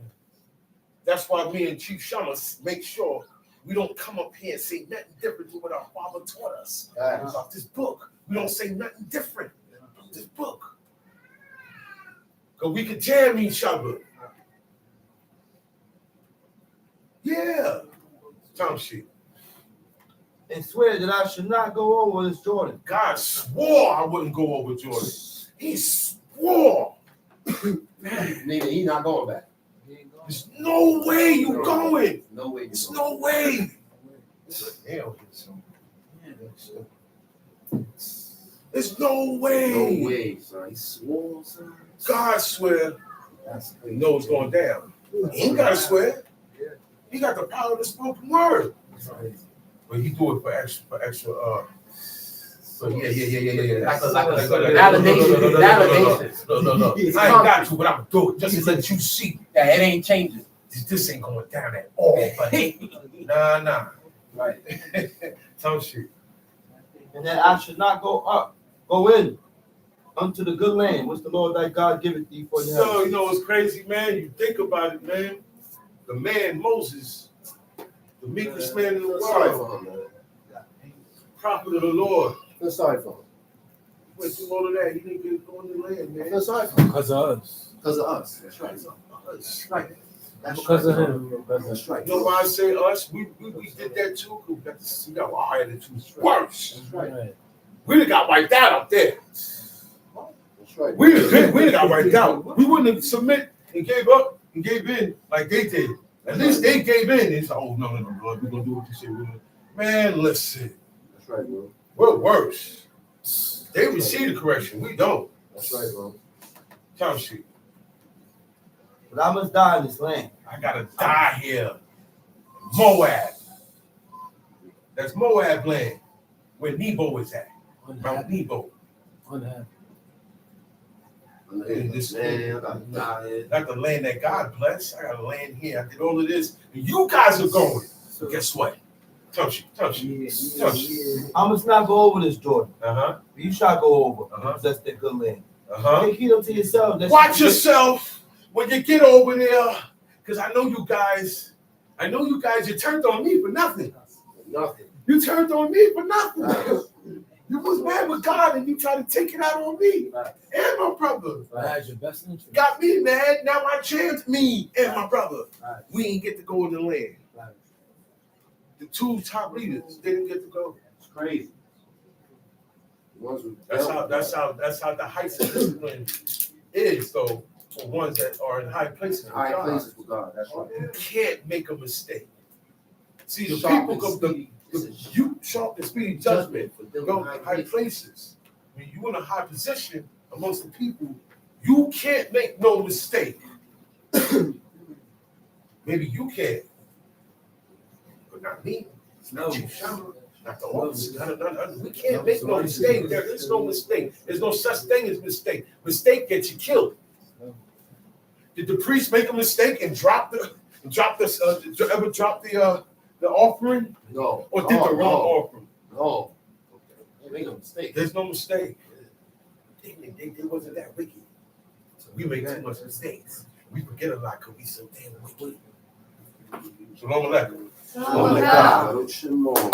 That's why me and Chief Shama make sure we don't come up here and say nothing different to what our father taught us about this book. We don't say nothing different about this book. Because we can jam each other. Yeah. Tom sheet. And swear that I should not go over this Jordan. God swore I wouldn't go over Jordan. He swore. Nigga, he not going back. There's no way you going. No way. There's no way. There's no way. No way, son. He swore, son. God swear. That's He knows it's going down. He ain't got to swear. He got the power of the spoken word. But he do it for extra. So yeah. Validation. No. I ain't got to, but I'm gonna do it just to let you see. Yeah, it ain't changing. This ain't going down at all, buddy. Nah. Right. Some shit. And that I should not go in unto the good land which the Lord thy God giveth thee for the So, you know what's crazy, man? You think about it, man. The man, Moses, the meekest man in the Sorry world, for him, man. prophet of the Lord. Feel sorry for him. Went through all of that. He didn't get on the land, I man. feel sorry for him. Because of us. Because of us. That's right. That's right. That's Because right. of him. That's right. You know why I say us? We did that too. We got to see our attitudes worse. That's right. We done got wiped out up there. That's right. We done got wiped out. We wouldn't have submit and gave up and gave in like they did. At least they gave in. They said, oh, no, Lord, we're going to do what you say we're going to do. Man, listen. That's right, bro. We're worse. They receive the correction. We don't. That's right, bro. Count sheet. But I must die in this land. I got to die here. Moab. That's Moab land where Nebo is at. Mount Nebo. Man, I gotta die here. Not the land that God blessed. I got to land here. I did all of this. And you guys are going. But guess what? Touch you. I must not go over this, Jordan. Uh-huh. You shall go over. Uh-huh. Possess that good land. Uh-huh. Take heed unto yourself. Watch yourself when you get over there, because I know you guys, you turned on me for nothing. Nothing. You turned on me for nothing. You was mad with God and you tried to take it out on me and my brother. That's your best interest. Got me mad. Now I changed me and my brother. Right. We ain't get to go in the land. Right. The two top leaders didn't get to go. It's crazy. The ones who That's how the heights of discipline is, though, for ones that are in high places. with high God. places with God. That's right. You can't make a mistake. See, the Sharp people and of speedy you sharp and speedy judgment for them go in high high places. When you in a high position amongst the people, you can't make no mistake. Maybe you can, but not me. No. Not the officer. We can't make no mistake. There is no mistake. There's no such thing as mistake. Mistake gets you killed. Did the priest make a mistake and drop the offering? No. Or did the wrong offering? No. They make a mistake. There's no mistake. They wasn't that wicked. So we make too much mistakes. We forget a lot because we so damn wicked. Shalom Aleichem. Shalom.